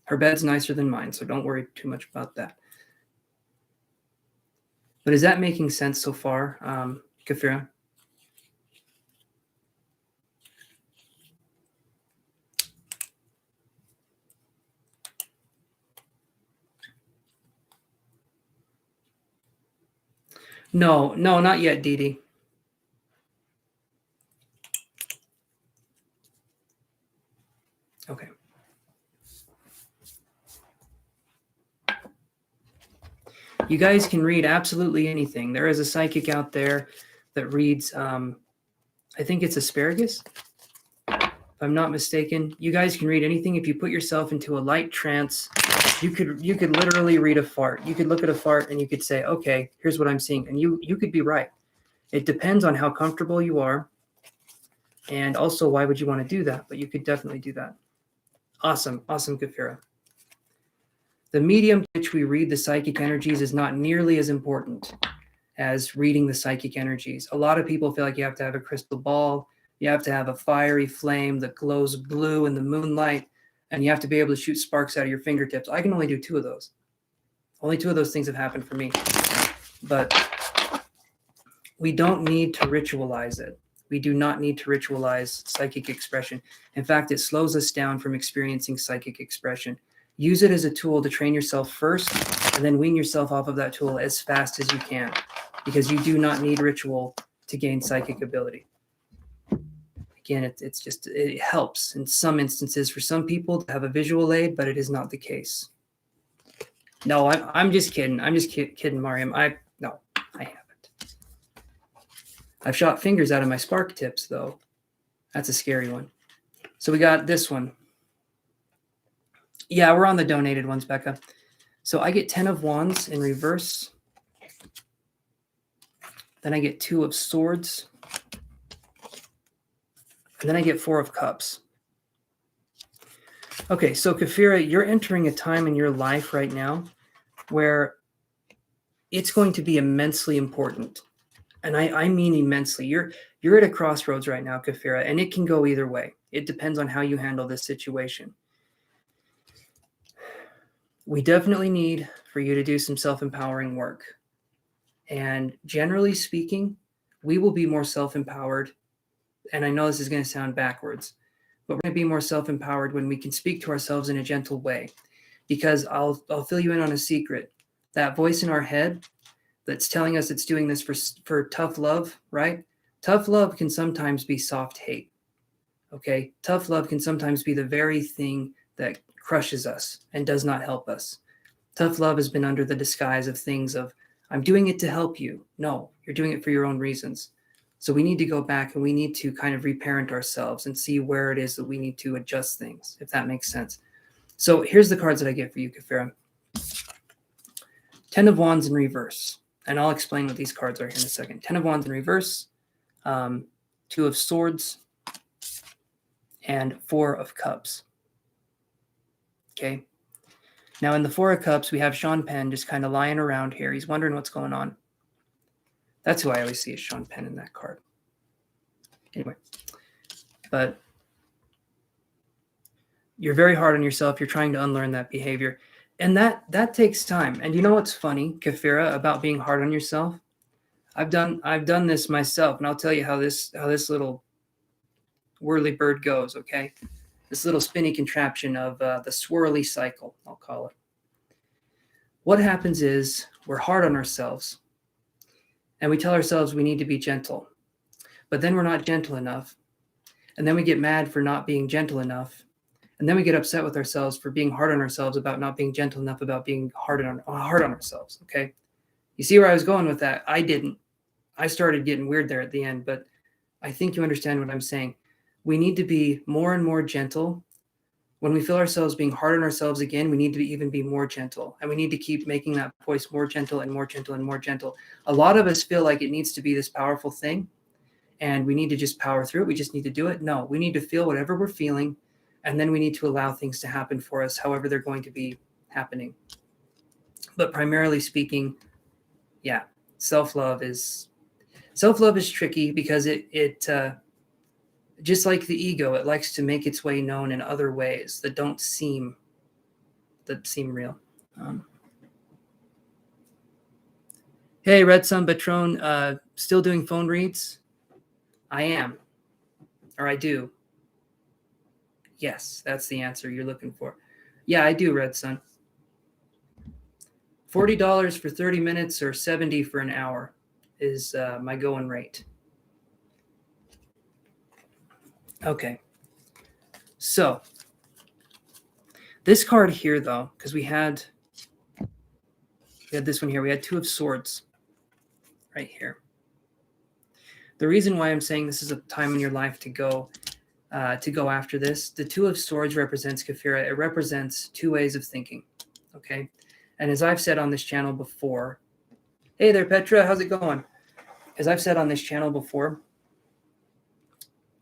S1: Her bed's nicer than mine, so don't worry too much about that. But is that making sense so far, Kafira? No, not yet, Dee Dee. Okay. You guys can read absolutely anything. There is a psychic out there that reads, I think it's asparagus, if I'm not mistaken. You guys can read anything. If you put yourself into a light trance, you could literally read a fart. You could look at a fart and you could say, okay, here's what I'm seeing. And you could be right. It depends on how comfortable you are. And also, why would you want to do that? But you could definitely do that. Awesome, Kafira. The medium to which we read the psychic energies is not nearly as important as reading the psychic energies. A lot of people feel like you have to have a crystal ball, you have to have a fiery flame that glows blue in the moonlight, and you have to be able to shoot sparks out of your fingertips. I can only do 2 of those. Only 2 of those things have happened for me. But we don't need to ritualize it. We do not need to ritualize psychic expression. In fact, it slows us down from experiencing psychic expression. Use it as a tool to train yourself first, and then wean yourself off of that tool as fast as you can, because you do not need ritual to gain psychic ability. Again, it helps in some instances for some people to have a visual aid, but it is not the case. No, I'm just kidding. I'm just kidding, Mariam. I haven't. I've shot fingers out of my spark tips, though. That's a scary one. So we got this one. Yeah, we're on the donated ones, Becca. So I get 10 of Wands in reverse. Then I get 2 of Swords. And then I get 4 of Cups. Okay, so Kafira, you're entering a time in your life right now where it's going to be immensely important. And I mean immensely. You're at a crossroads right now, Kafira, and it can go either way. It depends on how you handle this situation. We definitely need for you to do some self-empowering work. And generally speaking, we will be more self-empowered. And I know this is going to sound backwards, but we're going to be more self-empowered when we can speak to ourselves in a gentle way. Because I'll fill you in on a secret. That voice in our head that's telling us it's doing this for tough love, right? Tough love can sometimes be soft hate. Okay? Tough love can sometimes be the very thing that crushes us and does not help us. Tough love has been under the disguise of things of, I'm doing it to help you. No, you're doing it for your own reasons. So we need to go back and we need to kind of reparent ourselves and see where it is that we need to adjust things, if that makes sense. So here's the cards that I get for you, Kafira. 10 of Wands in reverse. And I'll explain what these cards are here in a second. 10 of Wands in reverse, 2 of Swords, and 4 of Cups. Okay. Now in the 4 of Cups, we have Sean Penn just kind of lying around here. He's wondering what's going on. That's who I always see as Sean Penn in that card. Anyway, but you're very hard on yourself. You're trying to unlearn that behavior. And that takes time. And you know what's funny, Kafira, about being hard on yourself? I've done this myself, and I'll tell you how this little whirly bird goes, okay? This little spinny contraption of the swirly cycle, I'll call it. What happens is we're hard on ourselves, and we tell ourselves we need to be gentle, but then we're not gentle enough, and then we get mad for not being gentle enough, and then we get upset with ourselves for being hard on ourselves about not being gentle enough, about being hard on ourselves, okay? You see where I was going with that? I didn't. I started getting weird there at the end, but I think you understand what I'm saying. We need to be more and more gentle. When we feel ourselves being hard on ourselves again, we need to even be more gentle. And we need to keep making that voice more gentle and more gentle and more gentle. A lot of us feel like it needs to be this powerful thing, and we need to just power through it. We just need to do it. No, we need to feel whatever we're feeling, and then we need to allow things to happen for us, however they're going to be happening. But primarily speaking, yeah, self-love is tricky because it just like the ego, it likes to make its way known in other ways that seem real. Hey, Red Sun Patron, still doing phone reads? I am, or I do. Yes, that's the answer you're looking for. Yeah, I do, Red Sun. $40 for 30 minutes or $70 for an hour is my going rate. Okay. So this card here, though, because we had this one here. We had Two of Swords right here. The reason why I'm saying this is a time in your life to go after this, the Two of Swords represents Kafira. It represents two ways of thinking. Okay. And as I've said on this channel before, hey there, Petra, how's it going? As I've said on this channel before,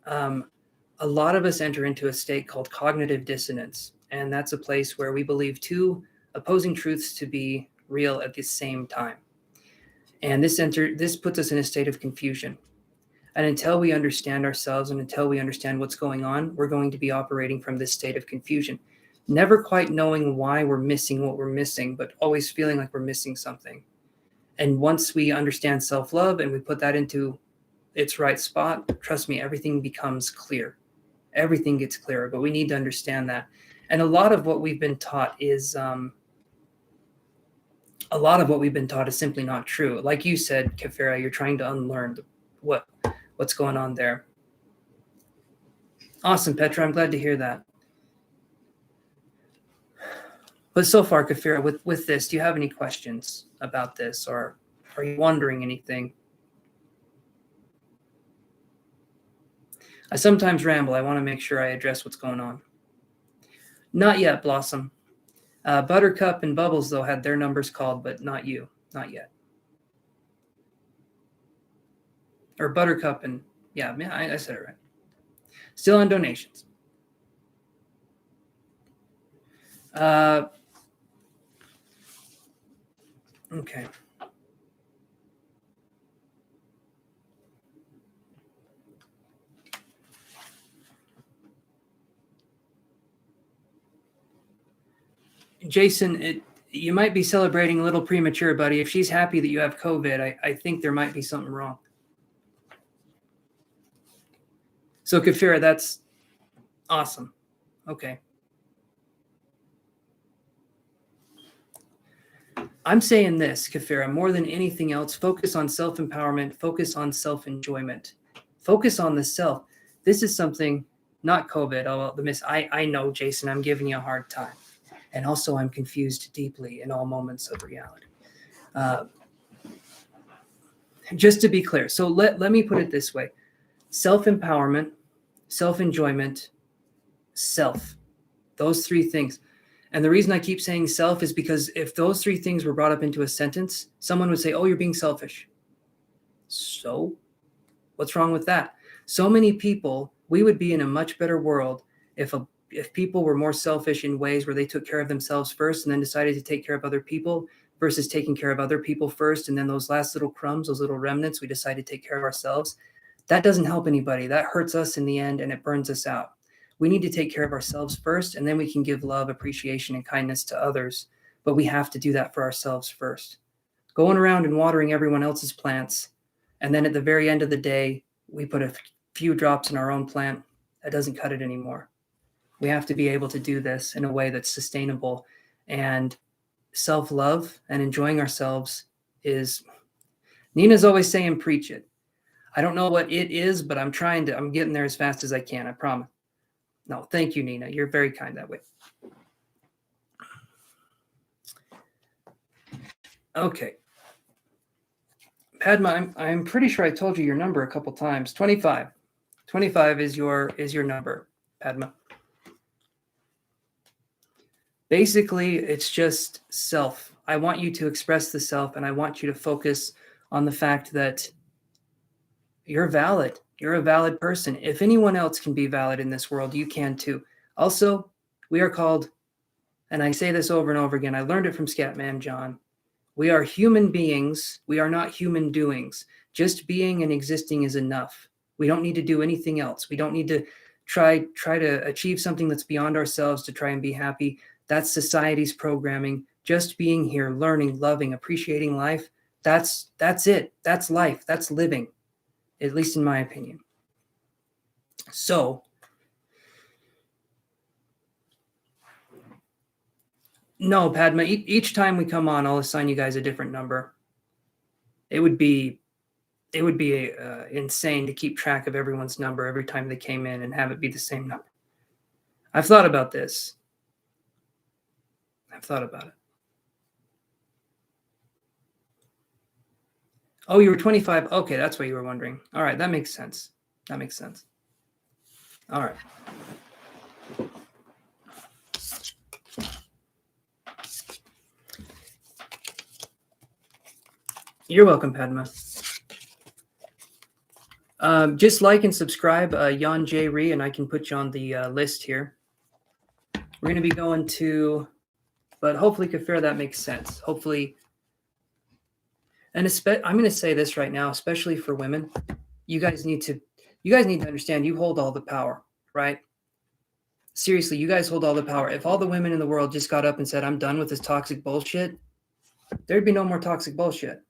S1: a lot of us enter into a state called cognitive dissonance. And that's a place where we believe two opposing truths to be real at the same time. And this puts us in a state of confusion. And until we understand ourselves and until we understand what's going on, we're going to be operating from this state of confusion, never quite knowing why we're missing what we're missing, but always feeling like we're missing something. And once we understand self-love and we put that into its right spot, trust me, everything becomes clear. Everything gets clearer, but we need to understand that. And a lot of what we've been taught is simply not true. Like you said, Kafira, you're trying to unlearn what's going on there. Awesome, Petra. I'm glad to hear that. But so far, Kafira, with this, do you have any questions about this, or are you wondering anything? I sometimes ramble. I want to make sure I address what's going on. Not yet, Blossom. Buttercup and Bubbles, though, had their numbers called, but not you. Not yet. Or Buttercup and, yeah, I said it right. Still on donations. Okay. Jason, you might be celebrating a little premature, buddy. If she's happy that you have COVID, I think there might be something wrong. So, Kafira, that's awesome. Okay. I'm saying this, Kafira, more than anything else, focus on self-empowerment, focus on self-enjoyment, focus on the self. This is something, not COVID. I know, Jason, I'm giving you a hard time. And also I'm confused deeply in all moments of reality. Just to be clear. So let me put it this way. Self-empowerment, self-enjoyment, self. Those three things. And the reason I keep saying self is because if those three things were brought up into a sentence, someone would say, oh, you're being selfish. So what's wrong with that? So many people, we would be in a much better world if people were more selfish in ways where they took care of themselves first and then decided to take care of other people versus taking care of other people first. And then those last little crumbs, those little remnants, we decide to take care of ourselves. That doesn't help anybody. That hurts us in the end and it burns us out. We need to take care of ourselves first, and then we can give love, appreciation, and kindness to others. But we have to do that for ourselves first. Going around and watering everyone else's plants, and then at the very end of the day, we put a few drops in our own plant, that doesn't cut it anymore. We have to be able to do this in a way that's sustainable. And self-love and enjoying ourselves is, Nina's always saying, preach it. I don't know what it is, but I'm getting there as fast as I can, I promise. No, thank you, Nina. You're very kind that way. Okay. Padma, I'm pretty sure I told you your number a couple times. 25. 25 is your number, Padma. Basically, it's just self. I want you to express the self, and I want you to focus on the fact that you're valid. You're a valid person. If anyone else can be valid in this world, you can too. Also, we are called and I say this over and over again, I learned it from Scatman John. We are human beings. We are not human doings. Just being and existing is enough. We don't need to do anything else. We don't need to try to achieve something that's beyond ourselves to try and be happy. That's society's programming. Just being here, learning, loving, appreciating life. That's it. That's life. That's living, at least in my opinion. So, no, Padma, each time we come on, I'll assign you guys a different number. It would be insane to keep track of everyone's number every time they came in and have it be the same number. I've thought about this. I've thought about it. Oh, you were 25. Okay, that's what you were wondering. All right, that makes sense. That makes sense. All right. You're welcome, Padma. Just like and subscribe, Jan J. Ree, and I can put you on the list here. We're going to be going to, but hopefully, Kafir, that makes sense. Hopefully, and I'm going to say this right now, especially for women, you guys need to understand you hold all the power, right? Seriously, you guys hold all the power. If all the women in the world just got up and said, I'm done with this toxic bullshit, there'd be no more toxic bullshit.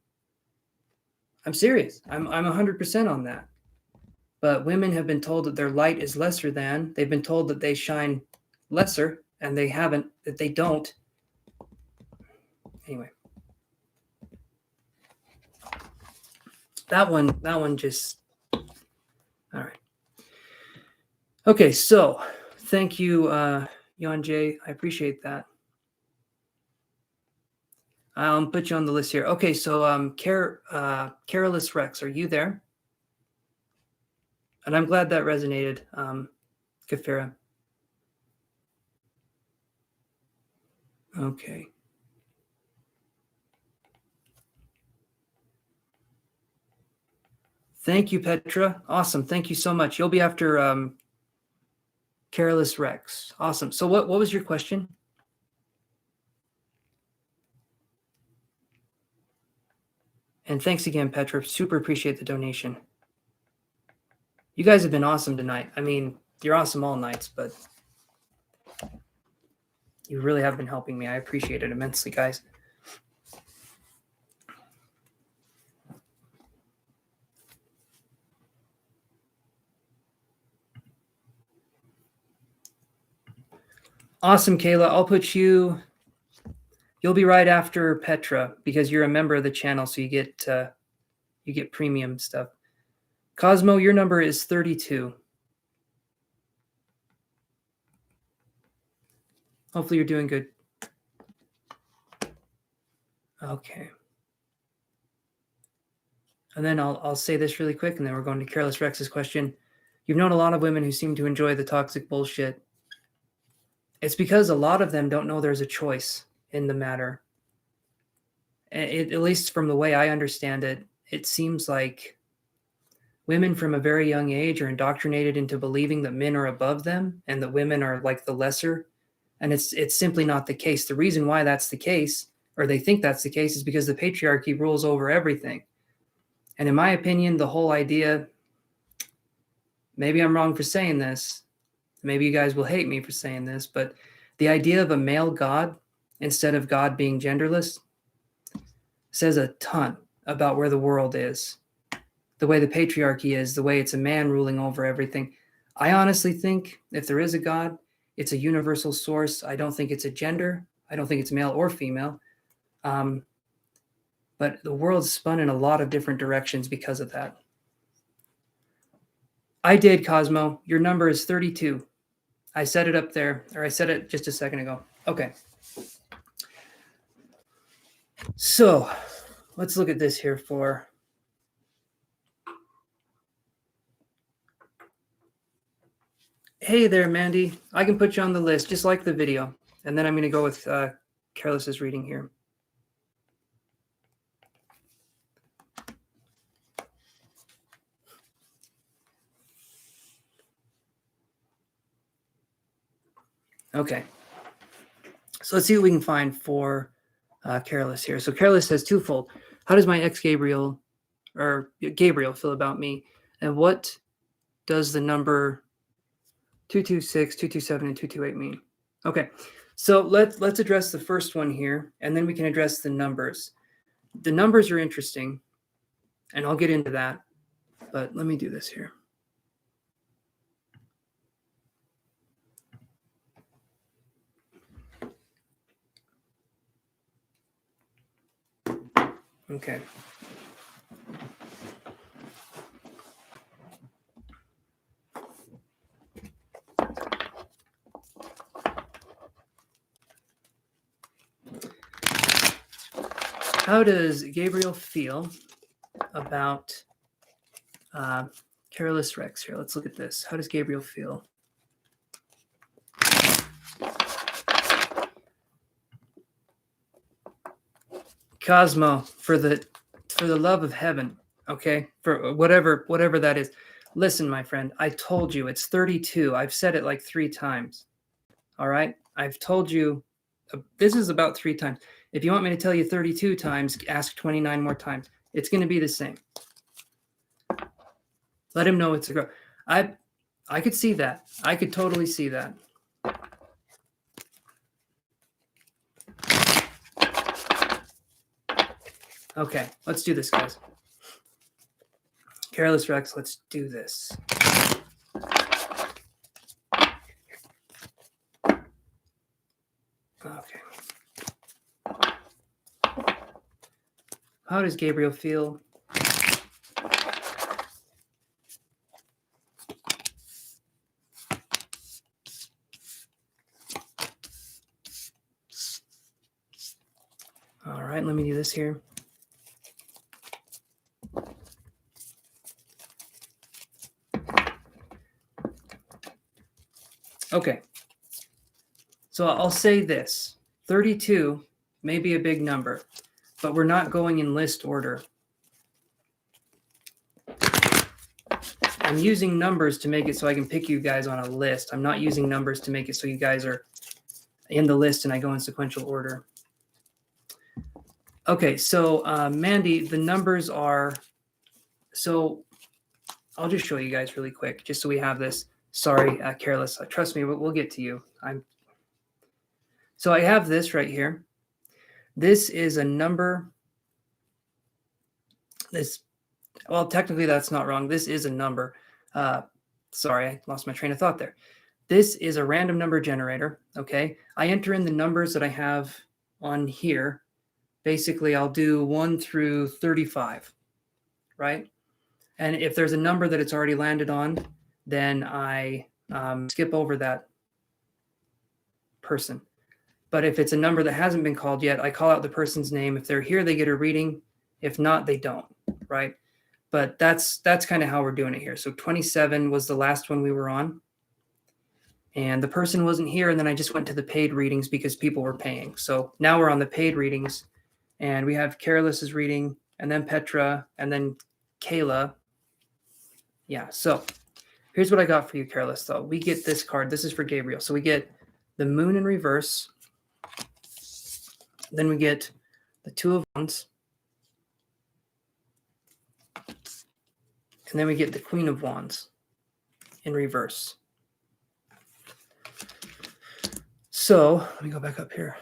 S1: I'm serious. I'm 100% on that. But women have been told that their light is lesser than. They've been told that they shine lesser, and they haven't, that they don't. Anyway. That one just, all right. Okay, so thank you, Jan J. I appreciate that. I'll put you on the list here. Okay, so Carolus Rex, are you there? And I'm glad that resonated, Kafira. Okay. Thank you, Petra. Awesome. Thank you so much. You'll be after Carolus Rex. Awesome. So what was your question? And thanks again, Petra. Super appreciate the donation. You guys have been awesome tonight. I mean, you're awesome all nights, but you really have been helping me. I appreciate it immensely, guys. Awesome, Kayla. I'll put you. You'll be right after Petra because you're a member of the channel, so you get premium stuff. Cosmo, your number is 32. Hopefully you're doing good. Okay. And then I'll say this really quick, and then we're going to Careless Rex's question. You've known a lot of women who seem to enjoy the toxic bullshit. It's because a lot of them don't know there's a choice in the matter. At least from the way I understand it, it seems like women from a very young age are indoctrinated into believing that men are above them and that women are like the lesser. And it's simply not the case. The reason why that's the case, or they think that's the case, is because the patriarchy rules over everything. And in my opinion, the whole idea, maybe I'm wrong for saying this, maybe you guys will hate me for saying this, but the idea of a male God instead of God being genderless says a ton about where the world is, the way the patriarchy is, the way it's a man ruling over everything. I honestly think if there is a God, it's a universal source. I don't think it's a gender. I don't think it's male or female. But the world's spun in a lot of different directions because of that. I did, Cosmo. Your number is 32. I set it up there, or I said it just a second ago. Okay. So let's look at this here for... Hey there, Mandy. I can put you on the list, just like the video. And then I'm going to go with Careless's reading here. Okay. So let's see what we can find for Careless here. So Careless says twofold. How does my ex Gabriel feel about me? And what does the number 226, 227, and 228 mean? Okay, so let's address the first one here, and then we can address the numbers. The numbers are interesting, and I'll get into that, but let me do this here. Okay. How does Gabriel feel about Careless Rex here? Let's look at this. How does Gabriel feel? Cosmo, for the love of heaven, okay? For whatever that is. Listen, my friend, I told you it's 32. I've said it like 3 times. All right? I've told you this is about 3 times. If you want me to tell you 32 times, ask 29 more times. It's going to be the same. Let him know it's a girl. I could see that. I could totally see that. Okay, let's do this, guys. Careless Rex, let's do this. Okay. How does Gabriel feel? All right, let me do this here. Okay. So I'll say this. 32 may be a big number, but we're not going in list order. I'm using numbers to make it so I can pick you guys on a list. I'm not using numbers to make it so you guys are in the list and I go in sequential order. Okay, so Mandy, the numbers are, so I'll just show you guys really quick, just so we have this. Sorry, Careless. Trust me, we'll get to you. So I have this right here. This is a number. Well, technically that's not wrong. This is a number. Sorry, I lost my train of thought there. This is a random number generator, okay? I enter in the numbers that I have on here. Basically, I'll do 1 through 35, right? And if there's a number that it's already landed on, then I skip over that person. But if it's a number that hasn't been called yet, I call out the person's name. If they're here, they get a reading. If not, they don't, right? But that's kind of how we're doing it here. So 27 was the last one we were on. And the person wasn't here, and then I just went to the paid readings because people were paying. So now we're on the paid readings, and we have Careless's reading, and then Petra, and then Kayla. Yeah, so here's what I got for you, Careless, though. We get this card. This is for Gabriel. So we get the Moon in reverse. Then we get the Two of Wands. And then we get the Queen of Wands in reverse. So let me go back up here.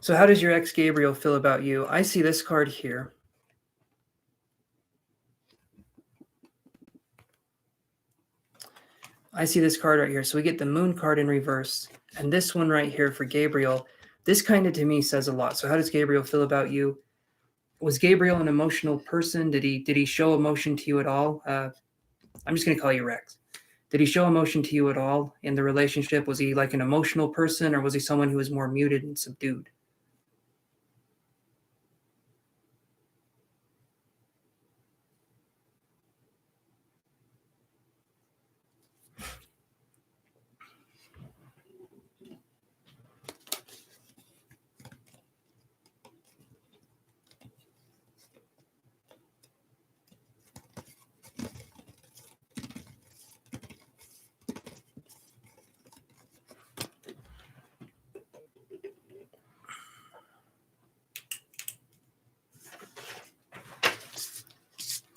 S1: So how does your ex Gabriel feel about you? I see this card here. I see this card right here. So we get the Moon card in reverse. And this one right here for Gabriel, this kind of to me says a lot. So how does Gabriel feel about you? Was Gabriel an emotional person? Did he show emotion to you at all? I'm just going to call you Rex. Did he show emotion to you at all in the relationship? Was he like an emotional person, or was he someone who was more muted and subdued?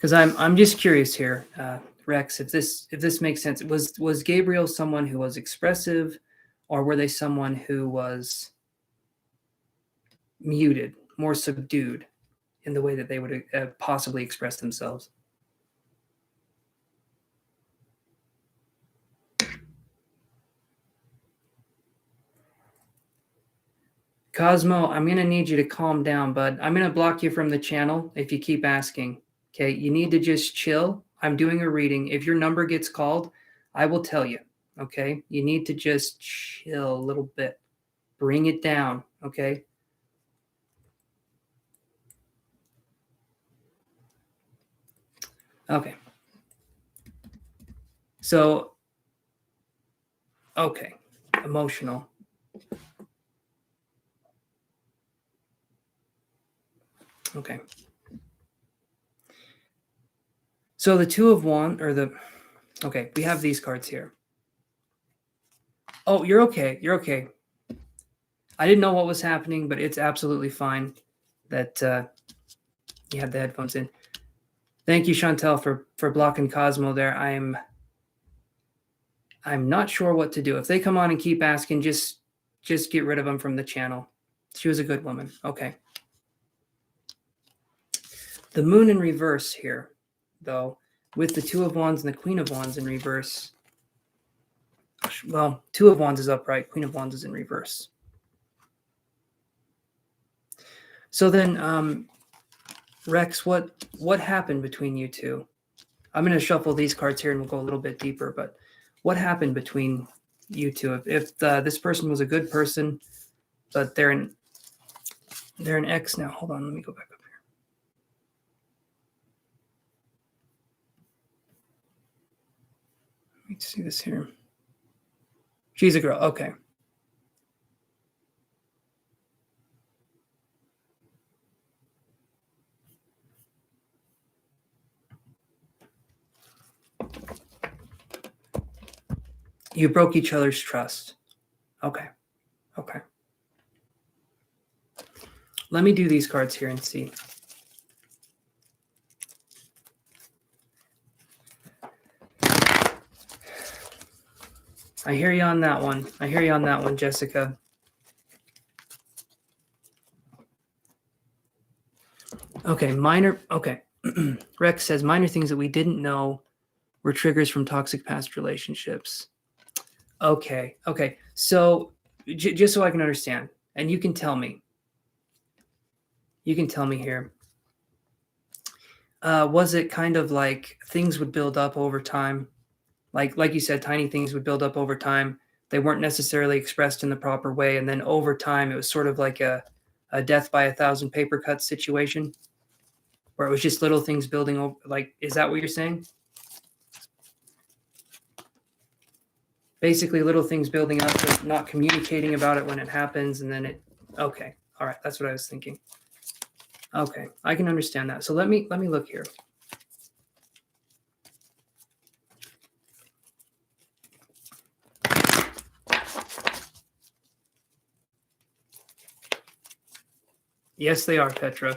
S1: Because I'm just curious here, Rex, if this makes sense. Was Gabriel someone who was expressive, or were they someone who was muted, more subdued in the way that they would possibly express themselves? Cosmo, I'm going to need you to calm down, bud. I'm going to block you from the channel if you keep asking. Okay, you need to just chill. I'm doing a reading. If your number gets called, I will tell you. Okay, you need to just chill a little bit. Bring it down. Okay. Okay. So, okay, emotional. Okay. So the Two of Wands, okay, we have these cards here. Oh, you're okay. You're okay. I didn't know what was happening, but it's absolutely fine that you have the headphones in. Thank you, Chantel, for blocking Cosmo there. I'm not sure what to do. If they come on and keep asking, just get rid of them from the channel. She was a good woman. Okay. The Moon in reverse here, though, with the Two of Wands and the Queen of Wands in reverse. Well, Two of Wands is upright. Queen of Wands is in reverse. So then, Rex, what happened between you two? I'm going to shuffle these cards here and we'll go a little bit deeper. But what happened between you two? If this person was a good person, but they're an ex now. Hold on, let me go back up here. Let me see this here. She's a girl. Okay. You broke each other's trust. Okay. Okay. Let me do these cards here and see. I hear you on that one. I hear you on that one, Jessica. Okay, minor. Okay. Rex says minor things that we didn't know were triggers from toxic past relationships. Okay. Okay. So just so I can understand, and you can tell me. You can tell me here. Was it kind of like things would build up over time? Like you said, tiny things would build up over time. They weren't necessarily expressed in the proper way. And then over time, it was sort of like a death by 1,000 paper cuts situation where it was just little things building over. Like, is that what you're saying? Basically, little things building up, but not communicating about it when it happens. And then okay. All right. That's what I was thinking. Okay. I can understand that. So let me look here. Yes, they are, Petra.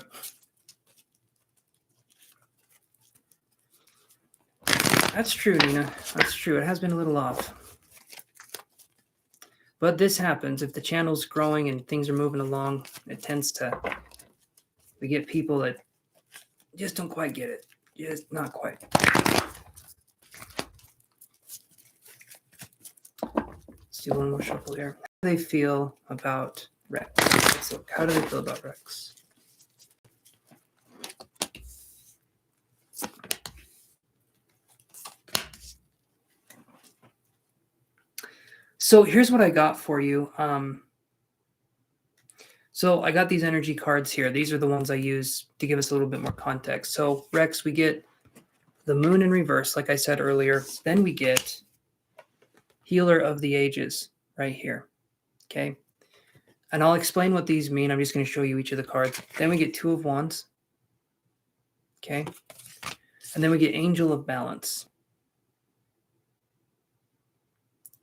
S1: That's true, Nina. That's true. It has been a little off. But this happens. If the channel's growing and things are moving along, it tends to... We get people that just don't quite get it. Just not quite. Let's do one more shuffle here. How do they feel about Rex? Let's look. How do they feel about Rex? So here's what I got for you. So I got these energy cards here. These are the ones I use to give us a little bit more context. So Rex, we get the Moon in reverse, like I said earlier. Then we get Healer of the Ages right here. Okay. And I'll explain what these mean. I'm just going to show you each of the cards. Then we get Two of Wands. Okay. And then we get Angel of Balance.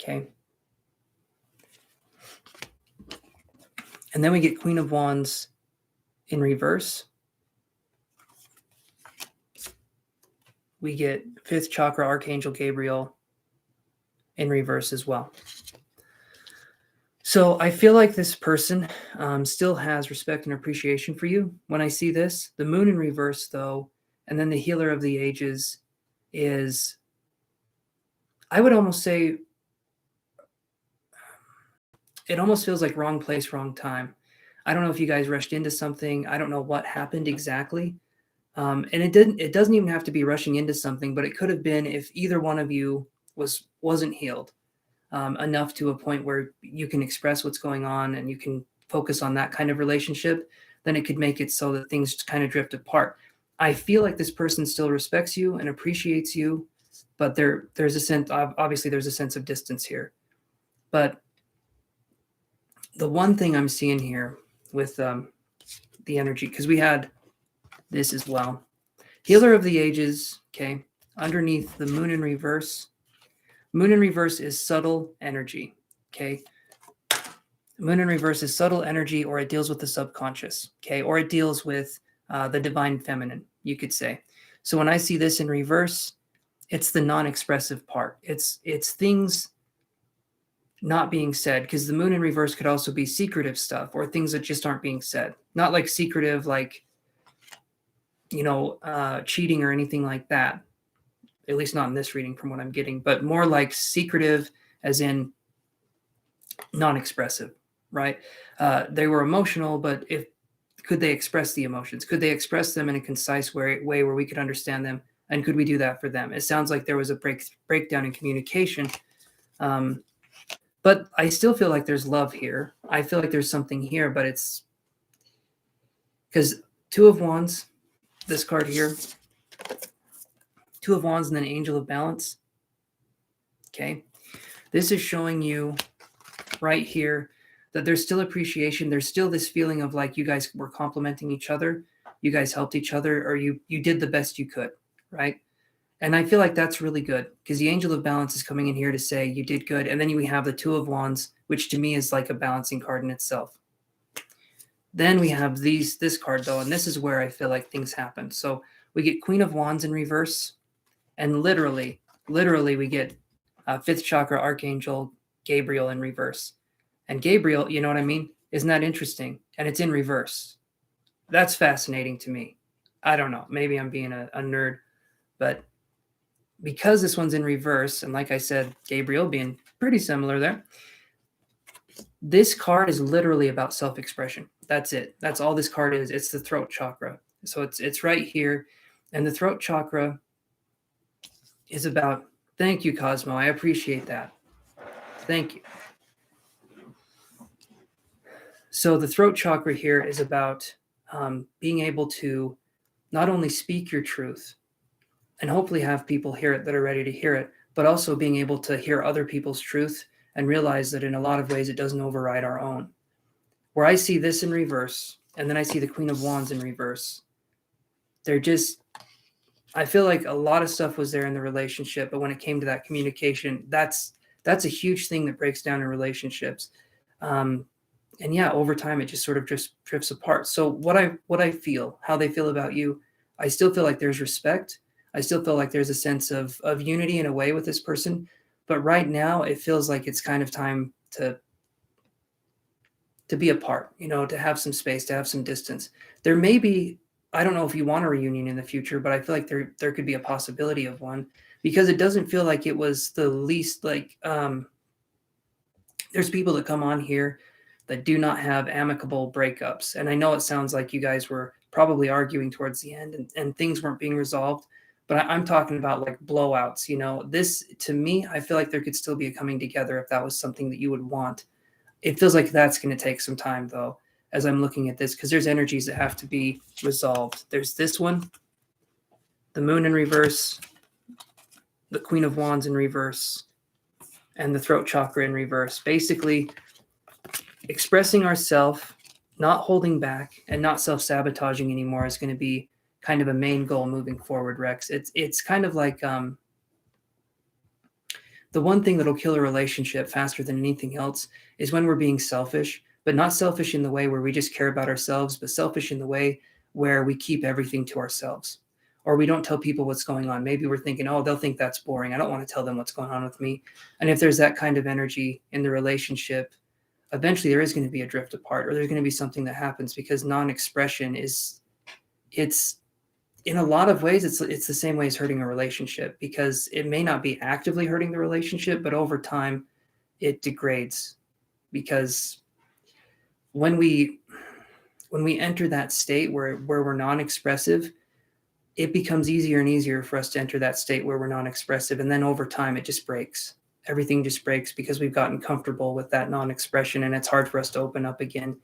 S1: Okay. And then we get Queen of Wands in reverse. we get 5th chakra Archangel Gabriel in reverse as well. So I feel like this person still has respect and appreciation for you. When I see this, the moon in reverse though, and then the healer of the ages is, I would almost say, it almost feels like wrong place, wrong time. I don't know if you guys rushed into something. I don't know what happened exactly. And it doesn't even have to be rushing into something, but it could have been if either one of you wasn't healed enough to a point where you can express what's going on and you can focus on that kind of relationship, then it could make it so that things kind of drift apart. I feel like this person still respects you and appreciates you, but there's a sense, obviously there's a sense of distance here. But the one thing I'm seeing here with the energy, because we had this as well. Healer of the ages, okay, underneath the moon in reverse. Moon in reverse is subtle energy, okay? Moon in reverse is subtle energy, or it deals with the subconscious, okay? Or it deals with the divine feminine, you could say. So when I see this in reverse, it's the non-expressive part. It's things not being said, because the moon in reverse could also be secretive stuff or things that just aren't being said. Not like secretive, like, cheating or anything like that. At least not in this reading from what I'm getting, but more like secretive as in non-expressive, right? They were emotional, but could they express the emotions? Could they express them in a concise way where we could understand them? And could we do that for them? It sounds like there was a breakdown in communication. But I still feel like there's love here. I feel like there's something here, but it's because 2 of Wands, this card here, 2 of Wands and then Angel of Balance. Okay. This is showing you right here that there's still appreciation. There's still this feeling of like you guys were complimenting each other. You guys helped each other, or you did the best you could, right? And I feel like that's really good because the Angel of Balance is coming in here to say you did good. And then we have the 2 of Wands, which to me is like a balancing card in itself. Then we have this card though, and this is where I feel like things happen. So we get Queen of Wands in reverse, and literally we get 5th chakra Archangel Gabriel in reverse. And Gabriel, you know what I mean? Isn't that interesting? And it's in reverse. That's fascinating to me. I don't know. Maybe I'm being a nerd, but because this one's in reverse, and like I said, Gabriel being pretty similar there, this card is literally about self-expression. That's it. That's all this card is. It's the throat chakra. So it's right here. And the throat chakra is about, thank you, Cosmo. I appreciate that. Thank you. So the throat chakra here is about being able to not only speak your truth and hopefully have people hear it that are ready to hear it, but also being able to hear other people's truth and realize that in a lot of ways it doesn't override our own. Where I see this in reverse, and then I see the Queen of Wands in reverse, I feel like a lot of stuff was there in the relationship, but when it came to that communication, that's a huge thing that breaks down in relationships. And yeah, over time, it just sort of just drifts apart. So what I feel, how they feel about you, I still feel like there's respect. I still feel like there's a sense of unity in a way with this person. But right now, it feels like it's kind of time to be apart, to have some space, to have some distance. There may be, I don't know if you want a reunion in the future, but I feel like there could be a possibility of one because it doesn't feel like it was the least like there's people that come on here that do not have amicable breakups. And I know it sounds like you guys were probably arguing towards the end and things weren't being resolved, but I'm talking about like blowouts, this to me, I feel like there could still be a coming together if that was something that you would want. It feels like that's going to take some time though, as I'm looking at this, because there's energies that have to be resolved. There's this one, the moon in reverse, the Queen of Wands in reverse, and the throat chakra in reverse. Basically, expressing ourselves, not holding back, and not self-sabotaging anymore is going to be kind of a main goal moving forward, Rex. It's kind of like the one thing that'll kill a relationship faster than anything else is when we're being selfish, but not selfish in the way where we just care about ourselves, but selfish in the way where we keep everything to ourselves. or we don't tell people what's going on. Maybe we're thinking, oh, they'll think that's boring. I don't want to tell them what's going on with me. And if there's that kind of energy in the relationship, eventually there is going to be a drift apart, or there's going to be something that happens, because non-expression it's in a lot of ways, it's the same way as hurting a relationship, because it may not be actively hurting the relationship, but over time it degrades. Because when we enter that state where we're non-expressive, it becomes easier and easier for us to enter that state where we're non-expressive. And then over time, it just breaks. Everything just breaks because we've gotten comfortable with that non-expression, and it's hard for us to open up again.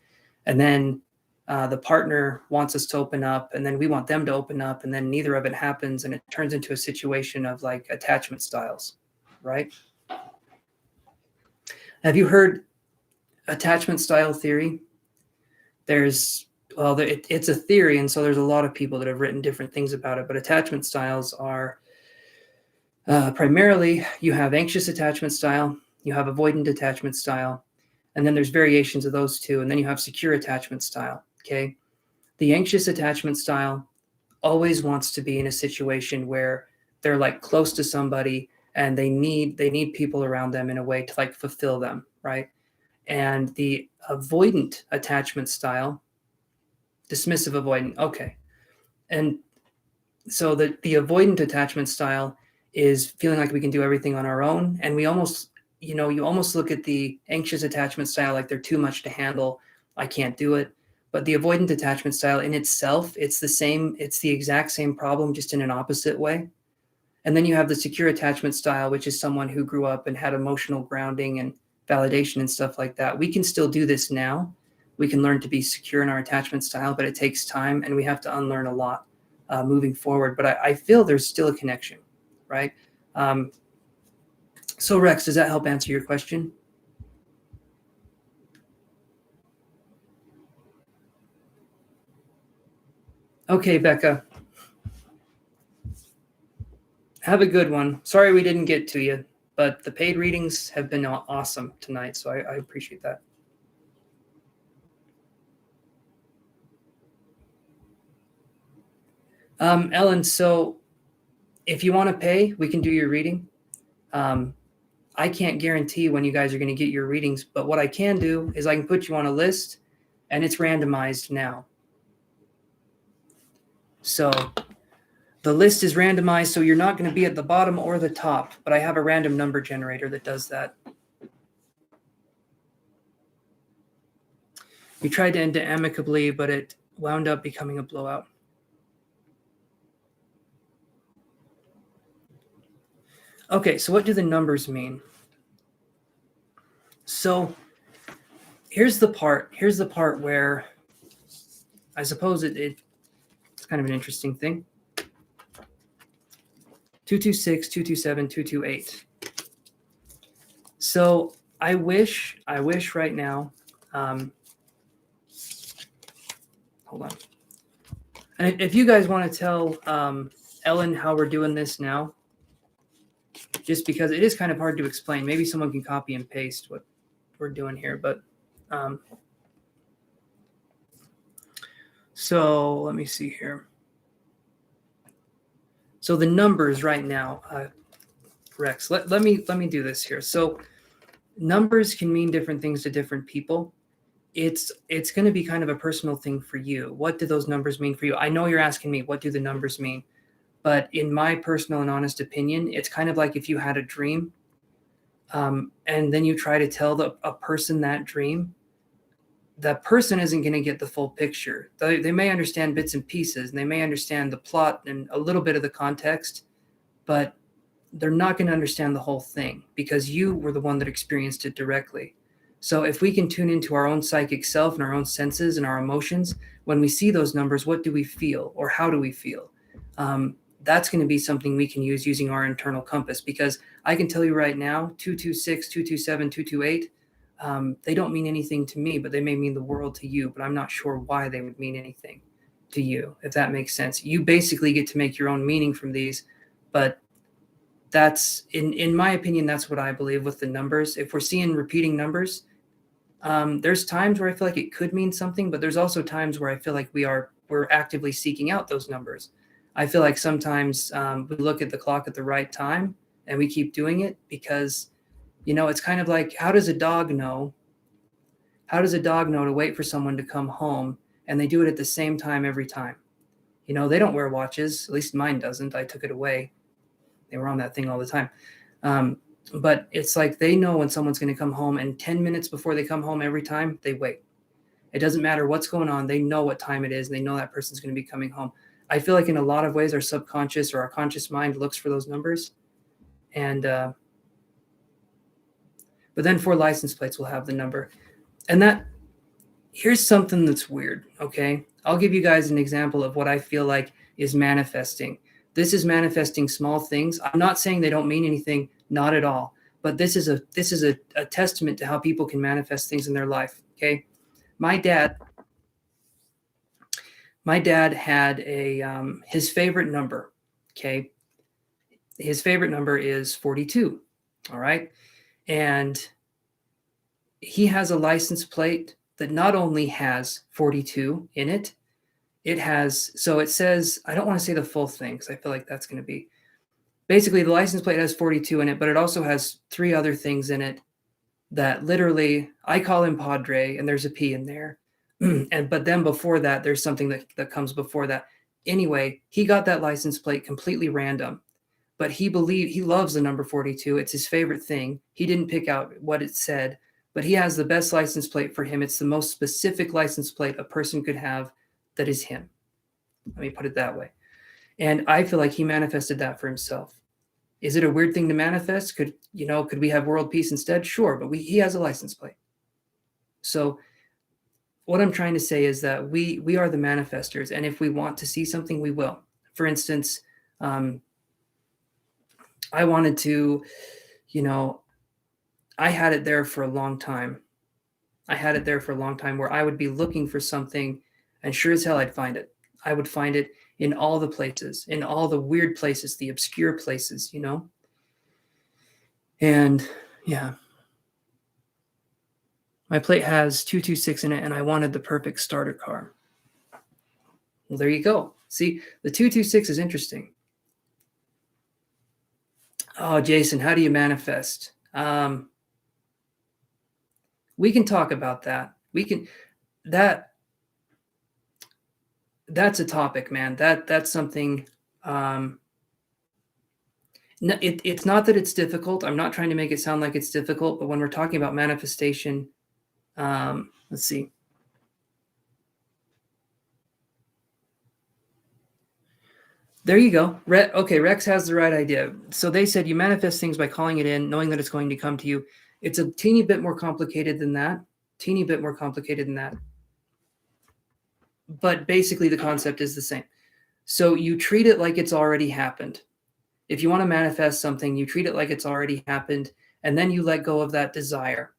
S1: And then the partner wants us to open up, and then we want them to open up, and then neither of it happens. And it turns into a situation of like attachment styles, right? Have you heard attachment style theory? It's a theory, and so there's a lot of people that have written different things about it. But attachment styles are primarily, you have anxious attachment style, you have avoidant attachment style, and then there's variations of those two, and then you have secure attachment style. Okay, the anxious attachment style always wants to be in a situation where they're like close to somebody, and they need people around them in a way to like fulfill them, right? And the avoidant attachment style, dismissive avoidant, okay. And so the avoidant attachment style is feeling like we can do everything on our own. And we almost, you almost look at the anxious attachment style like they're too much to handle. I can't do it. But the avoidant attachment style in itself, it's the exact same problem, just in an opposite way. And then you have the secure attachment style, which is someone who grew up and had emotional grounding and validation and stuff like that. We can still do this now. We can learn to be secure in our attachment style, but it takes time, and we have to unlearn a lot moving forward. But I feel there's still a connection, right? So Rex, does that help answer your question? Okay, Becca. Have a good one. Sorry we didn't get to you, but the paid readings have been awesome tonight, so I appreciate that. Ellen, so if you want to pay, we can do your reading. I can't guarantee when you guys are going to get your readings, but what I can do is I can put you on a list, and it's randomized now. So the list is randomized, so you're not going to be at the bottom or the top, but I have a random number generator that does that. We tried to end it amicably, but it wound up becoming a blowout. Okay, so what do the numbers mean? So here's the part where I suppose it's kind of an interesting thing. 226, 227, 228. So I wish right now, hold on. And if you guys want to tell Ellen how we're doing this now, just because it is kind of hard to explain. Maybe someone can copy and paste what we're doing here, but so let me see here. So the numbers right now, Rex, let me do this here. So numbers can mean different things to different people. It's going to be kind of a personal thing for you. What do those numbers mean for you? I know you're asking me, what do the numbers mean? But in my personal and honest opinion, it's kind of like if you had a dream, and then you try to tell a person that dream, that person isn't going to get the full picture. They may understand bits and pieces, and they may understand the plot and a little bit of the context, but they're not going to understand the whole thing because you were the one that experienced it directly. So if we can tune into our own psychic self and our own senses and our emotions, when we see those numbers, what do we feel, or how do we feel? That's going to be something we can use using our internal compass, because I can tell you right now, 226, 227, 228, they don't mean anything to me, but they may mean the world to you, but I'm not sure why they would mean anything to you, if that makes sense. You basically get to make your own meaning from these, but that's, in my opinion, that's what I believe with the numbers. If we're seeing repeating numbers, there's times where I feel like it could mean something, but there's also times where I feel like we're actively seeking out those numbers. I feel like sometimes we look at the clock at the right time and we keep doing it because, it's kind of like, how does a dog know to wait for someone to come home, and they do it at the same time every time? They don't wear watches. At least mine doesn't. I took it away. They were on that thing all the time. But it's like they know when someone's going to come home, and 10 minutes before they come home every time, they wait. It doesn't matter what's going on. They know what time it is, and they know that person's going to be coming home. I feel like in a lot of ways, our subconscious or our conscious mind looks for those numbers. And but then 4 license plates will have the number. And here's something that's weird, okay? I'll give you guys an example of what I feel like is manifesting. This is manifesting small things. I'm not saying they don't mean anything, not at all. But this is a testament to how people can manifest things in their life, okay? My dad had his favorite number, okay? His favorite number is 42, all right? And he has a license plate that not only has 42 in it, so it says, I don't want to say the full thing because I feel like that's going to be, basically the license plate has 42 in it, but it also has 3 other things in it that literally, I call him Padre, and there's a P in there. But then before that, there's something that comes before that. Anyway, he got that license plate completely random, but he loves the number 42. It's his favorite thing. He didn't pick out what it said, but he has the best license plate for him. It's the most specific license plate a person could have that is him. Let me put it that way. And I feel like he manifested that for himself. Is it a weird thing to manifest? Could we have world peace instead? Sure, but he has a license plate. So what I'm trying to say is that we are the manifestors, and if we want to see something, we will. For instance, I wanted to, I had it there for a long time. Where I would be looking for something, and sure as hell I'd find it. I would find it in all the places, in all the weird places, the obscure places, And yeah. My plate has 226 in it, and I wanted the perfect starter car. Well, there you go. See, the 226 is interesting. Oh, Jason, how do you manifest? We can talk about that. That's a topic, man. That's something. It's not that it's difficult. I'm not trying to make it sound like it's difficult, but when we're talking about manifestation, let's see. There you go. Okay, Rex has the right idea. So they said you manifest things by calling it in, knowing that it's going to come to you. It's a teeny bit more complicated than that. But basically the concept is the same. So you treat it like it's already happened. If you want to manifest something, you treat it like it's already happened, and then you let go of that desire.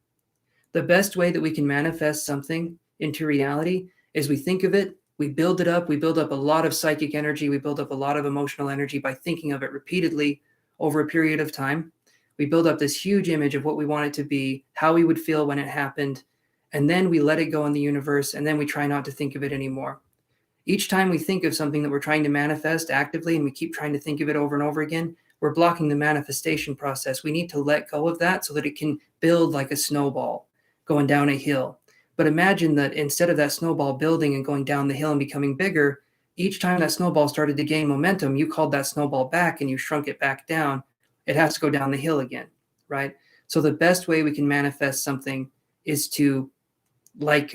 S1: The best way that we can manifest something into reality is we think of it, we build it up, we build up a lot of psychic energy, we build up a lot of emotional energy by thinking of it repeatedly over a period of time. We build up this huge image of what we want it to be, how we would feel when it happened, and then we let it go in the universe, and then we try not to think of it anymore. Each time we think of something that we're trying to manifest actively, and we keep trying to think of it over and over again, we're blocking the manifestation process. We need to let go of that so that it can build like a snowball going down a hill. But imagine that instead of that snowball building and going down the hill and becoming bigger, each time that snowball started to gain momentum, you called that snowball back and you shrunk it back down. It has to go down the hill again, right? So the best way we can manifest something is to, like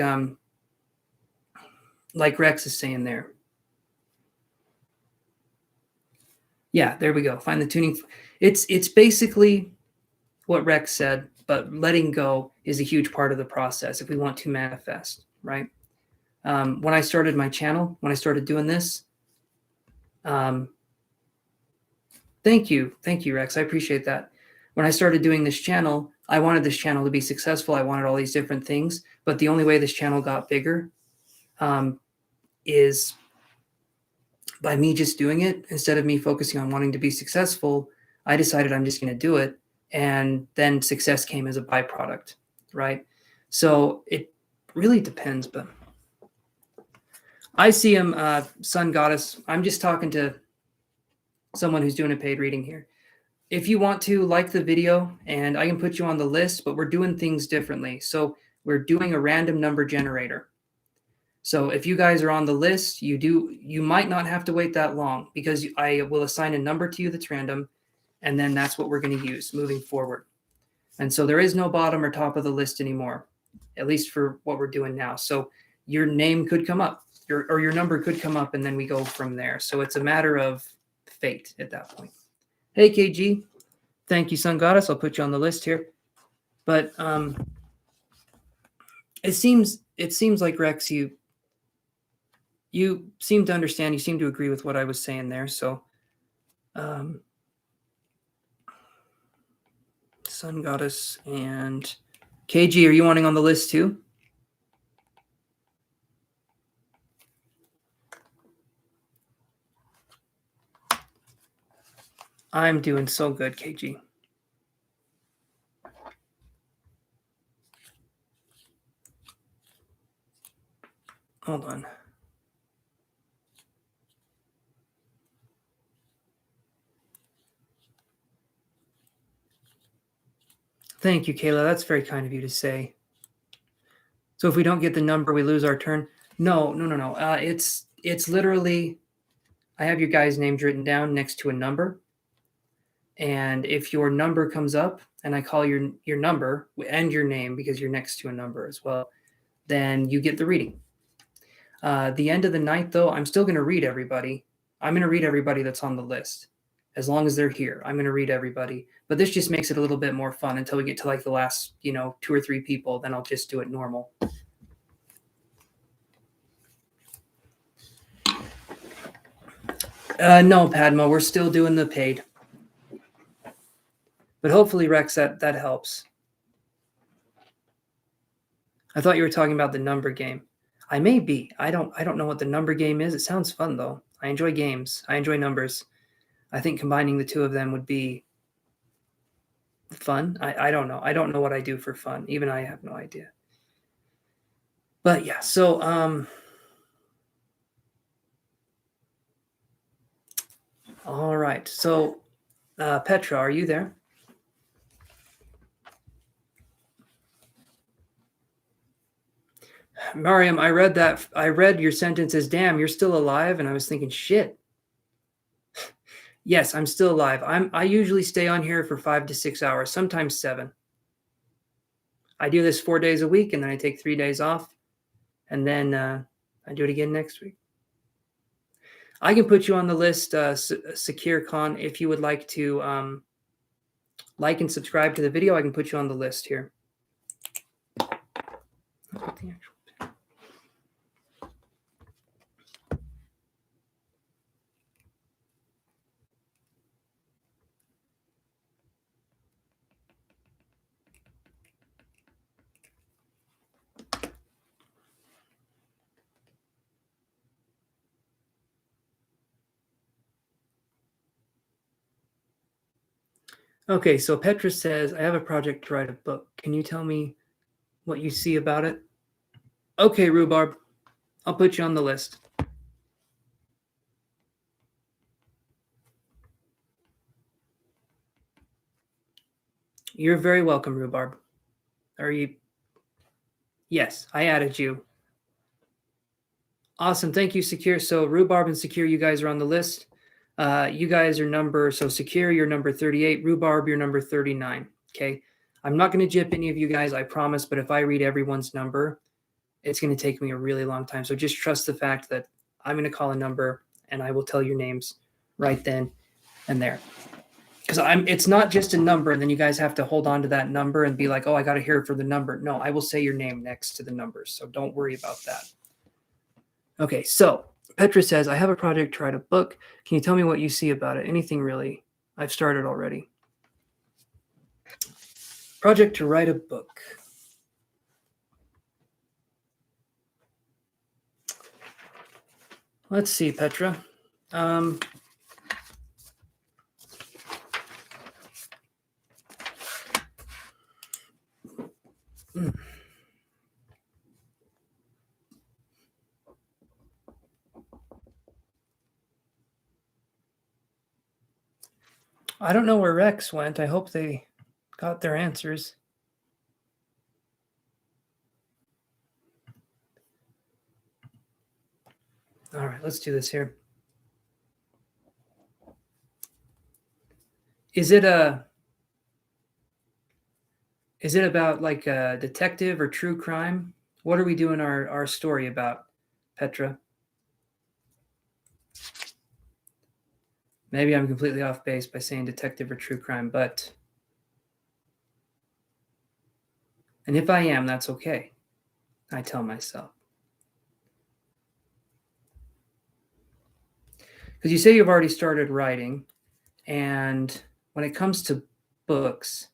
S1: Rex is saying there. Yeah, there we go. Find the tuning. It's basically what Rex said, but letting go is a huge part of the process if we want to manifest, right? When I started my channel, when I started doing this, thank you, Rex. I appreciate that. When I started doing this channel, I wanted this channel to be successful. I wanted all these different things, but the only way this channel got bigger is by me just doing it. Instead of me focusing on wanting to be successful, I decided I'm just going to do it. And then success came as a byproduct, right? So it really depends, but I see him, Sun Goddess. I'm just talking to someone who's doing a paid reading here. If you want to, like the video, and I can put you on the list, but we're doing things differently. So we're doing a random number generator. So if you guys are on the list, you might not have to wait that long, because I will assign a number to you that's random, and then that's what we're going to use moving forward. And so there is no bottom or top of the list anymore, at least for what we're doing now. So your name could come up, your number could come up, and then we go from there. So it's a matter of fate at that point. Hey, KG. Thank you, Sun Goddess. I'll put you on the list here. But it seems like, Rex, you seem to understand. You seem to agree with what I was saying there. So Sun Goddess and KG, are you wanting on the list too? I'm doing so good, KG. Hold on. Thank you, Kayla. That's very kind of you to say. So if we don't get the number, we lose our turn? No. It's literally, I have your guys' names written down next to a number. And if your number comes up and I call your number and your name, because you're next to a number as well, then you get the reading. The end of the night, though, I'm still going to read everybody. I'm going to read everybody that's on the list. As long as they're here, I'm going to read everybody. But this just makes it a little bit more fun until we get to like the last, 2 or 3 people. Then I'll just do it normal. No, Padma, we're still doing the paid. But hopefully, Rex, that helps. I thought you were talking about the number game. I may be. I don't know what the number game is. It sounds fun, though. I enjoy games. I enjoy numbers. I think combining the two of them would be fun. I don't know. I don't know what I do for fun. Even I have no idea. But yeah, so all right. So Petra, are you there? Mariam, I read your sentence as, damn, you're still alive, and I was thinking, shit. Yes, I'm still alive. I usually stay on here for 5 to 6 hours, sometimes 7. I do this 4 days a week, and then I take 3 days off, and then I do it again next week. I can put you on the list, Sakir Khan, if you would like to like and subscribe to the video. I can put you on the list here. Okay, so Petra says, I have a project to write a book. Can you tell me what you see about it? Okay, Rhubarb, I'll put you on the list. You're very welcome, Rhubarb. Are you? Yes, I added you. Awesome. Thank you, Secure. So Rhubarb and Secure, you guys are on the list. You guys are Secure, you're number 38. Rhubarb, you're number 39. Okay. I'm not going to jip any of you guys, I promise. But if I read everyone's number, it's going to take me a really long time. So just trust the fact that I'm going to call a number and I will tell your names right then and there. Because it's not just a number, and then you guys have to hold on to that number and be like, oh, I got to hear it for the number. No, I will say your name next to the numbers. So don't worry about that. Okay, so Petra says, I have a project to write a book. Can you tell me what you see about it? Anything really? I've started already. Project to write a book. Let's see, Petra. I don't know where Rex went. I hope they got their answers. All right, let's do this here. Is it about like a detective or true crime? What are we doing our story about, Petra? Maybe I'm completely off base by saying detective or true crime, and if I am, that's okay, I tell myself. Because you say you've already started writing, and when it comes to books,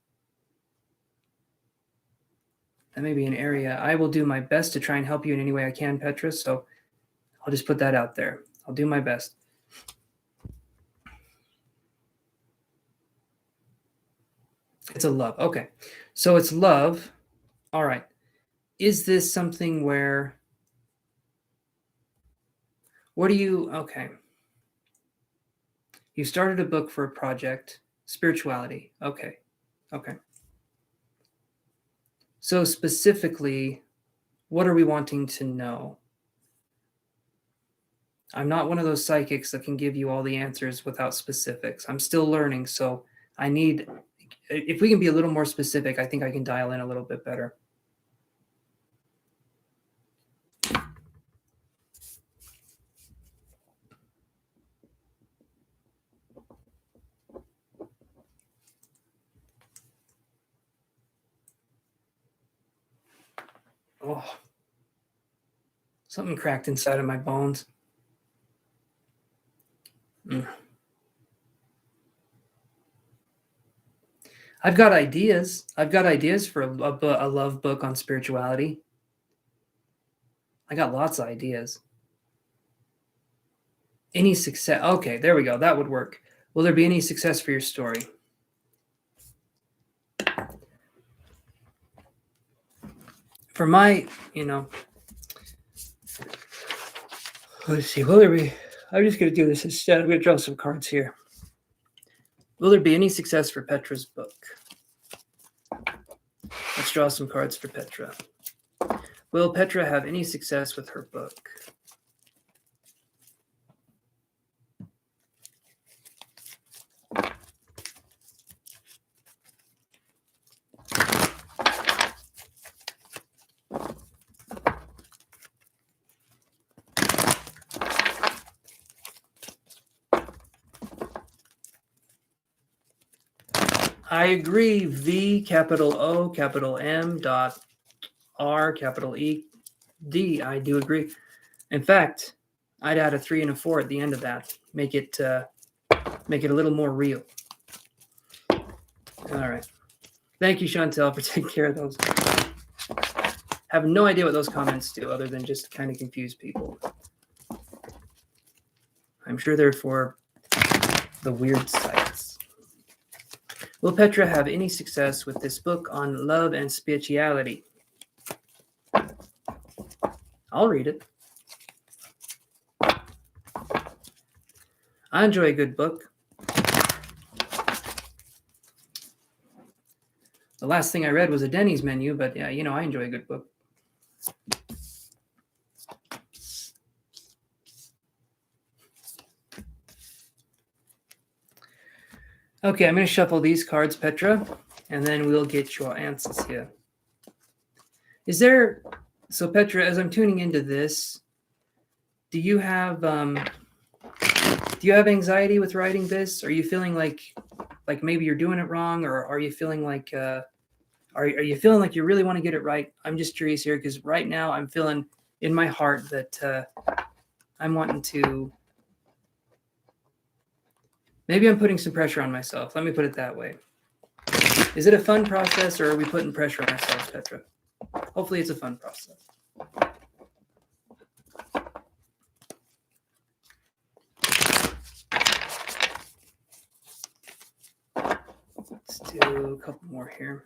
S1: that may be an area I will do my best to try and help you in any way I can, Petra. So I'll just put that out there. I'll do my best. It's a love. Okay. So it's love. All right. Is this something where, what do you, okay. You started a book for a project, spirituality. Okay. Okay. So specifically, what are we wanting to know? I'm not one of those psychics that can give you all the answers without specifics. I'm still learning, so I need, if we can be a little more specific, I think I can dial in a little bit better. Oh, something cracked inside of my bones. I've got ideas. I've got ideas for a love book on spirituality. I got lots of ideas. Any success? Okay, there we go. That would work. Will there be any success for your story? For my, let's see. Will there be? I'm just going to do this instead. I'm going to draw some cards here. Will there be any success for Petra's book? Let's draw some cards for Petra. Will Petra have any success with her book? I agree. V, capital O, capital M, dot R, capital E, D. I do agree. In fact, I'd add a 3 and a 4 at the end of that. Make it a little more real. All right. Thank you, Chantel, for taking care of those. Have no idea what those comments do other than just kind of confuse people. I'm sure they're for the weird sites. Will Petra have any success with this book on love and spirituality? I'll read it. I enjoy a good book. The last thing I read was a Denny's menu, but yeah, I enjoy a good book. Okay, I'm going to shuffle these cards, Petra, and then we'll get your answers here. So Petra, as I'm tuning into this, do you have anxiety with writing this? Are you feeling like maybe you're doing it wrong, or are you feeling like are you feeling like you really want to get it right? I'm just curious here because right now I'm feeling in my heart that I'm wanting to. Maybe I'm putting some pressure on myself. Let me put it that way. Is it a fun process, or are we putting pressure on ourselves, Petra? Hopefully it's a fun process. Let's do a couple more here.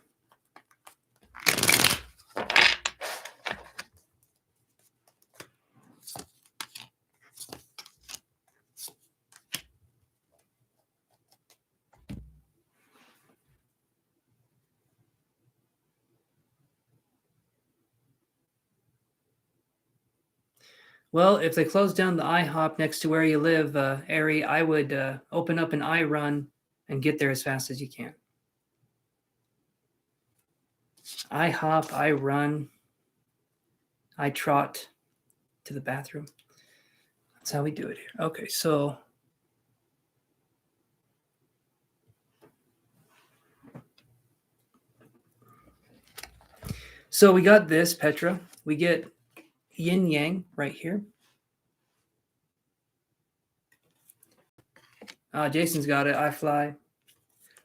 S1: Well, if they close down the IHOP next to where you live, Ari, I would open up an iRun and get there as fast as you can. I hop, I run, I trot to the bathroom. That's how we do it here. Okay, so we got this, Petra. We get yin yang right here. Jason's got it. I fly.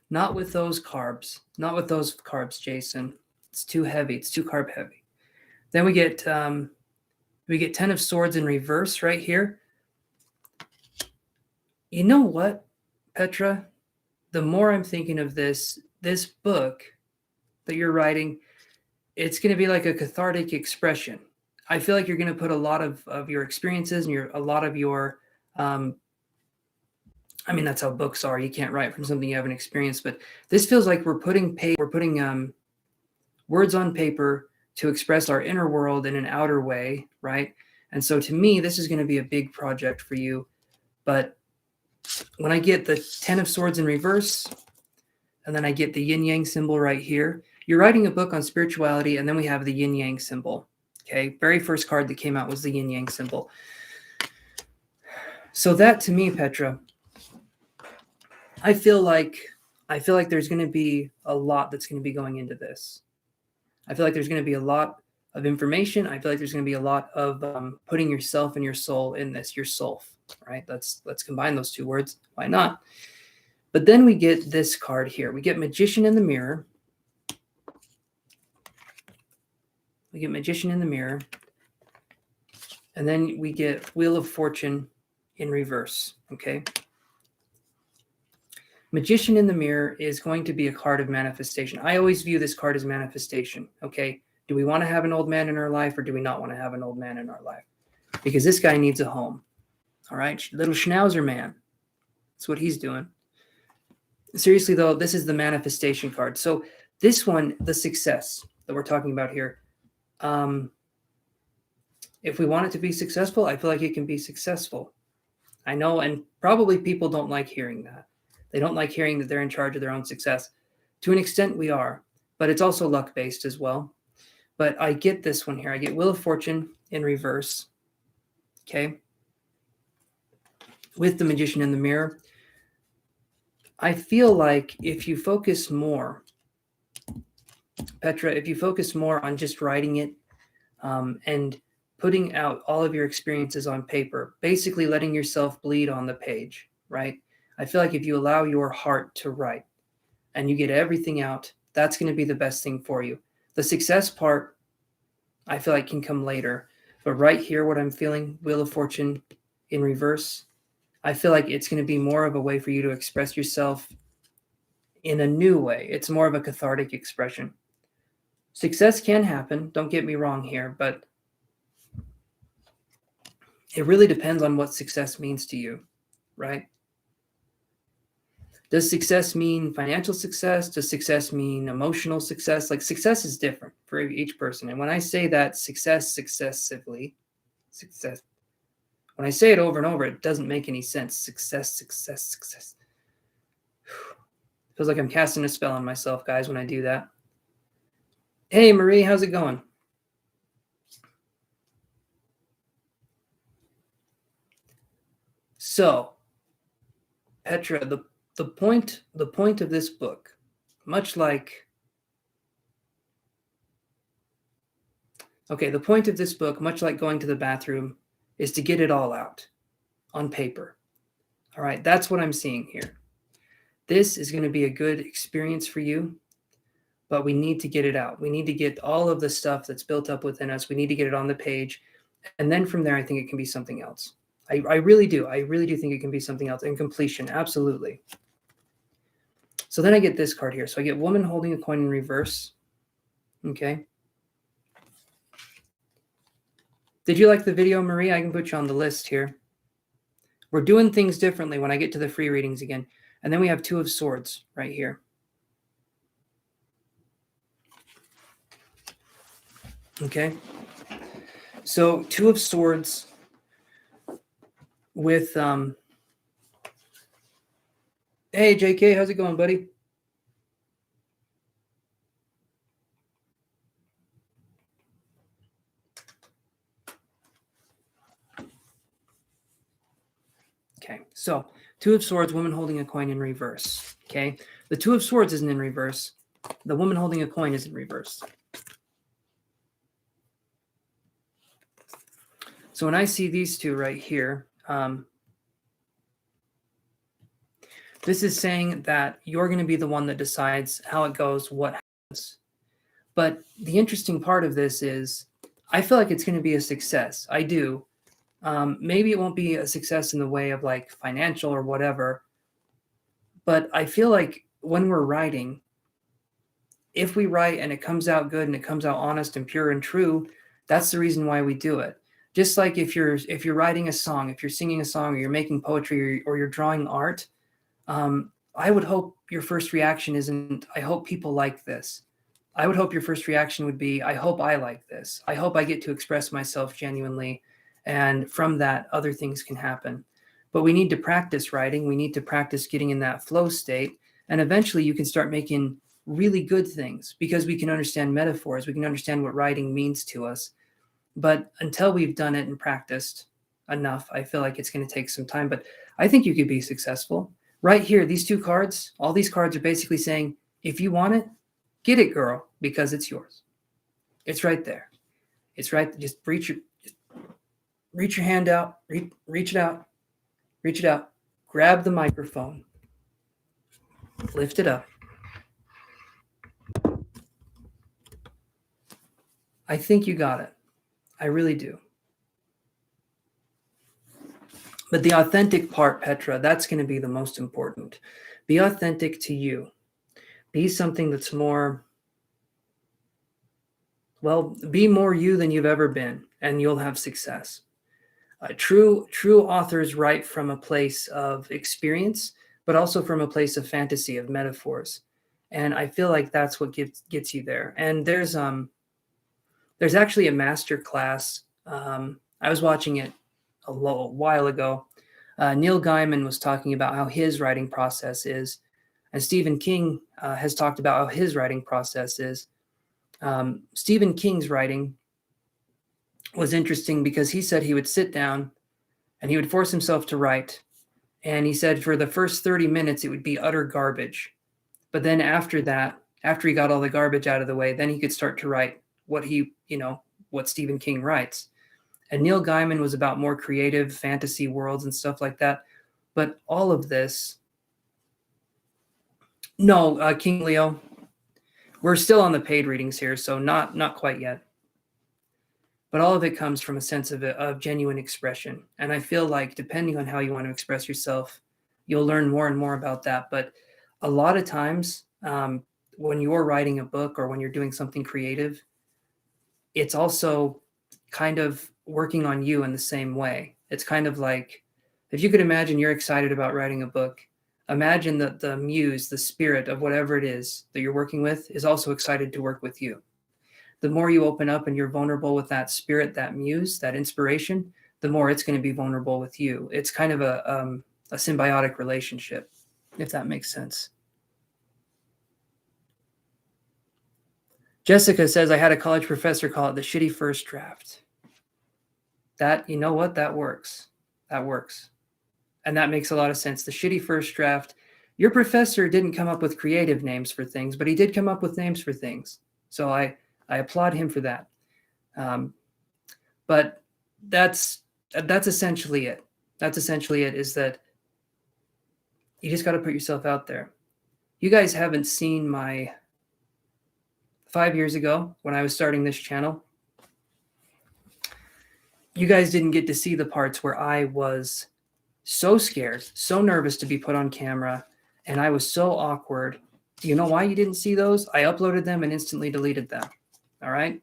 S1: Not with those carbs. Not with those carbs, Jason. It's too heavy. It's too carb heavy. Then we get 10 of Swords in reverse right here. You know what, Petra? The more I'm thinking of this book that you're writing, it's going to be like a cathartic expression. I feel like you're going to put a lot of your experiences and a lot of your I mean, that's how books are. You can't write from something you haven't experienced, but this feels like we're putting words on paper to express our inner world in an outer way, right? And so to me, this is going to be a big project for you. But when I get the 10 of Swords in reverse, and then I get the yin yang symbol right here, you're writing a book on spirituality, and then we have the yin yang symbol. Okay, very first card that came out was the yin yang symbol. So that to me, Petra, I feel like there's going to be a lot that's going to be going into this. I feel like there's going to be a lot of information. I feel like there's going to be a lot of putting yourself and your soul in this, your soul, right? Let's combine those two words. Why not? But then we get this card here. We get Magician in the Mirror. We get Magician in the Mirror. And then we get Wheel of Fortune in reverse, okay? Magician in the Mirror is going to be a card of manifestation. I always view this card as manifestation, okay? Do we want to have an old man in our life, or do we not want to have an old man in our life? Because this guy needs a home, all right? Little Schnauzer man. That's what he's doing. Seriously, though, this is the manifestation card. So this one, the success that we're talking about here, if we want it to be successful, I feel like it can be successful. I know, and probably people don't like hearing that. They don't like hearing that they're in charge of their own success. To an extent, we are, but it's also luck-based as well. But I get this one here. I get Wheel of Fortune in reverse, okay? With the Magician in the Mirror. I feel like if you focus more, Petra, if you focus more on just writing it and putting out all of your experiences on paper, basically letting yourself bleed on the page, right? I feel like if you allow your heart to write and you get everything out, that's going to be the best thing for you. The success part, I feel like can come later. But right here, what I'm feeling, Wheel of Fortune in reverse, I feel like it's going to be more of a way for you to express yourself in a new way. It's more of a cathartic expression. Success can happen, don't get me wrong here, but it really depends on what success means to you, right? Does success mean financial success? Does success mean emotional success? Like, success is different for each person. And when I say that success, when I say it over and over, it doesn't make any sense. Success. Feels like I'm casting a spell on myself, guys, when I do that. Hey, Marie, how's it going? So, Petra, the point of this book, much like going to the bathroom, is to get it all out on paper. All right, that's what I'm seeing here. This is going to be a good experience for you, but we need to get it out. We need to get all of the stuff that's built up within us. We need to get it on the page. And then from there, I think it can be something else. I really do. I really do think it can be something else. And completion, absolutely. So then I get this card here. So I get Woman Holding a Coin in reverse. Okay. Did you like the video, Marie? I can put you on the list here. We're doing things differently when I get to the free readings again. And then we have Two of Swords right here. Okay. So Two of Swords with hey JK, how's it going, buddy? Okay, so Two of Swords, woman holding a coin in reverse. Okay, the Two of Swords isn't in reverse. The woman holding a coin is in reverse. So when I see these two right here, this is saying that you're going to be the one that decides how it goes, what happens. But the interesting part of this is I feel like it's going to be a success. I do. Maybe it won't be a success in the way of like financial or whatever. But I feel like when we're writing, if we write and it comes out good and it comes out honest and pure and true, that's the reason why we do it. Just like if you're writing a song, if you're singing a song, or you're making poetry, or you're drawing art, I would hope your first reaction isn't, I hope people like this. I would hope your first reaction would be, I hope I like this. I hope I get to express myself genuinely. And from that, other things can happen. But we need to practice writing. We need to practice getting in that flow state. And eventually you can start making really good things because we can understand metaphors. We can understand what writing means to us. But until we've done it and practiced enough, I feel like it's going to take some time. But I think you could be successful. Right here, these two cards, all these cards are basically saying, if you want it, get it, girl, because it's yours. It's right there. It's right. Just reach your hand out, reach it out, grab the microphone, lift it up. I think you got it. I really do. But the authentic part, Petra, that's going to be the most important. Be authentic to you. Be something that's more, well, be more you than you've ever been, and you'll have success. True authors write from a place of experience, but also from a place of fantasy, of metaphors. And I feel like that's what gets you there. And there's actually a master class. I was watching it a while ago. Neil Gaiman was talking about how his writing process is, and Stephen King has talked about how his writing process is. Stephen King's writing was interesting because he said he would sit down and he would force himself to write. And he said for the first 30 minutes, it would be utter garbage. But then after that, after he got all the garbage out of the way, then he could start to write what Stephen King writes. And Neil Gaiman was about more creative fantasy worlds and stuff like that. But all of this, no, King Leo, we're still on the paid readings here, so not quite yet. But all of it comes from a sense of genuine expression. And I feel like depending on how you want to express yourself, you'll learn more and more about that. But a lot of times when you're writing a book or when you're doing something creative, it's also kind of working on you in the same way. It's kind of like, if you could imagine you're excited about writing a book, imagine that the muse, the spirit of whatever it is that you're working with is also excited to work with you. The more you open up and you're vulnerable with that spirit, that muse, that inspiration, the more it's going to be vulnerable with you. It's kind of a symbiotic relationship, if that makes sense. Jessica says, I had a college professor call it the shitty first draft. That, you know what? That works. That works. And that makes a lot of sense. The shitty first draft. Your professor didn't come up with creative names for things, but he did come up with names for things. So I applaud him for that. But that's essentially it. That's essentially it, is that you just got to put yourself out there. You guys haven't seen my 5 years ago when I was starting this channel. You guys didn't get to see the parts where I was so scared, so nervous to be put on camera, and I was so awkward. Do you know why you didn't see those? I uploaded them and instantly deleted them. All right?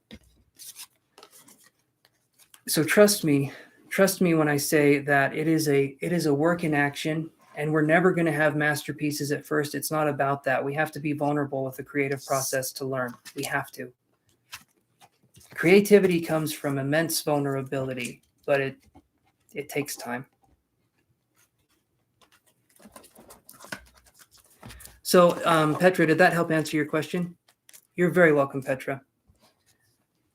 S1: So trust me when I say that it is a work in action, and we're never going to have masterpieces at first. It's not about that. We have to be vulnerable with the creative process to learn. We have to. Creativity comes from immense vulnerability, but it takes time. So, Petra, did that help answer your question? You're very welcome, Petra.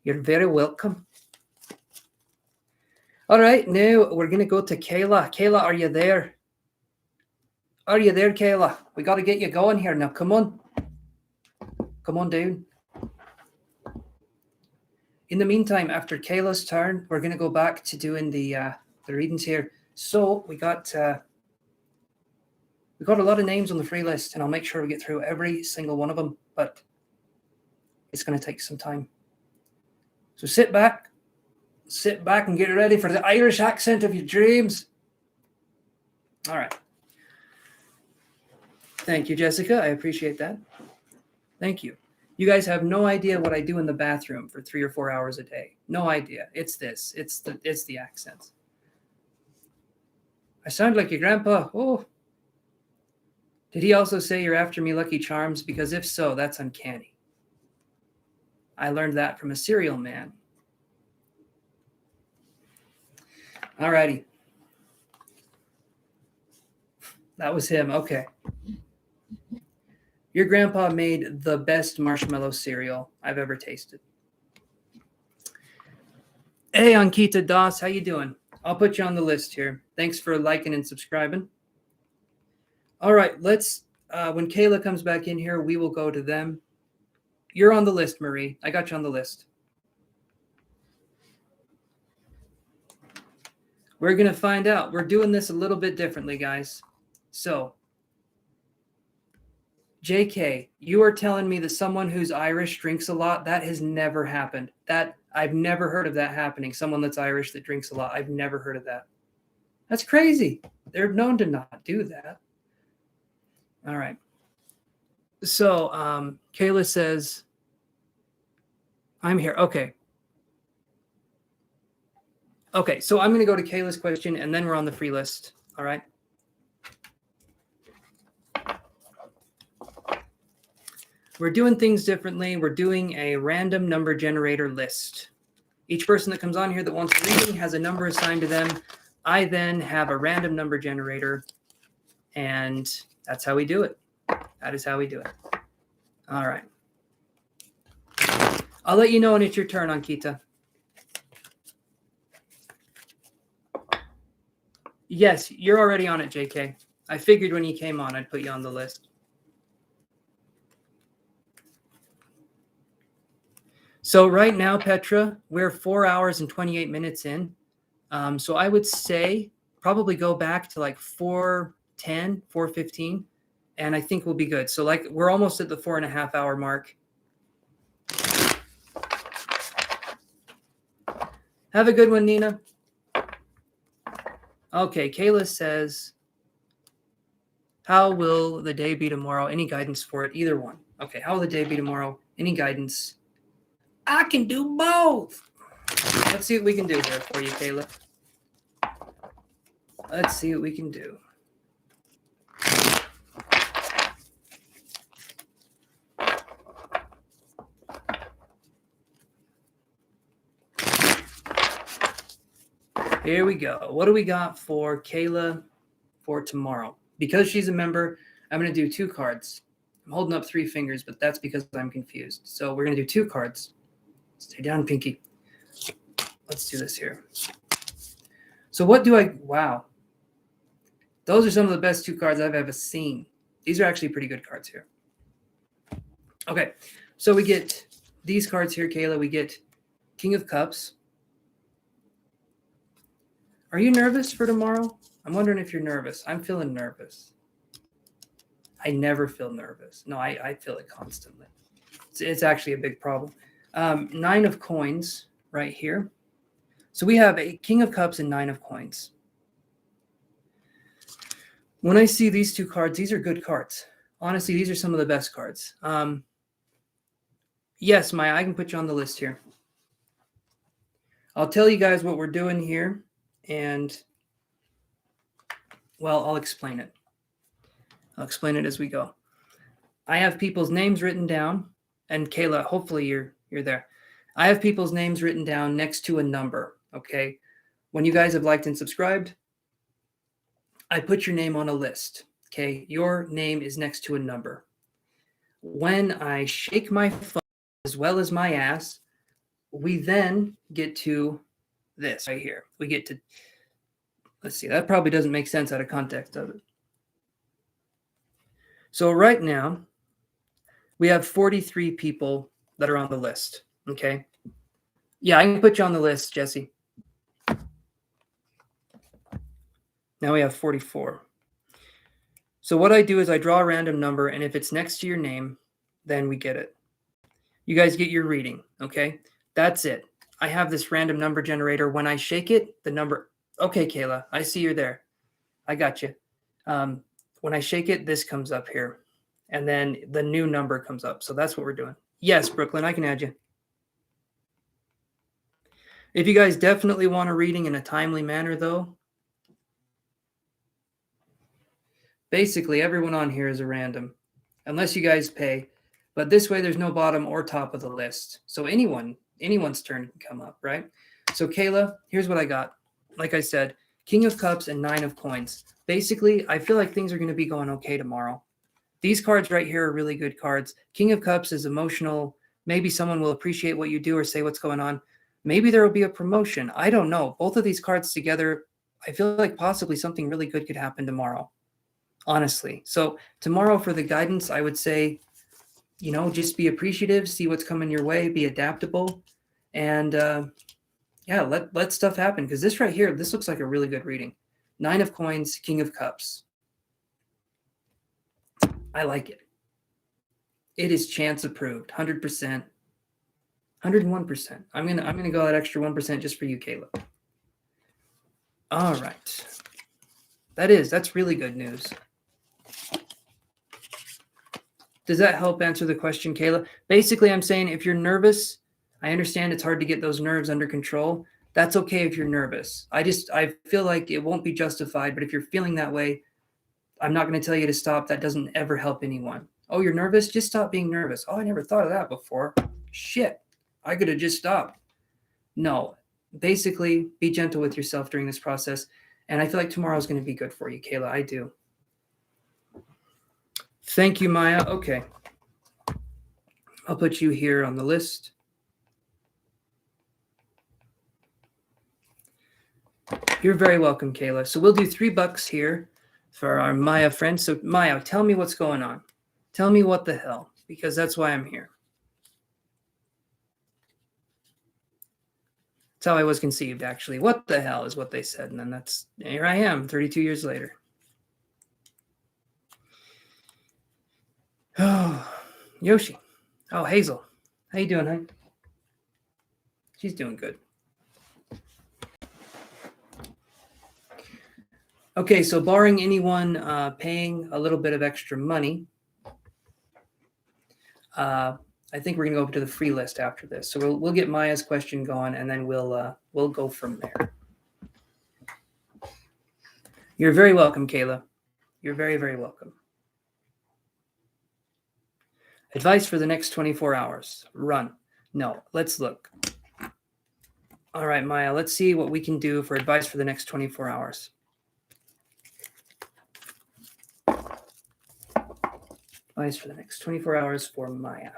S1: You're very welcome. All right, now we're going to go to Kayla. Kayla, are you there? Are you there, Kayla? We got to get you going here now. Come on. Come on down. In the meantime, after Kayla's turn, we're going to go back to doing the readings here. So we got a lot of names on the free list, and I'll make sure we get through every single one of them, but it's going to take some time. So sit back and get ready for the Irish accent of your dreams. All right. Thank you, Jessica. I appreciate that. Thank you. You guys have no idea what I do in the bathroom for 3 or 4 hours a day. No idea. It's this. It's the accents. I sound like your grandpa. Oh. Did he also say you're after me, Lucky Charms? Because if so, that's uncanny. I learned that from a cereal man. All righty. That was him. Okay. Your grandpa made the best marshmallow cereal I've ever tasted. Hey, Ankita Das, how you doing? I'll put you on the list here. Thanks for liking and subscribing. All right, let's, when Kayla comes back in here, we will go to them. You're on the list, Marie. I got you on the list. We're going to find out. We're doing this a little bit differently, guys. So, JK, you are telling me that someone who's Irish drinks a lot? That has never happened. I've never heard of that happening. Someone that's Irish that drinks a lot. I've never heard of that. That's crazy. They're known to not do that. All right. So Kayla says, I'm here. Okay. Okay, so I'm going to go to Kayla's question, and then we're on the free list. All right. We're doing things differently. We're doing a random number generator list. Each person that comes on here that wants a reading has a number assigned to them. I then have a random number generator, and that's how we do it. That is how we do it. All right. I'll let you know when it's your turn, Ankita. Yes, you're already on it, JK. I figured when you came on, I'd put you on the list. So right now, Petra, we're 4 hours and 28 minutes in. So I would say probably go back to like 4:10, 4:15, and I think we'll be good. So like we're almost at the 4.5 hour mark. Have a good one, Nina. Okay, Kayla says, how will the day be tomorrow? Any guidance for it? Either one. Okay, how will the day be tomorrow? Any guidance? I can do both. Let's see what we can do here for you, Kayla. Let's see what we can do. Here we go. What do we got for Kayla for tomorrow? Because she's a member, I'm going to do 2 cards. I'm holding up 3 fingers, but that's because I'm confused. So we're going to do 2 cards. Stay down, Pinky. Let's do this here. So what do I... Wow. Those are some of the best 2 cards I've ever seen. These are actually pretty good cards here. Okay. So we get these cards here, Kayla. We get King of Cups. Are you nervous for tomorrow? I'm wondering if you're nervous. I'm feeling nervous. I never feel nervous. No, I feel it constantly. It's actually a big problem. 9 of coins right here. So we have a King of Cups and 9 of coins. When I see these 2 cards, these are good cards. Honestly, these are some of the best cards. Yes, Maya, I can put you on the list here. I'll tell you guys what we're doing here. And, well, I'll explain it. I'll explain it as we go. I have people's names written down. And Kayla, hopefully you're there. I have people's names written down next to a number, okay? When you guys have liked and subscribed, I put your name on a list. Okay, your name is next to a number. When I shake my phone as well as my ass, we then get to this right here. We get to, let's see, that probably doesn't make sense out of context, does it? So right now, we have 43 people that are on the list, okay? Yeah, I can put you on the list, Jesse. Now we have 44. So what I do is I draw a random number, and if it's next to your name, then we get it. You guys get your reading, okay? That's it. I have this random number generator. When I shake it, the number... Okay, Kayla, I see you're there. I got you. When I shake it, this comes up here. And then the new number comes up. So that's what we're doing. Yes, Brooklyn, I can add you. If you guys definitely want a reading in a timely manner, though, basically everyone on here is a random, unless you guys pay. But this way, there's no bottom or top of the list. So anyone's turn can come up, right? So Kayla, here's what I got. Like I said, King of Cups and Nine of Coins. Basically, I feel like things are going to be going okay tomorrow. These cards right here are really good cards. King of Cups is emotional. Maybe someone will appreciate what you do or say what's going on. Maybe there will be a promotion. I don't know. Both of these cards together, I feel like possibly something really good could happen tomorrow, honestly. So tomorrow for the guidance, I would say, you know, just be appreciative, see what's coming your way, be adaptable, and yeah, let stuff happen. Because this right here, this looks like a really good reading. Nine of Coins, King of Cups. I like it. It is chance approved, 100%, 101%. I'm gonna go that extra 1% just for you, Caleb. All right, that's really good news. Does that help answer the question, Kayla? Basically, I'm saying if you're nervous, I understand it's hard to get those nerves under control. That's okay if you're nervous. I feel like it won't be justified, but if you're feeling that way, I'm not going to tell you to stop. That doesn't ever help anyone. Oh, you're nervous? Just stop being nervous. Oh, I never thought of that before. Shit, I could have just stopped. No, basically, be gentle with yourself during this process. And I feel like tomorrow's going to be good for you, Kayla. I do. Thank you, Maya. Okay. I'll put you here on the list. You're very welcome, Kayla. So we'll do $3 here for our Maya friend. So Maya, tell me what's going on. Tell me what the hell, because that's why I'm here. That's how I was conceived, actually. What the hell is what they said. And then here I am, 32 years later. Oh, Yoshi. Oh, Hazel. How you doing, hon? She's doing good. Okay, so barring anyone paying a little bit of extra money, I think we're gonna go up to the free list after this. So we'll get Maya's question going, and then we'll go from there. You're very welcome, Kayla. You're very, very welcome. Advice for the next 24 hours. Run. No, let's look. All right, Maya, let's see what we can do for advice for the next 24 hours. Advice for the next 24 hours for Maya.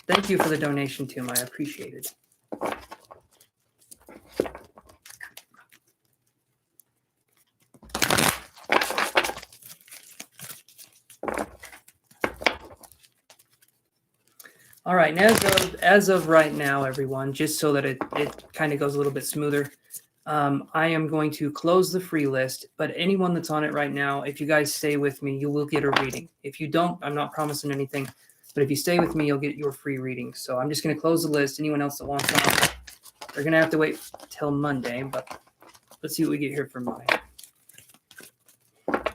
S1: Thank you for the donation too, Maya. Appreciate it. All right, and as of right now, everyone, just so that it kind of goes a little bit smoother, I am going to close the free list, but anyone that's on it right now, if you guys stay with me, you will get a reading. If you don't, I'm not promising anything, but if you stay with me, you'll get your free reading. So I'm just going to close the list. Anyone else that wants on, they're going to have to wait till Monday, but let's see what we get here for Monday. And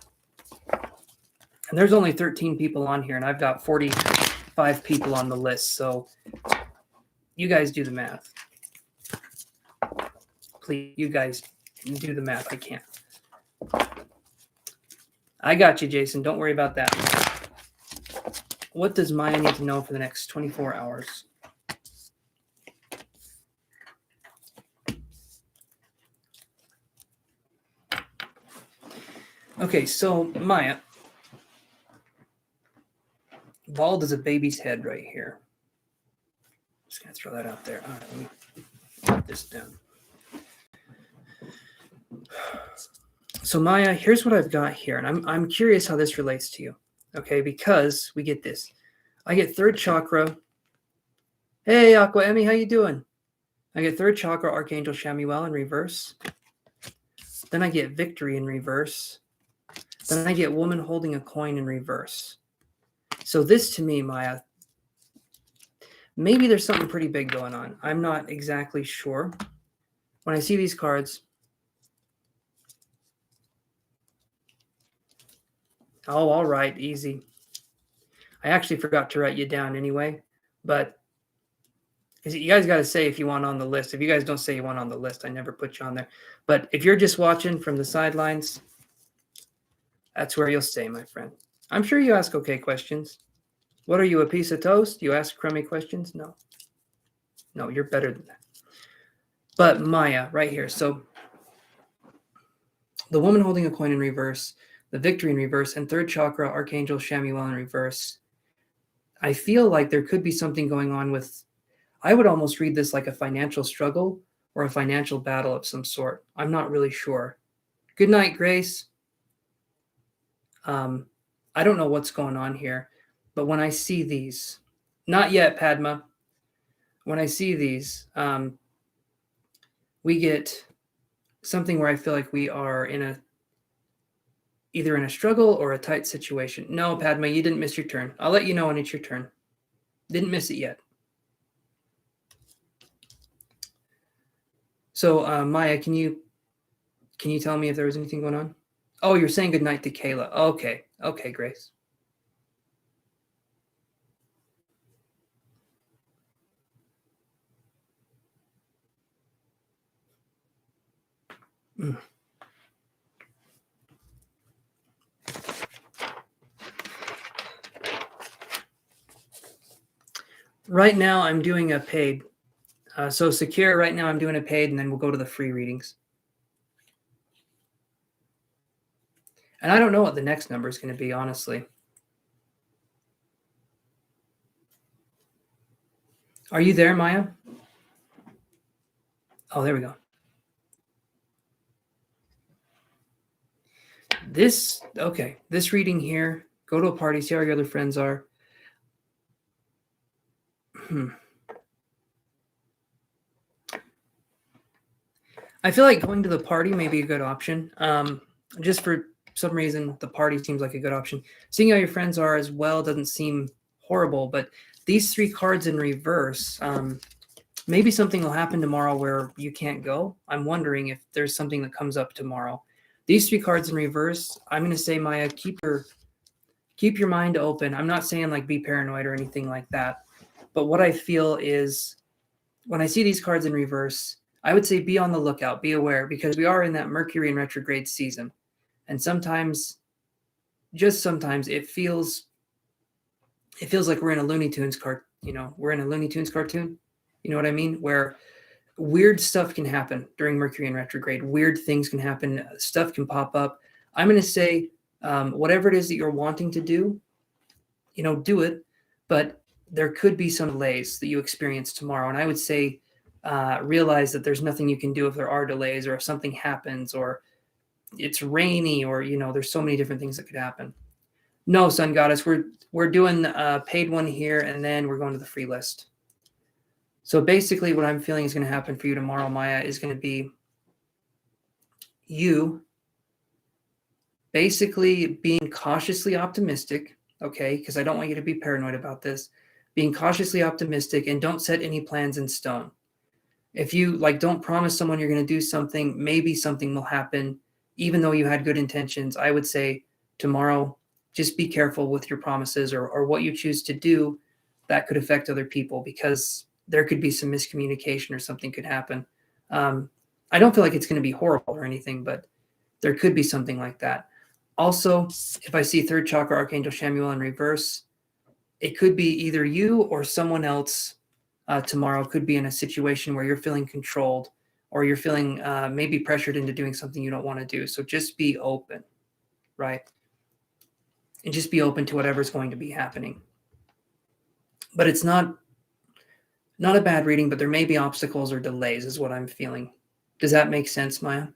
S1: there's only 13 people on here, and I've got 45 people on the list, so you guys do the math. Please, you guys do the math. I can't. I got you, Jason. Don't worry about that. What does Maya need to know for the next 24 hours? Okay, so Maya, Bald as a baby's head right here. Just going to throw that out there. All right, let me put this down. So Maya, here's what I've got here, and I'm curious how this relates to you, okay? Because we get this. I get third chakra. Hey, Aqua Emmy, how you doing? I get third chakra, Archangel Shamuel in reverse. Then I get victory in reverse. Then I get woman holding a coin in reverse. So this to me, Maya, maybe there's something pretty big going on. I'm not exactly sure. When I see these cards, oh, all right, easy. I actually forgot to write you down anyway, but you guys got to say if you want on the list. If you guys don't say you want on the list, I never put you on there. But if you're just watching from the sidelines, that's where you'll stay, my friend. I'm sure you ask okay questions. What are you, a piece of toast? You ask crummy questions? No. No, you're better than that. But Maya, right here. So the woman holding a coin in reverse, the victory in reverse, and third chakra, Archangel Shamuel in reverse. I feel like there could be something going on with, I would almost read this like a financial struggle or a financial battle of some sort. I'm not really sure. Good night, Grace. I don't know what's going on here, but when I see these, not yet, Padma. When I see these, we get something where I feel like we are either in a struggle or a tight situation. No, Padma, you didn't miss your turn. I'll let you know when it's your turn. Didn't miss it yet. So, Maya, can you tell me if there was anything going on? Oh, you're saying goodnight to Kayla. Okay. Okay, Grace. Right now, I'm doing a paid. So secure, right now I'm doing a paid, and then we'll go to the free readings. And I don't know what the next number is going to be, honestly. Are you there, Maya? Oh, there we go. This reading here, go to a party, see how your other friends are. I feel like going to the party may be a good option. Just for some reason, the party seems like a good option. Seeing how your friends are as well doesn't seem horrible, but these three cards in reverse, maybe something will happen tomorrow where you can't go. I'm wondering if there's something that comes up tomorrow. These three cards in reverse, I'm going to say, Maya, keep your mind open. I'm not saying like be paranoid or anything like that. But what I feel is when I see these cards in reverse, I would say be on the lookout, be aware, because we are in that Mercury in retrograde season. And sometimes, just sometimes, it feels like we're in a Looney Tunes we're in a Looney Tunes cartoon. You know what I mean? Where weird stuff can happen during Mercury in retrograde. Weird things can happen. Stuff can pop up. I'm going to say whatever it is that you're wanting to do, do it. But there could be some delays that you experience tomorrow. And I would say realize that there's nothing you can do if there are delays or if something happens or it's rainy or, there's so many different things that could happen. No, Sun Goddess, we're doing a paid one here and then we're going to the free list. So basically what I'm feeling is going to happen for you tomorrow, Maya, is going to be you basically being cautiously optimistic, okay? Because I don't want you to be paranoid about this. Being cautiously optimistic and don't set any plans in stone. If you don't promise someone you're going to do something, maybe something will happen, even though you had good intentions. I would say tomorrow, just be careful with your promises or what you choose to do that could affect other people because there could be some miscommunication or something could happen. I don't feel like it's going to be horrible or anything, but there could be something like that. Also, if I see third chakra Archangel Shamuel in reverse, it could be either you or someone else tomorrow could be in a situation where you're feeling controlled or you're feeling maybe pressured into doing something you don't want to do. So just be open, right? And just be open to whatever's going to be happening. but it's not a bad reading, but there may be obstacles or delays is what I'm feeling. Does that make sense, Maya?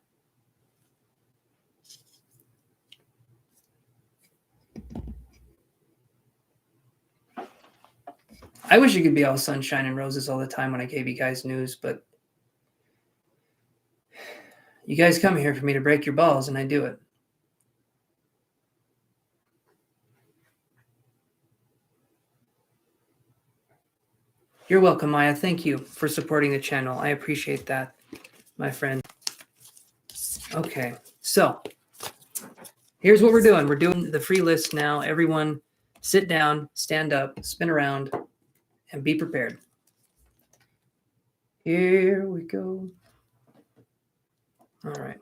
S1: I wish it could be all sunshine and roses all the time when I gave you guys news, but you guys come here for me to break your balls, and I do it. You're welcome, Maya. Thank you for supporting the channel. I appreciate that, my friend. Okay, so here's what we're doing. We're doing the free list now. Everyone sit down, stand up, spin around, and be prepared. Here we go. All right.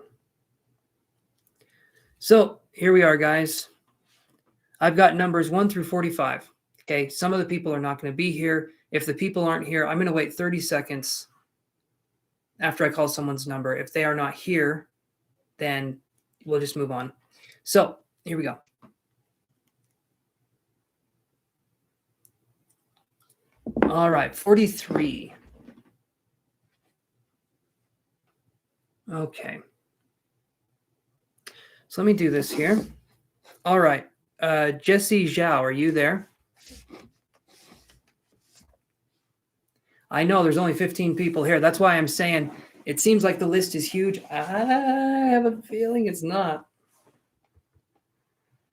S1: So here we are, guys. I've got numbers 1 through 45. Okay, some of the people are not going to be here. If the people aren't here, I'm going to wait 30 seconds after I call someone's number. If they are not here, then we'll just move on. So here we go. All right, 43. Okay. So let me do this here. All right. Jesse Zhao, are you there? I know there's only 15 people here. That's why I'm saying it seems like the list is huge. I have a feeling it's not.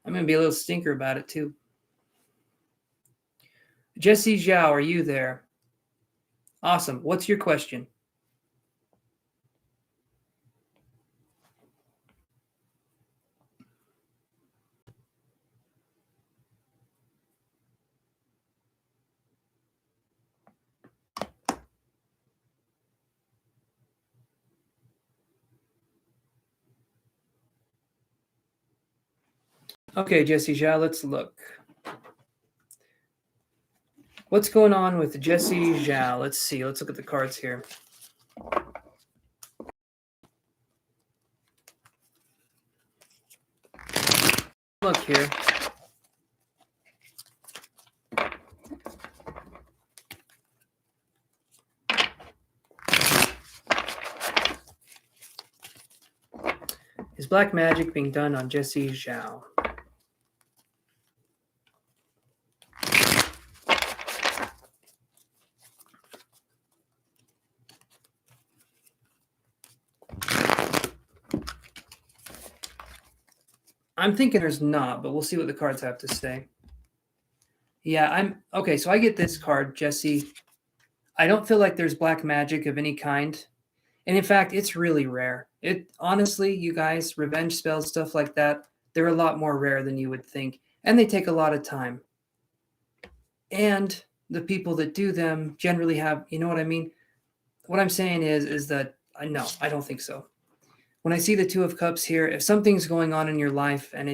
S1: I'm going to be a little stinker about it too. Jesse Zhao, are you there? Awesome. What's your question? Okay, Jesse Zhao, let's look. What's going on with Jesse Zhao? Let's see. Let's look at the cards here. Look here. Is black magic being done on Jesse Zhao? I'm thinking there's not, but we'll see what the cards have to say. Yeah, okay. So I get this card, Jesse. I don't feel like there's black magic of any kind. And in fact, it's really rare. It honestly, you guys, revenge spells, stuff like that, they're a lot more rare than you would think. And they take a lot of time. And the people that do them generally have, you know what I mean? What I'm saying is that no, I don't think so. When I see the Two of Cups here, if something's going on in your life and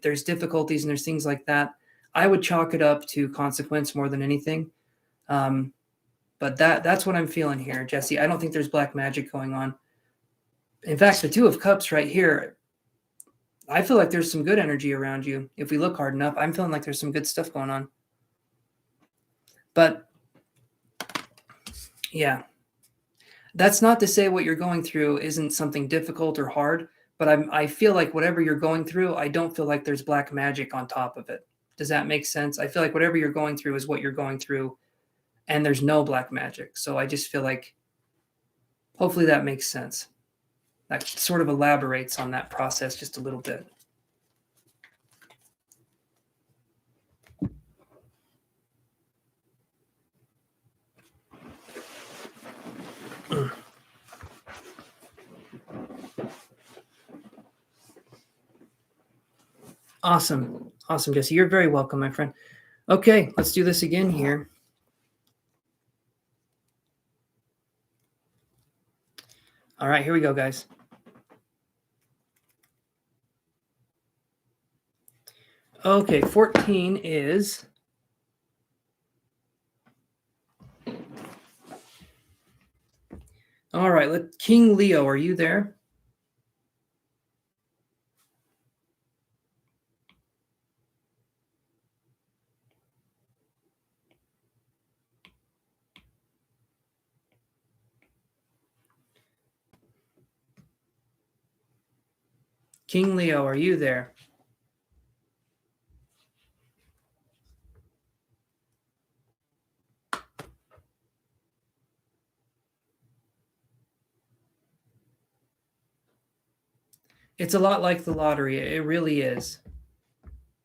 S1: there's difficulties and there's things like that, I would chalk it up to consequence more than anything. But that's what I'm feeling here, Jesse. I don't think there's black magic going on. In fact, the Two of Cups right here, I feel like there's some good energy around you. If we look hard enough, I'm feeling like there's some good stuff going on. But yeah, that's not to say what you're going through isn't something difficult or hard, but I feel like whatever you're going through, I don't feel like there's black magic on top of it. Does that make sense? I feel like whatever you're going through is what you're going through, and there's no black magic. So I just feel like hopefully that makes sense. That sort of elaborates on that process just a little bit. Awesome. Awesome, Jesse. You're very welcome, my friend. Okay, let's do this again here. All right, here we go, guys. Okay, 14 is... All right, King Leo, are you there? King Leo, are you there? It's a lot like the lottery. It really is.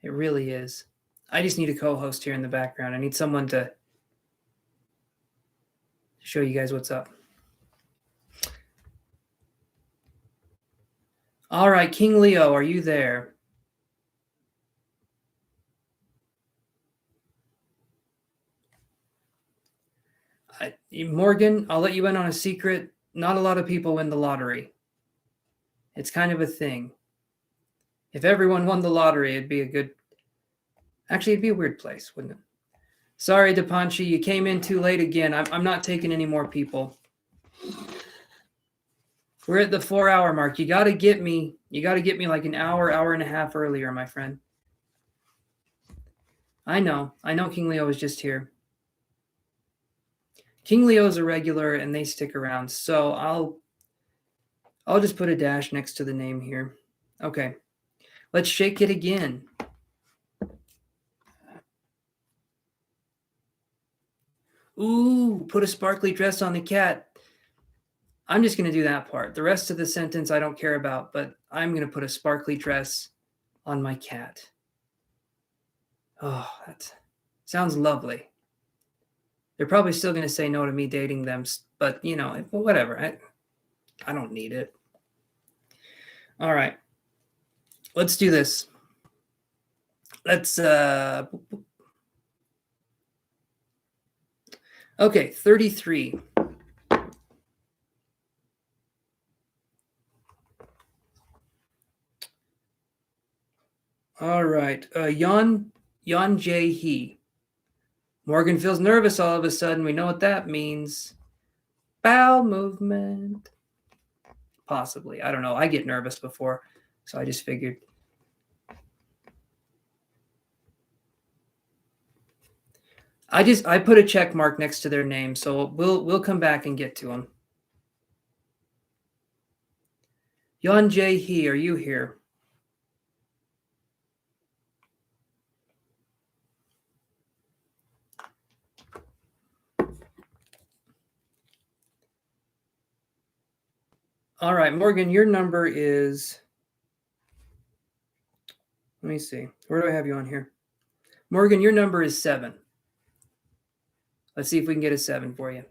S1: It really is. I just need a co-host here in the background. I need someone to show you guys what's up. All right, King Leo, are you there? Morgan, I'll let you in on a secret. Not a lot of people win the lottery. It's kind of a thing. If everyone won the lottery, it'd be a good... Actually, it'd be a weird place, wouldn't it? Sorry, DePonchi, you came in too late again. I'm not taking any more people. We're at the 4-hour mark. You got to get me like an hour and a half earlier, my friend. I know King Leo is just here. King Leo's a regular and they stick around. So I'll just put a dash next to the name here. Okay. Let's shake it again. Ooh, put a sparkly dress on the cat. I'm just going to do that part. The rest of the sentence I don't care about, but I'm going to put a sparkly dress on my cat. Oh, that sounds lovely. They're probably still going to say no to me dating them, but you know, whatever. I don't need it. All right. Let's do this. Let's okay, 33. All right. Yon Jae Hee. Morgan feels nervous all of a sudden. We know what that means. Bowel movement. Possibly. I don't know. I get nervous before, so I just figured. I put a check mark next to their name, so we'll come back and get to them. Yon Jae Hee, are you here? All right, Morgan, your number is... Let me see. Where do I have you on here? Morgan, your number is 7. Let's see if we can get a 7 for you.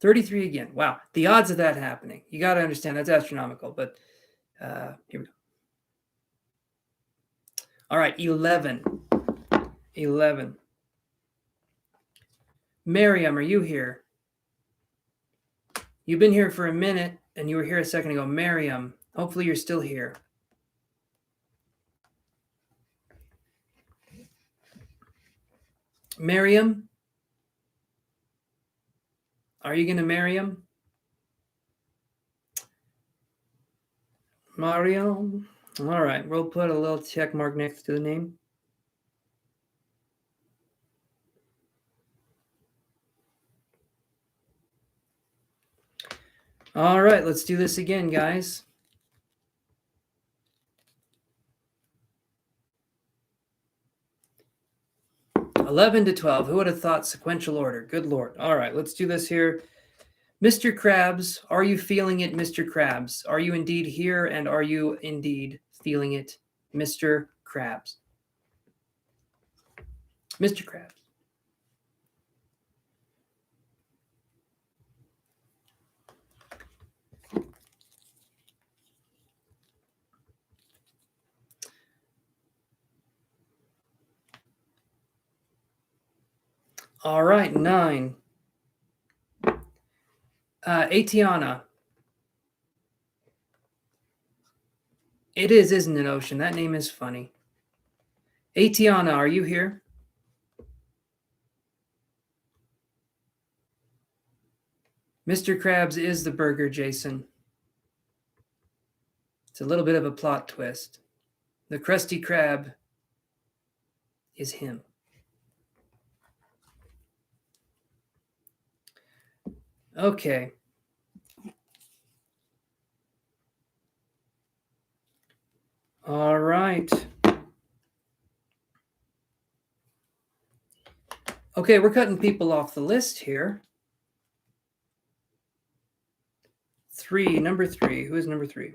S1: 33 again. Wow. The odds of that happening. You got to understand that's astronomical, but here we go. All right, 11. 11. Miriam, are you here? You've been here for a minute, and you were here a second ago. Miriam, hopefully you're still here. Miriam? Are you going to marry him? Mario? All right, we'll put a little check mark next to the name. All right, let's do this again, guys. $11 to $12. Who would have thought sequential order? Good Lord. All right, let's do this here. Mr. Krabs, are you feeling it, Mr. Krabs? Are you indeed here, and are you indeed feeling it, Mr. Krabs? Mr. Krabs. All right, 9. Atiana. It is, isn't it, Ocean? That name is funny. Atiana, are you here? Mr. Krabs is the burger, Jason. It's a little bit of a plot twist. The Krusty Krab is him. Okay. All right. Okay, we're cutting people off the list here. Number three. Who is number three?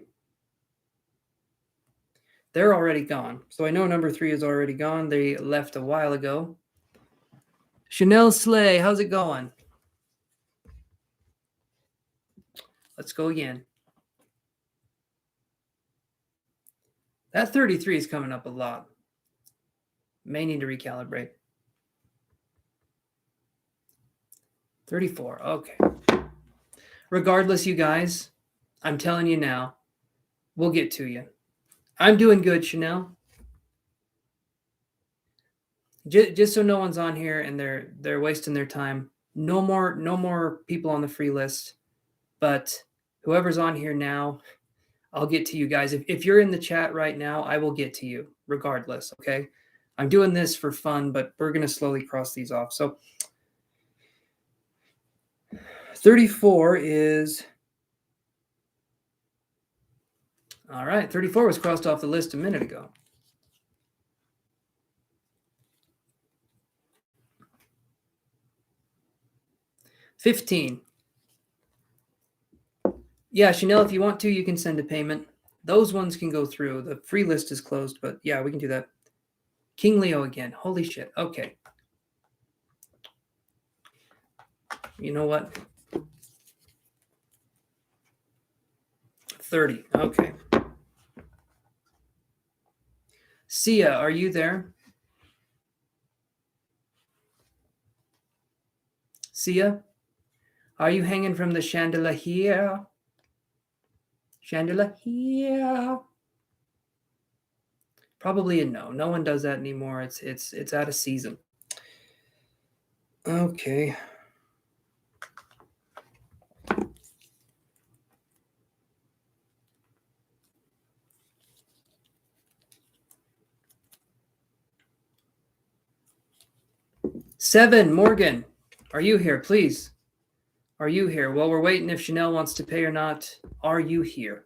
S1: They're already gone. So I know number three is already gone. They left a while ago. Chanel Slay, how's it going? Let's go again. That 33 is coming up a lot. May need to recalibrate. 34, okay. Regardless, you guys, I'm telling you now, we'll get to you. I'm doing good, Chanel. Just so no one's on here and they're wasting their time. No more people on the free list. But whoever's on here now, I'll get to you guys. If you're in the chat right now, I will get to you regardless, okay? I'm doing this for fun, but we're going to slowly cross these off. So 34 is... All right, 34 was crossed off the list a minute ago. $15. Yeah, Chanel, if you want to, you can send a payment. Those ones can go through. The free list is closed, but yeah, we can do that. King Leo again. Holy shit. Okay. You know what? 30. Okay. Sia, are you there? Sia? Are you hanging from the chandelier? Chandelier? Probably a no. No one does that anymore. It's out of season. Okay. Seven, Morgan, are you here, please? Are you here? While we're waiting if Chanel wants to pay or not, are you here?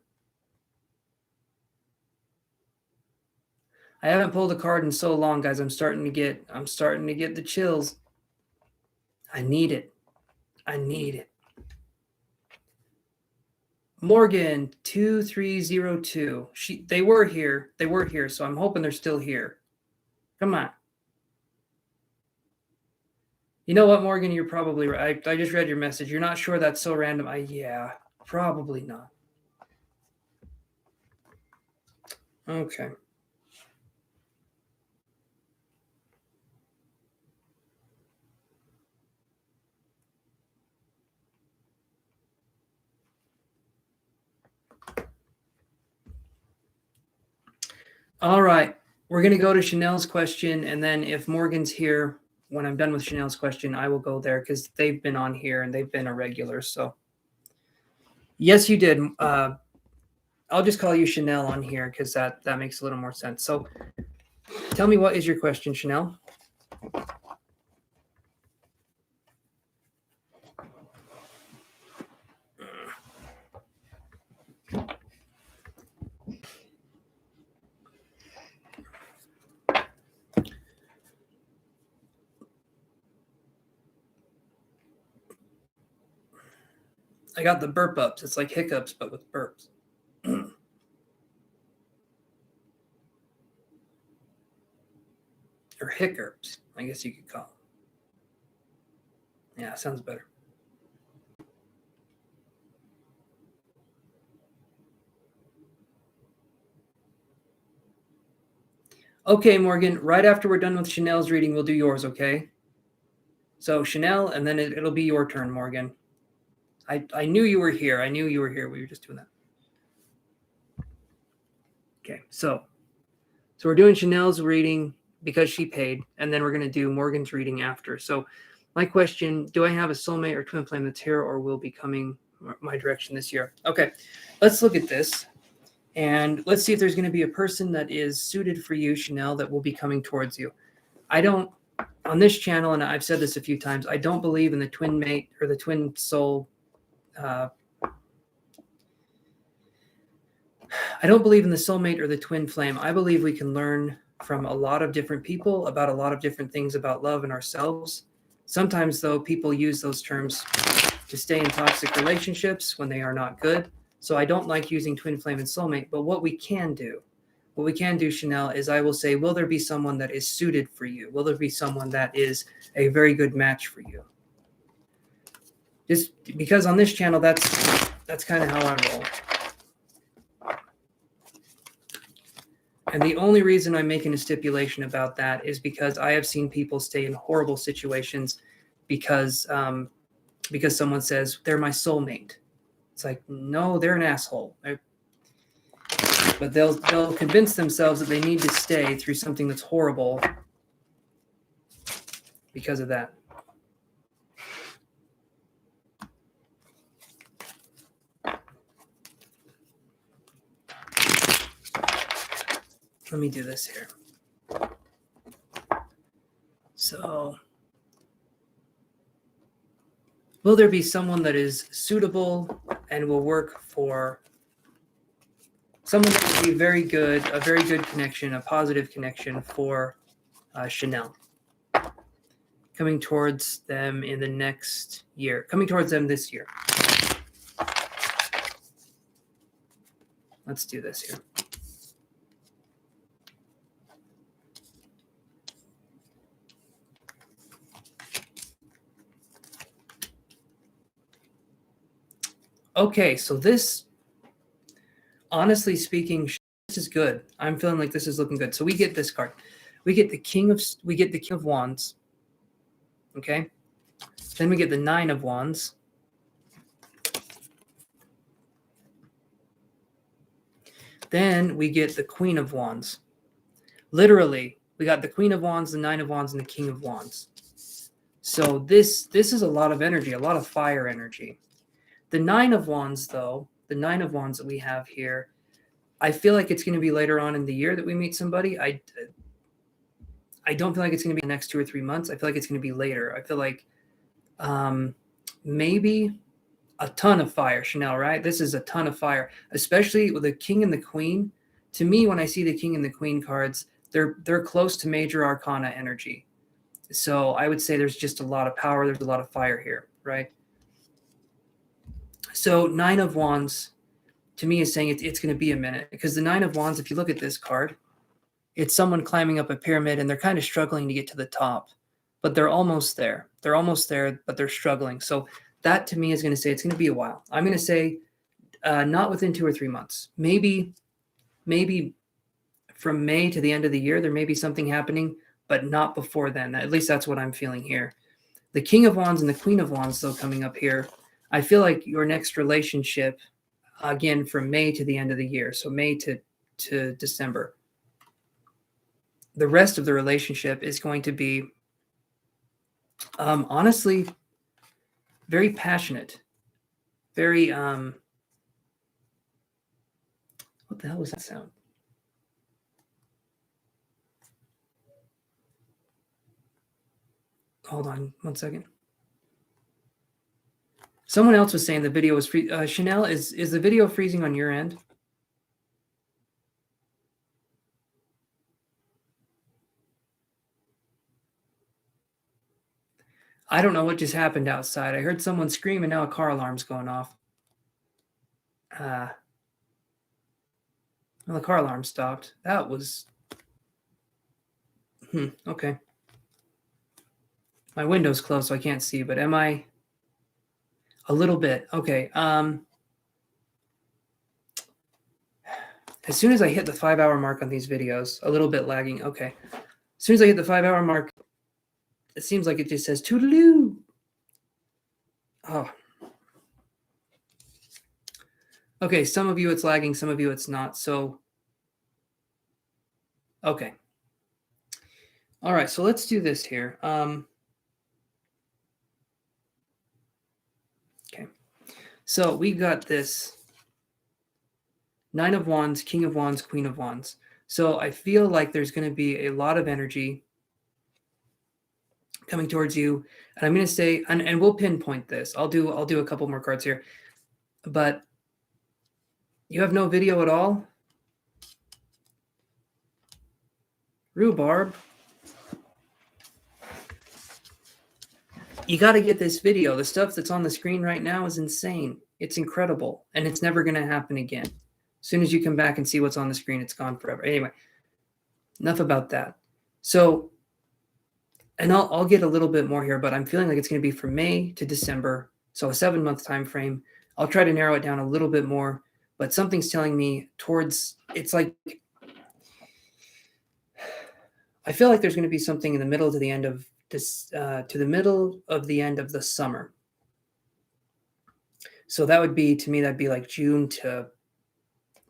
S1: I haven't pulled a card in so long, guys. I'm starting to get the chills. I need it. I need it. Morgan 2302. They were here. They were here, so I'm hoping they're still here. Come on. You know what, Morgan? You're probably right. I just read your message. You're not sure that's so random. Yeah, probably not. Okay. All right. We're going to go to Chanel's question, and then if Morgan's here, when I'm done with Chanel's question, I will go there because they've been on here and they've been a regular. So, yes, you did. I'll just call you Chanel on here because that makes a little more sense. So, tell me, what is your question, Chanel? I got the burp ups. It's like hiccups, but with burps. Or hiccups, I guess you could call them. Yeah, sounds better. Okay, Morgan, right after we're done with Chanel's reading, we'll do yours, okay? So Chanel, and then it'll be your turn, Morgan. I knew you were here. I knew you were here. We were just doing that. Okay, so we're doing Chanel's reading because she paid, and then we're going to do Morgan's reading after. So my question, do I have a soulmate or twin flame that's here or will be coming my direction this year? Okay, let's look at this. And let's see if there's going to be a person that is suited for you, Chanel, that will be coming towards you. I don't, on this channel, and I've said this a few times, I don't believe in the twin mate or the twin soul. I don't believe in the soulmate or the twin flame. I believe we can learn from a lot of different people about a lot of different things about love and ourselves. Sometimes, though, people use those terms to stay in toxic relationships when they are not good. So I don't like using twin flame and soulmate. But what we can do, Chanel, is I will say, will there be someone that is suited for you? Will there be someone that is a very good match for you? Just because on this channel, that's kind of how I roll. And the only reason I'm making a stipulation about that is because I have seen people stay in horrible situations because someone says they're my soulmate. It's like, no, they're an asshole. But they'll convince themselves that they need to stay through something that's horrible because of that. Let me do this here. So, will there be someone that is suitable and will work for someone that would be a very good connection, a positive connection for Chanel? Coming towards them in the next year, coming towards them this year. Let's do this here. Okay, so this, honestly speaking, this is good. I'm feeling like this is looking good. So we get this card. We get the King of Wands. Okay. Then we get the Nine of Wands. Then we get the Queen of Wands. Literally, we got the Queen of Wands, the Nine of Wands, and the King of Wands. So this is a lot of energy, a lot of fire energy. The Nine of Wands, though, the Nine of Wands that we have here, I feel like it's going to be later on in the year that we meet somebody. I don't feel like it's going to be the next 2 or 3 months. I feel like it's going to be later. I feel like maybe a ton of fire, Chanel, right? This is a ton of fire, especially with the King and the Queen. To me, when I see the King and the Queen cards, they're close to major arcana energy. So I would say there's just a lot of power. There's a lot of fire here, right? So Nine of Wands, to me, is saying it's going to be a minute, because the Nine of Wands, if you look at this card, it's someone climbing up a pyramid and they're kind of struggling to get to the top, but they're almost there. They're almost there, but they're struggling. So that to me is going to say it's going to be a while. I'm going to say not within 2 or 3 months. Maybe from May to the end of the year, there may be something happening, but not before then. At least that's what I'm feeling here. The King of Wands and the Queen of Wands, though, coming up here, I feel like your next relationship, again, from May to the end of the year, so May to December, the rest of the relationship is going to be, honestly, very passionate, very, what the hell was that sound? Hold on 1 second. Someone else was saying the video was free. Chanel, is the video freezing on your end? I don't know what just happened outside. I heard someone scream and now a car alarm's going off. Well, the car alarm stopped. That was... okay. My window's closed, so I can't see, but am I... A little bit. Okay. As soon as I hit the 5-hour mark on these videos, a little bit lagging. Okay. As soon as I hit the 5-hour mark, it seems like it just says toodaloo. Oh. Okay. Some of you it's lagging, some of you it's not. So, okay. All right. So let's do this here. Okay. So we got this Nine of Wands, King of Wands, Queen of Wands. So I feel like there's going to be a lot of energy coming towards you. And I'm going to say, and we'll pinpoint this. I'll do a couple more cards here. But you have no video at all? Rhubarb. You got to get this video. The stuff that's on the screen right now is insane. It's incredible, and it's never going to happen again. As soon as you come back and see what's on the screen, it's gone forever. Anyway, enough about that. So, and I'll get a little bit more here, but I'm feeling like it's going to be from May to December, so a 7-month time frame. I'll try to narrow it down a little bit more, but something's telling me towards, it's like, I feel like there's going to be something in the middle to the end of this, to the middle of the end of the summer. So that would be, to me, that'd be like June to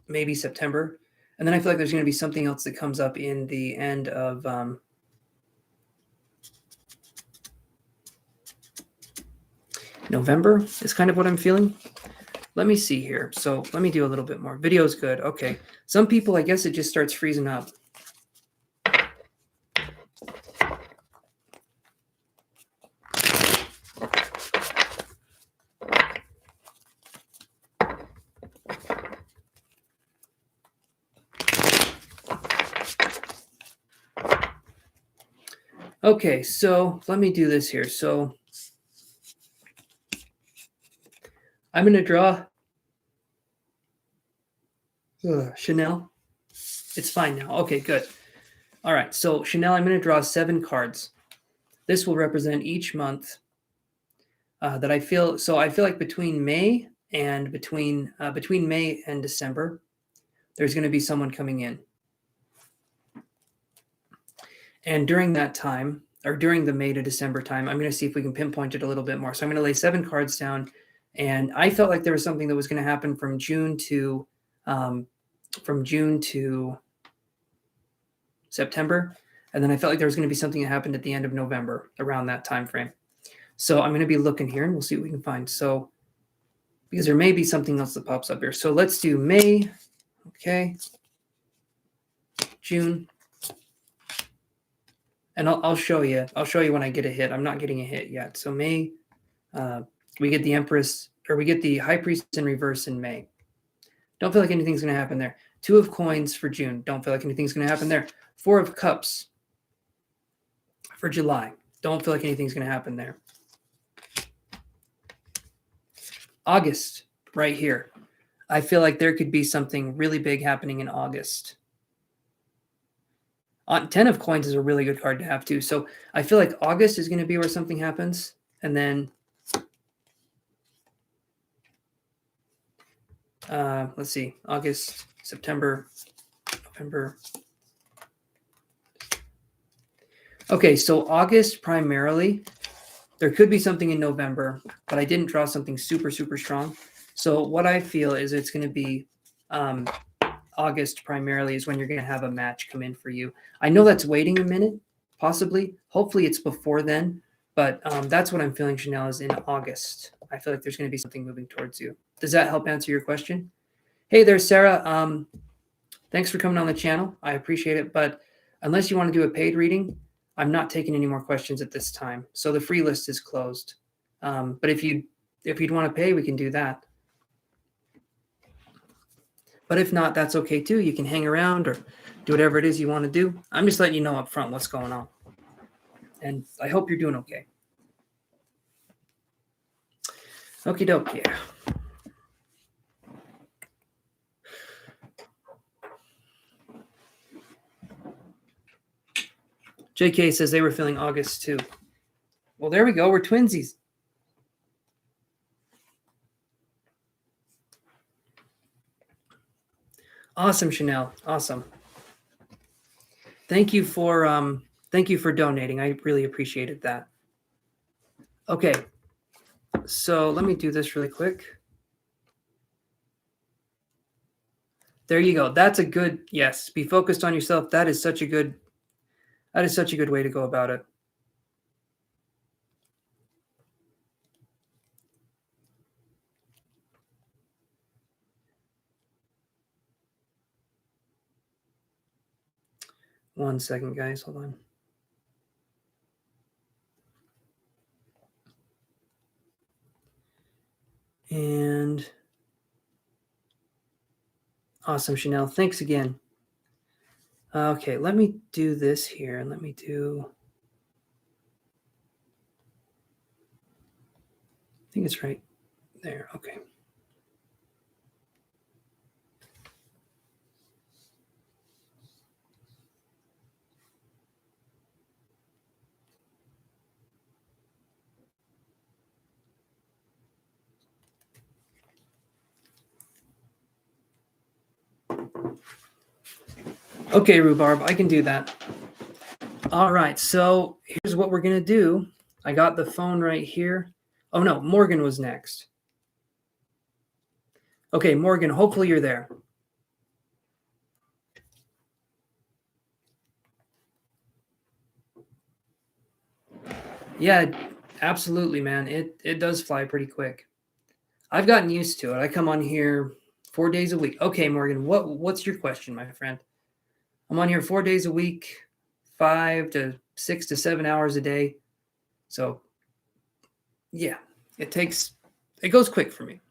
S1: maybe September. And then I feel like there's going to be something else that comes up in the end of November is kind of what I'm feeling. Let me see here. So let me do a little bit more. Video's good. Okay. Some people, I guess it just starts freezing up. Okay, so let me do this here. So I'm going to draw Chanel. It's fine now. Okay, good. All right, so Chanel, I'm going to draw 7 cards. This will represent each month that I feel. So I feel like between May and between May and December, there's going to be someone coming in. And during that time, or during the May to December time, I'm going to see if we can pinpoint it a little bit more. So I'm going to lay 7 cards down. And I felt like there was something that was going to happen from June to September. And then I felt like there was going to be something that happened at the end of November around that time frame. So I'm going to be looking here and we'll see what we can find. So because there may be something else that pops up here. So let's do May. Okay. June. And I'll show you. I'll show you when I get a hit. I'm not getting a hit yet. So May, we get the Empress, or we get the High Priestess in reverse in May. Don't feel like anything's going to happen there. 2 of Coins for June. Don't feel like anything's going to happen there. 4 of Cups for July. Don't feel like anything's going to happen there. August, right here. I feel like there could be something really big happening in August. 10 of Coins is a really good card to have too. So I feel like August is going to be where something happens. And then let's see, August, September, November. Okay, so August primarily. There could be something in November, but I didn't draw something super, super strong. So what I feel is it's going to be August primarily is when you're going to have a match come in for you. I know that's waiting a minute, possibly. Hopefully it's before then, but that's what I'm feeling, Chanel, is in August. I feel like there's going to be something moving towards you. Does that help answer your question? Hey there, Sarah. Thanks for coming on the channel. I appreciate it, but unless you want to do a paid reading, I'm not taking any more questions at this time. So the free list is closed. But if you'd want to pay, we can do that. But if not, that's okay too. You can hang around or do whatever it is you want to do. I'm just letting you know up front what's going on. And I hope you're doing okay. Okie dokie. JK says they were feeling August too. Well, there we go. We're twinsies. Awesome, Chanel. Awesome. Thank you for donating. I really appreciated that. Okay. So let me do this really quick. There you go. That's a good, yes. Be focused on yourself. That is such a good way to go about it. One second, guys. Hold on. And awesome, Chanel. Thanks again. Okay, let me do this here. Let me do... I think it's right there. Okay. Okay, Rhubarb, I can do that. All right, so here's what we're going to do. I got the phone right here. Oh, no, Morgan was next. Okay, Morgan, hopefully you're there. Yeah, absolutely, man. It does fly pretty quick. I've gotten used to it. I come on here 4 days a week. Okay, Morgan, what's your question, my friend? I'm on here 4 days a week, 5 to 6 to 7 hours a day. So, yeah, it goes quick for me.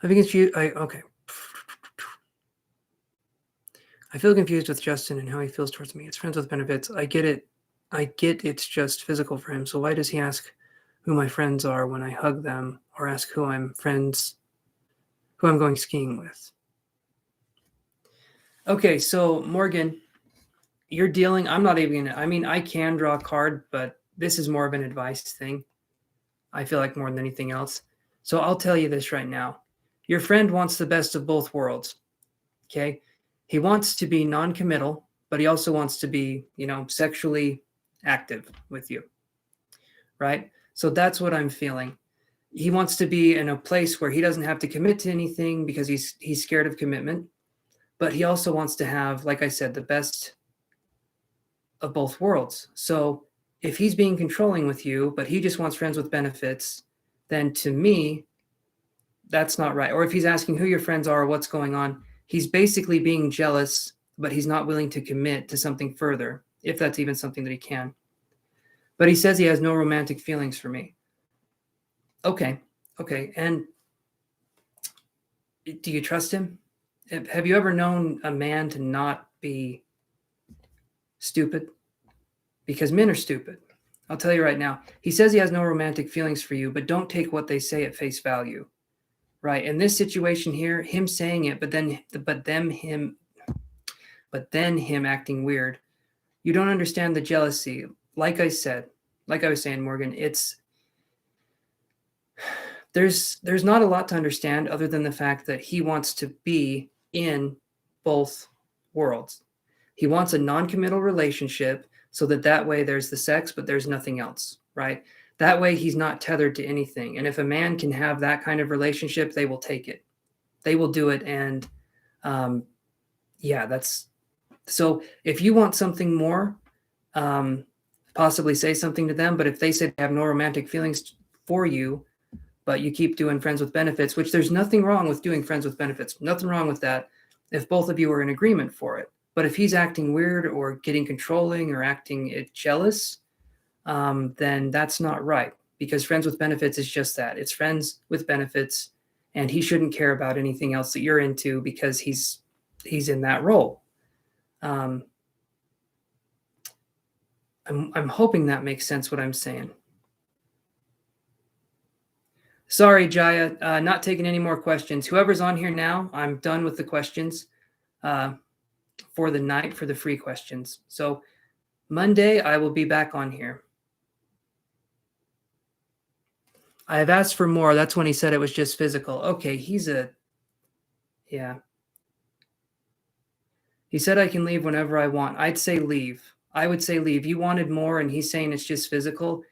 S1: I think it's you. Okay. I feel confused with Justin and how he feels towards me. It's friends with benefits. I get it. I get it's just physical for him. So why does he ask who my friends are when I hug them, or ask who I'm going skiing with? Okay, so Morgan, you're dealing. I'm not even gonna. I mean, I can draw a card, but this is more of an advice thing. I feel like more than anything else. So I'll tell you this right now. Your friend wants the best of both worlds. Okay. He wants to be non-committal, but he also wants to be, sexually active with you. Right. So that's what I'm feeling. He wants to be in a place where he doesn't have to commit to anything because he's scared of commitment. But he also wants to have, like I said, the best of both worlds. So if he's being controlling with you, but he just wants friends with benefits, then to me, that's not right. Or if he's asking who your friends are, what's going on, he's basically being jealous, but he's not willing to commit to something further, if that's even something that he can. But he says he has no romantic feelings for me. Okay. And do you trust him? Have you ever known a man to not be stupid? Because men are stupid. I'll tell you right now. He says he has no romantic feelings for you, but don't take what they say at face value. Right. In this situation here, him saying it, but then him acting weird. You don't understand the jealousy. Like I was saying, Morgan, there's not a lot to understand other than the fact that he wants to be in both worlds. He wants a non-committal relationship so that way there's the sex, but there's nothing else, right? That way he's not tethered to anything. And if a man can have that kind of relationship, they will take it. They will do it. And that's so if you want something more, possibly say something to them. But if they say they have no romantic feelings for you, but you keep doing friends with benefits, which there's nothing wrong with doing friends with benefits, nothing wrong with that if both of you are in agreement for it. But if he's acting weird or getting controlling or acting jealous, then that's not right, because friends with benefits is just that. It's friends with benefits, and he shouldn't care about anything else that you're into because he's in that role. I'm hoping that makes sense what I'm saying. Sorry, Jaya, not taking any more questions. Whoever's on here now, I'm done with the questions for the night, for the free questions. So Monday, I will be back on here. I have asked for more. That's when he said it was just physical. Okay, yeah. He said I can leave whenever I want. I'd say leave. I would say leave. You wanted more, and he's saying it's just physical.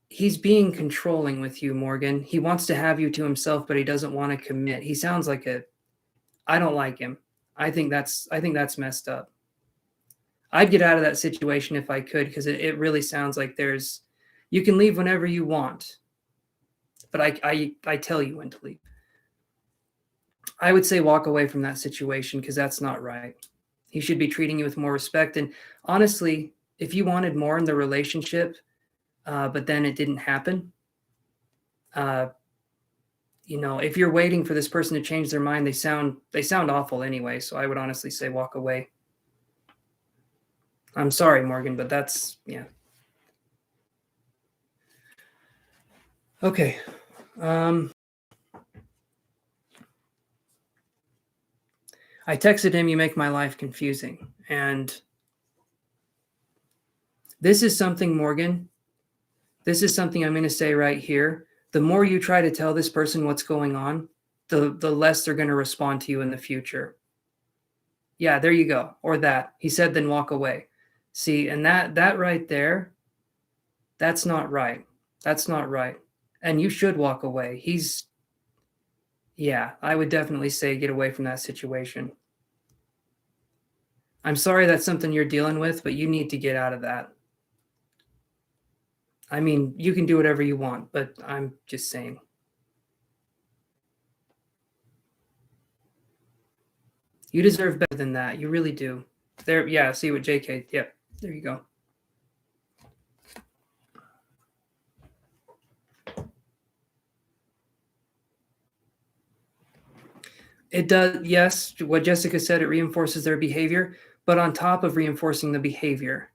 S1: He's being controlling with you, Morgan. He wants to have you to himself, but he doesn't want to commit. He sounds like I don't like him. I think that's messed up. I'd get out of that situation if I could, because it really sounds like you can leave whenever you want, but I tell you when to leave. I would say walk away from that situation, because that's not right. He should be treating you with more respect. And honestly, if you wanted more in the relationship, but then it didn't happen. If you're waiting for this person to change their mind, they sound awful anyway. So I would honestly say walk away. I'm sorry, Morgan, but that's, yeah. Okay. I texted him, you make my life confusing. And this is something, Morgan, this is something I'm going to say right here. The more you try to tell this person what's going on, the less they're going to respond to you in the future. Yeah, there you go. Or that. He said, then walk away. See, and that right there, that's not right. That's not right. And you should walk away. Yeah, I would definitely say get away from that situation. I'm sorry that's something you're dealing with, but you need to get out of that. I mean, you can do whatever you want, but I'm just saying. You deserve better than that. You really do. There, yeah, see what JK, yep, there you go. It does, yes, what Jessica said, it reinforces their behavior, but on top of reinforcing the behavior,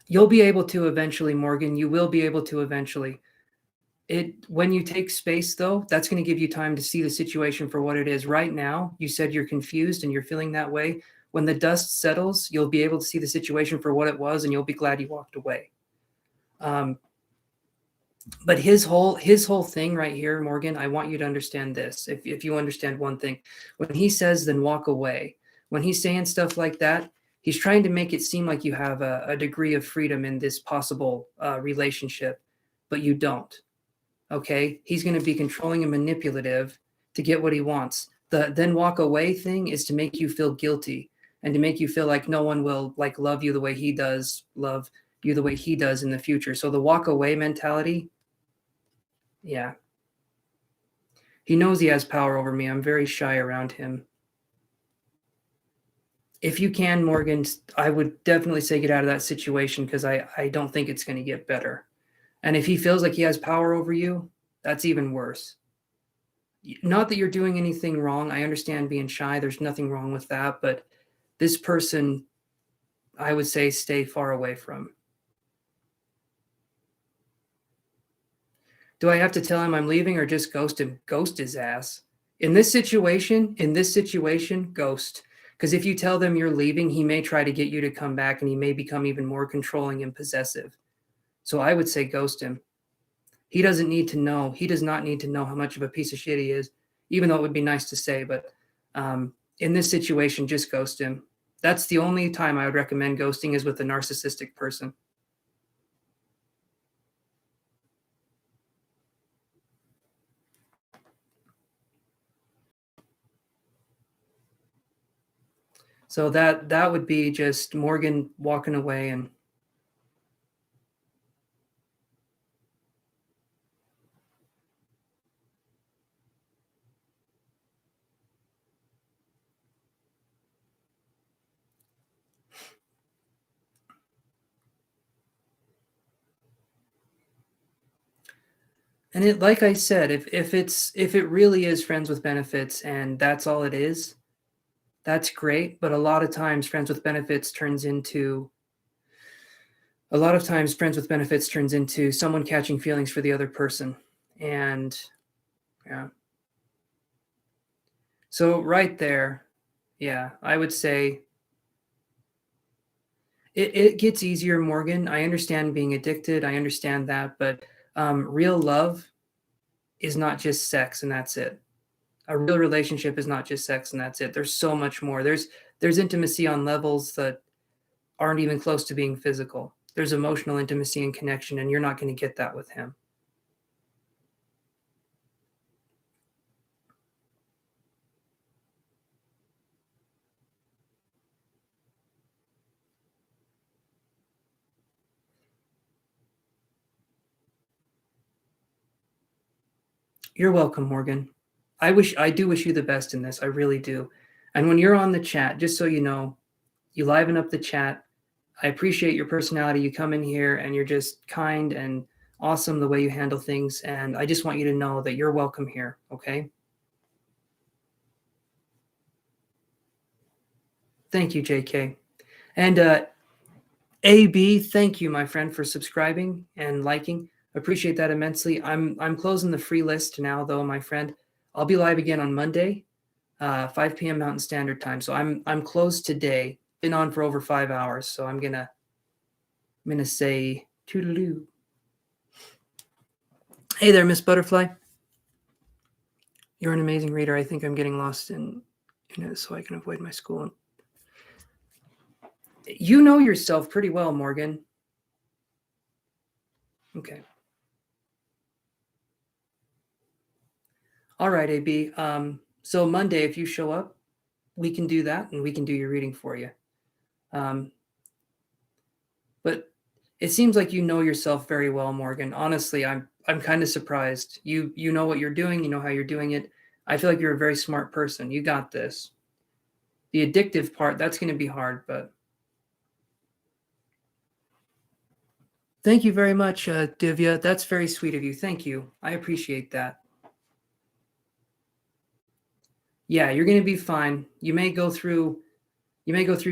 S1: you'll be able to eventually, Morgan, you will be able to eventually. When you take space, though, that's going to give you time to see the situation for what it is. Right now, you said you're confused and you're feeling that way. When the dust settles, you'll be able to see the situation for what it was, and you'll be glad you walked away. But his whole thing right here, Morgan, I want you to understand this. If you understand one thing, when he says, then walk away, when he's saying stuff like that, he's trying to make it seem like you have a degree of freedom in this possible relationship, but you don't. Okay, he's going to be controlling and manipulative to get what he wants. The then walk away thing is to make you feel guilty and to make you feel like no one will like love you the way he does, love you the way he does in the future. So the walk away mentality, yeah. He knows he has power over me. I'm very shy around him. If you can, Morgan, I would definitely say get out of that situation because I don't think it's going to get better. And if he feels like he has power over you, that's even worse. Not that you're doing anything wrong. I understand being shy. There's nothing wrong with that. But this person, I would say stay far away from. Do I have to tell him I'm leaving or just ghost him? Ghost his ass. In this situation, ghost. Because if you tell them you're leaving, he may try to get you to come back and he may become even more controlling and possessive. So I would say ghost him. He doesn't need to know. He does not need to know how much of a piece of shit he is, even though it would be nice to say. But in this situation, just ghost him. That's the only time I would recommend ghosting is with a narcissistic person. So that would be just Morgan walking away and it, like I said, if it really is friends with benefits and that's all it is, that's great. But a lot of times friends with benefits turns into someone catching feelings for the other person. And yeah. So right there, yeah, I would say it gets easier, Morgan. I understand being addicted. I understand that. But real love is not just sex and that's it. A real relationship is not just sex and that's it. There's so much more. There's intimacy on levels that aren't even close to being physical. There's emotional intimacy and connection, and you're not going to get that with him. You're welcome, Morgan. I do wish you the best in this. I really do. And when you're on the chat, just so you know, you liven up the chat. I appreciate your personality. You come in here and you're just kind and awesome the way you handle things. And I just want you to know that you're welcome here, okay? Thank you, JK. And AB, thank you, my friend, for subscribing and liking. Appreciate that immensely. I'm closing the free list now, though, my friend. I'll be live again on Monday, 5 p.m. Mountain Standard Time. So I'm closed today. Been on for over 5 hours, so I'm gonna say toodaloo. Hey there, Miss Butterfly. You're an amazing reader. I think I'm getting lost in it, so I can avoid my school. You know yourself pretty well, Morgan. Okay. All right, AB. So Monday, if you show up, we can do that, and we can do your reading for you. But it seems like you know yourself very well, Morgan. Honestly, I'm kind of surprised. You know what you're doing. You know how you're doing it. I feel like you're a very smart person. You got this. The addictive part, that's going to be hard, but thank you very much, Divya. That's very sweet of you. Thank you. I appreciate that. Yeah, you're going to be fine. You may go through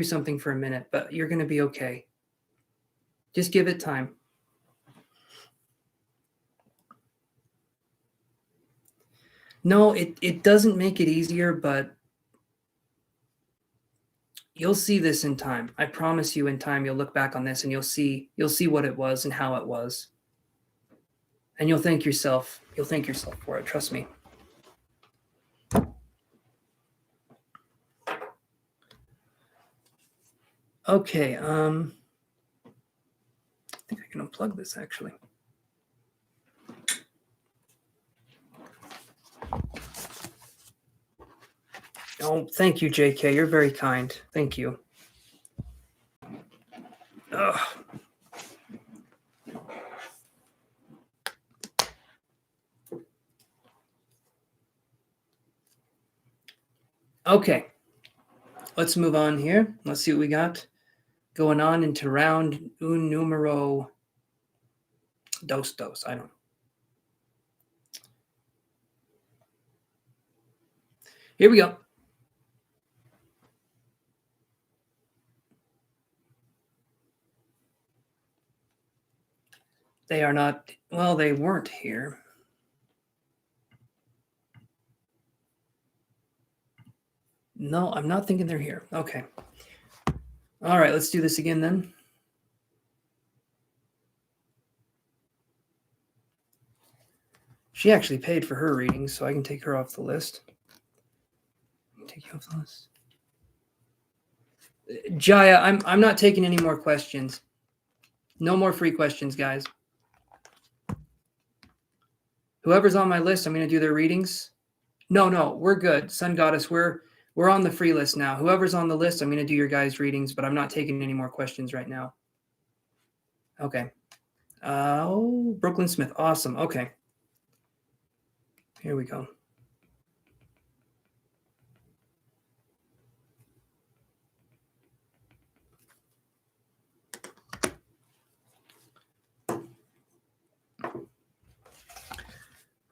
S1: something for a minute, but you're going to be okay. Just give it time. No, it doesn't make it easier, but you'll see this in time. I promise you, in time, you'll look back on this and you'll see what it was and how it was. And you'll thank yourself. You'll thank yourself for it. Trust me. Okay. I think I can unplug this actually. Oh, thank you, JK. You're very kind. Thank you. Ugh. Okay. Let's move on here. Let's see what we got going on into round un numero dos. I don't know. Here we go. They are not, well, they weren't here. No, I'm not thinking they're here. Okay. All right, let's do this again then. She actually paid for her readings, so I can take her off the list. Take you off the list. Jaya, I'm not taking any more questions. No more free questions, guys. Whoever's on my list, I'm going to do their readings. No, we're good. Sun Goddess, we're on the free list now. Whoever's on the list, I'm going to do your guys' readings, but I'm not taking any more questions right now. Okay. Oh, Brooklyn Smith. Awesome. Okay. Here we go.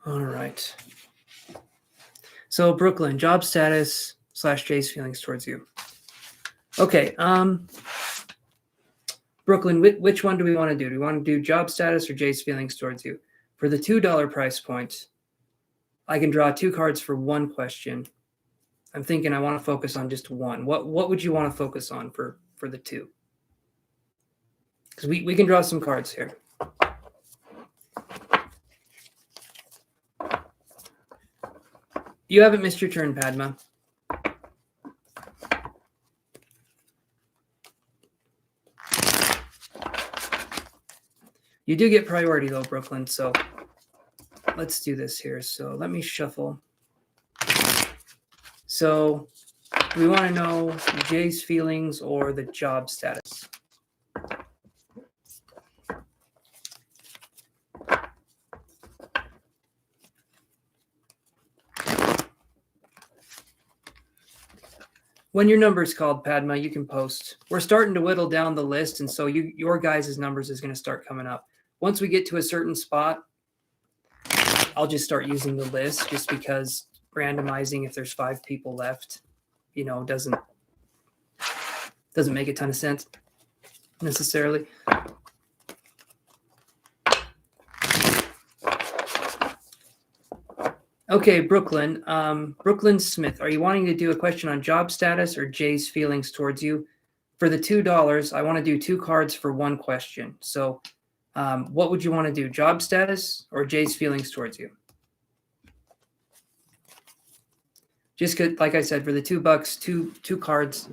S1: All right. So Brooklyn, job status / Jay's feelings towards you. Okay. Brooklyn, which one do we want to do? Do we want to do job status or Jay's feelings towards you? For the $2 price point, I can draw 2 cards for 1 question. I'm thinking I want to focus on just one. What would you want to focus on for the 2? Because we can draw some cards here. You haven't missed your turn, Padma. You do get priority though, Brooklyn, so let's do this here. So let me shuffle. So do we want to know Jay's feelings or the job status? When your number is called, Padma, you can post. We're starting to whittle down the list, and so your guys' numbers is going to start coming up. Once we get to a certain spot, I'll just start using the list, just because randomizing if there's 5 people left, doesn't make a ton of sense necessarily. Okay, Brooklyn. Brooklyn Smith, are you wanting to do a question on job status or Jay's feelings towards you? For the $2, I want to do 2 cards for 1 question. So what would you want to do, job status or Jay's feelings towards you? Just like I said, for the $2, two cards.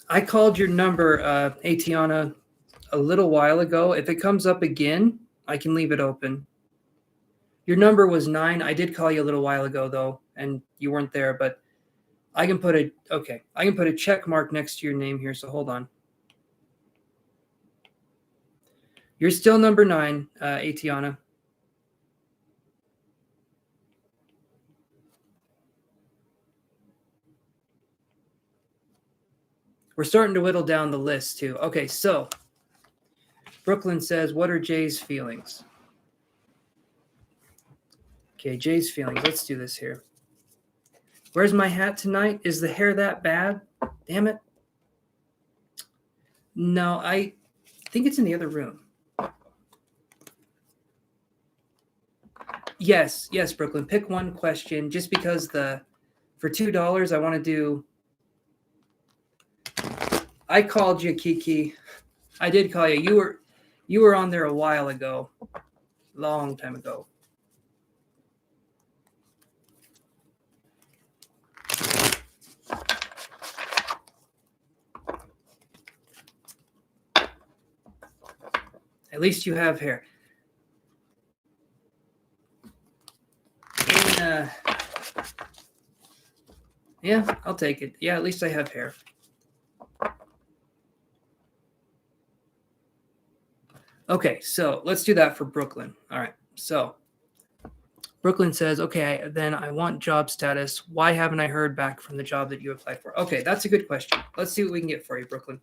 S1: I called your number, Atiana, a little while ago. If it comes up again, I can leave it open. Your number was 9. I did call you a little while ago, though, and you weren't there, but I can put a check mark next to your name here, so hold on. You're still number 9, Atiana. We're starting to whittle down the list, too. Okay, so Brooklyn says, what are Jay's feelings? Okay, Jay's feelings. Let's do this here. Where's my hat tonight? Is the hair that bad? Damn it. No, I think it's in the other room. Yes, Brooklyn. Pick 1 question, just because for $2, I want to do. I called you, Kiki. I did call you. You were on there a while ago, long time ago. At least you have hair. And, yeah, I'll take it. Yeah, at least I have hair. Okay, so let's do that for Brooklyn. All right, so Brooklyn says, okay, then I want job status. Why haven't I heard back from the job that you applied for? Okay, that's a good question. Let's see what we can get for you, Brooklyn.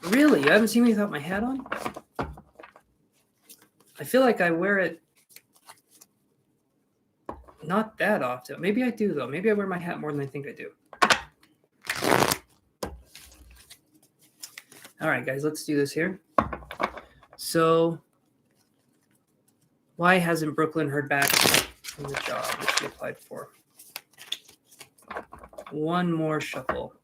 S1: Really? You haven't seen me without my hat on? I feel like I wear it not that often. Maybe I do, though. Maybe I wear my hat more than I think I do. All right, guys, let's do this here. So why hasn't Brooklyn heard back from the job that she applied for? 1 more shuffle.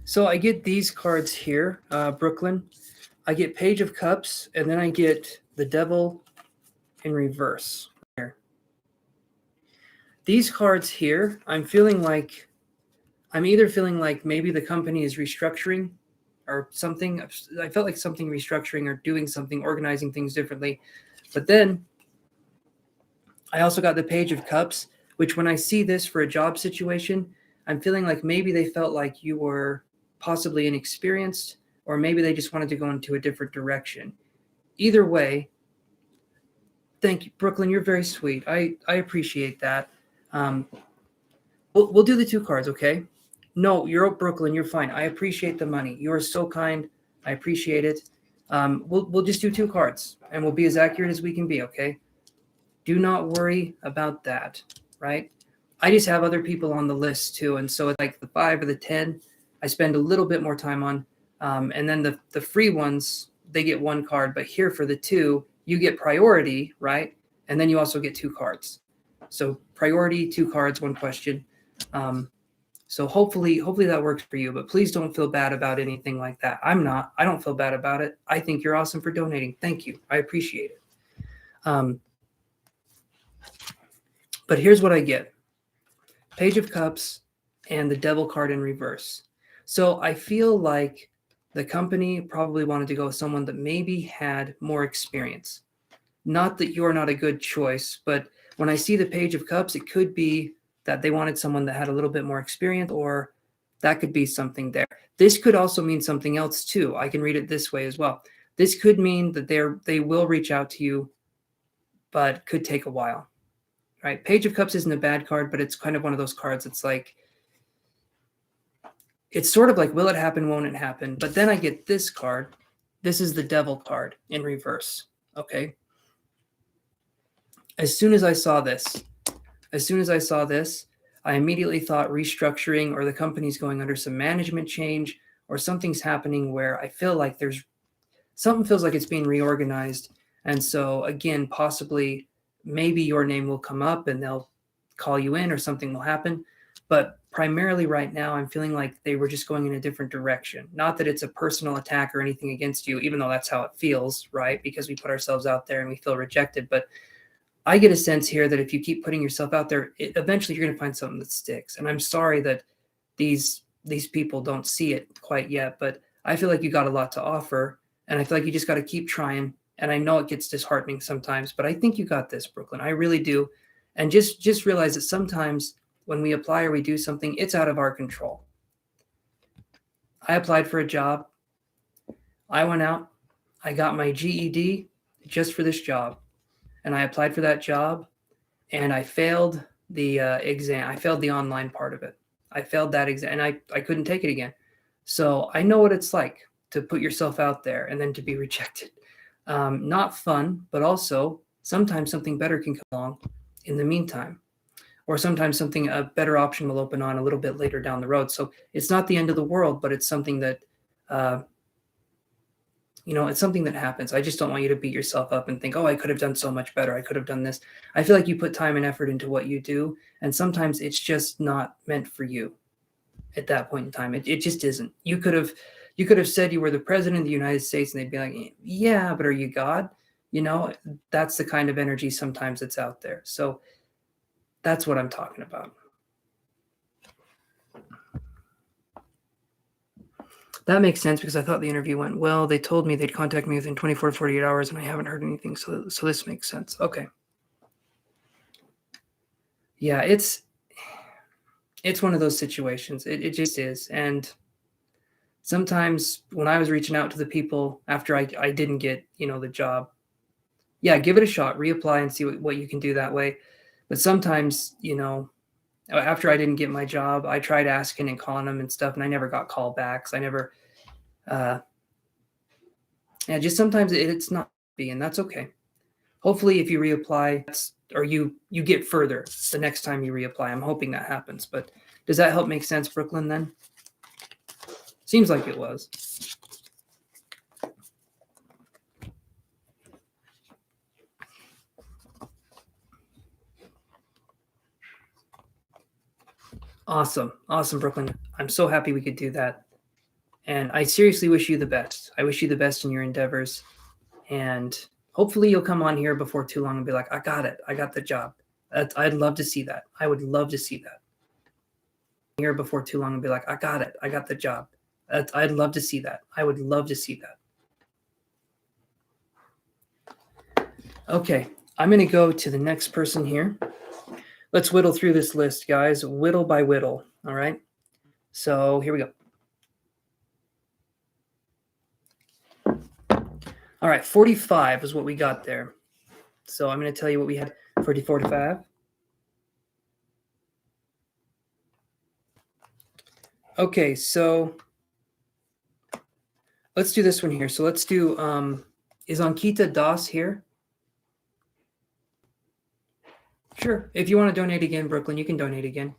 S1: So I get these cards here, Brooklyn. I get Page of Cups, and then I get the Devil in reverse. Here. These cards here, I'm either feeling like maybe the company is restructuring or something. I felt like something restructuring or doing something, organizing things differently. But then I also got the Page of Cups, which when I see this for a job situation, I'm feeling like maybe they felt like you were possibly inexperienced, or maybe they just wanted to go into a different direction. Either way, thank you, Brooklyn. You're very sweet. I appreciate that. We'll do the 2 cards, okay? No, you're Brooklyn. You're fine. I appreciate the money. You are so kind. I appreciate it. We'll just do 2 cards, and we'll be as accurate as we can be, okay? Do not worry about that, right? I just have other people on the list too, and so it's like the 5 or the 10, I spend a little bit more time on, and then the free ones, they get 1 card, but here for the 2, you get priority, right? And then you also get 2 cards. So priority, 2 cards, 1 question. So hopefully that works for you, but please don't feel bad about anything like that. I don't feel bad about it. I think you're awesome for donating. Thank you. I appreciate it. But here's what I get. Page of Cups and the Devil card in reverse. So I feel like the company probably wanted to go with someone that maybe had more experience. Not that you're not a good choice, but when I see the Page of Cups, it could be that they wanted someone that had a little bit more experience, or that could be something there. This could also mean something else too. I can read it this way as well. This could mean that they will reach out to you, but could take a while. Right? Page of Cups isn't a bad card, but it's kind of one of those cards. It's like, it's sort of like, will it happen, won't it happen? But then I get this card. This is the Devil card in reverse. Okay. As soon as I saw this, I immediately thought restructuring, or the company's going under some management change, or something's happening where I feel like something feels like it's being reorganized. And so again, possibly maybe your name will come up and they'll call you in, or something will happen. But primarily right now, I'm feeling like they were just going in a different direction. Not that it's a personal attack or anything against you, even though that's how it feels, right? Because we put ourselves out there and we feel rejected. But I get a sense here that if you keep putting yourself out there, eventually you're going to find something that sticks. And I'm sorry that these people don't see it quite yet, but I feel like you got a lot to offer, and I feel like you just got to keep trying. And I know it gets disheartening sometimes, but I think you got this, Brooklyn. I really do. And just realize that sometimes when we apply or we do something, it's out of our control. I applied for a job. I went out. I got my GED just for this job. And I applied for that job, and I failed the exam. I failed the online part of it. I failed that exam, and I couldn't take it again. So I know what it's like to put yourself out there and then to be rejected. Not fun, but also sometimes something better can come along in the meantime, or sometimes a better option will open on a little bit later down the road. So it's not the end of the world, but it's something that, it's something that happens. I just don't want you to beat yourself up and think, oh, I could have done so much better. I could have done this. I feel like you put time and effort into what you do, and sometimes it's just not meant for you at that point in time. It just isn't. You could have said you were the president of the United States, and they'd be like, yeah, but are you God? That's the kind of energy sometimes that's out there. So that's what I'm talking about. That makes sense, because I thought the interview went well. They told me they'd contact me within 24 to 48 hours, and I haven't heard anything. So this makes sense. Okay. Yeah, it's one of those situations. It just is. And sometimes when I was reaching out to the people after I didn't get, the job, yeah, give it a shot, reapply and see what you can do that way. But sometimes, after I didn't get my job, I tried asking and calling them and stuff, and I never got callbacks. I never, just sometimes it's not be, and that's okay. Hopefully if you reapply, or you get further the next time you reapply. I'm hoping that happens. But does that help make sense, Brooklyn, then? Seems like it was. Awesome, Brooklyn. I'm so happy we could do that. And I seriously wish you the best. I wish you the best in your endeavors. And hopefully you'll come on here before too long and be like, I got it. I got the job. I'd love to see that. I would love to see that. Here before too long and be like, I got it. I got the job. I'd love to see that. I would love to see that. Okay, I'm going to go to the next person here. Let's whittle through this list, guys. Whittle by whittle. All right. So here we go. All right, 45 is what we got there. So I'm going to tell you what we had for 45. Okay, so let's do this one here. So let's do, is Ankita Das here? Sure. If you want to donate again, Brooklyn, you can donate again.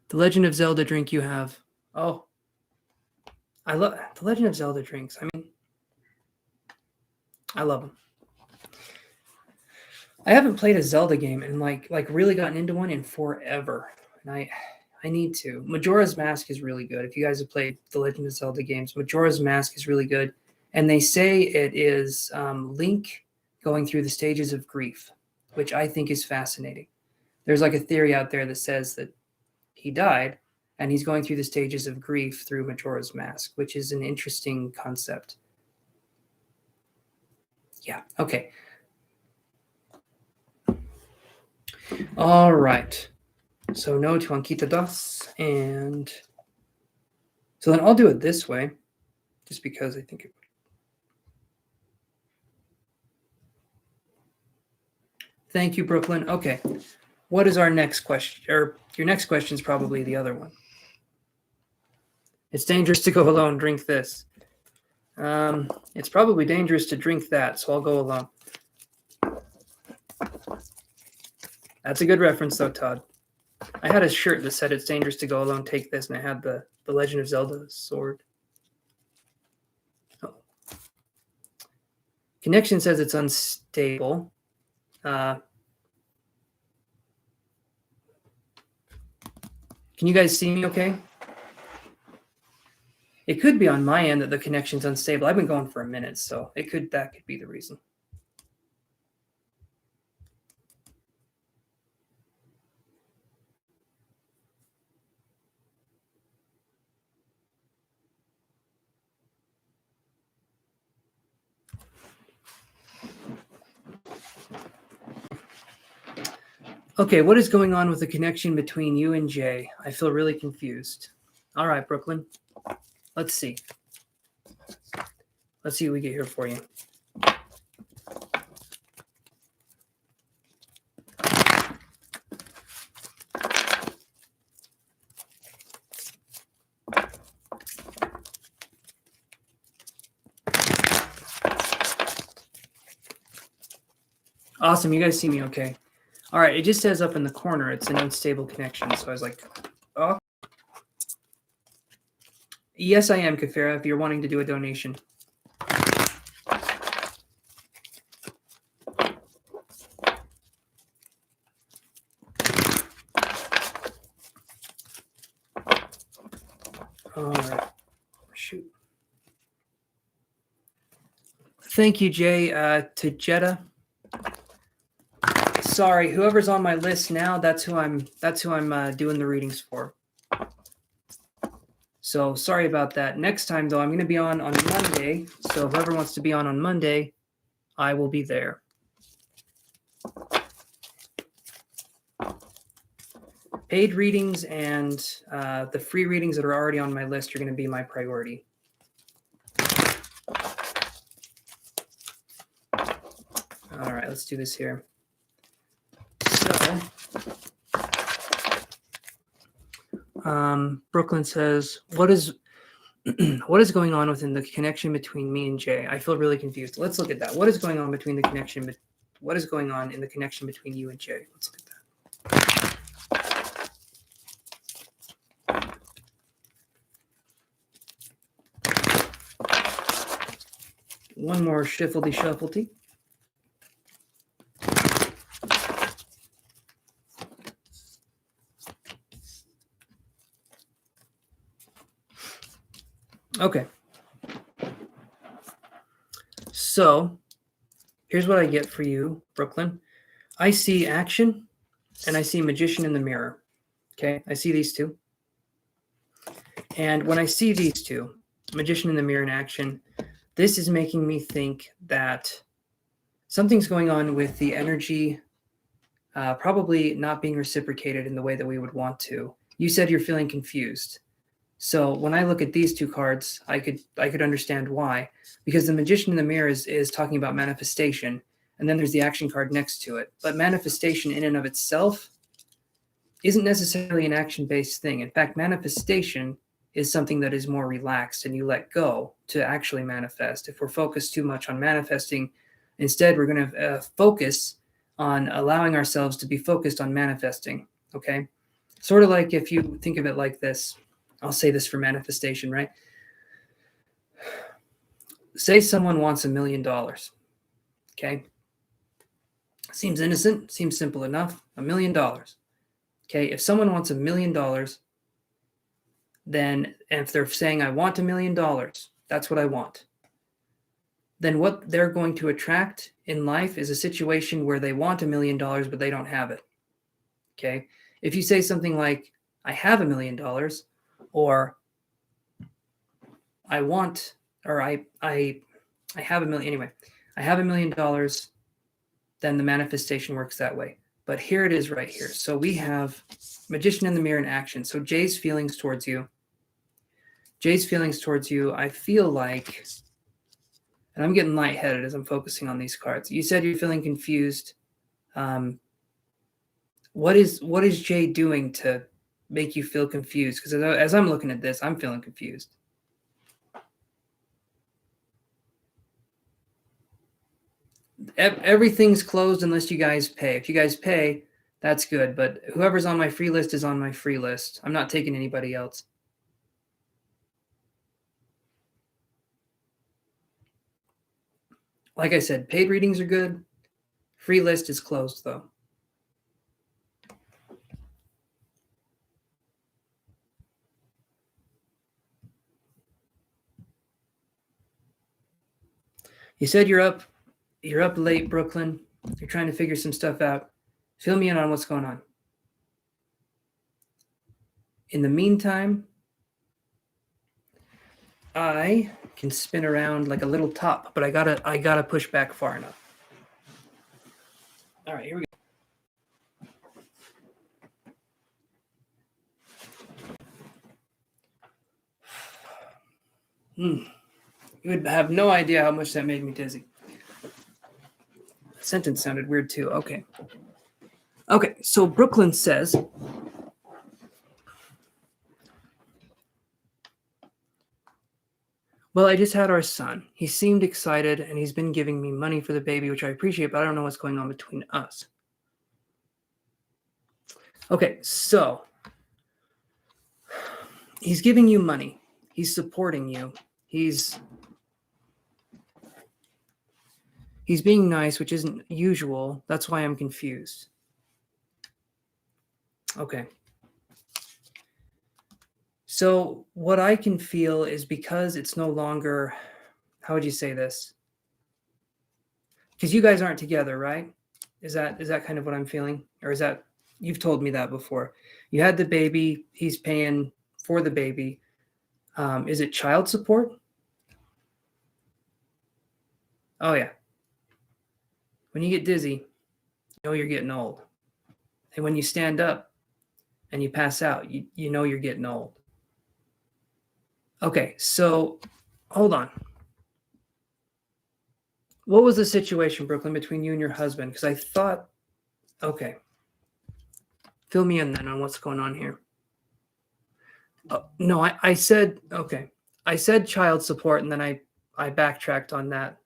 S1: The Legend of Zelda drink you have. Oh, I love the Legend of Zelda drinks. I mean, I love them. I haven't played a Zelda game and like really gotten into one in forever. And I need to. Majora's Mask is really good. If you guys have played the Legend of Zelda games, Majora's Mask is really good. And they say it is Link going through the stages of grief, which I think is fascinating. There's like a theory out there that says that he died and he's going through the stages of grief through Majora's Mask, which is an interesting concept. Yeah, okay. All right. So no to Ankita Das. And so then I'll do it this way, just because I think it. Thank you, Brooklyn. Okay. What is our next question? Or your next question is probably the other one. It's dangerous to go alone. Drink this. It's probably dangerous to drink that, so I'll go alone. That's a good reference, though, Todd. I had a shirt that said it's dangerous to go alone, take this, and I had the Legend of Zelda sword. Oh. Connection says it's unstable. Can you guys see me okay? It could be on my end that the connection's unstable. I've been going for a minute, so that could be the reason. Okay, what is going on with the connection between you and Jay? I feel really confused. All right, Brooklyn. Let's see. Let's see what we get here for you. Awesome, you guys see me okay. All right, it just says up in the corner it's an unstable connection, so I was like, oh. Yes, I am, Kafira, if you're wanting to do a donation. All right. Shoot. Thank you, Jay. To Jetta. Sorry, whoever's on my list now, that's who I'm doing the readings for. So sorry about that. Next time, though, I'm going to be on Monday. So whoever wants to be on Monday, I will be there. Paid readings and the free readings that are already on my list are going to be my priority. All right, let's do this here. So, Brooklyn says, what is going on within the connection between me and Jay? I feel really confused. Let's look at that. What is going on between the connection? What is going on in the connection between you and Jay? Let's look at that. One more shufflety. Okay. So here's what I get for you, Brooklyn. I see action and I see magician in the mirror. Okay, I see these two. And when I see these two, magician in the mirror and action, this is making me think that something's going on with the energy probably not being reciprocated in the way that we would want to. You said you're feeling confused. So when I look at these two cards, I could understand why, because the magician in the mirror is talking about manifestation, and then there's the action card next to it. But manifestation in and of itself isn't necessarily an action-based thing. In fact, manifestation is something that is more relaxed and you let go to actually manifest. If we're focused too much on manifesting, instead we're going to focus on allowing ourselves to be focused on manifesting, okay? Sort of like if you think of it like this. I'll say this for manifestation, right? Say someone wants $1 million, okay? Seems innocent, seems simple enough, $1 million. Okay, if someone wants $1 million, then if they're saying, I want $1 million, that's what I want. then what they're going to attract in life is a situation where they want $1 million, but they don't have it. Okay. If you say something like, I have $1 million, or I want, or I have $1 million, anyway, I have $1 million, then the manifestation works that way. But here it is right here. So we have Magician in the Mirror in action. So Jay's feelings towards you. I feel like, and I'm getting lightheaded as I'm focusing on these cards. You said you're feeling confused. What is Jay doing to make you feel confused? Because as I'm looking at this, I'm feeling confused. Everything's closed unless you guys pay. If you guys pay, that's good. But whoever's on my free list is on my free list. I'm not taking anybody else. Like I said, paid readings are good. Free list is closed, though. You said you're up late, Brooklyn. You're trying to figure some stuff out. Fill me in on what's going on. In the meantime, I can spin around like a little top, but I gotta push back far enough. All right, here we go. You would have no idea how much that made me dizzy. The sentence sounded weird too. Okay, so Brooklyn says, well, I just had our son. He seemed excited, and he's been giving me money for the baby, which I appreciate, but I don't know what's going on between us. Okay, so he's giving you money. He's supporting you. He's being nice, which isn't usual. That's why I'm confused. Okay. So what I can feel is because it's no longer, how would you say this? Because you guys aren't together, right? Is that kind of what I'm feeling? Or is that, you've told me that before. You had the baby, he's paying for the baby. Is it child support? Oh yeah. When you get dizzy, you know you're getting old. And when you stand up and you pass out, you know you're getting old. Okay, so hold on. What was the situation, Brooklyn, between you and your husband? Because I thought, okay. Fill me in then on what's going on here. No, I said, okay. I said child support, and then I backtracked on that.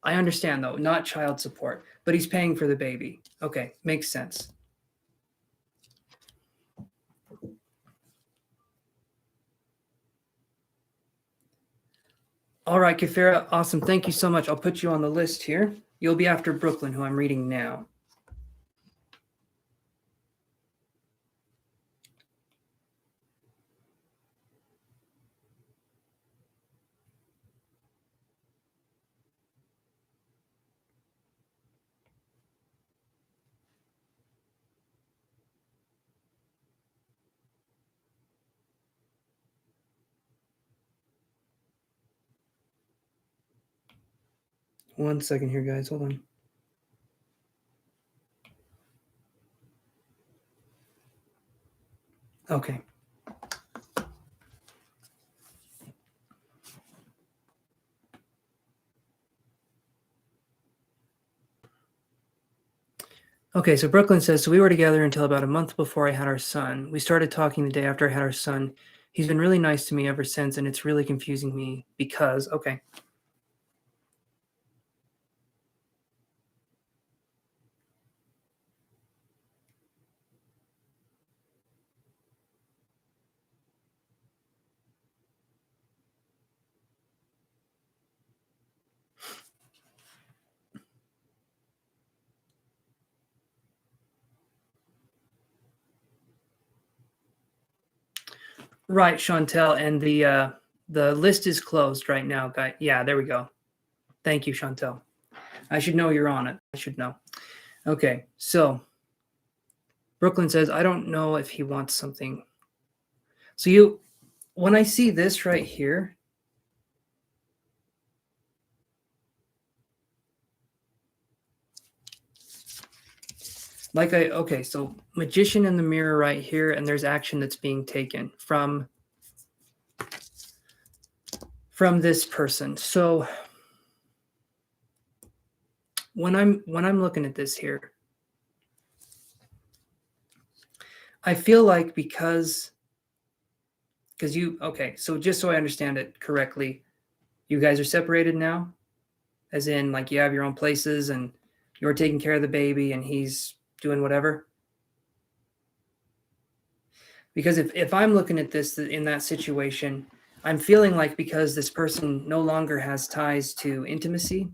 S1: I understand, though, not child support, but he's paying for the baby. Okay, makes sense. All right, Kefira, awesome. Thank you so much. I'll put you on the list here. You'll be after Brooklyn, who I'm reading now. One second here, guys. Hold on. Okay. Okay, so Brooklyn says, so we were together until about a month before I had our son. We started talking the day after I had our son. He's been really nice to me ever since, and it's really confusing me because, okay. Right, Chantel, and The list is closed right now, guy. Yeah, there we go. Thank you, Chantel. I should know you're on it. I should know. Okay, so Brooklyn says, I don't know if he wants something. So when I see this right here, okay, so magician in the mirror right here, and there's action that's being taken from this person. So when I'm looking at this here, I feel like because okay, so just so I understand it correctly, you guys are separated now, as in like you have your own places and you're taking care of the baby and he's doing whatever. Because if I'm looking at this in that situation, I'm feeling like because this person no longer has ties to intimacy,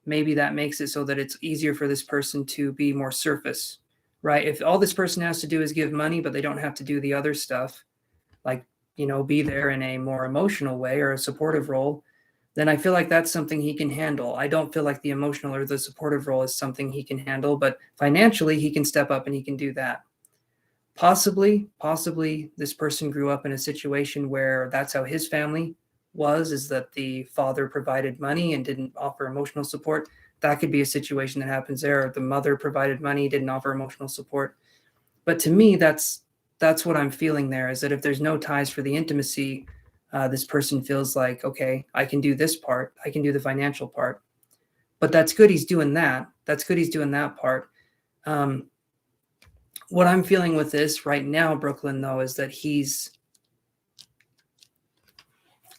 S1: maybe that makes it so that it's easier for this person to be more surface, right? If all this person has to do is give money, but they don't have to do the other stuff, like, be there in a more emotional way or a supportive role, then I feel like that's something he can handle. I don't feel like the emotional or the supportive role is something he can handle, but financially he can step up and he can do that. Possibly this person grew up in a situation where that's how his family was, is that the father provided money and didn't offer emotional support. That could be a situation that happens there. The mother provided money, didn't offer emotional support. But to me, that's what I'm feeling there, is that if there's no ties for the intimacy, this person feels like, okay, I can do this part. I can do the financial part. But that's good he's doing that. That's good he's doing that part. What I'm feeling with this right now, Brooklyn, though, is that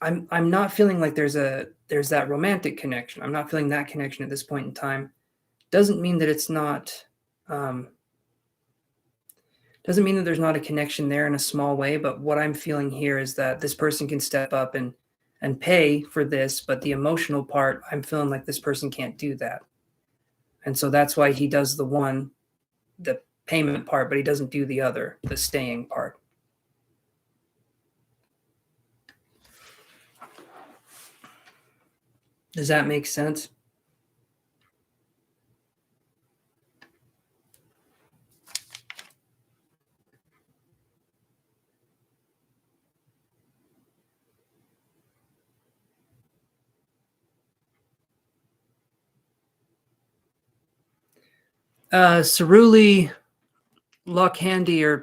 S1: I'm not feeling like there's that romantic connection. I'm not feeling that connection at this point in time. Doesn't mean that it's not, doesn't mean that there's not a connection there in a small way, but what I'm feeling here is that this person can step up and pay for this, but the emotional part, I'm feeling like this person can't do that. And so that's why he does the payment part, but he doesn't do the other, the staying part. Does that make sense? Ceruli Lokhandi or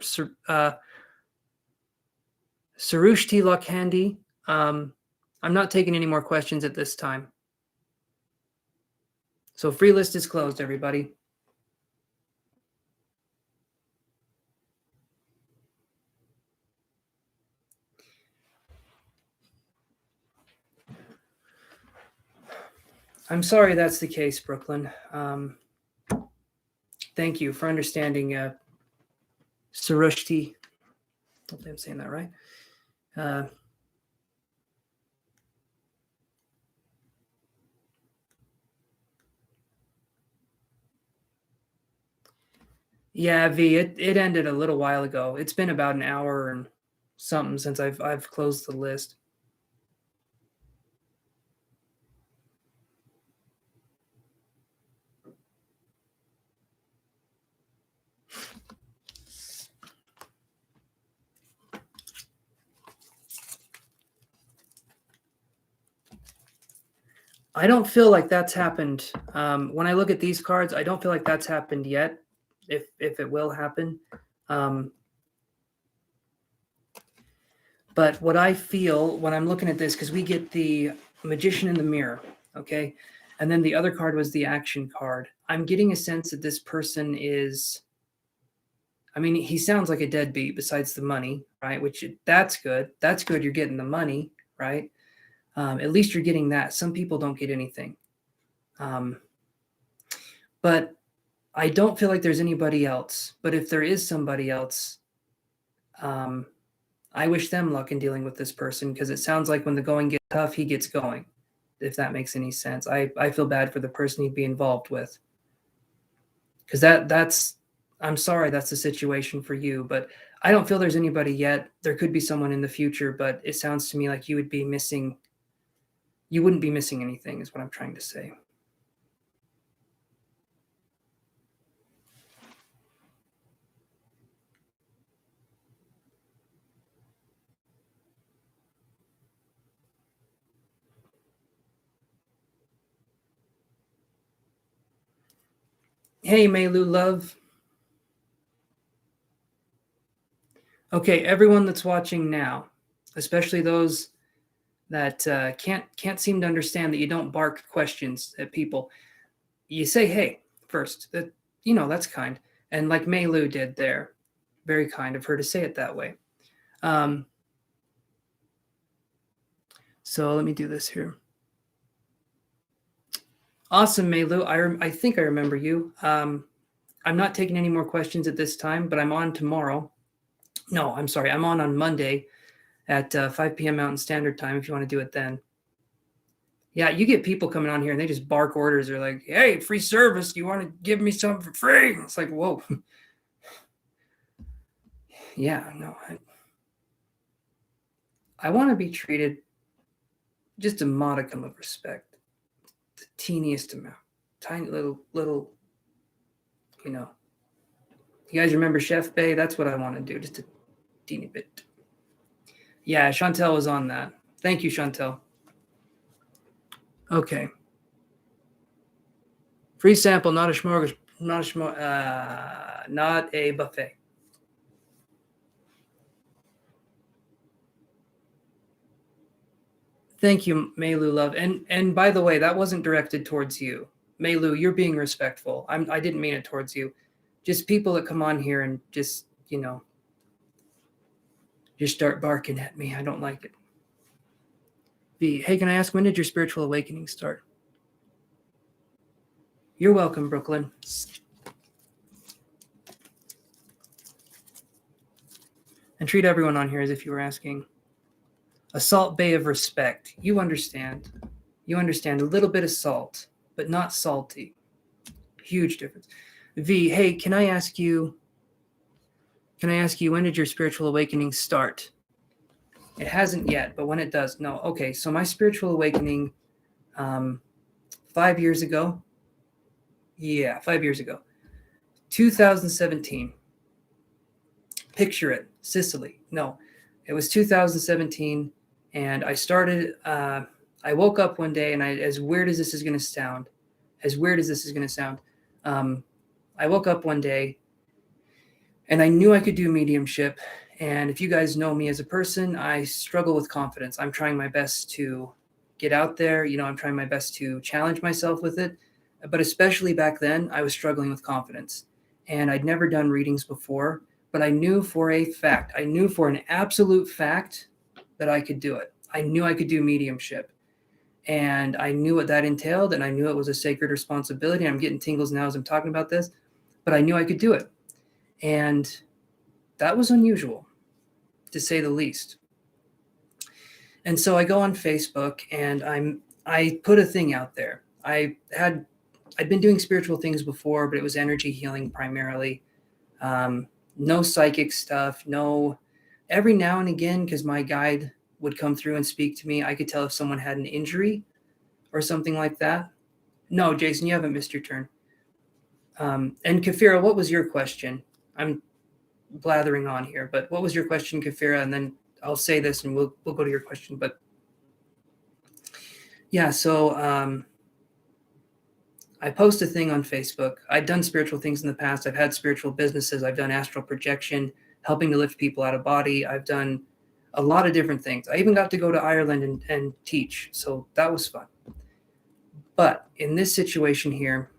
S1: Sarushti Lokhandi. I'm not taking any more questions at this time. So free list is closed, everybody. I'm sorry that's the case, Brooklyn. Thank you for understanding, Sarushti. Hopefully I'm saying that right. Yeah, V, it ended a little while ago. It's been about an hour and something since I've closed the list. I don't feel like that's happened. When I look at these cards, I don't feel like that's happened yet. If it will happen. But what I feel when I'm looking at this, because we get the magician in the mirror, okay? And then the other card was the action card. I'm getting a sense that this person is, I mean, he sounds like a deadbeat besides the money, right? Which that's good. That's good. You're getting the money, right? At least you're getting that. Some people don't get anything. But I don't feel like there's anybody else. But if there is somebody else, I wish them luck in dealing with this person, because it sounds like when the going gets tough, he gets going, if that makes any sense. I feel bad for the person he'd be involved with, because that's I'm sorry that's the situation for you, but I don't feel there's anybody yet. There could be someone in the future, but it sounds to me like you wouldn't be missing anything is what I'm trying to say. Hey, Meilu love. Okay, everyone that's watching now, especially those that can't seem to understand that you don't bark questions at people. You say hey first. That's kind. And like Meilu did there, very kind of her to say it that way. So let me do this here. Awesome, Meilu. I think I remember you. I'm not taking any more questions at this time, but I'm on tomorrow. No, I'm sorry. I'm on Monday at 5 p.m. Mountain Standard Time if you want to do it then. Yeah, you get people coming on here and they just bark orders. They're like, hey, free service. Do you want to give me something for free? It's like, whoa. Yeah, no. I want to be treated just a modicum of respect. The teeniest amount. Tiny little, you guys remember Chef Bay? That's what I want to do. Just a teeny bit. Yeah, Chantel was on that. Thank you, Chantel. Okay. Free sample, not a smorgasbord, not a buffet. Thank you, Meilu love. And by the way, that wasn't directed towards you. Meilu, you're being respectful. I didn't mean it towards you. Just people that come on here and just start barking at me. I don't like it. V, hey, can I ask, when did your spiritual awakening start? You're welcome, Brooklyn. And treat everyone on here as if you were asking. A salt bay of respect. You understand. You understand a little bit of salt, but not salty. Huge difference. V, hey, can I ask you, when did your spiritual awakening start? It hasn't yet, but when it does, no. Okay, so my spiritual awakening 5 years ago. Yeah, 5 years ago. 2017. Picture it, Sicily. No, it was 2017, and I started, I woke up one day, and as weird as this is going to sound, I woke up one day, and I knew I could do mediumship. And if you guys know me as a person, I struggle with confidence. I'm trying my best to get out there. I'm trying my best to challenge myself with it. But especially back then, I was struggling with confidence. And I'd never done readings before, but I knew for an absolute fact that I could do it. I knew I could do mediumship. And I knew what that entailed, and I knew it was a sacred responsibility. I'm getting tingles now as I'm talking about this, but I knew I could do it. And that was unusual, to say the least. And so I go on Facebook and I put a thing out there. I'd been doing spiritual things before, but it was energy healing primarily. No psychic stuff, no. Every now and again, because my guide would come through and speak to me, I could tell if someone had an injury or something like that. No, Jason, you haven't missed your turn. And Kafira, what was your question? I'm blathering on here, but what was your question, Kafira? And then I'll say this and we'll go to your question. But yeah, so I post a thing on Facebook. I've done spiritual things in the past. I've had spiritual businesses. I've done astral projection, helping to lift people out of body. I've done a lot of different things. I even got to go to Ireland and teach. So that was fun. But in this situation here,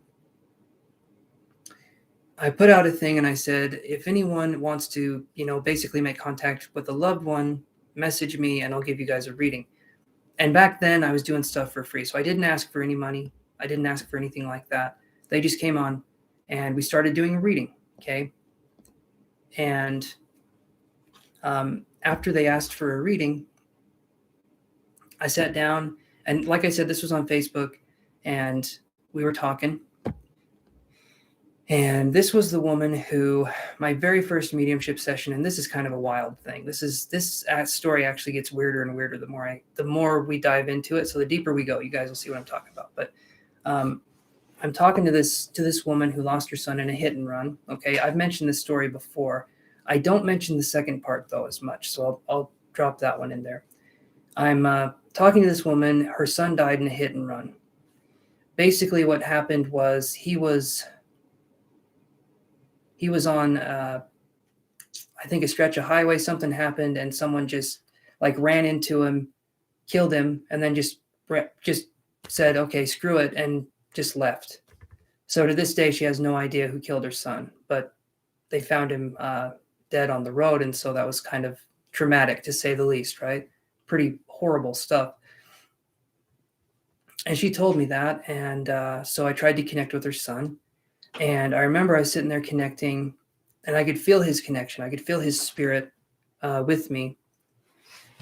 S1: I put out a thing and I said, if anyone wants to, basically make contact with a loved one, message me and I'll give you guys a reading. And back then I was doing stuff for free. So I didn't ask for any money. I didn't ask for anything like that. They just came on and we started doing a reading. Okay. And after they asked for a reading, I sat down and like I said, this was on Facebook and we were talking. And this was the woman who, my very first mediumship session, and this is kind of a wild thing. This story actually gets weirder and weirder the more we dive into it. So the deeper we go, you guys will see what I'm talking about. But I'm talking to this woman who lost her son in a hit and run. Okay, I've mentioned this story before. I don't mention the second part though as much, so I'll drop that one in there. I'm talking to this woman. Her son died in a hit and run. Basically, what happened was he was on I think a stretch of highway. Something happened, and someone just like ran into him, killed him, and then just said, "Okay, screw it," and just left. So to this day, she has no idea who killed her son, but they found him dead on the road, and so that was kind of traumatic, to say the least, right? Pretty horrible stuff. And she told me that, and so I tried to connect with her son. And I remember I was sitting there connecting, and I could feel his connection. I could feel his spirit with me.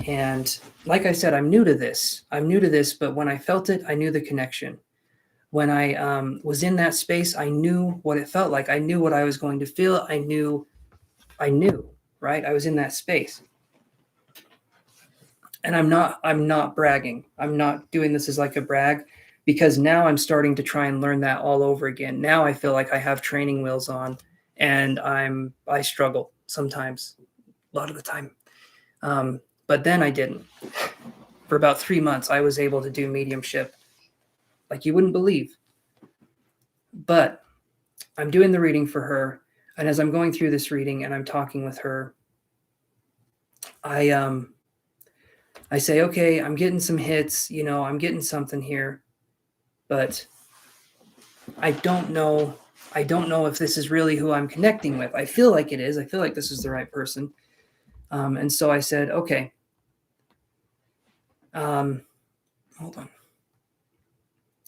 S1: And like I said, I'm new to this, but when I felt it, I knew the connection. When I was in that space, I knew what it felt like. I knew what I was going to feel. I knew, right? I was in that space. And I'm not bragging. I'm not doing this as like a brag, because now I'm starting to try and learn that all over again. Now I feel like I have training wheels on, and I struggle sometimes, a lot of the time. But then I didn't. For about 3 months, I was able to do mediumship like you wouldn't believe. But I'm doing the reading for her, and as I'm going through this reading and I'm talking with her, I say, okay, I'm getting some hits, I'm getting something here, but I don't know if this is really who I'm connecting with. I feel like it is. I feel like this is the right person. And so I said, okay, hold on.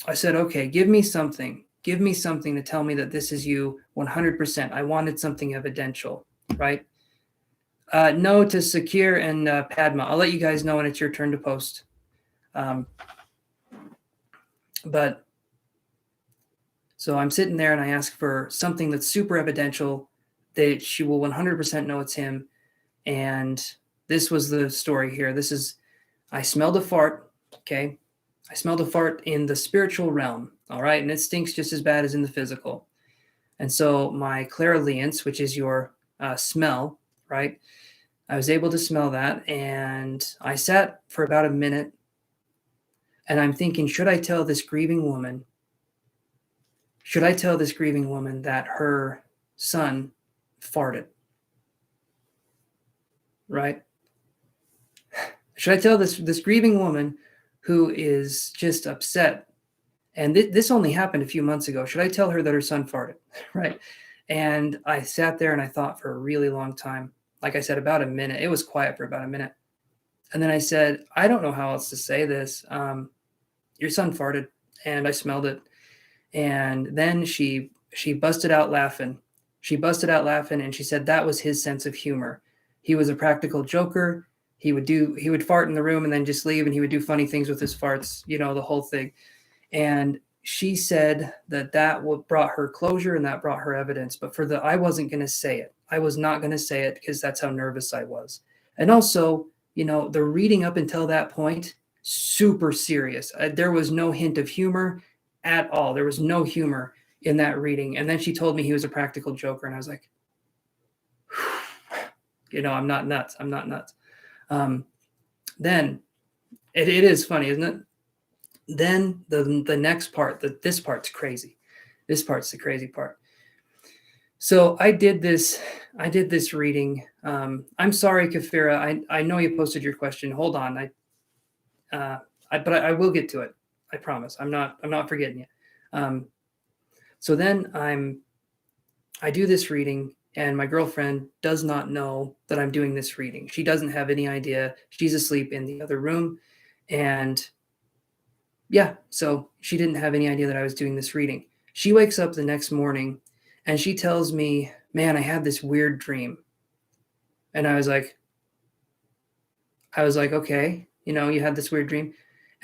S1: I said, okay, give me something to tell me that this is you 100%. I wanted something evidential, right? No to Secure and Padma. I'll let you guys know when it's your turn to post. But so I'm sitting there and I ask for something that's super evidential, that she will 100% know it's him. And this was the story here. I smelled a fart. Okay. I smelled a fart in the spiritual realm. All right. And it stinks just as bad as in the physical. And so my clairaudience, which is your smell, right? I was able to smell that, and I sat for about a minute, and I'm thinking, should I tell this grieving woman that her son farted? Right? Should I tell this grieving woman who is just upset? And this only happened a few months ago. Should I tell her that her son farted? Right? And I sat there and I thought for a really long time. Like I said, about a minute. It was quiet for about a minute. And then I said, I don't know how else to say this. Your son farted, and I smelled it. And then she busted out laughing. And she said that was his sense of humor. He was a practical joker. He would fart in the room and then just leave, and he would do funny things with his farts, the whole thing. And she said that brought her closure and that brought her evidence. But I wasn't going to say it. I was not going to say it because that's how nervous I was. And also, the reading up until that point, super serious. There was no hint of humor at all. There was no humor in that reading. And then she told me he was a practical joker. And I was like, I'm not nuts. Then it is funny, isn't it? Then the next part, this part's crazy. This part's the crazy part. So I did this reading. I'm sorry, Kafira. I know you posted your question. Hold on. But I will get to it. I promise. I'm not forgetting you. So then I do this reading, and my girlfriend does not know that I'm doing this reading. She doesn't have any idea. She's asleep in the other room. And yeah, so she didn't have any idea that I was doing this reading. She wakes up the next morning and she tells me, man, I had this weird dream. And I was like, okay, you had this weird dream.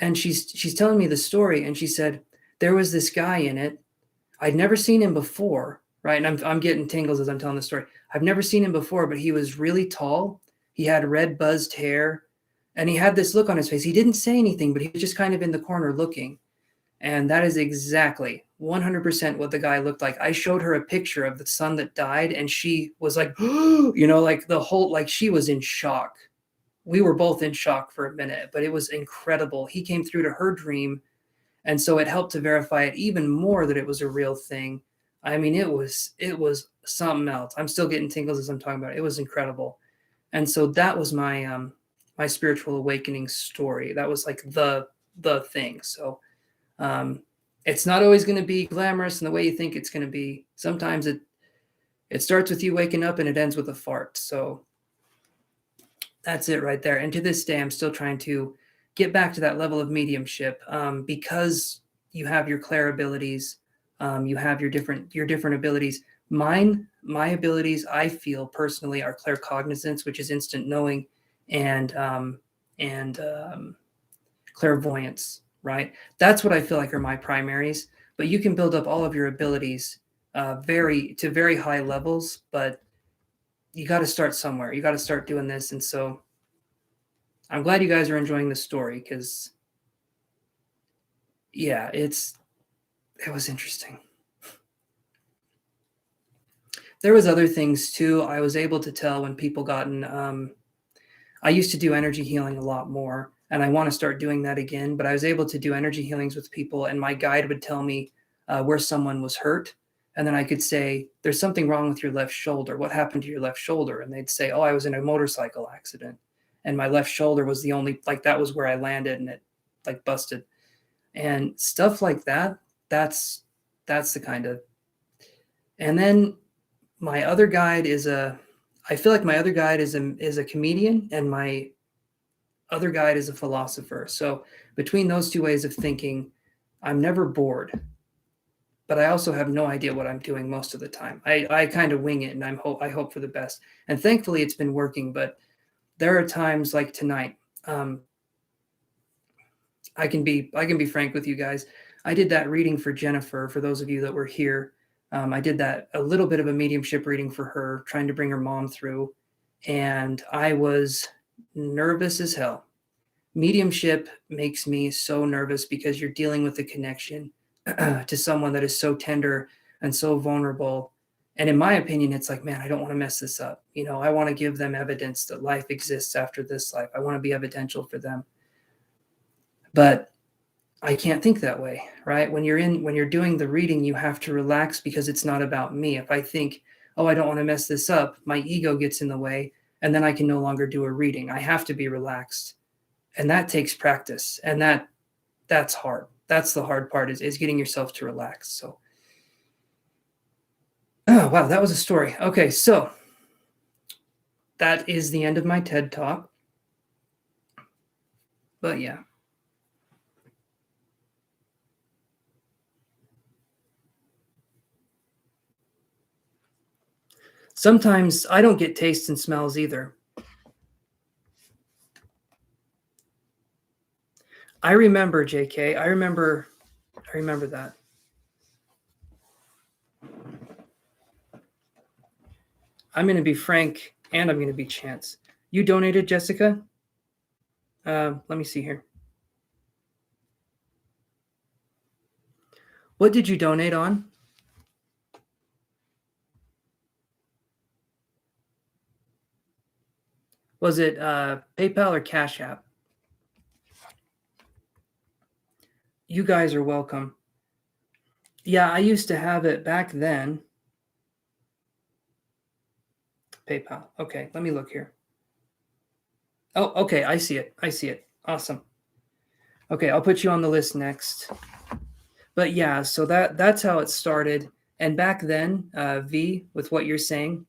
S1: And she's telling me the story, and she said, there was this guy in it. I'd never seen him before, right? And I'm getting tingles as I'm telling the story. I've never seen him before, but he was really tall. He had red buzzed hair, and he had this look on his face. He didn't say anything, but he was just kind of in the corner looking. And that is exactly 100% what the guy looked like. I showed her a picture of the son that died, and she was like, like the whole, like she was in shock. We were both in shock for a minute, but it was incredible. He came through to her dream, and so it helped to verify it even more that it was a real thing. I mean, it was something else. I'm still getting tingles as I'm talking about it. It was incredible. And so that was my my spiritual awakening story. That was like the thing. So it's not always going to be glamorous in the way you think it's going to be. Sometimes it starts with you waking up and it ends with a fart. So that's it right there. And to this day, I'm still trying to get back to that level of mediumship because you have your clair abilities, you have your different abilities. My abilities, I feel personally, are claircognizance, which is instant knowing, and clairvoyance. Right, that's what I feel like are my primaries. But you can build up all of your abilities very high levels, but you got to start somewhere. You got to start doing this, and so I'm glad you guys are enjoying the story because, yeah, it was interesting. There was other things too. I was able to tell when people gotten. I used to do energy healing a lot more, and I want to start doing that again. But I was able to do energy healings with people, and my guide would tell me where someone was hurt, and then I could say, "There's something wrong with your left shoulder. What happened to your left shoulder?" And they'd say, "Oh, I was in a motorcycle accident." And my left shoulder was the only, like, that was where I landed and it like busted and stuff like that. That's the kind of. And then my other guide I feel like my other guide is a comedian, and my other guide is a philosopher. So between those two ways of thinking, I'm never bored, but I also have no idea what I'm doing most of the time. I kind of wing it, and I hope for the best. And thankfully it's been working, but there are times like tonight. I can be frank with you guys. I did that reading for Jennifer. For those of you that were here, I did a little bit of a mediumship reading for her, trying to bring her mom through, and I was nervous as hell. Mediumship makes me so nervous because you're dealing with a connection to someone that is so tender and so vulnerable. And in my opinion, it's like, man, I don't want to mess this up. I want to give them evidence that life exists after this life. I want to be evidential for them. But I can't think that way, right? When you're doing the reading, you have to relax because it's not about me. If I think, oh, I don't want to mess this up, my ego gets in the way, and then I can no longer do a reading. I have to be relaxed. And that takes practice. And that's hard. That's the hard part is getting yourself to relax. So, oh, wow, that was a story. Okay, so that is the end of my TED Talk. But yeah. Sometimes I don't get tastes and smells either. I remember, JK. I remember that. I'm going to be Frank, and I'm going to be Chance. You donated, Jessica? Let me see here. What did you donate on? Was it PayPal or Cashapp? You guys are welcome. Yeah, I used to have it back then. PayPal. Okay, let me look here. Oh, okay, I see it. Awesome. Okay, I'll put you on the list next. But yeah, so that's how it started. And back then, V, with what you're saying,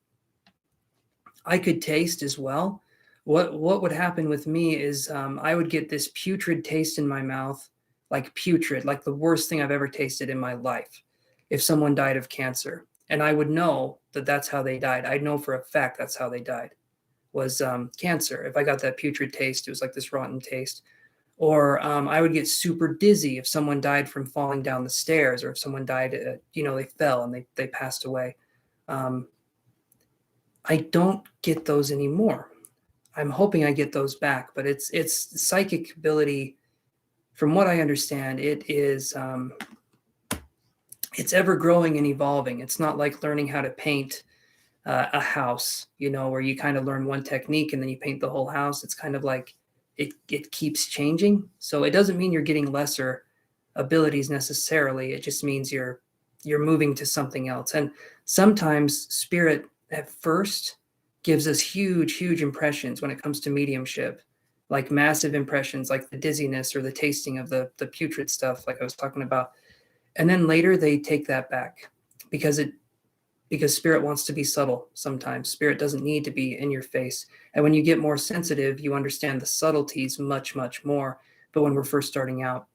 S1: I could taste as well. What would happen with me is I would get this putrid taste in my mouth, like putrid, like the worst thing I've ever tasted in my life. If someone died of cancer, and I would know that that's how they died. I'd know for a fact that's how they died, was cancer. If I got that putrid taste, it was like this rotten taste. Or I would get super dizzy if someone died from falling down the stairs, or if someone died, they fell and they passed away. I don't get those anymore. I'm hoping I get those back, but it's psychic ability. From what I understand, it is it's ever growing and evolving. It's not like learning how to paint a house, where you kind of learn one technique and then you paint the whole house. It's kind of like it keeps changing. So it doesn't mean you're getting lesser abilities necessarily. It just means you're moving to something else. And sometimes spirit at first gives us huge impressions when it comes to mediumship, like massive impressions, like the dizziness or the tasting of the putrid stuff, like I was talking about. And then later they take that back because spirit wants to be subtle. Sometimes spirit doesn't need to be in your face. And when you get more sensitive, you understand the subtleties much more. But when we're first starting out,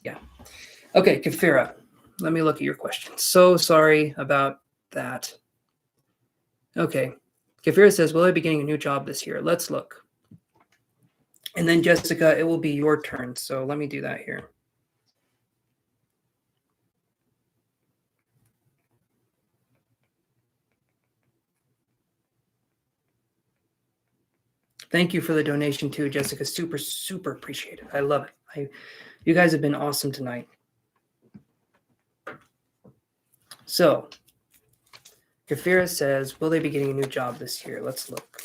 S1: yeah. Okay, Kafira, let me look at your question. So sorry about that. Okay, Kafira says, will I be getting a new job this year? Let's look. And then Jessica, it will be your turn. So let me do that here. Thank you for the donation too, Jessica. Super appreciate it. I love it. You guys have been awesome tonight. So, Kafira says, will they be getting a new job this year? Let's look.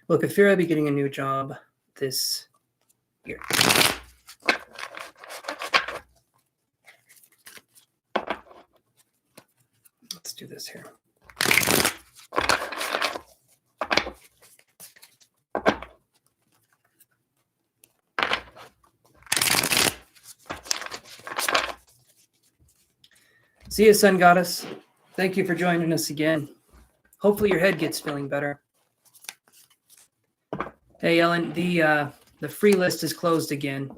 S1: Will Kafira be getting a new job this year? Let's do this here. See you, Sun Goddess. Thank you for joining us again. Hopefully your head gets feeling better. Hey, Ellen, the free list is closed again.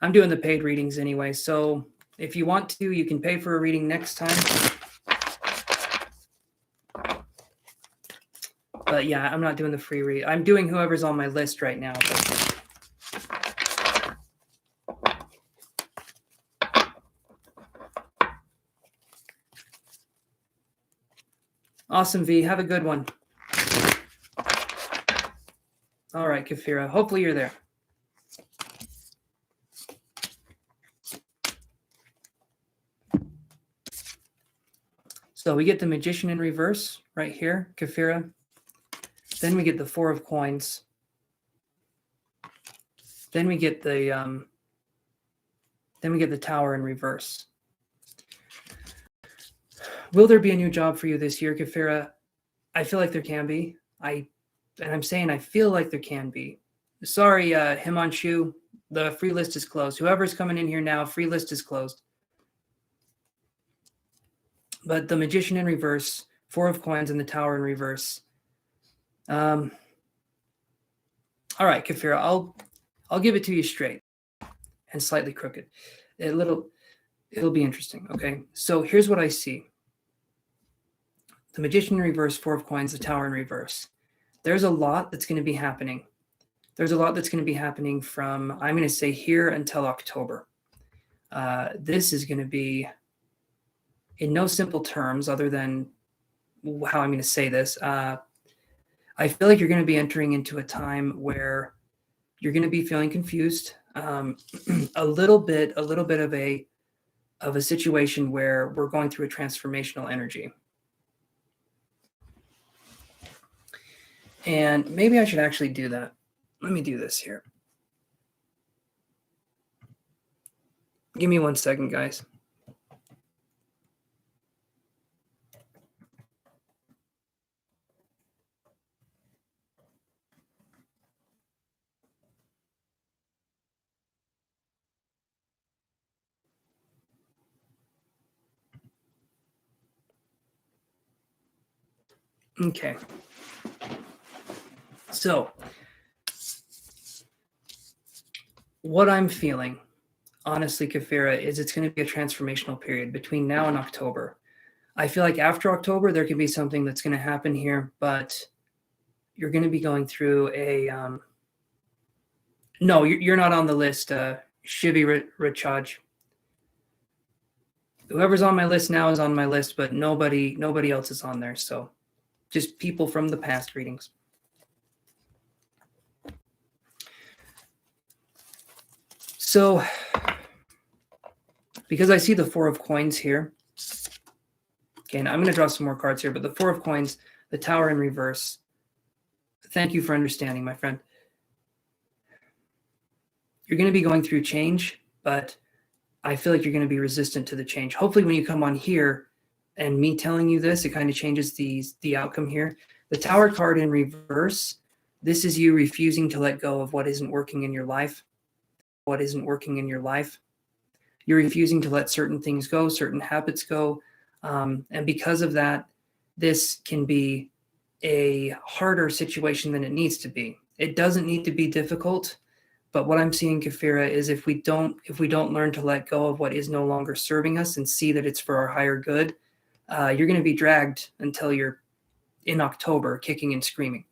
S1: I'm doing the paid readings anyway, so if you want to, you can pay for a reading next time. But yeah, I'm not doing the free read. I'm doing whoever's on my list right now. Awesome, V. Have a good one. All right, Kafira. Hopefully you're there. So we get the Magician in reverse right here, Kafira. Then we get the Four of Coins. Then we get the Tower in reverse. Will there be a new job for you this year, Kafira? I feel like there can be. I'm saying I feel like there can be. Sorry, Himanshu, the free list is closed. Whoever's coming in here now, free list is closed. But the Magician in reverse, Four of Coins, and the Tower in reverse. All right, Kafira, I'll give it to you straight and slightly crooked. It'll be interesting. Okay, so here's what I see. The Magician in reverse, Four of Coins, the Tower in reverse. There's a lot that's going to be happening. There's a lot that's going to be happening from, I'm going to say, here until October. This is going to be, in no simple terms, other than how I'm going to say this, I feel like you're going to be entering into a time where you're going to be feeling confused, a little bit of a situation where we're going through a transformational energy. And maybe I should actually do that. Let me do this here. Give me 1 second, guys. Okay. So, what I'm feeling, honestly, Kafira, is it's going to be a transformational period between now and October. I feel like after October, there could be something that's going to happen here, but you're going to be going through a... no, you're not on the list, Shivi Rachaj. whoever's on my list now is on my list, but nobody else is on there. So just people from the past readings. So because I see the Four of Coins here, okay, and I'm going to draw some more cards here, but the Four of Coins, the Tower in reverse. Thank you for understanding, my friend. You're going to be going through change, but I feel like you're going to be resistant to the change. Hopefully when you come on here and me telling you this, it kind of changes the outcome here. The Tower card in reverse, this is you refusing to let go of what isn't working in your life. What isn't working in your life. You're refusing to let certain things go, certain habits go. And because of that, this can be a harder situation than it needs to be. It doesn't need to be difficult. But what I'm seeing, Kafira, is if we don't learn to let go of what is no longer serving us and see that it's for our higher good, you're going to be dragged until you're in October, kicking and screaming.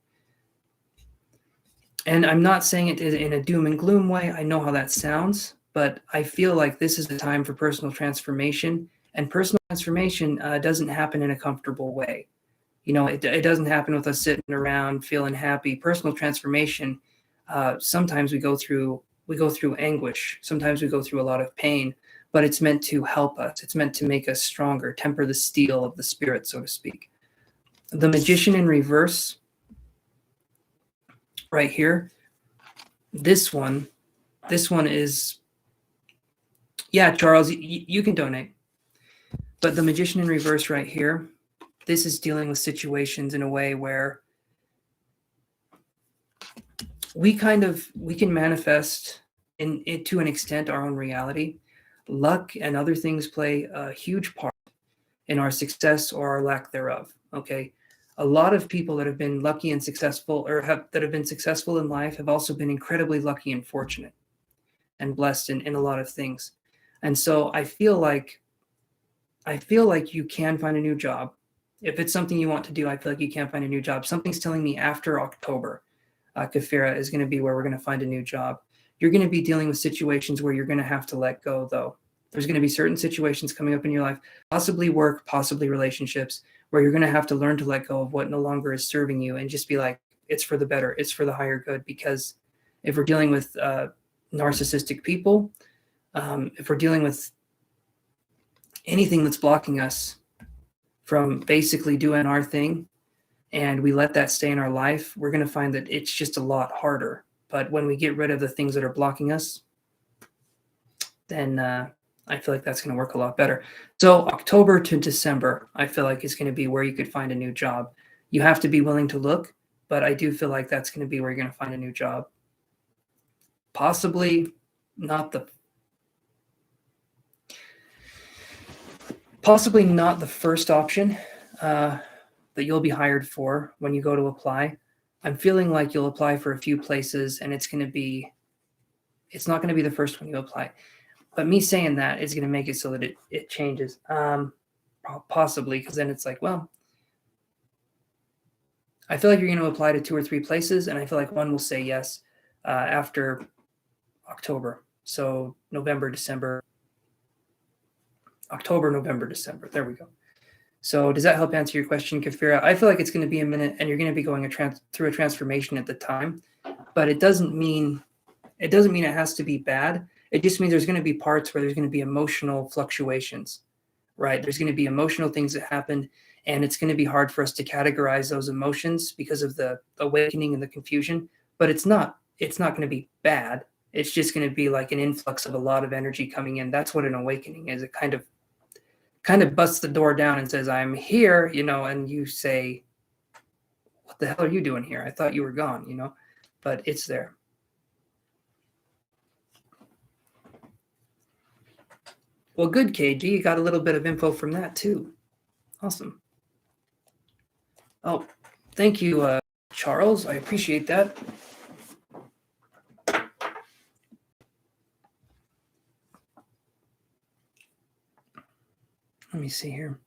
S1: And I'm not saying it in a doom and gloom way. I know how that sounds, but I feel like this is the time for personal transformation. And personal transformation doesn't happen in a comfortable way. You know, it doesn't happen with us sitting around feeling happy. Personal transformation, sometimes we go through anguish. Sometimes we go through a lot of pain, but it's meant to help us. It's meant to make us stronger, temper the steel of the spirit, so to speak. The Magician in reverse, right here. This one is, yeah, Charles, you can donate. But the Magician in reverse right here, this is dealing with situations in a way where we can manifest to an extent our own reality. Luck and other things play a huge part in our success or our lack thereof. Okay. A lot of people that have been lucky and successful that have been successful in life have also been incredibly lucky and fortunate and blessed in a lot of things. And so I feel like you can find a new job. If it's something you want to do, I feel like you can find a new job. Something's telling me after October, Kafira, is going to be where we're going to find a new job. You're going to be dealing with situations where you're going to have to let go, though. There's going to be certain situations coming up in your life, possibly work, possibly relationships, where you're going to have to learn to let go of what no longer is serving you and just be like, it's for the better, it's for the higher good. Because if we're dealing with narcissistic people, if we're dealing with anything that's blocking us from basically doing our thing, and we let that stay in our life, we're going to find that it's just a lot harder. But when we get rid of the things that are blocking us, then I feel like that's going to work a lot better. So October to December, I feel like is going to be where you could find a new job. You have to be willing to look, but I do feel like that's going to be where you're going to find a new job. Possibly not the first option that you'll be hired for when you go to apply. I'm feeling like you'll apply for a few places and it's not going to be the first one you apply. But me saying that is going to make it so that it changes. Possibly, because then it's like, well, I feel like you're going to apply to 2 or 3 places, and I feel like one will say yes after October. So November, December, October, November, December. There we go. So does that help answer your question, Kafira? I feel like it's going to be a minute, and you're going to be going through a transformation at the time, but it doesn't mean it has to be bad. It just means there's going to be parts where there's going to be emotional fluctuations, right? There's going to be emotional things that happen, and it's going to be hard for us to categorize those emotions because of the awakening and the confusion. But it's not going to be bad. It's just going to be like an influx of a lot of energy coming in. That's what an awakening is. It kind of busts the door down and says, I'm here, and you say, what the hell are you doing here? I thought you were gone, but it's there. Well, good, KG. You got a little bit of info from that too. Awesome. Oh, thank you, Charles. I appreciate that. Let me see here.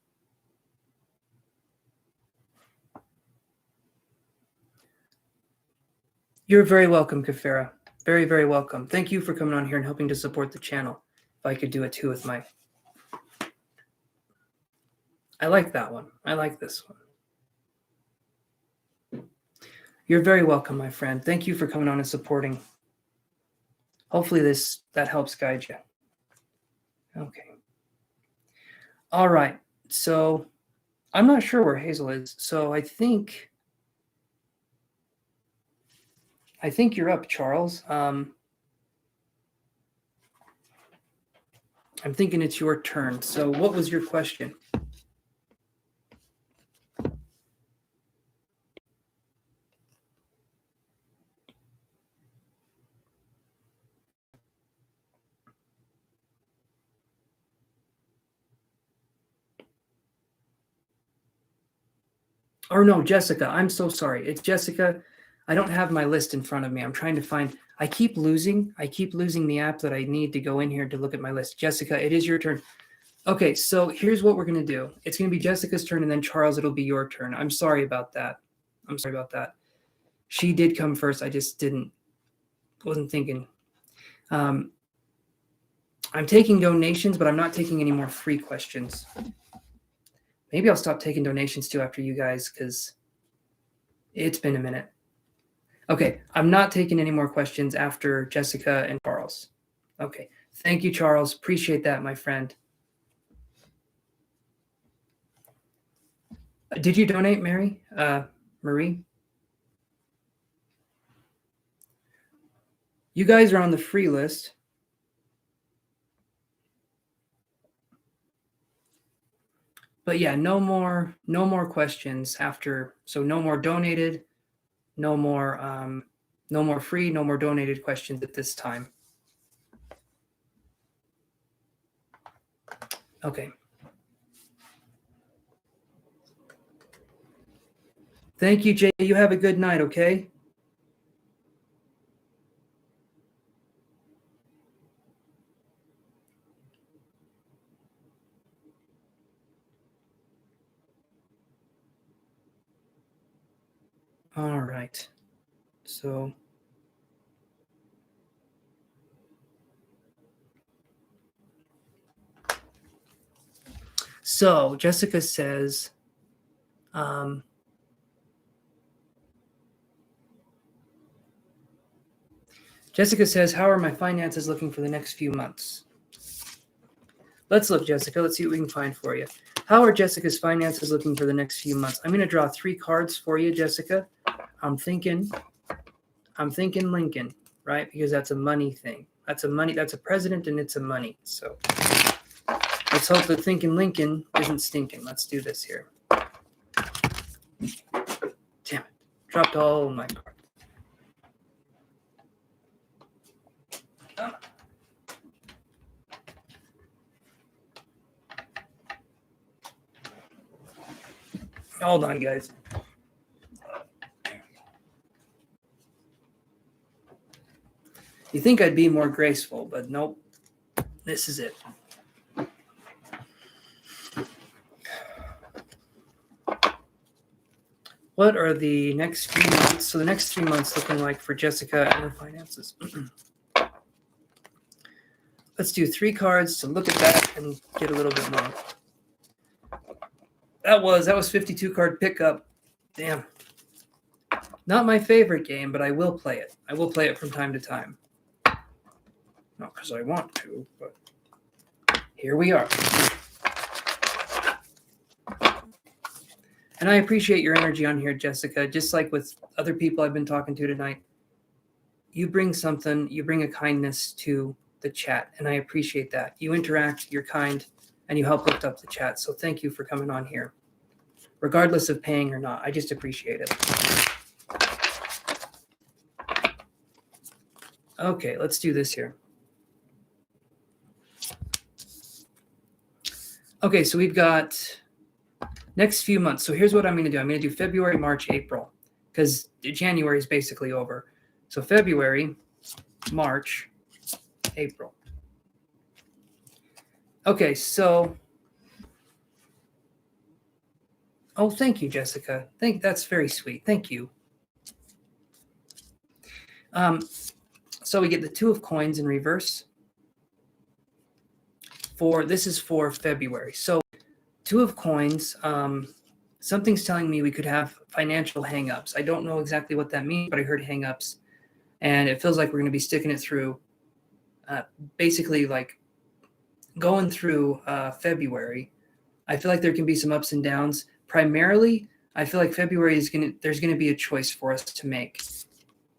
S1: You're very welcome, Kafira. Very, very welcome. Thank you for coming on here and helping to support the channel. If I could do it too with my I like that one. I like this one. You're very welcome, my friend. Thank you for coming on and supporting. Hopefully that helps guide you. Okay. All right. So I'm not sure where Hazel is. So I think you're up, Charles. I'm thinking it's your turn. So what was your question? Or no, Jessica. I'm so sorry. It's Jessica. I don't have my list in front of me. I'm trying to find. I keep losing the app that I need to go in here to look at my list. Jessica, it is your turn. Okay, so here's what we're going to do. It's going to be Jessica's turn, and then Charles, it'll be your turn. I'm sorry about that. She did come first. I just wasn't thinking. I'm taking donations, but I'm not taking any more free questions. Maybe I'll stop taking donations too after you guys, because it's been a minute. Okay, I'm not taking any more questions after Jessica and Charles. Okay, thank you, Charles. Appreciate that, my friend. Did you donate, Marie? You guys are on the free list. But yeah, no more questions after. So no more donated, no more free, no more donated questions at this time. Okay. Thank you, Jay. You have a good night, okay? All right. So Jessica says, how are my finances looking for the next few months? Let's look, Jessica. Let's see what we can find for you. How are Jessica's finances looking for the next few months? I'm going to draw 3 cards for you, Jessica. I'm thinking Lincoln, right? Because that's a money thing. That's a president, and it's a money. So let's hope that thinking Lincoln isn't stinking. Let's do this here. Damn it. Dropped all my cards. Hold on, guys. You think I'd be more graceful, but nope. This is it. What are the next few months? So the next 3 months looking like for Jessica and her finances. Let's do 3 cards to look at that and get a little bit more. That was 52 card pickup. Damn. Not my favorite game, but I will play it. I will play it from time to time. Not because I want to, but here we are. And I appreciate your energy on here, Jessica. Just like with other people I've been talking to tonight, you bring something, you bring a kindness to the chat, and I appreciate that. You interact, you're kind, and you help lift up the chat. So thank you for coming on here. Regardless of paying or not, I just appreciate it. Okay, let's do this here. Okay, so we've got next few months. So here's what I'm going to do. I'm going to do February, March, April, because January is basically over. So February, March, April. Okay, so... Oh, thank you, Jessica. That's very sweet. Thank you. So we get the 2 of coins in reverse. This is for February. So Two of Coins, something's telling me we could have financial hangups. I don't know exactly what that means, but I heard hangups, and it feels like we're going to be sticking it through, basically like going through February. I feel like there can be some ups and downs. Primarily, I feel like February there's going to be a choice for us to make,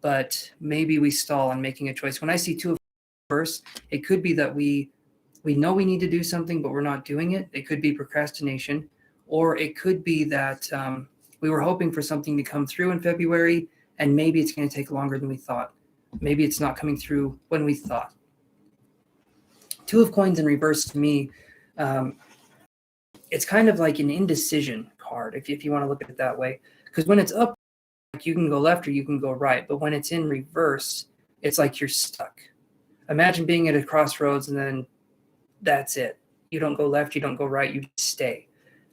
S1: but maybe we stall on making a choice. When I see two of reverse, it could be that we know we need to do something, but we're not doing it. It could be procrastination, or it could be that we were hoping for something to come through in February, and maybe it's going to take longer than we thought. Maybe it's not coming through when we thought. Two of Coins in reverse to me, it's kind of like an indecision card, if you want to look at it that way. Because when it's up, like you can go left or you can go right. But when it's in reverse, it's like you're stuck. Imagine being at a crossroads and then that's it. You don't go left, you don't go right, you stay.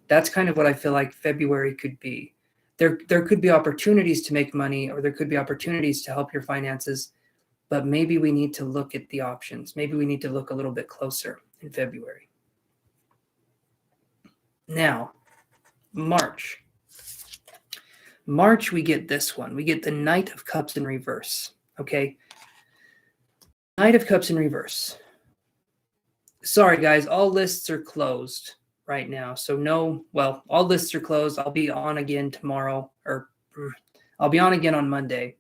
S1: That's kind of what I feel like February could be. There could be opportunities to make money, or there could be opportunities to help your finances, but maybe we need to look at the options. Maybe we need to look a little bit closer in February. Now, March. March, we get this one. We get the Knight of Cups in reverse, okay? Knight of Cups in reverse. Sorry, guys, all lists are closed right now. So all lists are closed. I'll be on again tomorrow, or I'll be on again on Monday,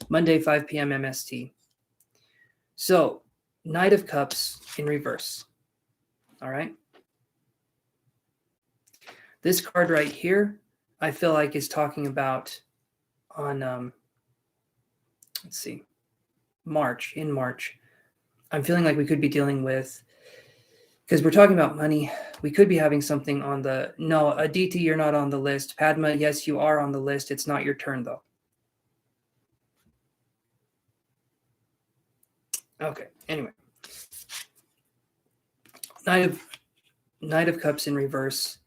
S1: 5 p.m. MST. So, Knight of Cups in reverse, all right? This card right here, I feel like is talking about on, let's see, March, in March. I'm feeling like we could be dealing with, because we're talking about money, we could be having something on the, no, Aditi, you're not on the list. Padma, yes, you are on the list. It's not your turn, though. Okay, anyway. Knight of Cups in reverse.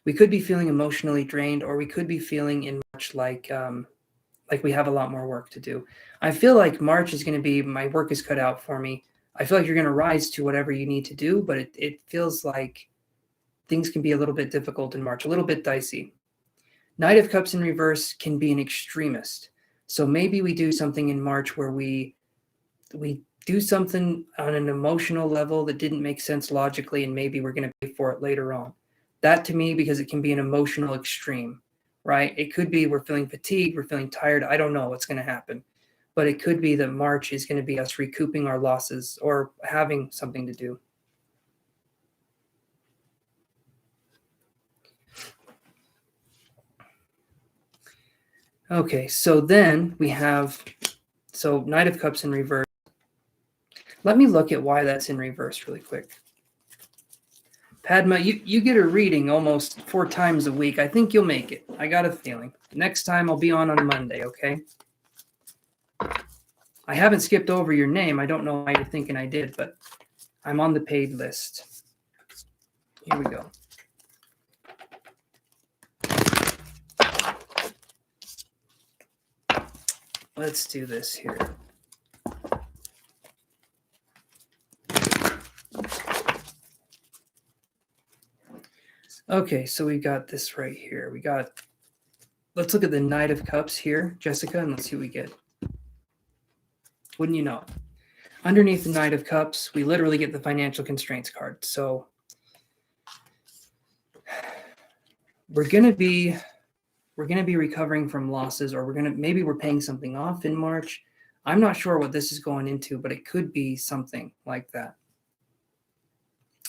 S1: We could be feeling emotionally drained, or we could be feeling in March like we have a lot more work to do. I feel like March is going to be, my work is cut out for me. I feel like you're going to rise to whatever you need to do, but it feels like things can be a little bit difficult in March, a little bit dicey. Knight of Cups in reverse can be an extremist. So maybe we do something in March where we do something on an emotional level that didn't make sense logically, and maybe we're going to pay for it later on. That to me, because it can be an emotional extreme, right? It could be we're feeling fatigued, we're feeling tired. I don't know what's going to happen. But it could be that March is going to be us recouping our losses or having something to do. Okay, so then we have, Knight of Cups in reverse. Let me look at why that's in reverse really quick. Padma, you get a reading almost 4 times a week. I think you'll make it. I got a feeling. Next time I'll be on Monday, okay? I haven't skipped over your name. I don't know why you're thinking I did, but I'm on the paid list. Here we go. Let's do this here. Okay, so we got this right here. Let's look at the Knight of Cups here, Jessica, and let's see what we get. Wouldn't you know? Underneath the Knight of Cups, we literally get the financial constraints card. So we're gonna be recovering from losses, or maybe we're paying something off in March. I'm not sure what this is going into, but it could be something like that.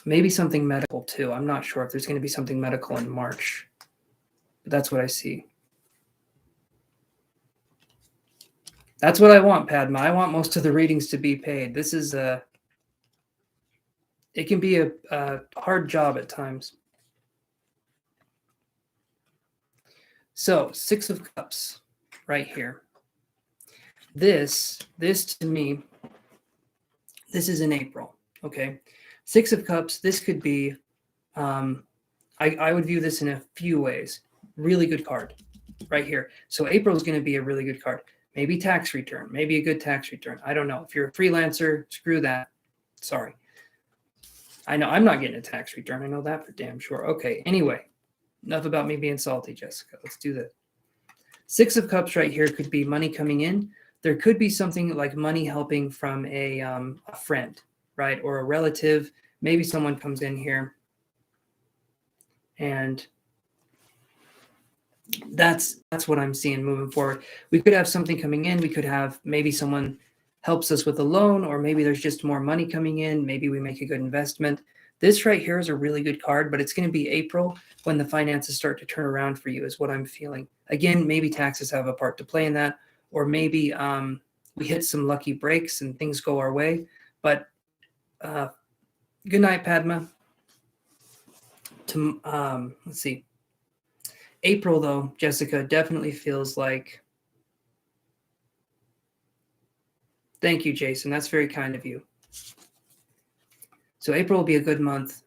S1: Maybe something medical too. I'm not sure if there's going to be something medical in March, but that's what I see. That's what I want, Padma. I want most of the readings to be paid. This is it can be a hard job at times. So 6 of Cups right here. This to me, this is in April, okay? 6 of Cups, this could be, I would view this in a few ways. Really good card right here. So April is going to be a really good card. Maybe tax return, maybe a good tax return. I don't know. If you're a freelancer, screw that. Sorry. I know I'm not getting a tax return. I know that for damn sure. Okay, anyway, enough about me being salty, Jessica. Let's do this. Six of Cups right here could be money coming in. There could be something like money helping from a friend, right? Or a relative. Maybe someone comes in here and that's what I'm seeing moving forward. We could have something coming in. We could have maybe someone helps us with a loan, or maybe there's just more money coming in. Maybe we make a good investment. This right here is a really good card, but it's going to be April when the finances start to turn around for you is what I'm feeling. Again, maybe taxes have a part to play in that, or maybe we hit some lucky breaks and things go our way. But good night, Padma. Let's see. April, though, Jessica, definitely feels like... Thank you, Jason. That's very kind of you. So April will be a good month.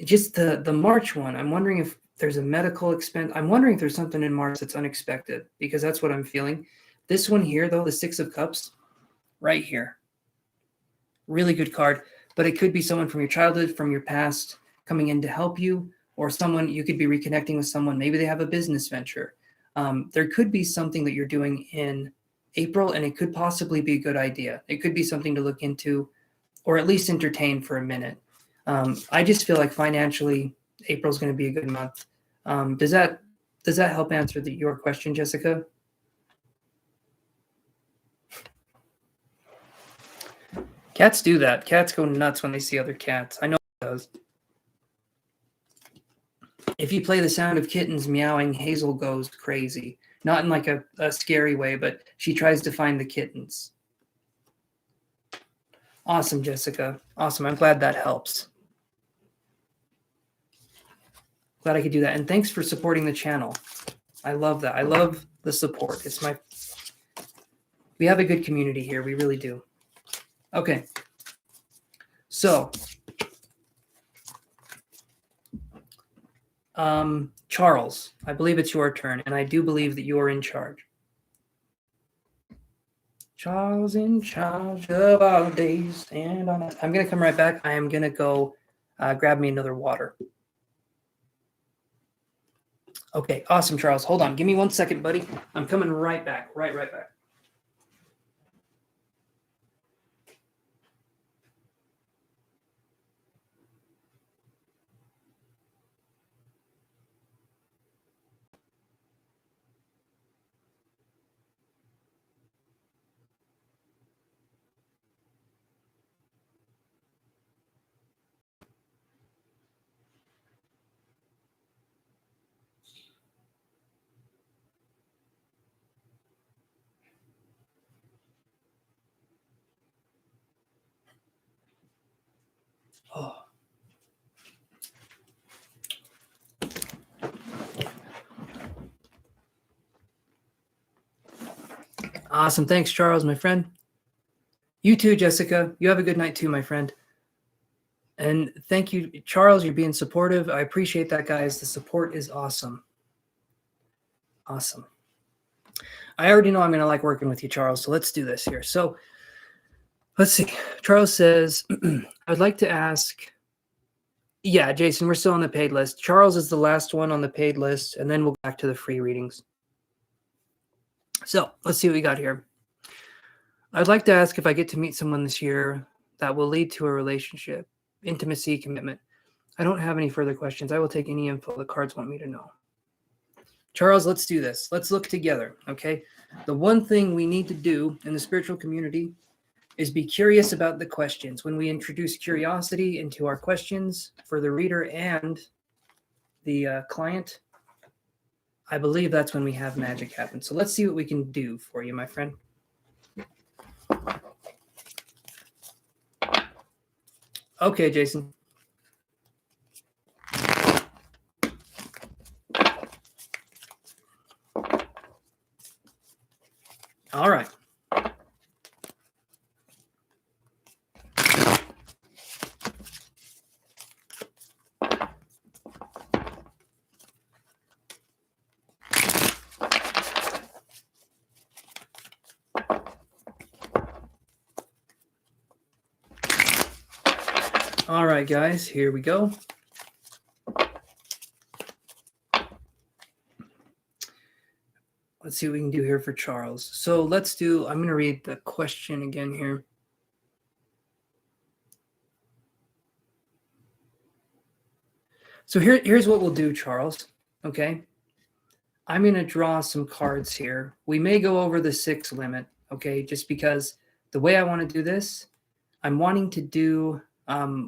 S1: Just the March one, I'm wondering if there's a medical expense. I'm wondering if there's something in March that's unexpected, because that's what I'm feeling. This one here, though, the Six of Cups, right here. Really good card. But it could be someone from your childhood, from your past, coming in to help you, or someone you could be reconnecting with someone. Maybe they have a business venture. There could be something that you're doing in April, and it could possibly be a good idea. It could be something to look into, or at least entertain for a minute. I just feel like financially, April's going to be a good month. Does that help answer your question, Jessica? Cats do that. Cats go nuts when they see other cats. I know it does. If you play the sound of kittens meowing, Hazel goes crazy. Not in like a scary way, but she tries to find the kittens. Awesome, Jessica. Awesome. I'm glad that helps. Glad I could do that. And thanks for supporting the channel. I love that. I love the support. We have a good community here. We really do. Okay. So, Charles, I believe it's your turn, and I do believe that you are in charge. Charles in charge of our days, and I'm going to come right back. I am going to go grab me another water. Okay, awesome, Charles. Hold on. Give me 1 second, buddy. I'm coming right back. Right back. Oh. Awesome. Thanks, Charles, my friend. You too, Jessica. You have a good night too, my friend. And thank you, Charles. You're being supportive. I appreciate that, guys. The support is awesome. Awesome. I already know I'm going to like working with you, Charles. So let's do this here. So let's see. Charles says, I'd like to ask. Yeah, Jason, we're still on the paid list. Charles is the last one on the paid list, and then we'll go back to the free readings. So let's see what we got here. I'd like to ask if I get to meet someone this year that will lead to a relationship, intimacy, commitment. I don't have any further questions. I will take any info the cards want me to know. Charles, let's do this. Let's look together, okay? The one thing we need to do in the spiritual community is be curious about the questions. When we introduce curiosity into our questions for the reader and the client, I believe that's when we have magic happen. So let's see what we can do for you, my friend. Okay, Jason. All right. All right, guys, here we go. Let's see what we can do here for Charles. So let's do, I'm going to read the question again here. So here's what we'll do, Charles. Okay. I'm going to draw some cards here. We may go over the 6 limit, okay, just because the way I want to do this, I'm wanting to do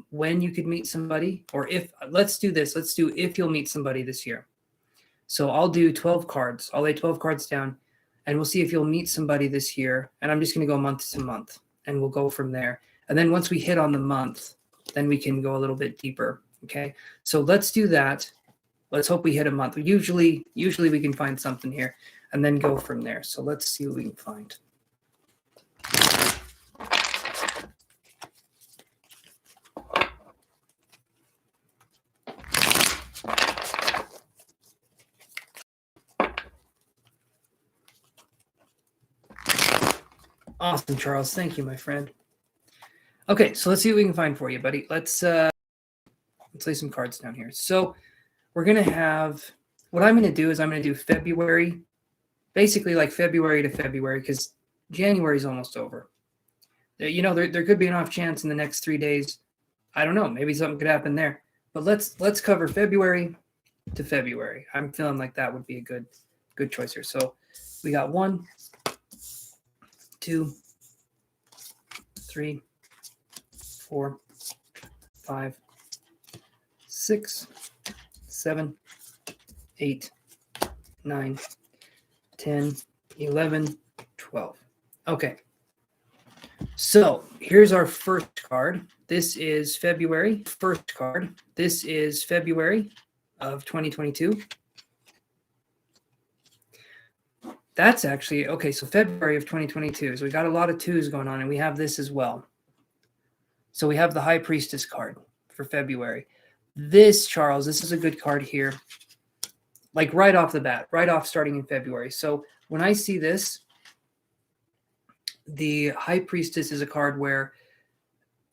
S1: when you could meet somebody, or if, let's do this. Let's do if you'll meet somebody this year. So I'll do 12 cards. I'll lay 12 cards down, and we'll see if you'll meet somebody this year. And I'm just going to go month to month, and we'll go from there. And then once we hit on the month, then we can go a little bit deeper, okay? So let's do that. Let's hope we hit a month. Usually we can find something here and then go from there. So let's see what we can find. Awesome, Charles. Thank you, my friend. Okay, so let's see what we can find for you, buddy. Let's lay some cards down here. So we're going to have, what I'm going to do is I'm going to do February, basically like February to February, because January is almost over. You know, there could be an off chance in the next 3 days. I don't know. Maybe something could happen there. But let's cover February to February. I'm feeling like that would be a good choice here. So we got 1, 2, 3, 4, 5, 6, 7, 8, 9, 10, 11, 12. Okay. So here's our first card. This is February. First card. This is February of 2022. That's actually, okay, so February of 2022. So we got a lot of 2s going on, and we have this as well. So we have the High Priestess card for February. This, Charles, this is a good card here. Like right off the bat, right off starting in February. So when I see this, the High Priestess is a card where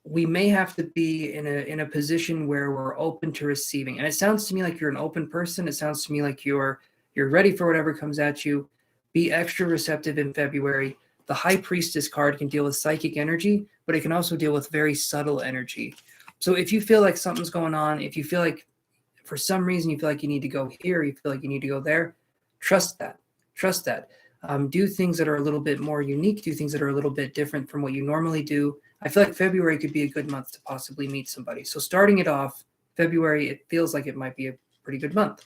S1: we may have to be in a position where we're open to receiving. And it sounds to me like you're an open person. It sounds to me like you're ready for whatever comes at you. Be extra receptive in February. The High Priestess card can deal with psychic energy, but it can also deal with very subtle energy. So if you feel like something's going on, if you feel like for some reason you feel like you need to go here, you feel like you need to go there, trust that. Trust that. Do things that are a little bit more unique, do things that are a little bit different from what you normally do. I feel like February could be a good month to possibly meet somebody. So starting it off, February, it feels like it might be a pretty good month.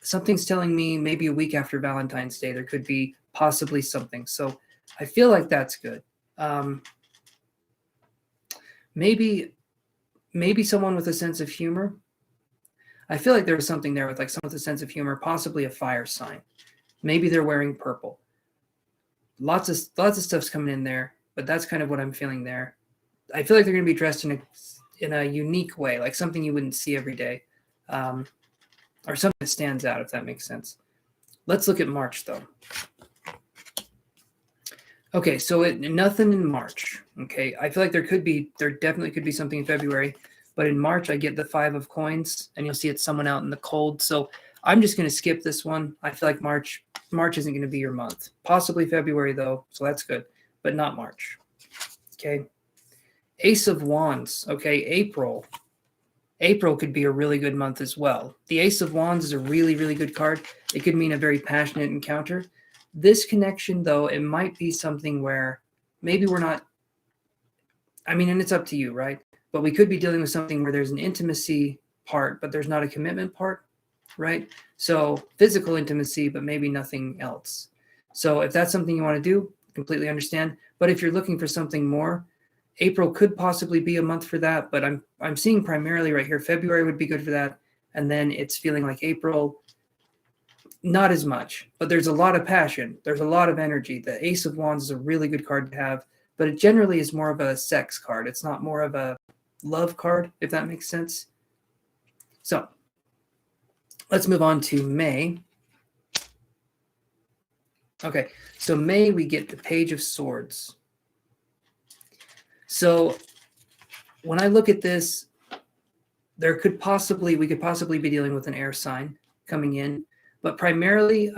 S1: Something's telling me maybe a week after Valentine's Day, there could be possibly something. So I feel like that's good. Maybe someone with a sense of humor. I feel like there was something there with like someone with a sense of humor, possibly a fire sign. Maybe they're wearing purple. Lots of stuff's coming in there, but that's kind of what I'm feeling there. I feel like they're going to be dressed in a unique way, like something you wouldn't see every day, or something that stands out, if that makes sense. Let's look at March, though. Okay, so nothing in March. Okay, I feel like there definitely could be something in February, but in March I get the 5 of coins, and you'll see it's someone out in the cold. So I'm just going to skip this one. I feel like March isn't going to be your month. Possibly February though, so that's good, but not March. Okay, Ace of Wands. Okay, April could be a really good month as well. The Ace of Wands is a really, really good card. It could mean a very passionate encounter. This connection, though, it might be something where maybe we're not, I mean, and it's up to you, right? But we could be dealing with something where there's an intimacy part, but there's not a commitment part, right? So physical intimacy, but maybe nothing else. So if that's something you want to do, completely understand. But if you're looking for something more, April could possibly be a month for that, but I'm seeing primarily right here, February would be good for that. And then it's feeling like April, not as much, but there's a lot of passion. There's a lot of energy. The Ace of Wands is a really good card to have, but it generally is more of a sex card. It's not more of a love card, if that makes sense. So let's move on to May. Okay, so May, we get the Page of Swords. So when I look at this, we could possibly be dealing with an air sign coming in, but primarily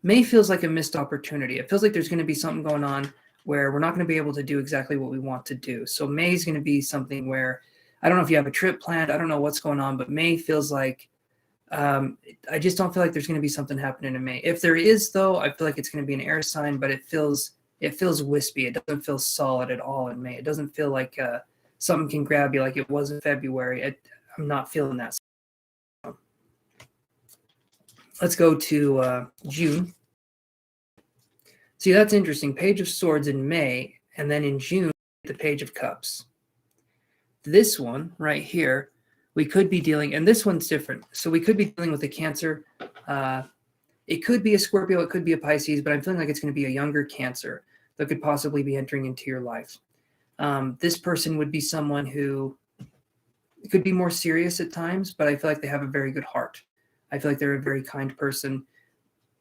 S1: May feels like a missed opportunity. It feels like there's going to be something going on where we're not going to be able to do exactly what we want to do. So May is going to be something where, I don't know if you have a trip planned, I don't know what's going on, but May feels like, I just don't feel like there's going to be something happening in May. If there is, though, I feel like it's going to be an air sign, but it feels wispy. It doesn't feel solid at all in May. It doesn't feel like something can grab you like it was in February. I'm not feeling that. Let's go to June. See, that's interesting. Page of Swords in May, and then in June, the Page of Cups. This one right here, we could be dealing, and this one's different. So we could be dealing with a Cancer. It could be a Scorpio, it could be a Pisces, but I'm feeling like it's going to be a younger Cancer that could possibly be entering into your life. This person would be someone who could be more serious at times, but I feel like they have a very good heart. I feel like they're a very kind person.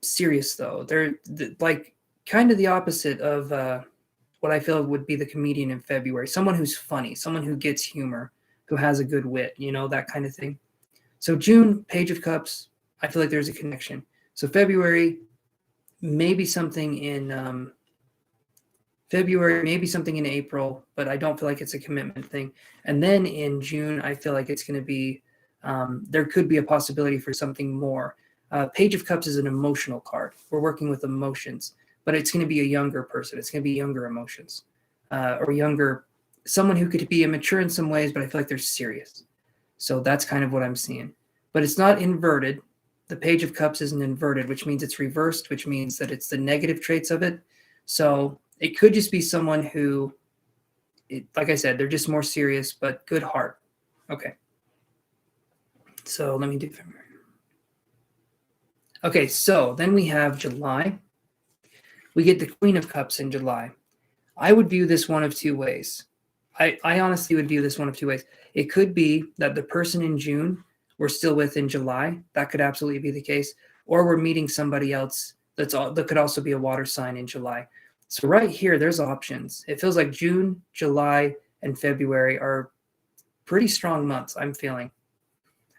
S1: Serious, though. They're like kind of the opposite of what I feel would be the comedian in February. Someone who's funny, someone who gets humor, who has a good wit, that kind of thing. So June, Page of Cups, I feel like there's a connection. So February, maybe something in February, maybe something in April, but I don't feel like it's a commitment thing. And then in June, I feel like it's going to be, there could be a possibility for something more. Page of Cups is an emotional card. We're working with emotions, but it's going to be a younger person. It's going to be younger emotions, or younger, someone who could be immature in some ways, but I feel like they're serious. So that's kind of what I'm seeing. But it's not inverted. The Page of Cups isn't inverted, which means it's reversed, which means that it's the negative traits of it. So it could just be someone who, like I said, they're just more serious, but good heart. Okay. So let me do February. Okay, so then we have July. We get the Queen of Cups in July. I would view this one of two ways. I honestly would view this one of two ways. It could be that the person in June we're still with in July. That could absolutely be the case. Or we're meeting somebody else that could also be a water sign in July. So right here, there's options. It feels like June, July, and February are pretty strong months, I'm feeling.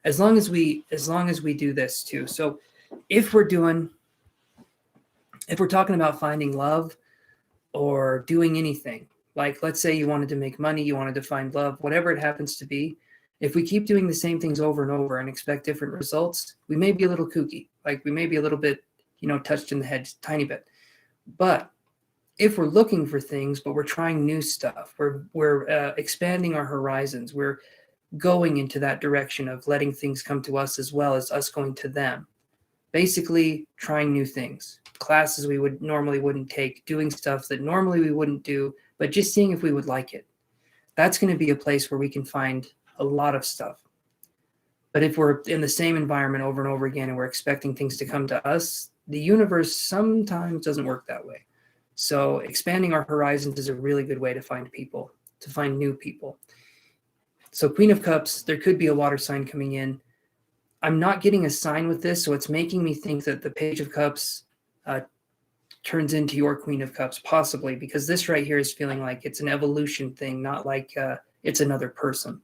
S1: As long as we do this too. So if we're talking about finding love or doing anything, like let's say you wanted to make money, you wanted to find love, whatever it happens to be, if we keep doing the same things over and over and expect different results, we may be a little kooky. Like we may be a little bit, touched in the head, just a tiny bit. But if we're looking for things, but we're trying new stuff, we're expanding our horizons, we're going into that direction of letting things come to us as well as us going to them. Basically, trying new things, classes we wouldn't take, doing stuff that normally we wouldn't do, but just seeing if we would like it. That's going to be a place where we can find a lot of stuff. But if we're in the same environment over and over again and we're expecting things to come to us, the universe sometimes doesn't work that way. So expanding our horizons is a really good way to find people, to find new people. So Queen of Cups, there could be a water sign coming in. I'm not getting a sign with this, so it's making me think that the Page of Cups turns into your Queen of Cups, possibly, because this right here is feeling like it's an evolution thing, not like it's another person.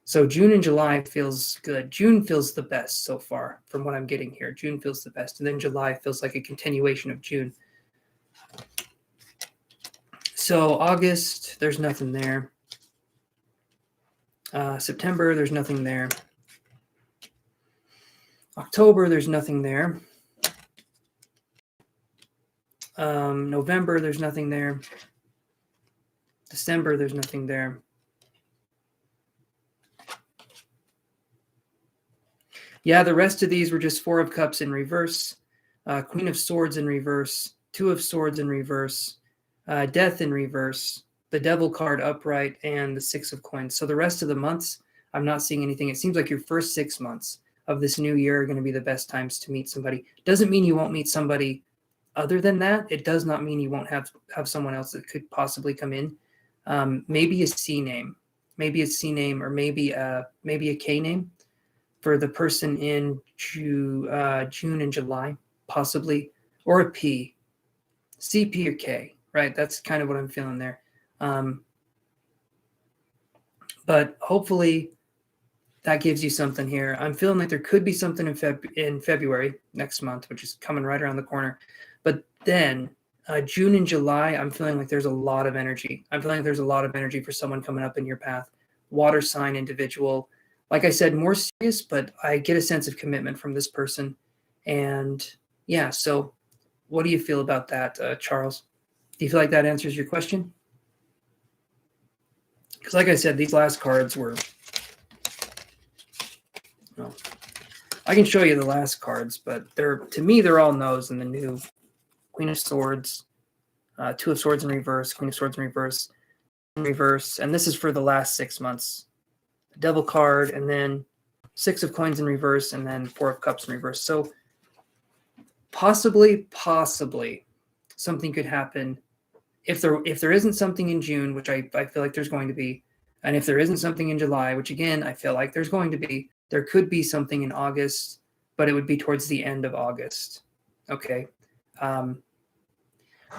S1: So June and July feels good. June feels the best so far from what I'm getting here. June feels the best. And then July feels like a continuation of June. So August, there's nothing there. September, there's nothing there. October, there's nothing there. November, there's nothing there. December, there's nothing there. Yeah, the rest of these were just Four of Cups in reverse, Queen of Swords in reverse, Two of Swords in reverse, Death in reverse, the Devil card upright, and the Six of Coins. So the rest of the months, I'm not seeing anything. It seems like your first 6 months of this new year are going to be the best times to meet somebody. Doesn't mean you won't meet somebody other than that. It does not mean you won't have someone else that could possibly come in. Maybe a C name, or maybe a K name for the person in June and July, possibly, or a P, C, P, or K, right? That's kind of what I'm feeling there. But hopefully that gives you something here. I'm feeling like there could be something in February next month, which is coming right around the corner. But then June and July, I'm feeling like there's a lot of energy. I'm feeling like there's a lot of energy for someone coming up in your path. Water sign individual. Like I said, more serious, but I get a sense of commitment from this person. And yeah, so what do you feel about that, Charles? Do you feel like that answers your question? Because like I said, these last cards were... Well, I can show you the last cards, but to me, they're all no's in the new Queen of Swords, Two of Swords in reverse, Queen of Swords in reverse, and this is for the last 6 months. The Devil card, and then Six of Coins in reverse, and then Four of Cups in reverse. So possibly something could happen. If there isn't something in June, which I feel like there's going to be, and if there isn't something in July, which again, I feel like there's going to be, there could be something in August, but it would be towards the end of August. Okay.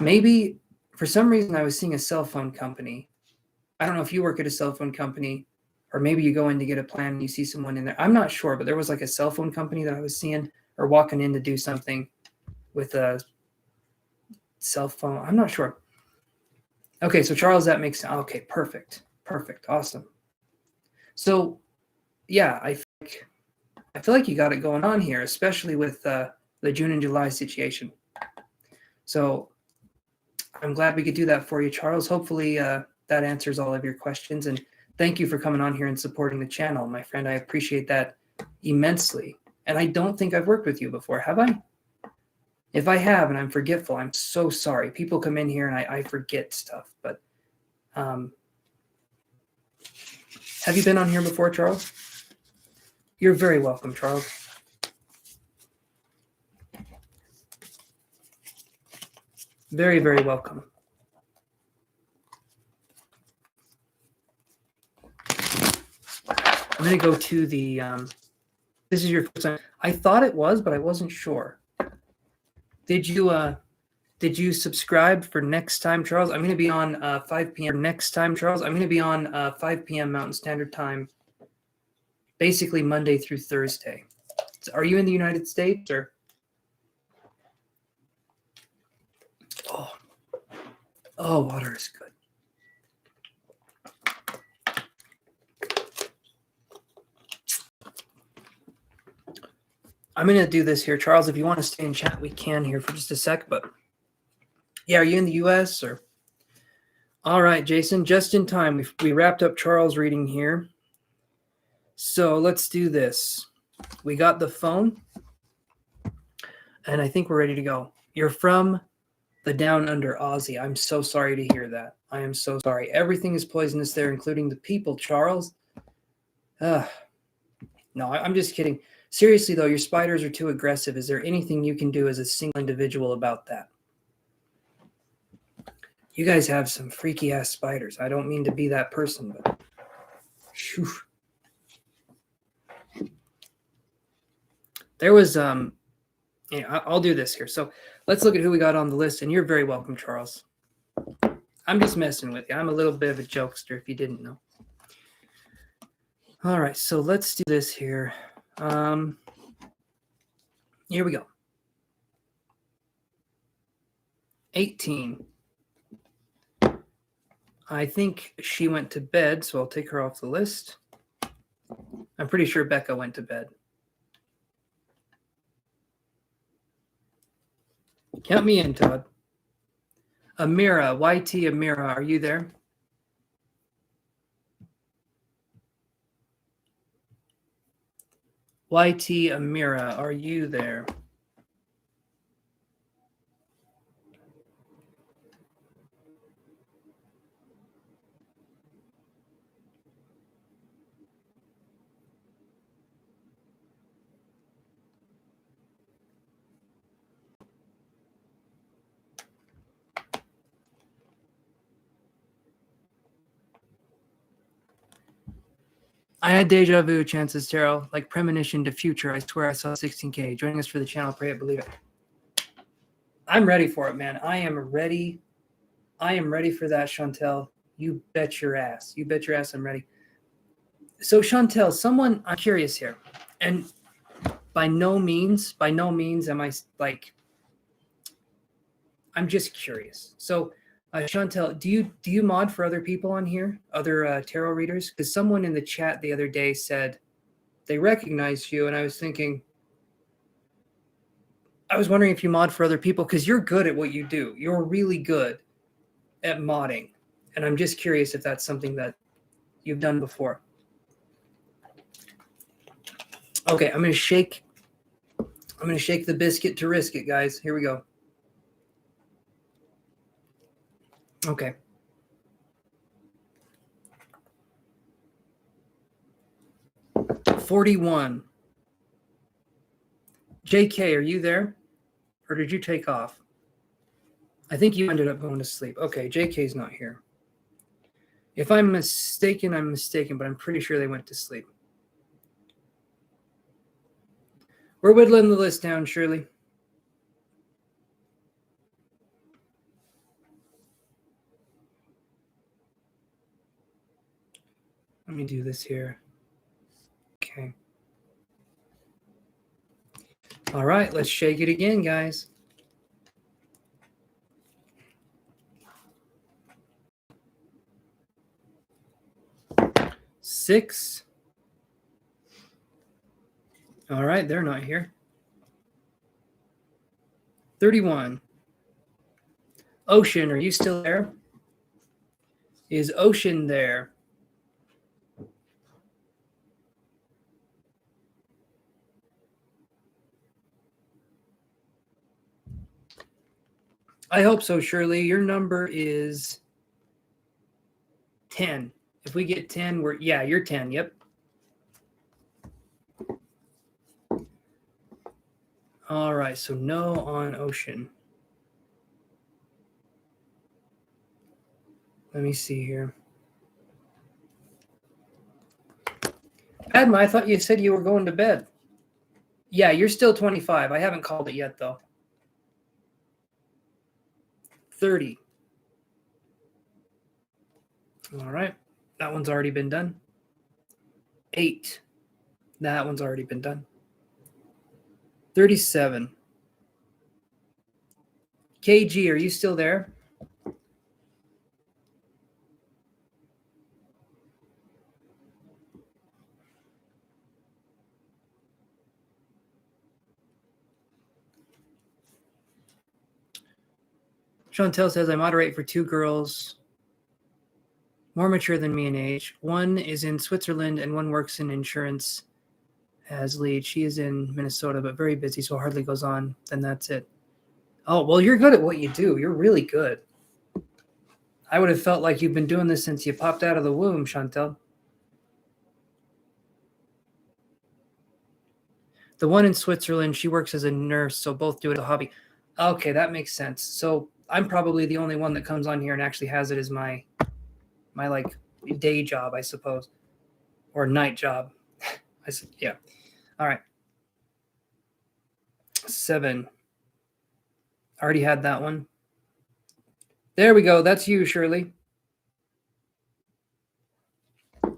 S1: Maybe for some reason I was seeing a cell phone company. I don't know if you work at a cell phone company, or maybe you go in to get a plan and you see someone in there. I'm not sure, but there was like a cell phone company that I was seeing, or walking in to do something with a cell phone. I'm not sure. Okay, so Charles, that makes sense. Okay, perfect, awesome. So yeah, I feel like you got it going on here, especially with the June and July situation. So I'm glad we could do that for you, Charles. Hopefully that answers all of your questions. And thank you for coming on here and supporting the channel, my friend. I appreciate that immensely. And I don't think I've worked with you before, have I? If I have and I'm forgetful, I'm so sorry. People come in here and I forget stuff. But have you been on here before, Charles? You're very welcome, Charles. Very, very welcome. I'm going to go to the, this is your first time. I thought it was, but I wasn't sure. Did you subscribe for next time, Charles? I'm going to be on 5 p.m. next time, Charles. I'm going to be on 5 p.m. Mountain Standard Time, basically Monday through Thursday. So are you in the United States or? Oh, water is good. I'm going to do this here. Charles, if you want to stay in chat, we can here for just a sec. But yeah, are you in the U.S. or? All right, Jason, just in time. We wrapped up Charles' reading here. So let's do this. We got the phone, and I think we're ready to go. You're from the Down Under, Aussie. I'm so sorry to hear that. I am so sorry. Everything is poisonous there, including the people, Charles. No, I'm just kidding. Seriously, though, your spiders are too aggressive. Is there anything you can do as a single individual about that? You guys have some freaky-ass spiders. I don't mean to be that person, but... Whew. There was... Yeah, I'll do this here. So let's look at who we got on the list, and you're very welcome, Charles. I'm just messing with you. I'm a little bit of a jokester, if you didn't know. All right, so let's do this here. Here we go. 18. I think she went to bed, so I'll take her off the list. I'm pretty sure Becca went to bed. Count me in, Todd. Amira, YT Amira, are you there? YT Amira, are you there? I had deja vu, Chances Tarot, like premonition to future. I swear I saw 16K. Joining us for the channel, pray it, believe it. I'm ready for it, man. I am ready. I am ready for that, Chantel. You bet your ass. You bet your ass I'm ready. So Chantel, I'm curious here, and by no means am I like, I'm just curious. So Chantel, do you mod for other people on here, other tarot readers? Because someone in the chat the other day said they recognized you, and I was wondering if you mod for other people, because you're good at what you do. You're really good at modding, and I'm just curious if that's something that you've done before. Okay, I'm gonna shake the biscuit to risk it, guys. Here we go. Okay. $41. JK, are you there? Or did you take off? I think you ended up going to sleep. Okay, JK's not here. If I'm mistaken, I'm mistaken, but I'm pretty sure they went to sleep. We're whittling the list down, Shirley. Let me do this here. Okay. All right, let's shake it again, guys. $6. All right, they're not here. 31. Ocean, are you still there? Is Ocean there? I hope so, Shirley. Your number is 10. If we get 10, you're 10. Yep. All right, so no on Ocean. Let me see here. Padma, I thought you said you were going to bed. Yeah, you're still 25. I haven't called it yet, though. 30. All right. That one's already been done. 8. That one's already been done. 37. KG, are you still there? Chantel says, I moderate for 2 girls more mature than me in age. One is in Switzerland and one works in insurance as lead. She is in Minnesota, but very busy, so hardly goes on. Then that's it. Oh, well, you're good at what you do. You're really good. I would have felt like you've been doing this since you popped out of the womb, Chantel. The one in Switzerland, she works as a nurse, so both do it as a hobby. Okay, that makes sense. So I'm probably the only one that comes on here and actually has it as my like day job, I suppose, or night job. Yeah. All right. 7. Already had that one. There we go. That's you, Shirley. All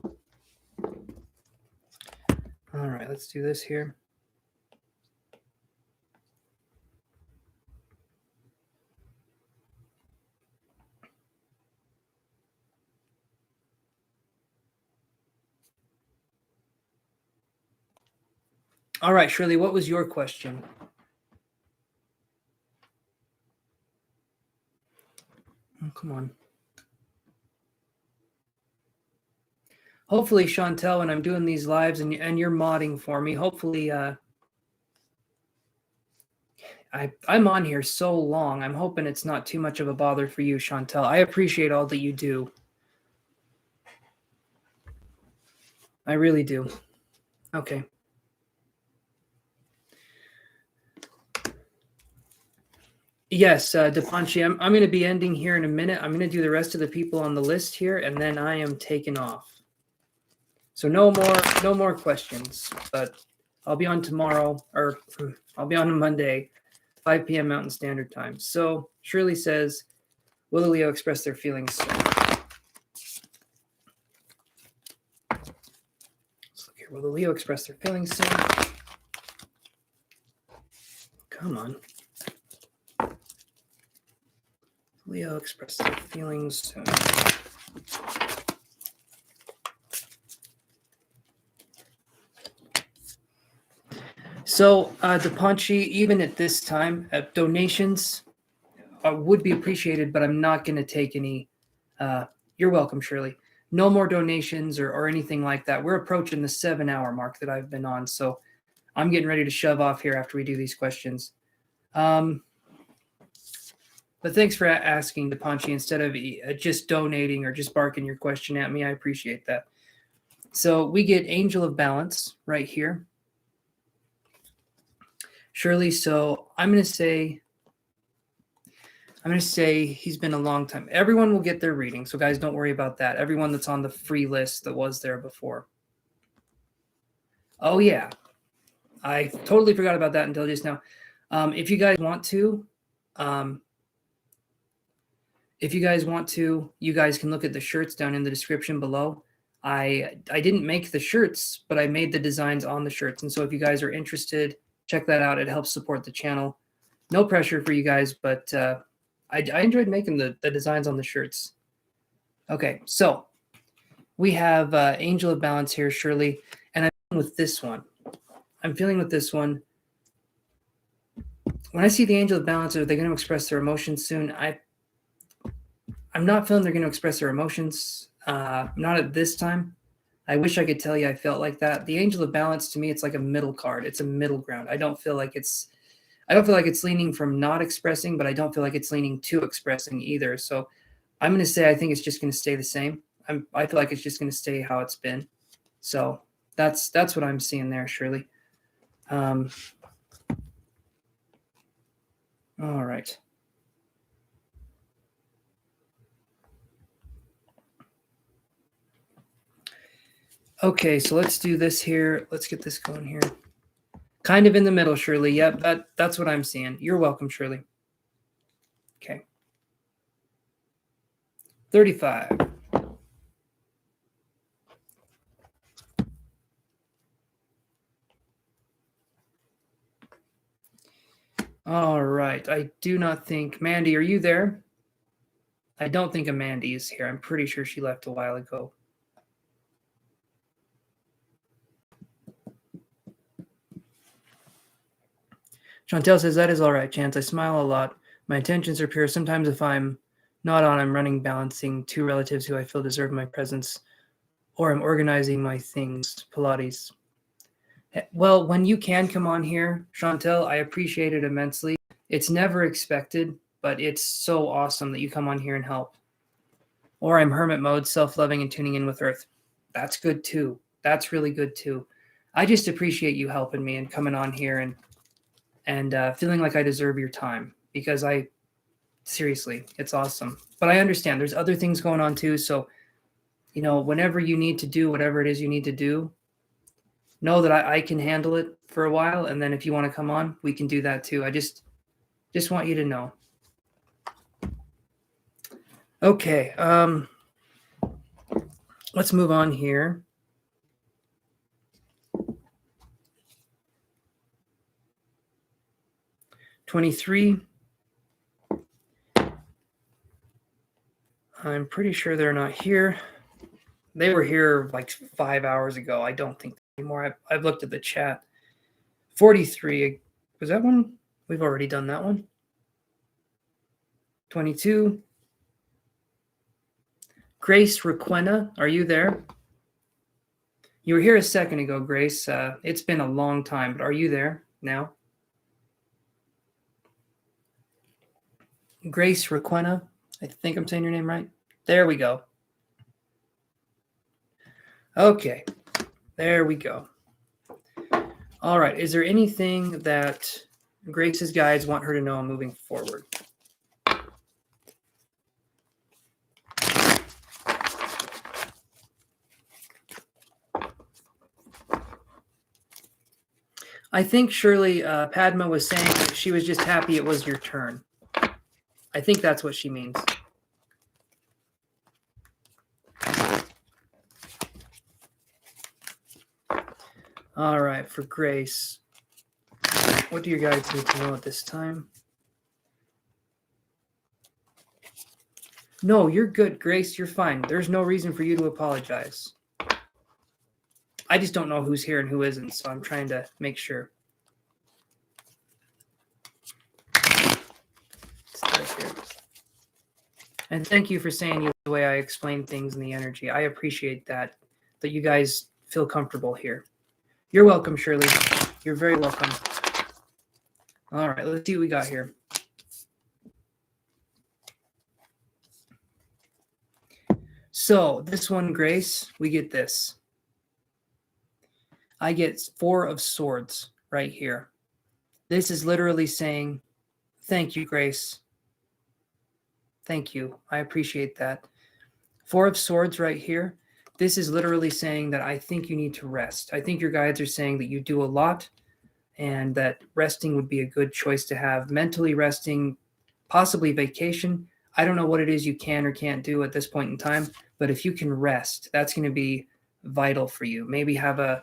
S1: right, let's do this here. All right, Shirley, what was your question? Oh, come on. Hopefully, Chantel, when I'm doing these lives and you're modding for me, hopefully I'm on here so long. I'm hoping it's not too much of a bother for you, Chantel. I appreciate all that you do. I really do. Okay. Yes, DePonchi, I'm going to be ending here in a minute. I'm going to do the rest of the people on the list here, and then I am taking off. So no more questions, but I'll be on tomorrow, or I'll be on Monday, 5 p.m. Mountain Standard Time. So Shirley says, will the Leo express their feelings soon? here. Will the Leo express their feelings soon? Come on. Leo express their feelings soon. So, DePonchi, even at this time, donations would be appreciated, but I'm not going to take any. You're welcome, Shirley. No more donations or anything like that. We're approaching the 7-hour mark that I've been on, so I'm getting ready to shove off here after we do these questions. But thanks for asking, DePonchi, instead of just donating or just barking your question at me. I appreciate that. So we get Angel of Balance right here. Shirley, so I'm going to say he's been a long time. Everyone will get their reading, so guys, don't worry about that. Everyone that's on the free list that was there before. Oh, yeah. I totally forgot about that until just now. If you guys want to, you guys can look at the shirts down in the description below. I didn't make the shirts, but I made the designs on the shirts. And so if you guys are interested, check that out. It helps support the channel. No pressure for you guys, but I enjoyed making the designs on the shirts. Okay, so we have Angel of Balance here, Shirley, and I'm feeling with this one. When I see the Angel of Balance, are they going to express their emotions soon? I'm not feeling they're going to express their emotions. Not at this time. I wish I could tell you I felt like that. The Angel of Balance, to me, it's like a middle card. It's a middle ground. I don't feel like it's leaning from not expressing, but I don't feel like it's leaning to expressing either. So I'm going to say I think it's just going to stay the same. I feel like it's just going to stay how it's been. So that's what I'm seeing there, Shirley. All right. Okay, so let's do this here. Let's get this going here. Kind of in the middle, Shirley. Yep, that's what I'm seeing. You're welcome, Shirley. Okay. 35. All right. I do not think... Mandy, are you there? I don't think Mandy is here. I'm pretty sure she left a while ago. Chantel says, that is all right, Chance. I smile a lot. My intentions are pure. Sometimes if I'm not on, I'm running balancing 2 relatives who I feel deserve my presence, or I'm organizing my things, Pilates. Well, when you can come on here, Chantel, I appreciate it immensely. It's never expected, but it's so awesome that you come on here and help. Or I'm hermit mode, self-loving and tuning in with Earth. That's good too. That's really good too. I just appreciate you helping me and coming on here and feeling like I deserve your time, because seriously, it's awesome. But I understand there's other things going on too. So, whenever you need to do whatever it is you need to do, know that I can handle it for a while. And then if you want to come on, we can do that too. I just want you to know. Okay. Let's move on here. $23. I'm pretty sure they're not here. They were here like 5 hours ago. I don't think anymore. I've looked at the chat. 43. Was that one? We've already done that one. 22. Grace Requena, are you there? You were here a second ago, Grace. It's been a long time, but are you there now? Grace Requena, I think I'm saying your name right. There we go. Okay, there we go. All right, is there anything that Grace's guides want her to know moving forward? I think Shirley, Padma was saying that she was just happy it was your turn. I think that's what she means. All right, for Grace. What do your guides need to know at this time? No, you're good, Grace. You're fine. There's no reason for you to apologize. I just don't know who's here and who isn't, so I'm trying to make sure. And thank you for saying the way I explain things in the energy. I appreciate that you guys feel comfortable here. You're welcome, Shirley. You're very welcome. All right, let's see what we got here. So this one, Grace, we get this. I get 4 of Swords right here. This is literally saying, thank you, Grace. Thank you. I appreciate that. 4 of Swords right here. This is literally saying that I think you need to rest. I think your guides are saying that you do a lot and that resting would be a good choice to have. Mentally resting, possibly vacation. I don't know what it is you can or can't do at this point in time, but if you can rest, that's going to be vital for you. Maybe have a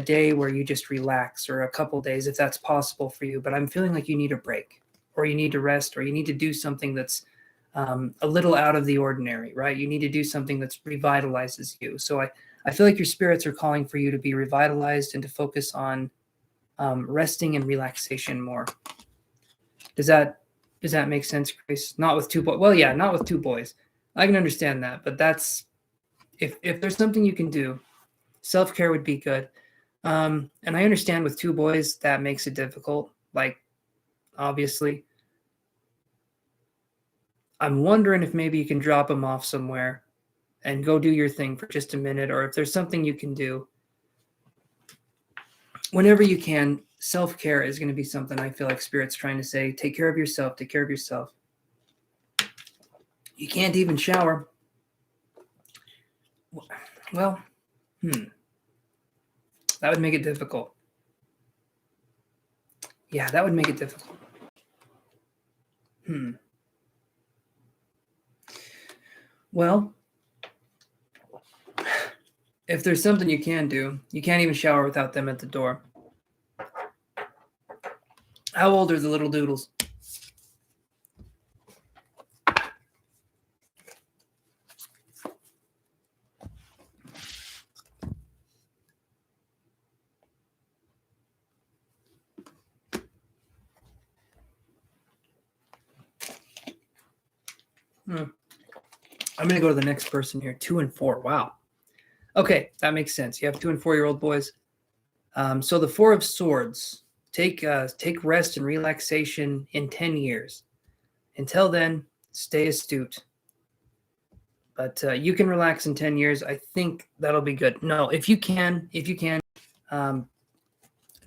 S1: day where you just relax, or a couple days if that's possible for you. But I'm feeling like you need a break, or you need to rest, or you need to do something that's a little out of the ordinary, right? You need to do something that revitalizes you. So I feel like your spirits are calling for you to be revitalized and to focus on resting and relaxation more. Does that make sense, Grace? Not with 2 boys. Well, yeah, not with 2 boys. I can understand that, but that's if there's something you can do, self-care would be good. And I understand with 2 boys that makes it difficult. Like, obviously, I'm wondering if maybe you can drop them off somewhere and go do your thing for just a minute, or if there's something you can do whenever you can. Self-care is going to be something I feel like Spirit's trying to say. Take care of yourself. Take care of yourself. You can't even shower. Well, that would make it difficult. Yeah, that would make it difficult. Well, if there's something you can do, you can't even shower without them at the door. How old are the little doodles? I'm going to go to the next person here. 2 and 4. Wow. Okay, that makes sense. You have 2 and 4-year-old boys. So the 4 of Swords. Take rest and relaxation in 10 years. Until then, stay astute. But you can relax in 10 years. I think that'll be good. No, if you can,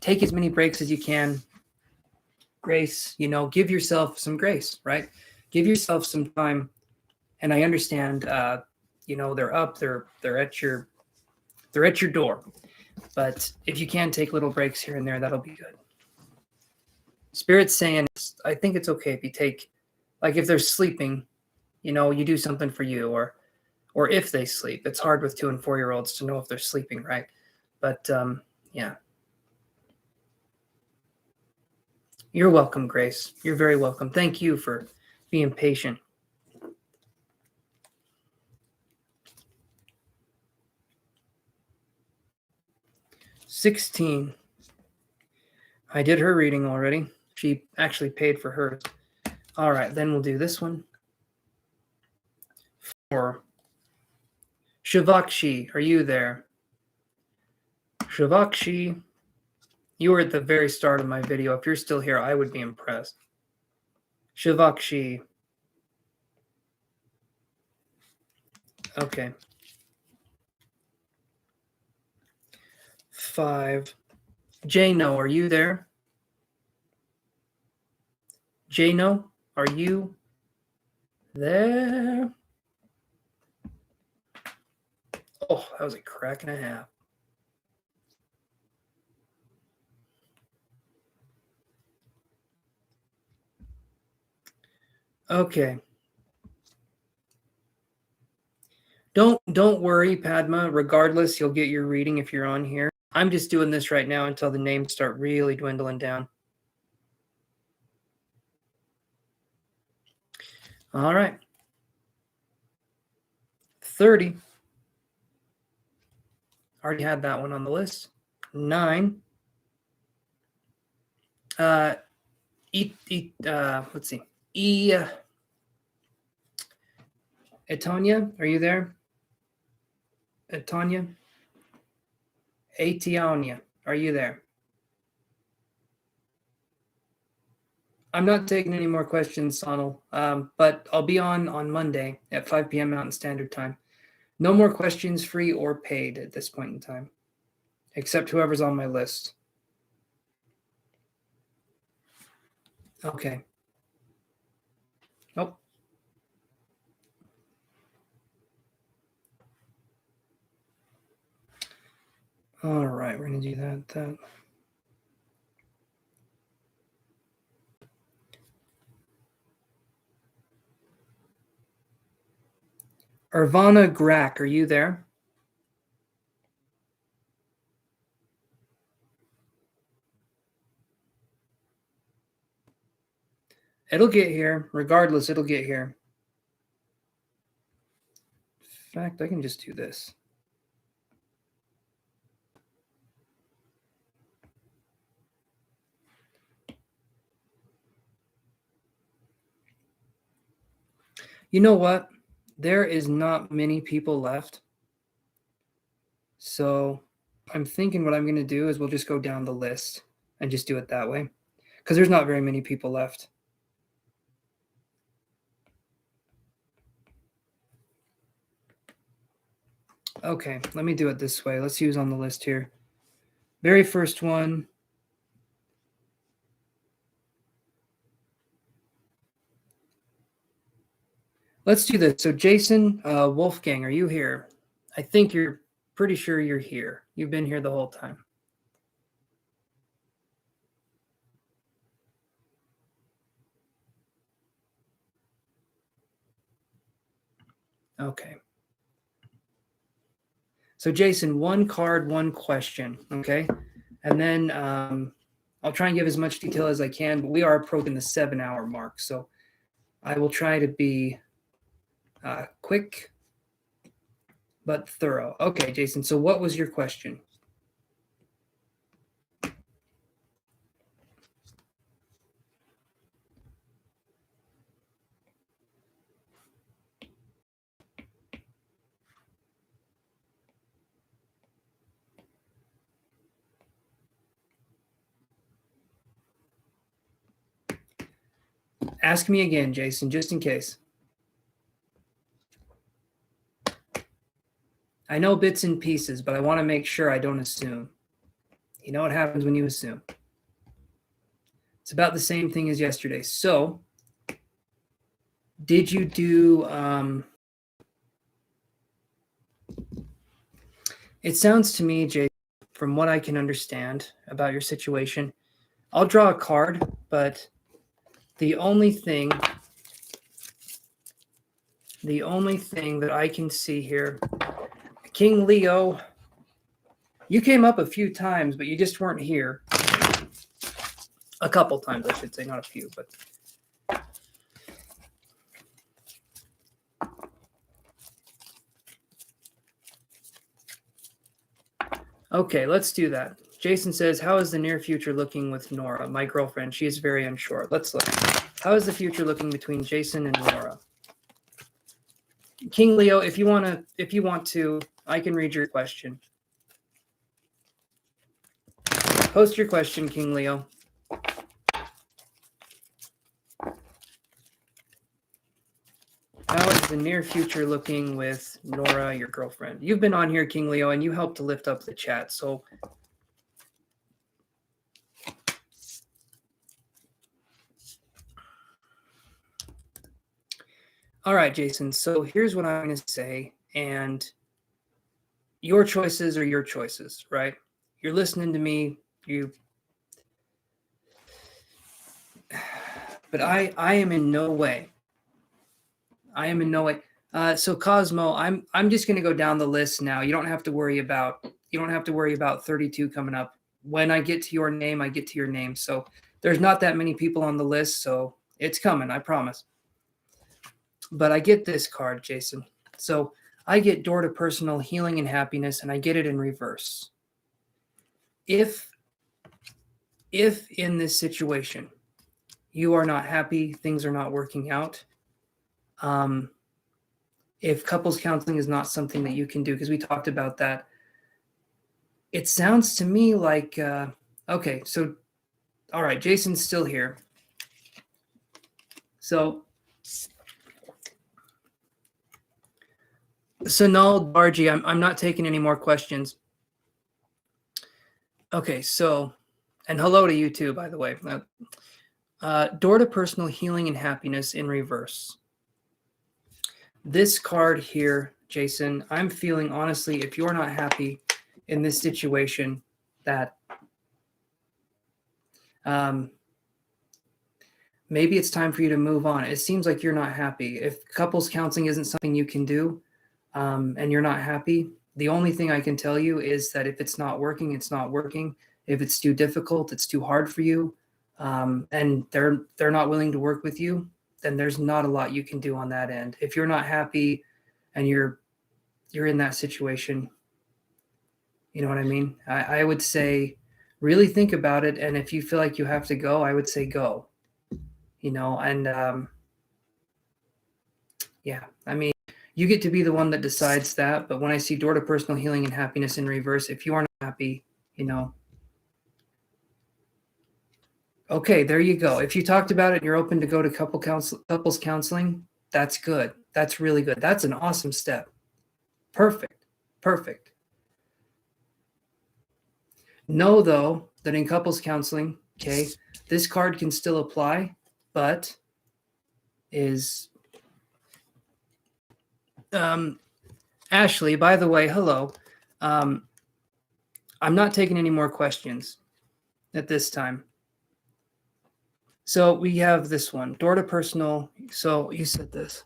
S1: take as many breaks as you can. Grace, give yourself some grace, right? Give yourself some time. And I understand, they're up, they're at your door. But if you can take little breaks here and there, that'll be good. Spirit's saying, I think it's okay if you take, like if they're sleeping, you do something for you, or if they sleep. It's hard with 2 and 4-year-olds to know if they're sleeping, right? But yeah. You're welcome, Grace. You're very welcome. Thank you for being patient. $16. I did her reading already. She actually paid for hers. All right, then we'll do this one. 4. Shavakshi, are you there? Shavakshi, you were at the very start of my video. If you're still here, I would be impressed. Shavakshi. Okay. 5. Jano, are you there? Jano, are you there? Oh, that was a crack and a half. Okay. Don't worry, Padma. Regardless, you'll get your reading if you're on here. I'm just doing this right now until the names start really dwindling down. All right. 30. Already had that one on the list. 9. Let's see. Etonia, are you there? Etonia? Ationia, are you there? I'm not taking any more questions, Sonal, but I'll be on Monday at 5 p.m. Mountain Standard Time. No more questions, free or paid at this point in time, except whoever's on my list. Okay. Nope. All right, we're going to do that. Irvana Grack, are you there? It'll get here. Regardless, it'll get here. In fact, I can just do this. You know what? There is not many people left. So I'm thinking what I'm going to do is we'll just go down the list and just do it that way. Because there's not very many people left. Okay, let me do it this way. Let's use on the list here. Very first one. Let's do this. So Jason Wolfgang, are you here? I think you're pretty sure you're here. You've been here the whole time. Okay. So Jason, one card, one question, okay? And then I'll try and give as much detail as I can, but we are approaching the 7-hour mark. So I will try to be quick but thorough. Okay, Jason, so what was your question? Ask me again, Jason, just in case. I know bits and pieces, but I want to make sure I don't assume. You know what happens when you assume. It's about the same thing as yesterday. So, did you do... it sounds to me, Jason, from what I can understand about your situation, I'll draw a card, but the only thing that I can see here, King Leo, you came up a few times, but you just weren't here. A couple times, I should say, not a few, but... Okay, let's do that. Jason says, how is the near future looking with Nora, my girlfriend? She is very unsure. Let's look. How is the future looking between Jason and Nora? King Leo, if you want to, I can read your question. Post your question, King Leo. How is the near future looking with Nora, your girlfriend? You've been on here, King Leo, and you helped to lift up the chat. So, all right, Jason. So here's what I'm going to say, and your choices are your choices, right? You're listening to me. But I am in no way. So Cosmo, I'm just going to go down the list now. You don't have to worry about 32 coming up. When I get to your name, I get to your name. So there's not that many people on the list, so it's coming, I promise. But I get this card, Jason. So I get door to personal healing and happiness, and I get it in reverse. If in this situation you are not happy, things are not working out, if couples counseling is not something that you can do, because we talked about that, it sounds to me like, okay, so, all right, Jason's still here. So Sonal Barji, I'm not taking any more questions. Okay, so, and hello to you too, by the way. Door to personal healing and happiness in reverse. This card here, Jason, I'm feeling honestly, if you're not happy in this situation, that maybe it's time for you to move on. It seems like you're not happy. If couples counseling isn't something you can do, and you're not happy, the only thing I can tell you is that if it's not working, it's not working. If it's too difficult, it's too hard for you, and they're not willing to work with you, then there's not a lot you can do on that end. If you're not happy and you're in that situation, you know what I mean? I would say really think about it, and if you feel like you have to go, I would say go. And yeah, I mean, you get to be the one that decides that. But when I see door to personal healing and happiness in reverse, if you aren't happy, okay, there you go. If you talked about it and you're open to go to couples counseling, that's good. That's really good. That's an awesome step. Perfect. Know, though, that in couples counseling, okay, this card can still apply, but is Ashley, by the way, hello. I'm not taking any more questions at this time. So we have this one, door to personal. So you said this.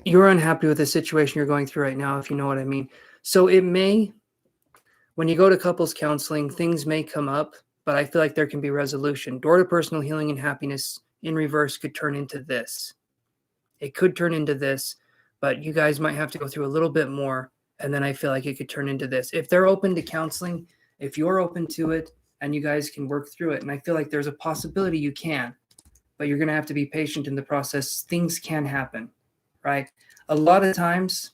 S1: You're unhappy with the situation you're going through right now, if you know what I mean. So it may, when you go to couples counseling, things may come up, but I feel like there can be resolution. Door to personal healing and happiness in reverse could turn into this. It could turn into this, but you guys might have to go through a little bit more, and then I feel like it could turn into this. If they're open to counseling, if you're open to it, and you guys can work through it, and I feel like there's a possibility you can, but you're going to have to be patient in the process. Things can happen, right? A lot of times,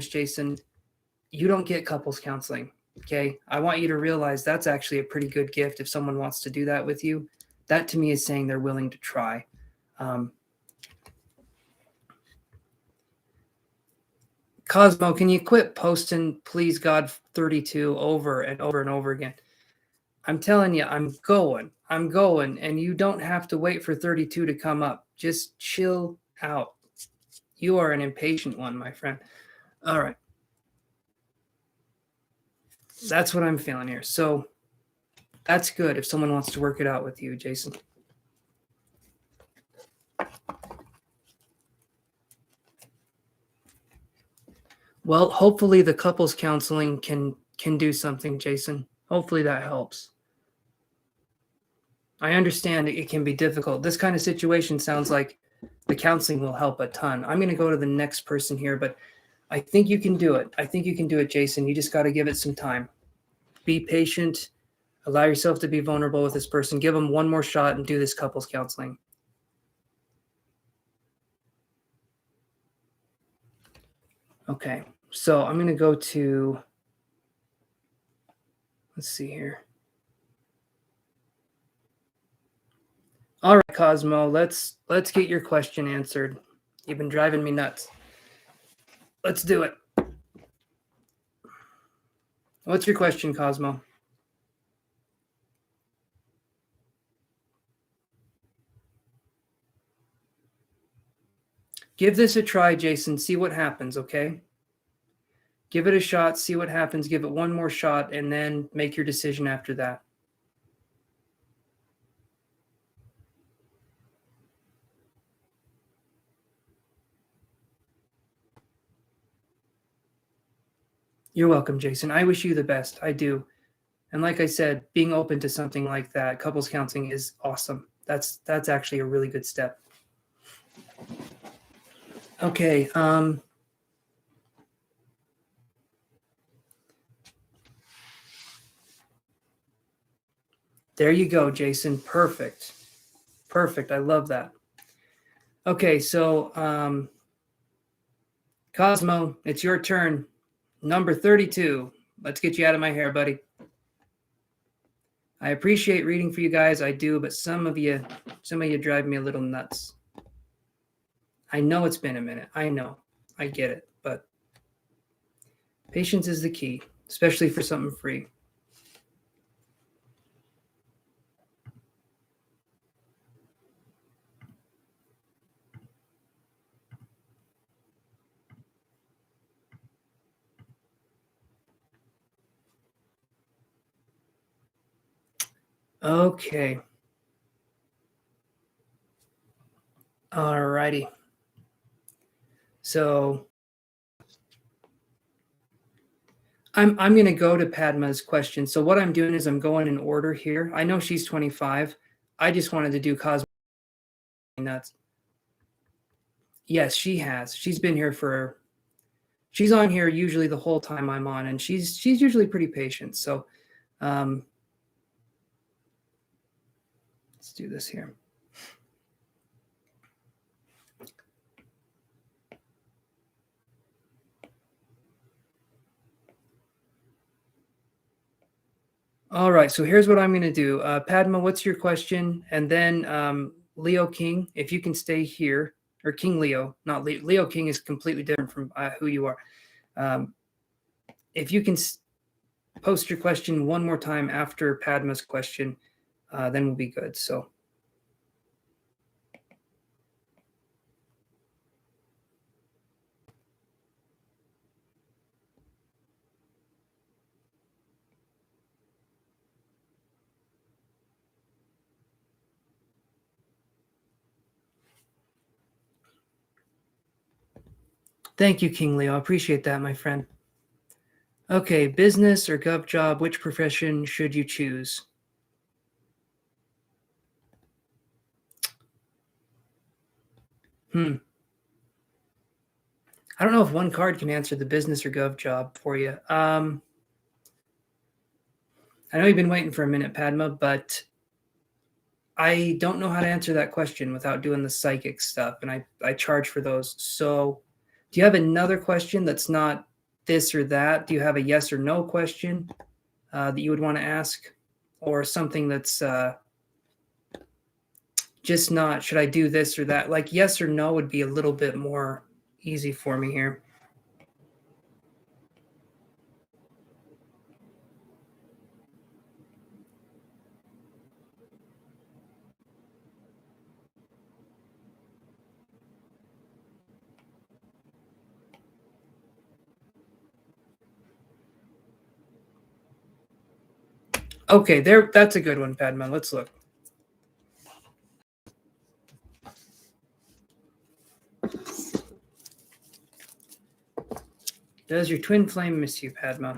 S1: Jason, you don't get couples counseling, okay? I want you to realize that's actually a pretty good gift if someone wants to do that with you. That to me is saying they're willing to try. Cosmo, can you quit posting Please God 32 over and over and over again? I'm telling you, I'm going, and you don't have to wait for 32 to come up. Just chill out. You are an impatient one, my friend. All right. That's what I'm feeling here. So that's good if someone wants to work it out with you, Jason. Well, hopefully the couples counseling can do something, Jason. Hopefully that helps. I understand it can be difficult. This kind of situation sounds like the counseling will help a ton. I'm going to go to the next person here, but I think you can do it. I think you can do it, Jason. You just got to give it some time. Be patient. Allow yourself to be vulnerable with this person. Give them one more shot and do this couples counseling. Okay, so I'm going to go to, let's see here. All right, Cosmo, let's get your question answered. You've been driving me nuts. Let's do it. What's your question, Cosmo? Give this a try, Jason. See what happens, okay? Give it a shot, see what happens, give it one more shot, and then make your decision after that. You're welcome, Jason. I wish you the best. I do. And like I said, being open to something like that, couples counseling, is awesome. That's actually a really good step. Okay. There you go, Jason. Perfect. Perfect. I love that. Okay, so Cosmo, it's your turn. Number 32. Let's get you out of my hair, buddy. I appreciate reading for you guys. I do, but some of you drive me a little nuts. I know it's been a minute. I know. I get it. But patience is the key, especially for something free. Okay. All righty. So I'm going to go to Padma's question. So what I'm doing is I'm going in order here. I know she's 25. I just wanted to do Cosmo nuts. Yes, she has. She's been here she's on here usually the whole time I'm on, and she's usually pretty patient. So let's do this here. All right, so here's what I'm going to do. Padma, what's your question? And then Leo King, if you can stay here, or King Leo, not Leo. Leo King is completely different from who you are. If you can post your question one more time after Padma's question, then we'll be good. So. Thank you, King Leo. I appreciate that, my friend. Okay, business or gov job, which profession should you choose? I don't know if one card can answer the business or gov job for you. I know you've been waiting for a minute, Padma, but I don't know how to answer that question without doing the psychic stuff, and I charge for those. So do you have another question that's not this or that? Do you have a yes or no question that you would want to ask? Or something that's just not, should I do this or that? Like yes or no would be a little bit more easy for me here. Okay, that's a good one, Padma. Let's look. Does your twin flame miss you, Padma?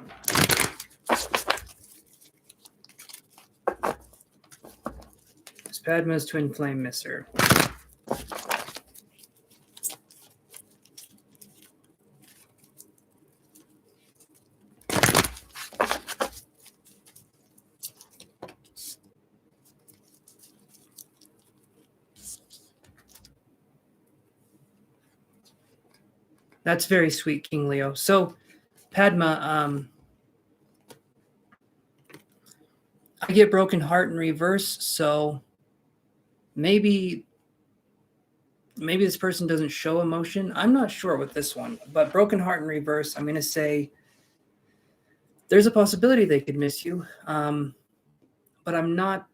S1: Does Padma's twin flame miss her? That's very sweet, King Leo. So, Padma, I get broken heart in reverse, so maybe this person doesn't show emotion. I'm not sure with this one, but broken heart in reverse, I'm going to say there's a possibility they could miss you, but I'm not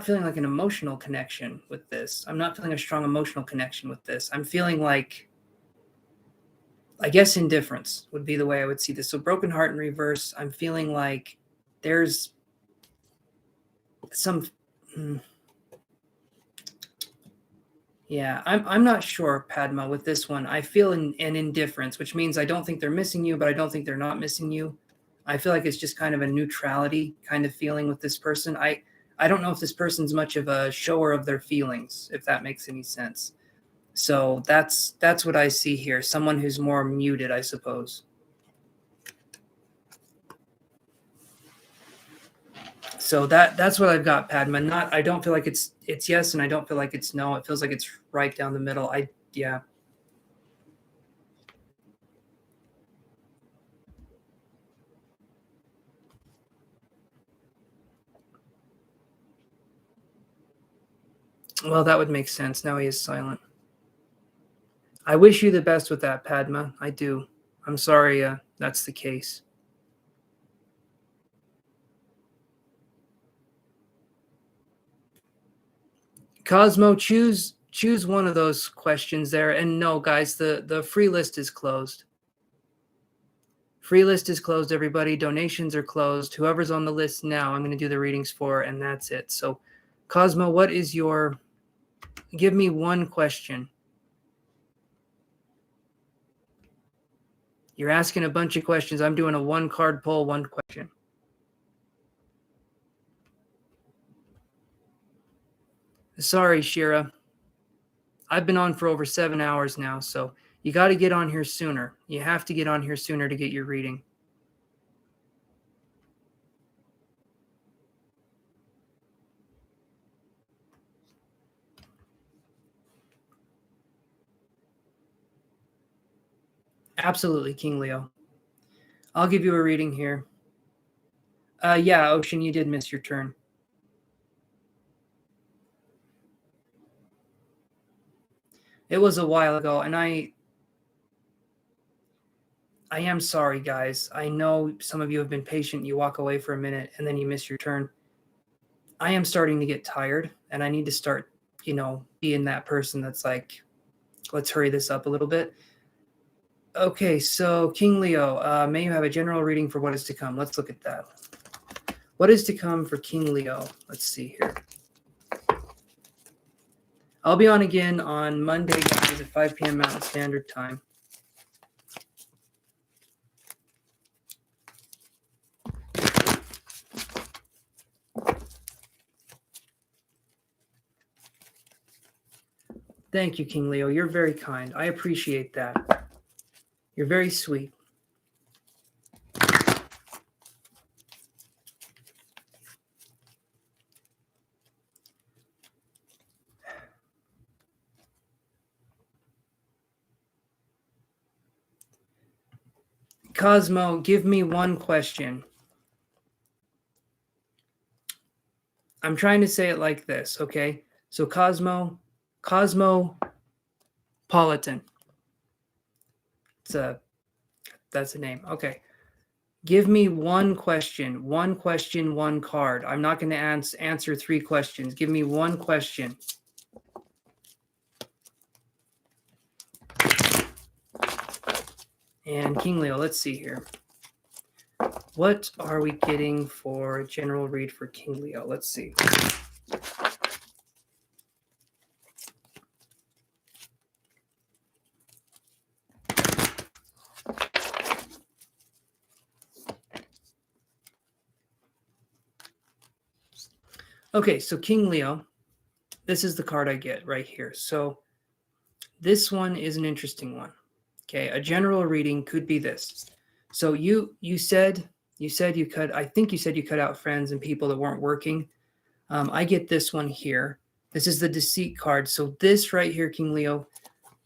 S1: feeling like an emotional connection with this. I'm not feeling a strong emotional connection with this. I'm feeling like I guess indifference would be the way I would see this. So broken heart in reverse, I'm feeling like there's some... Yeah, I'm not sure, Padma, with this one. I feel an indifference, which means I don't think they're missing you, but I don't think they're not missing you. I feel like it's just kind of a neutrality kind of feeling with this person. I don't know if this person's much of a shower of their feelings, if that makes any sense. So that's what I see here. Someone who's more muted, I suppose. So that's what I've got, Padma. I don't feel like it's yes, and I don't feel like it's no. It feels like it's right down the middle. Yeah. Well, that would make sense. Now he is silent. I wish you the best with that, Padma. I do. I'm sorry that's the case. Cosmo, choose one of those questions there. And no, guys, the free list is closed. Free list is closed, everybody. Donations are closed. Whoever's on the list now, I'm going to do the readings for, and that's it. So, Cosmo, what is your... Give me one question. You're asking a bunch of questions. I'm doing a one-card poll, one question. Sorry, Shira. I've been on for over 7 hours now, so you got to get on here sooner. You have to get on here sooner to get your reading. Absolutely, King Leo. I'll give you a reading here. Yeah, Ocean, you did miss your turn. It was a while ago, and I am sorry, guys. I know some of you have been patient. You walk away for a minute, and then you miss your turn. I am starting to get tired, and I need to start, being that person that's like, let's hurry this up a little bit. Okay, so King Leo, may you have a general reading for what is to come. Let's look at that. What is to come for King Leo? Let's see here. I'll be on again on Monday, guys, at 5 p.m. Mountain Standard Time. Thank you, King Leo. You're very kind. I appreciate that. You're very sweet. Cosmo, give me one question. I'm trying to say it like this, okay? So Cosmopolitan. That's a name. Okay. Give me one question, one card. I'm not going to answer 3 questions. Give me one question. And King Leo, let's see here. What are we getting for a general read for King Leo? Let's see. Okay, so King Leo, this is the card I get right here. So this one is an interesting one. Okay, a general reading could be this. So you said you cut. I think you said you cut out friends and people that weren't working. I get this one here. This is the deceit card. So this right here, King Leo,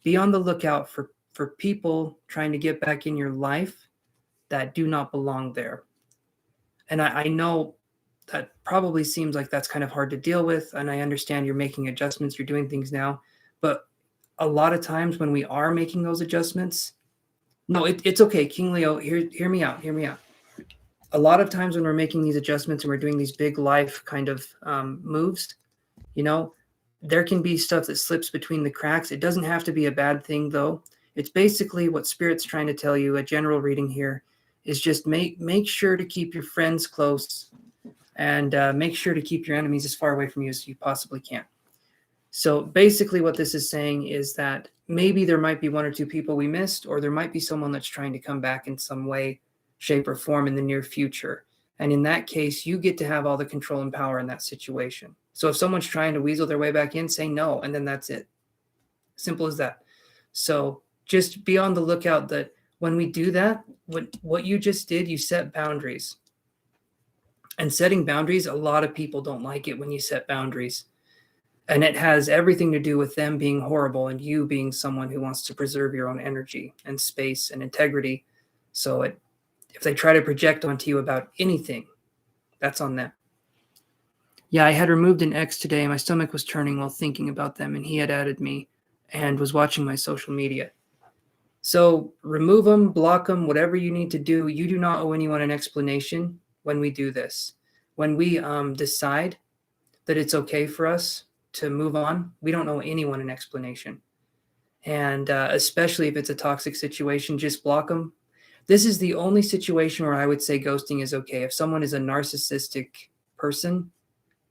S1: be on the lookout for people trying to get back in your life that do not belong there. And I know that probably seems like that's kind of hard to deal with. And I understand you're making adjustments, you're doing things now. But a lot of times when we are making those adjustments, no, it's okay. King Leo, hear me out. A lot of times when we're making these adjustments and we're doing these big life kind of moves, there can be stuff that slips between the cracks. It doesn't have to be a bad thing, though. It's basically what Spirit's trying to tell you, a general reading here, is just make sure to keep your friends close and make sure to keep your enemies as far away from you as you possibly can. So basically what this is saying is that maybe there might be one or two people we missed, or there might be someone that's trying to come back in some way, shape, or form in the near future. And in that case, you get to have all the control and power in that situation. So if someone's trying to weasel their way back in, say no, and then that's it. Simple as that. So just be on the lookout that when we do that, what you just did, you set boundaries. And setting boundaries, a lot of people don't like it when you set boundaries. And it has everything to do with them being horrible and you being someone who wants to preserve your own energy and space and integrity. So if they try to project onto you about anything, that's on them. Yeah, I had removed an ex today. My stomach was turning while thinking about them, and he had added me and was watching my social media. So remove them, block them, whatever you need to do. You do not owe anyone an explanation when we do this. When we decide that it's okay for us to move on, we don't owe anyone an explanation. And especially if it's a toxic situation, just block them. This is the only situation where I would say ghosting is okay. If someone is a narcissistic person,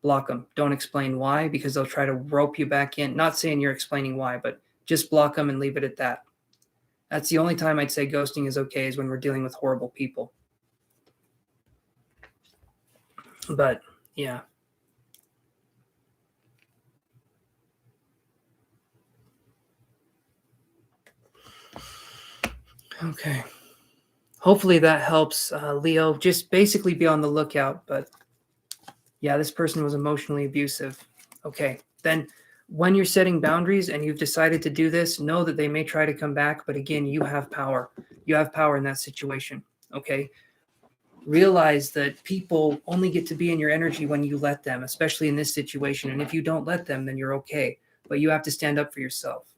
S1: block them. Don't explain why, because they'll try to rope you back in. Not saying you're explaining why, but just block them and leave it at that. That's the only time I'd say ghosting is okay, is when we're dealing with horrible people. But yeah. Okay. Hopefully that helps, Leo. Just basically be on the lookout. But yeah, this person was emotionally abusive. Okay. Then when you're setting boundaries and you've decided to do this, know that they may try to come back. But again, you have power. You have power in that situation. Okay. Realize that people only get to be in your energy when you let them, especially in this situation. And if you don't let them, then you're okay. But you have to stand up for yourself.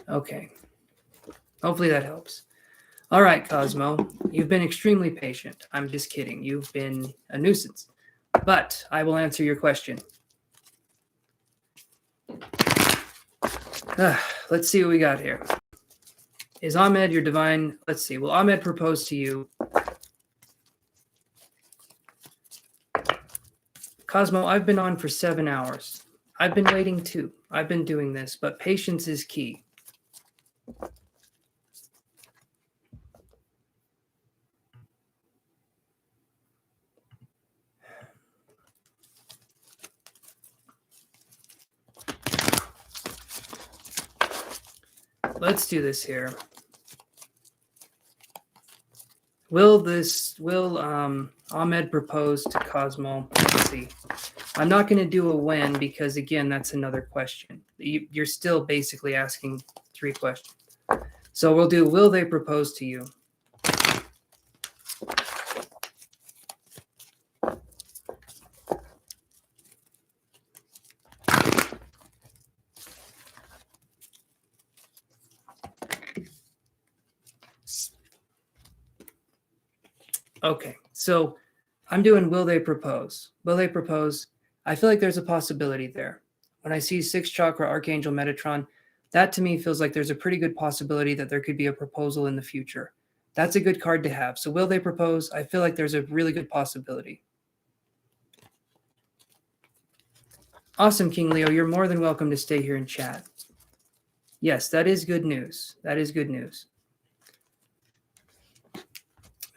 S1: Okay. Hopefully that helps. All right, Cosmo. You've been extremely patient. I'm just kidding. You've been a nuisance. But I will answer your question. Let's see what we got here. Is Ahmed your divine? Let's see. Will Ahmed propose to you? Cosmo, I've been on for 7 hours. I've been waiting too. I've been doing this, but patience is key. Let's do this here. Will Ahmed propose to Cosmo? Let's see. I'm not going to do a when, because again, that's another question. You're still basically asking 3 questions. So we'll do, will they propose to you? Okay, so I'm doing, will they propose? Will they propose? I feel like there's a possibility there. When I see 6th chakra Archangel Metatron, that to me feels like there's a pretty good possibility that there could be a proposal in the future. That's a good card to have. So will they propose? I feel like there's a really good possibility. Awesome, King Leo. You're more than welcome to stay here and chat. Yes, that is good news. That is good news.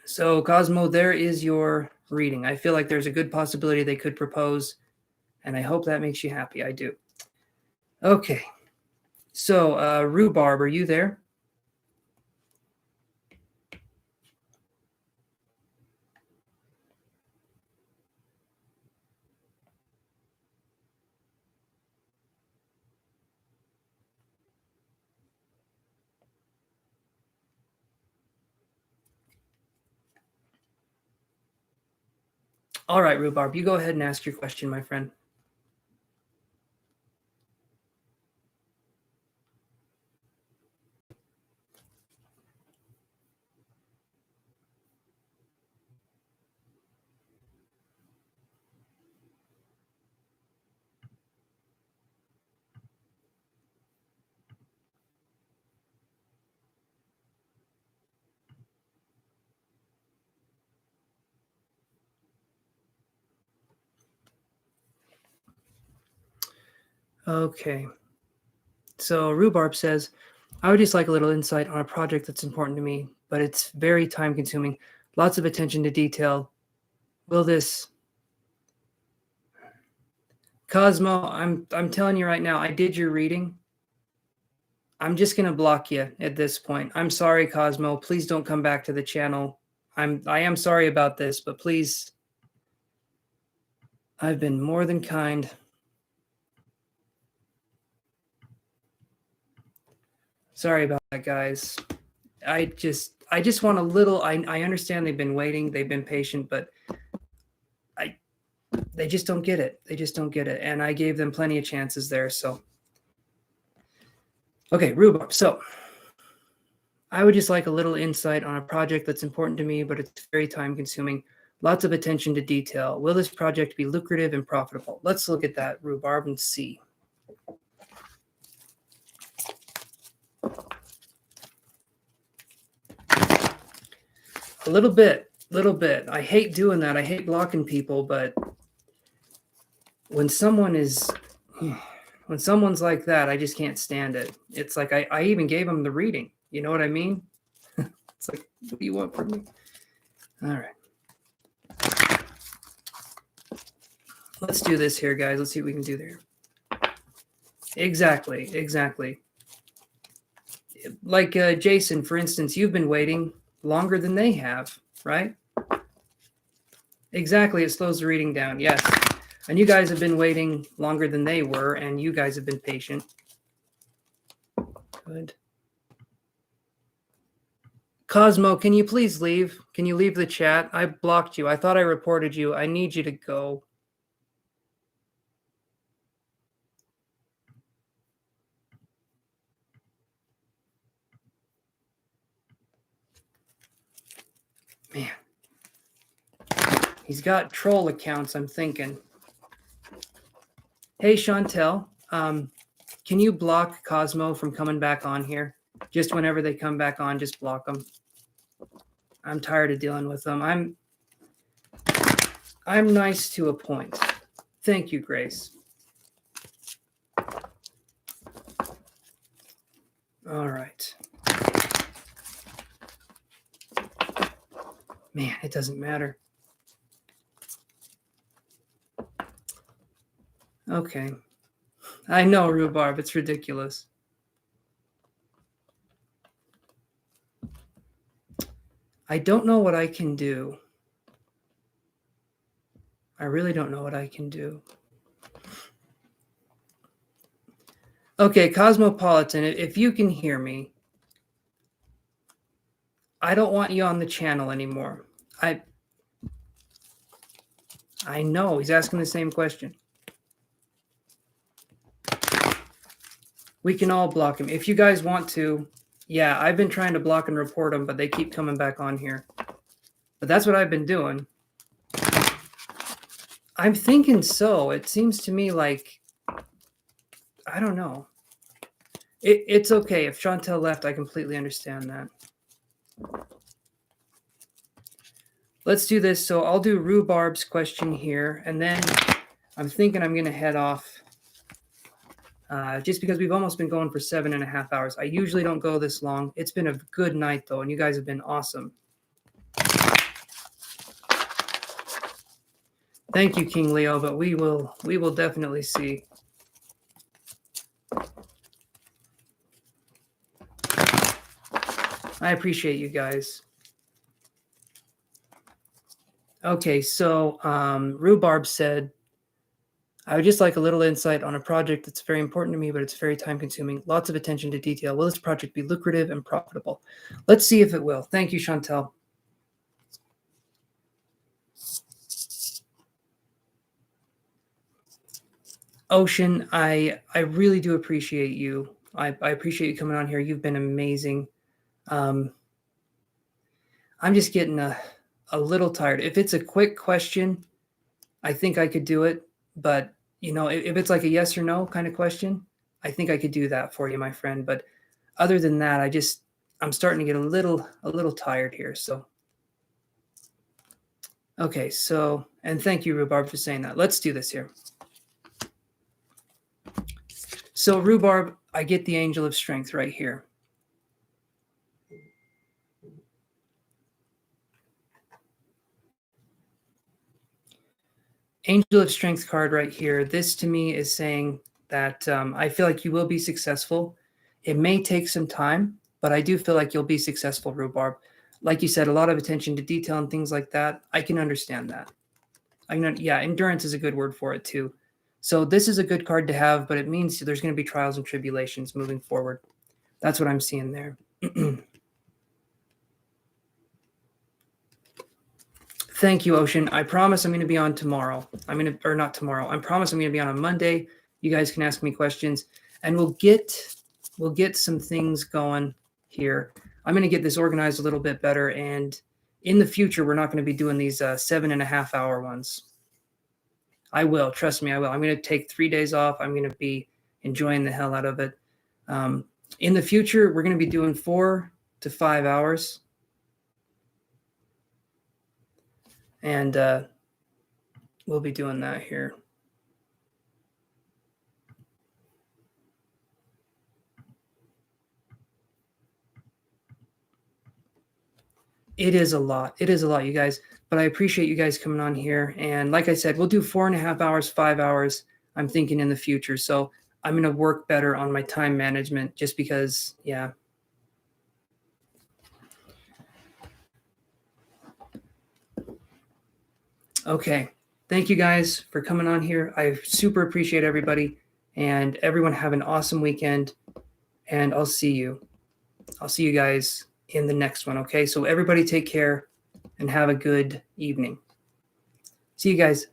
S1: So, Cosmo, there is your reading. I feel like there's a good possibility they could propose, and I hope that makes you happy. I do. Okay. So, Rhubarb, are you there? All right, Rhubarb, you go ahead and ask your question, my friend. Okay. So Rhubarb says, I would just like a little insight on a project that's important to me, but it's very time consuming. Lots of attention to detail. Will this Cosmo, I'm telling you right now, I did your reading. I'm just gonna block you at this point. I'm sorry, Cosmo. Please don't come back to the channel. I am sorry about this, but please. I've been more than kind. Sorry about that, guys. I just want a little. I understand they've been waiting, they've been patient, but they just don't get it. They just don't get it. And I gave them plenty of chances there. So, okay, Rhubarb. So, I would just like a little insight on a project that's important to me, but it's very time consuming. Lots of attention to detail. Will this project be lucrative and profitable? Let's look at that, Rhubarb, and see. A little bit. I hate doing that. I hate blocking people, but when someone's like that, I just can't stand it. It's like I even gave them the reading. You know what I mean? It's like, what do you want from me? All right. Let's do this here, guys. Let's see what we can do there. Exactly. Like Jason, for instance, you've been waiting longer than they have, right? Exactly. It slows the reading down. Yes. And you guys have been waiting longer than they were, and you guys have been patient. Good. Cosmo, can you please leave? Can you leave the chat? I blocked you. I thought I reported you. I need you to go. Man. He's got troll accounts, I'm thinking. Hey, Chantel, can you block Cosmo from coming back on here? Just whenever they come back on, just block them. I'm tired of dealing with them. I'm nice to a point. Thank you, Grace. All right. Man, it doesn't matter. Okay. I know, Rhubarb. It's ridiculous. I don't know what I can do. I really don't know what I can do. Okay, Cosmopolitan, if you can hear me, I don't want you on the channel anymore. I know, he's asking the same question. We can all block him. If you guys want to, yeah, I've been trying to block and report them, but they keep coming back on here. But that's what I've been doing. I'm thinking so. It seems to me like, I don't know. It's okay. If Chantel left, I completely understand that. Let's do this. So I'll do Rhubarb's question here, and then I'm thinking I'm going to head off just because we've almost been going for 7.5 hours. I usually don't go this long. It's been a good night, though, and you guys have been awesome. Thank you, King Leo, but we will definitely see. I appreciate you guys. Okay, so Rhubarb said, I would just like a little insight on a project that's very important to me, but it's very time-consuming. Lots of attention to detail. Will this project be lucrative and profitable? Let's see if it will. Thank you, Chantel. Ocean, I really do appreciate you. I appreciate you coming on here. You've been amazing. I'm just getting a little tired. If it's a quick question, I think I could do it. But, you know, if it's like a yes or no kind of question, I think I could do that for you, my friend. But other than that, I'm starting to get a little tired here. So, okay. So, and thank you, Rhubarb, for saying that. Let's do this here. So Rhubarb, I get the Angel of Strength right here. Angel of Strength card right here. This to me is saying that I feel like you will be successful. It may take some time, but I do feel like you'll be successful, Rhubarb. Like you said, a lot of attention to detail and things like that. I can understand that. Yeah, endurance is a good word for it too. So this is a good card to have, but it means there's going to be trials and tribulations moving forward. That's what I'm seeing there. Thank you, Ocean. I promise I'm going to be on tomorrow. Or not tomorrow. I promise I'm going to be on Monday. You guys can ask me questions, and we'll get some things going here. I'm going to get this organized a little bit better, and in the future, we're not going to be doing these 7.5 hour ones. I will. Trust me, I will. I'm going to take 3 days off. I'm going to be enjoying the hell out of it. In the future, we're going to be doing 4 to 5 hours. And we'll be doing that here. It is a lot. It is a lot, you guys. But I appreciate you guys coming on here. And like I said, we'll do 4.5 hours, 5 hours, I'm thinking in the future. So I'm going to work better on my time management just because, yeah. Okay. Thank you guys for coming on here. I super appreciate everybody. And everyone have an awesome weekend. And I'll see you. I'll see you guys in the next one. Okay. So everybody take care and have a good evening. See you guys.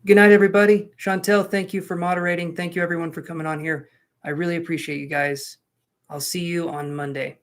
S1: Good night, everybody. Chantel, thank you for moderating. Thank you, everyone, for coming on here. I really appreciate you guys. I'll see you on Monday.